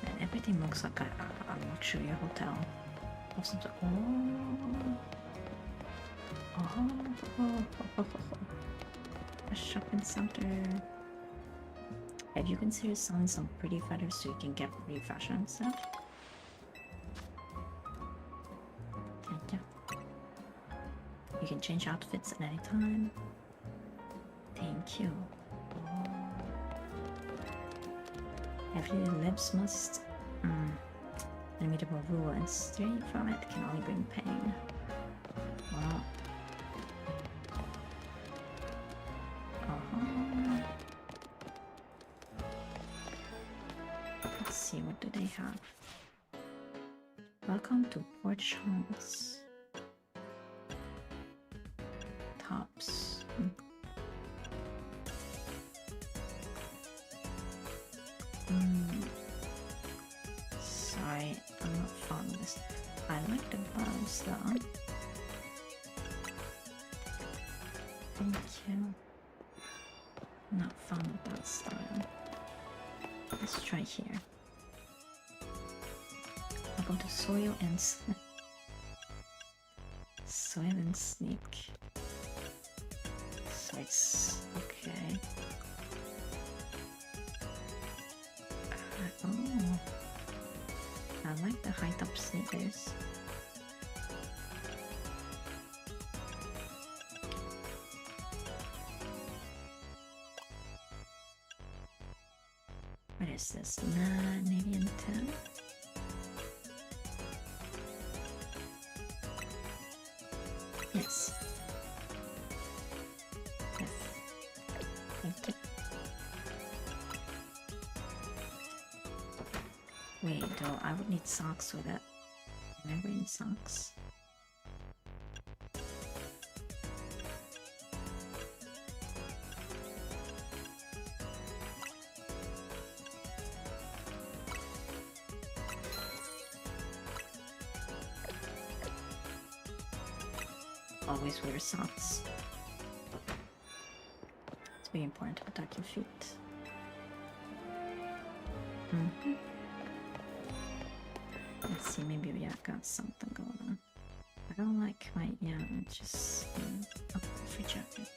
And everything looks like a luxury hotel. Of some sort. Oh. A shopping center. Have you considered selling some pretty feathers so you can get pretty fashion and stuff? Thank you. You can change outfits at any time. Thank you. Oh. Everyday lives must. Unimmutable rule and stray from it can only bring pain. Well. Let's see, what do they have? Welcome to Port Charles. Tops. Sorry, I'm not fond of this. I like the gloves though. Thank you. Not fond of that style. Let's try here. I'll go to soil and sneak. So it's okay. Oh, I like the high top sneakers. What is this? 9, maybe in 10? Yes. Yes. Thank you. Wait, though, I would need socks with it. Am I wearing socks? Always wear socks. It's very important to protect your feet. Let's see, maybe we have got something going on. I don't like my, yeah, it's just a free jacket.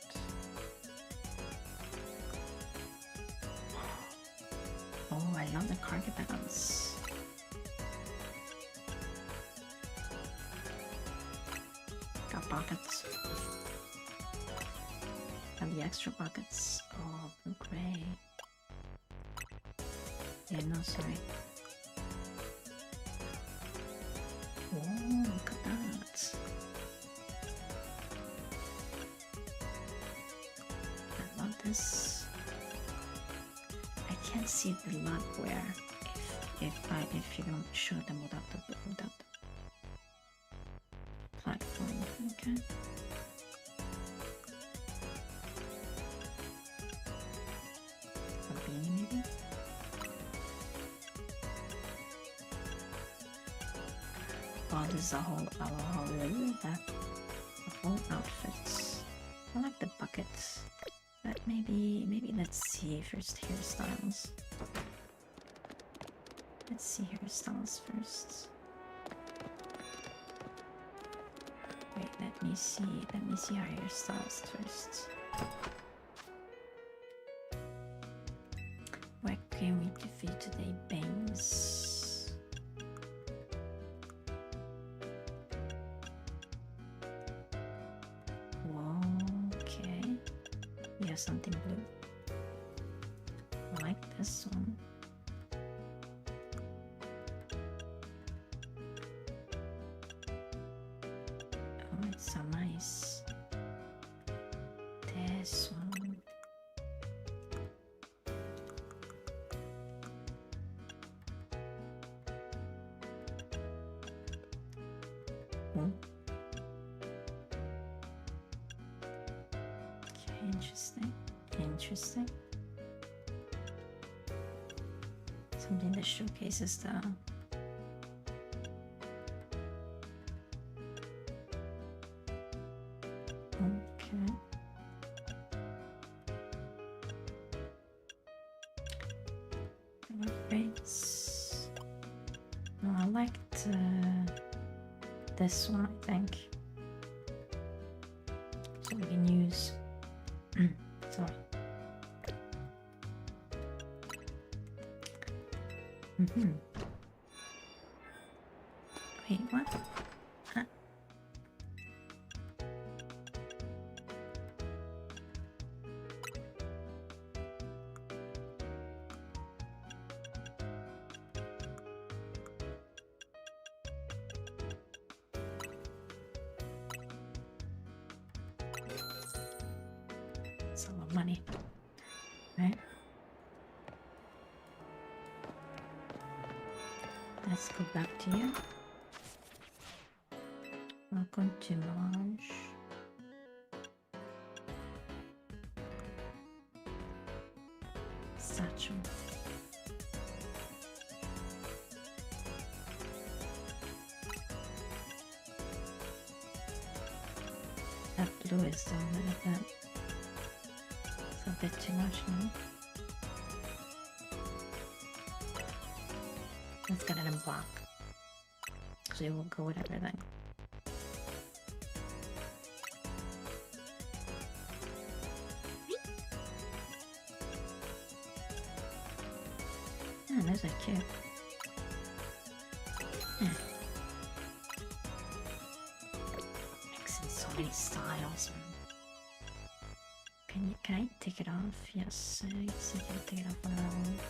Oh, I love the cargo bands. Got pockets. And the extra pockets. Oh, blue gray. Yeah, no, sorry. Oh, look at that. this. I can't see the lab where if you don't show them without the platform. Okay. A beanie maybe. Oh, this is a whole outfits. I like the buckets, but maybe let's see first hairstyles. Let's see hairstyles first. Wait, let me see our hairstyles first. Where can we defeat today? Bangs. Okay. Yeah, something blue. I like this one. Oh, it's so nice. This one. Oh. Okay, interesting. Interesting. Something that showcases the okay. What rates? No, I liked this one, I think. So we can use. Sorry. Wait, what? Huh? It's a lot of money, right? Let's go back to you. Welcome to Melange. Satchel. That blue is so bit. It's a bit too much now. Let's get it in black. So it will go with everything. Yeah, those are cute. Yeah. Mixing so many styles. Can I take it off? Yes, I guess I can take it off whenever I want.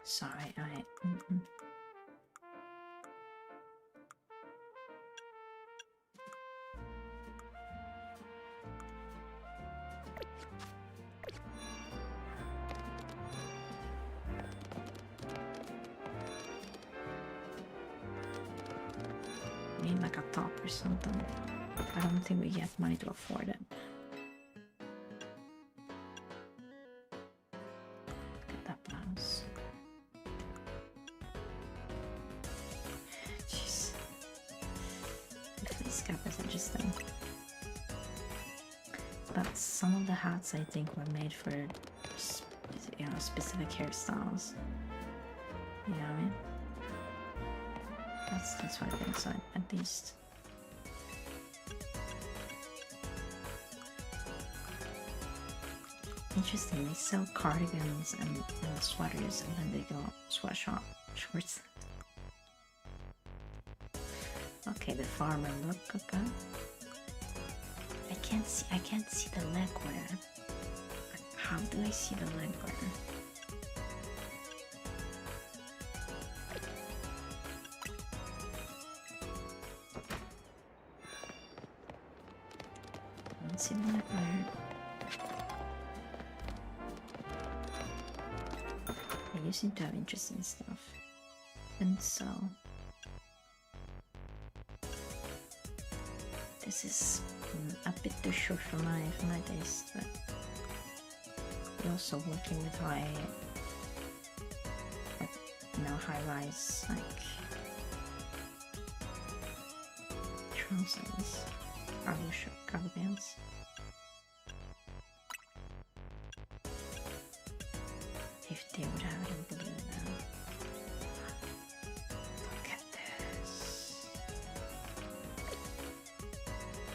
Sorry, need like a top or something. I don't think we have money to afford it. Look at that blouse. Jeez. The face cap is interesting. But some of the hats I think were made for specific hairstyles. You know what I mean? That's what I think, so at least. Interesting, they sell cardigans and sweaters, and then they go sweatshop shorts. Okay, the farmer look. Okay. I can't see the leg wear. How do I see the leg wear? I don't see the leg wear. You seem to have interesting stuff. And so this is a bit too short for my taste, but you're also working with high rise like trousers, cargo pants. If they would have it in blue now. Look at this.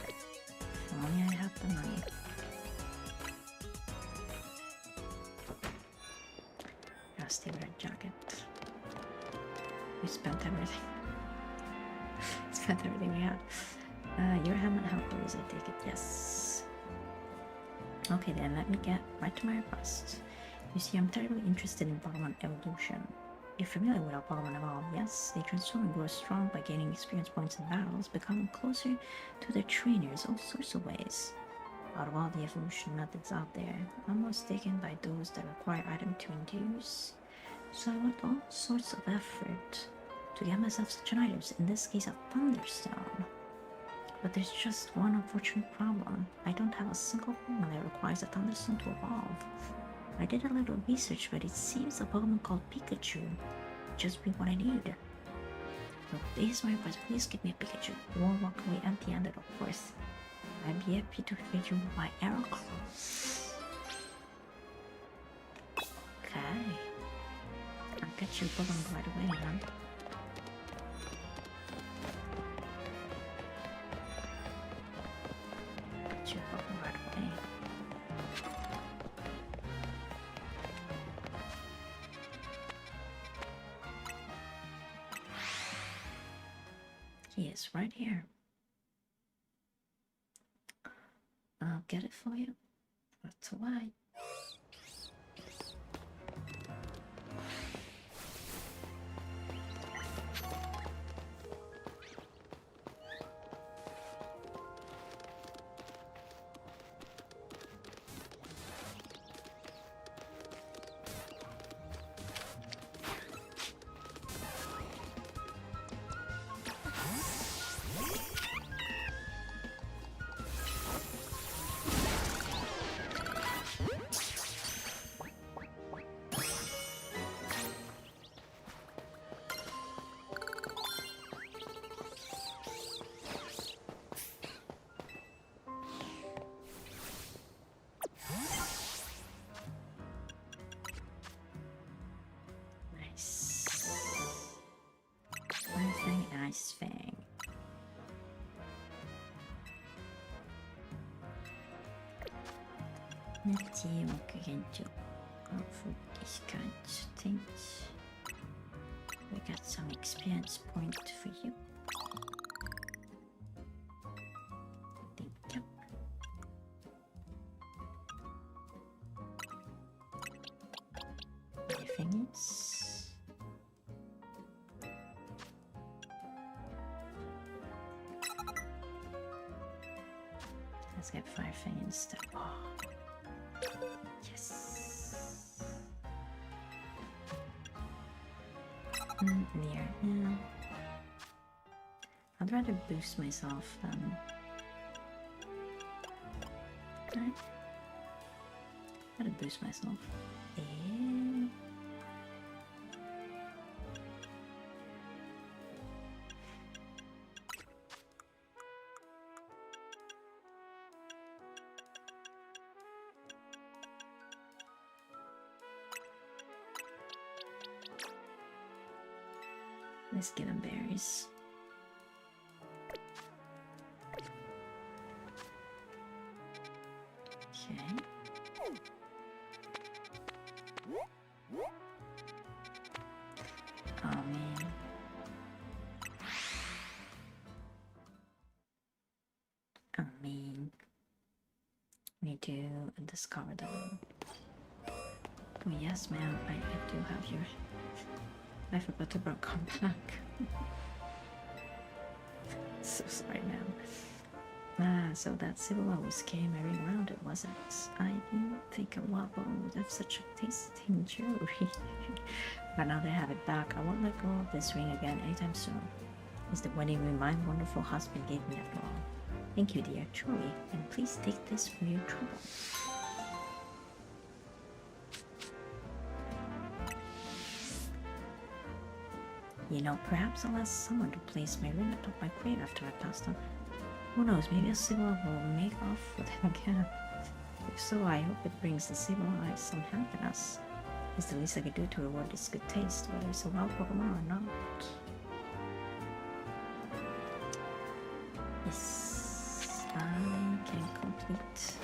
If only I had the money. I'll stay with a jacket. We spent everything. Spent everything we had. Your helmet helpers, I take it, yes. Okay then, let me get right to my request. You see, I'm terribly interested in Pokemon evolution. You're familiar with how Pokemon evolve, yes? They transform and grow strong by gaining experience points in battles, becoming closer to their trainers all sorts of ways. Out of all the evolution methods out there, I'm most taken by those that require item to induce. So I went all sorts of effort to get myself such an item, in this case a Thunderstone. But there's just one unfortunate problem. I don't have a single Pokemon that requires a Thunderstone to evolve. I did a little research, but it seems a Pokemon called Pikachu would just be what I need. So here's my request, please give me a Pikachu. You won't walk away empty-handed, of course. I'd be happy to feed you my arrow claws. Okay. I'll get you Pokemon right away, man. Get you Pokemon right away. He is right here. I'll get it for you. That's why. Nice Fang. Let's see what we can do for this kind of things. We got some experience point for you. Thank you. Anything else? Let's get Firefang instead. Oh. Yes. Near. Yeah. I'd rather boost myself than. Right? I'd rather boost myself. Yeah. Let's give him berries. Okay. I mean, we need to discover them. Oh yes, ma'am, I do have your... I forgot to come back. So sorry, ma'am. So that civil always came merry-rounded, wasn't it? I didn't think a wobble would have such a tasting jewelry. But now they have it back, I won't let go of this ring again anytime soon. It's the wedding ring my wonderful husband gave me after all. Thank you, dear, truly, and please take this for your trouble. You know, perhaps I'll ask someone to place my ring atop my grave after I pass on. Who knows, maybe a Sibyl will make off with it again. If so, I hope it brings the Sibyl eyes some happiness. It's the least I could do to reward its good taste, whether it's a wild Pokemon or not. Yes, I can complete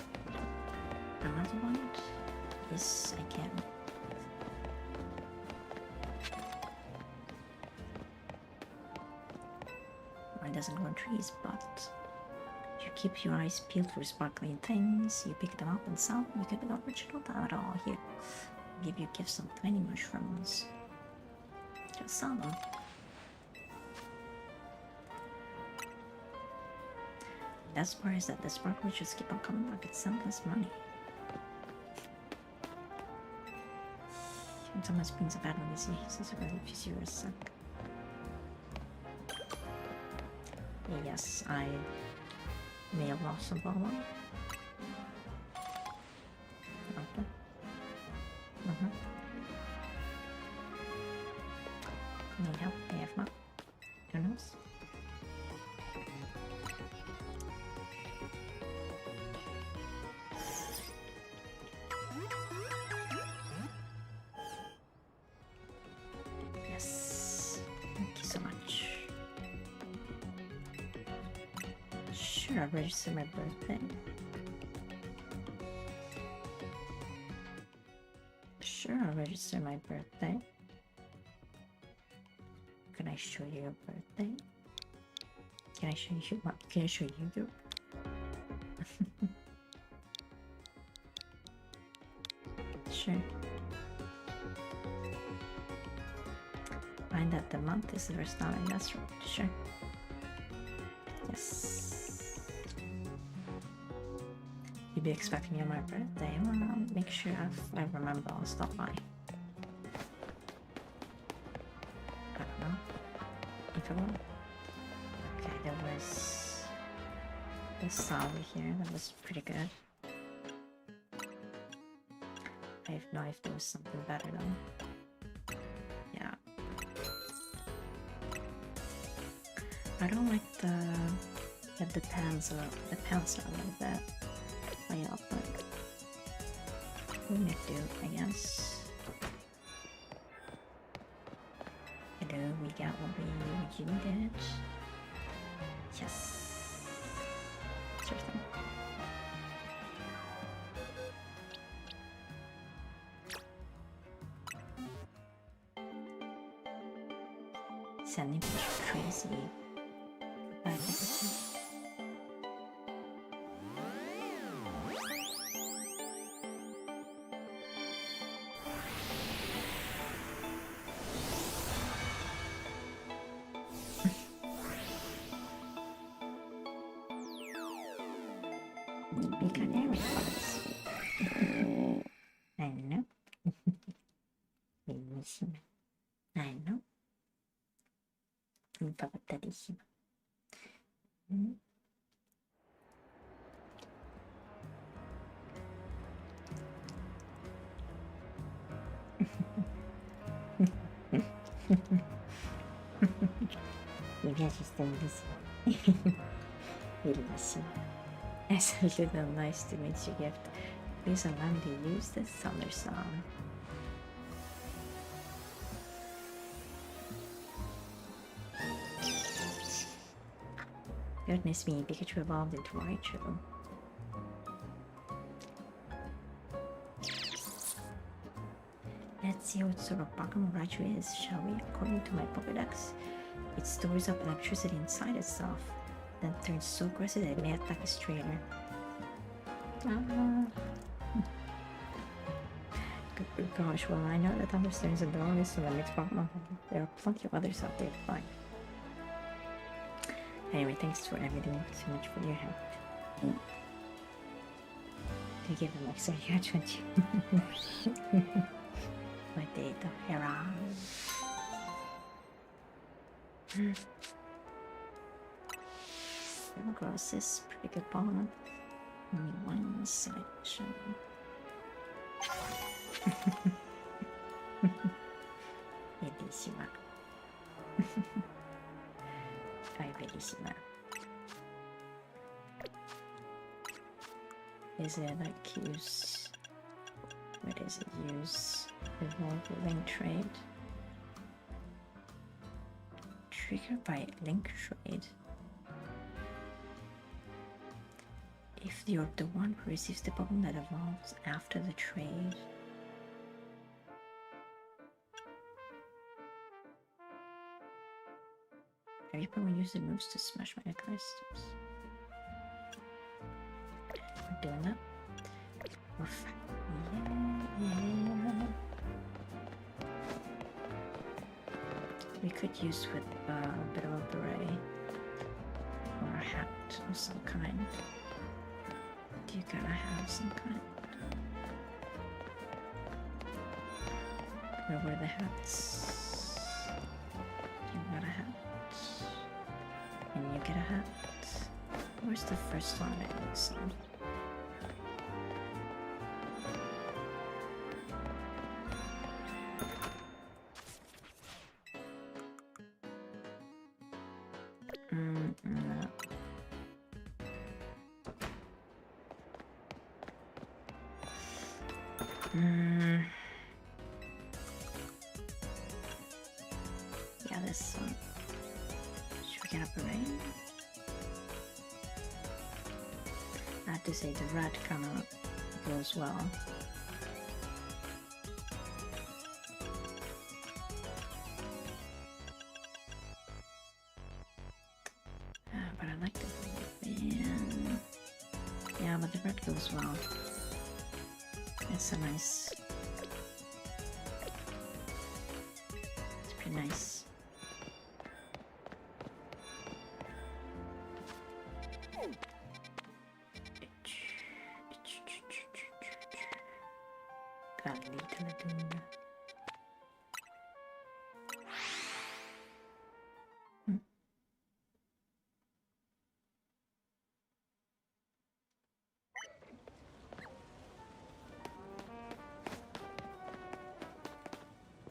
another one. Yes, I can. Mine doesn't grow on trees, but you keep your eyes peeled for sparkling things, you pick them up and sell them, you could be not original at all. Here, I'll give you gifts of tiny mushrooms. Just sell them. The best part is that the sparklers just keep on coming back and selling us money. When someone brings a bad one, this is a really serious suck. Yes, I may have lost some Pokemon. Okay. Need help? May have not. Who knows? Yes. Thank you so much. Sure, I'll register my birthday. Sure, I'll register my birthday. Can I show you your birthday? Can I show you what? Can I show you your? Sure. Find that the month is the first time, and that's right. Sure. Yes. You'll be expecting me on my birthday. Well, I'll make sure if I remember, I'll stop by. I don't know. If I will. Okay, there was this salve here that was pretty good. I have no idea if there was something better though. Yeah. I don't like the pants are a little bit way up, but we'll make do, I guess. Hello, we got what we needed. Yes. Sure thing. Sending crazy. We got airpods. I know. We miss him. I know. Impavatadísima. Maybe I should stay this one. Bellissimo. As a little nice to meet you gift, please allow me to use this summer song. Goodness me, Pikachu evolved into Raichu. Let's see what sort of Pokemon Raichu is, shall we? According to my Pokédex, it stores up electricity inside itself. then turns so aggressive that it may attack his trainer. Gosh, well, I know that understands the dog is the limit Pokemon. There are plenty of others out there to find. Anyway, thanks for everything so much for your help. To give him like so huge one too. But they the Hera. Gross is pretty good Pokemon. Only one side mission. Bellissima. Ay, bellissima. Is it like use? What is it? Use evolve link trade? Triggered by link trade. If you're the one who receives the Pokemon that evolves after the trade. Every Pokemon uses moves to smash my necklace. We're doing that. We're yeah. We could use with a bit of a beret or a hat of some kind. You gotta have some kind. Where were the hats? You got a hat. And you get a hat. Where's the first one I saw? Yeah, this one. Should we get up a rain? I have to say the red kind of goes well. But I like the green. Yeah, but the red goes well. It's a nice. It's pretty nice.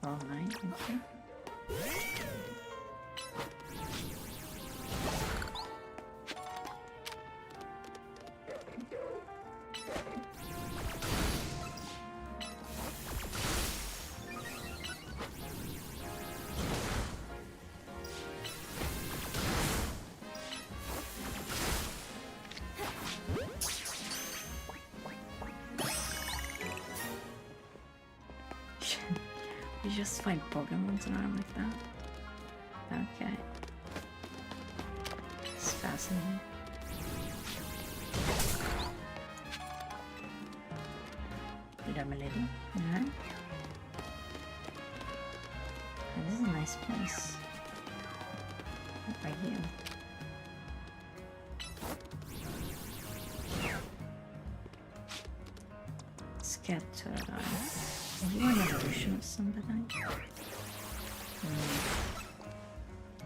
All right, okay. You just find Pokemons around like that? Okay. It's fascinating. Good, I'm a lady. Alright. This is a nice place. What are you? Scatter. Are you an evolution of somebody?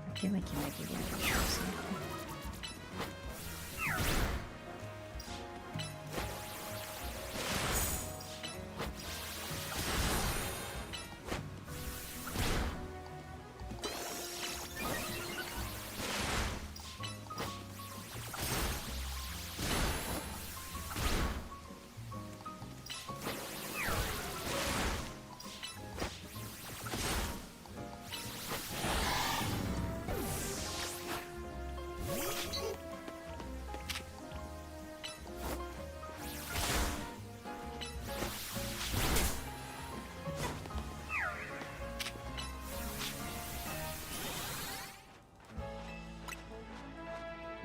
I feel like you might be the evolution of something.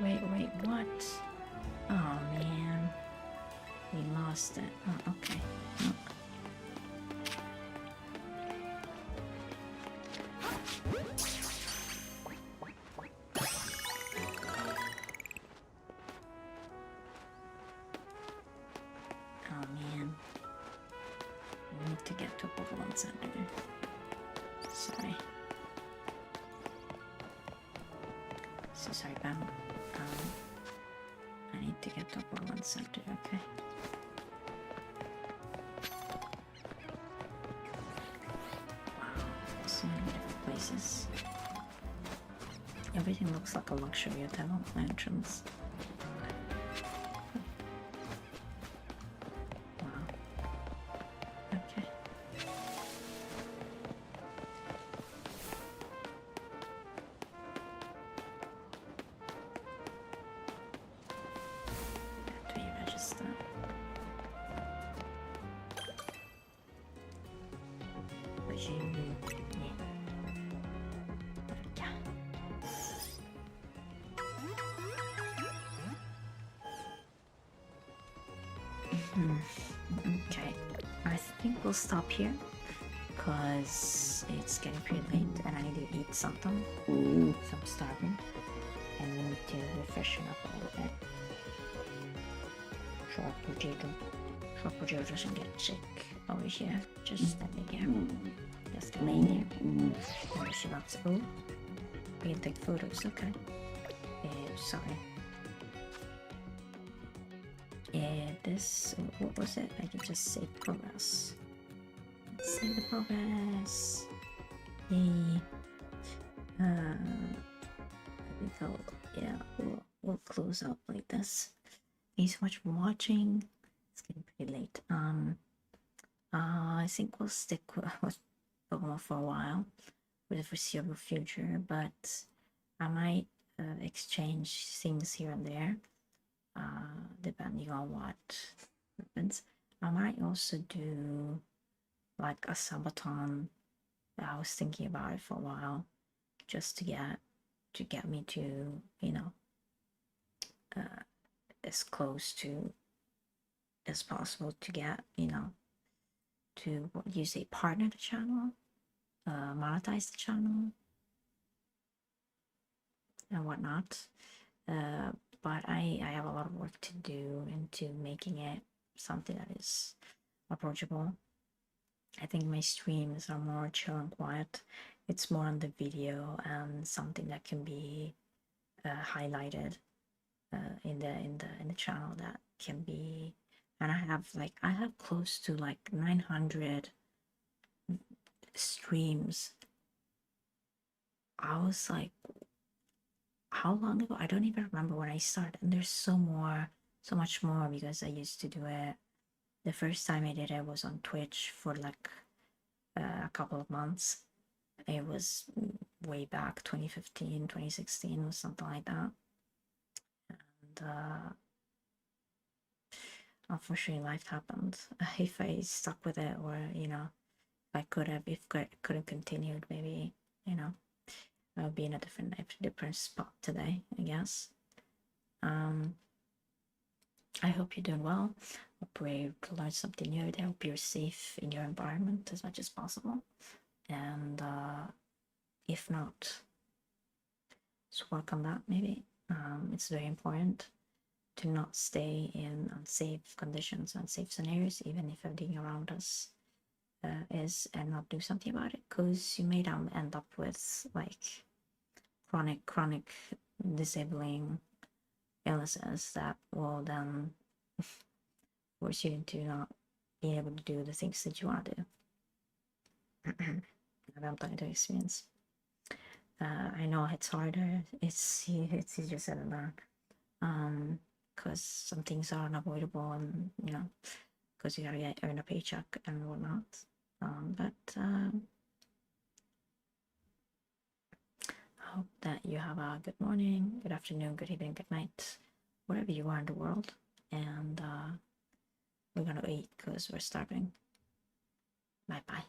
Wait, what? Oh man, we lost it. Oh, okay. Oh. Oh man, we need to get to Pokemon Center. Sorry. So sorry, Bam. I need to get to Pokemon Center, okay? Wow, so many different places. Everything looks like a luxury hotel entrance. Wow. Okay. How do you register? Okay, I think we'll stop here because it's getting pretty late and I need to eat something. So I'm starving and we need to refreshen up a little bit. Sure, Potato doesn't get sick over here. Just standing here. Just laying here. And she wants food. We can take photos, okay. Sorry. This, what was it? I can just save progress. Let's save the progress. Yay. There we go. Yeah, we'll close out like this. Thanks so much for watching. It's getting pretty late. I think we'll stick with Pokemon for a while for the foreseeable future, but I might exchange things here and there, depending on what happens. I might also do like a subathon. I was thinking about it for a while, just to get me to, you know, as close to as possible to get, you know, to what you say, partner the channel, monetize the channel, and whatnot. But I have a lot of work to do into making it something that is approachable. I think my streams are more chill and quiet. It's more on the video and something that can be highlighted in the channel that can be. And I have close to like 900 streams. I was like, how long ago? I don't even remember when I started. And there's so much more because I used to do it. The first time I did it was on Twitch for like a couple of months. It was way back 2015, 2016 or something like that. And unfortunately life happened. If I stuck with it, or you know, if I could have continued, maybe, you know, I would be in a different spot today, I guess. I hope you're doing well. Hope we learned something new. I hope you're safe in your environment as much as possible. And if not, just work on that maybe. It's very important to not stay in unsafe conditions, unsafe scenarios, even if everything around us is, and not do something about it, because you may end up with like chronic disabling illnesses that will then force you into not being able to do the things that you want to do. I'm trying to experience. I know it's harder. It's easier said than done. Because some things are unavoidable, and you know, because you gotta earn a paycheck and whatnot. But I hope that you have a good morning, good afternoon, good evening, good night, wherever you are in the world. And we're gonna eat because we're starving. Bye bye.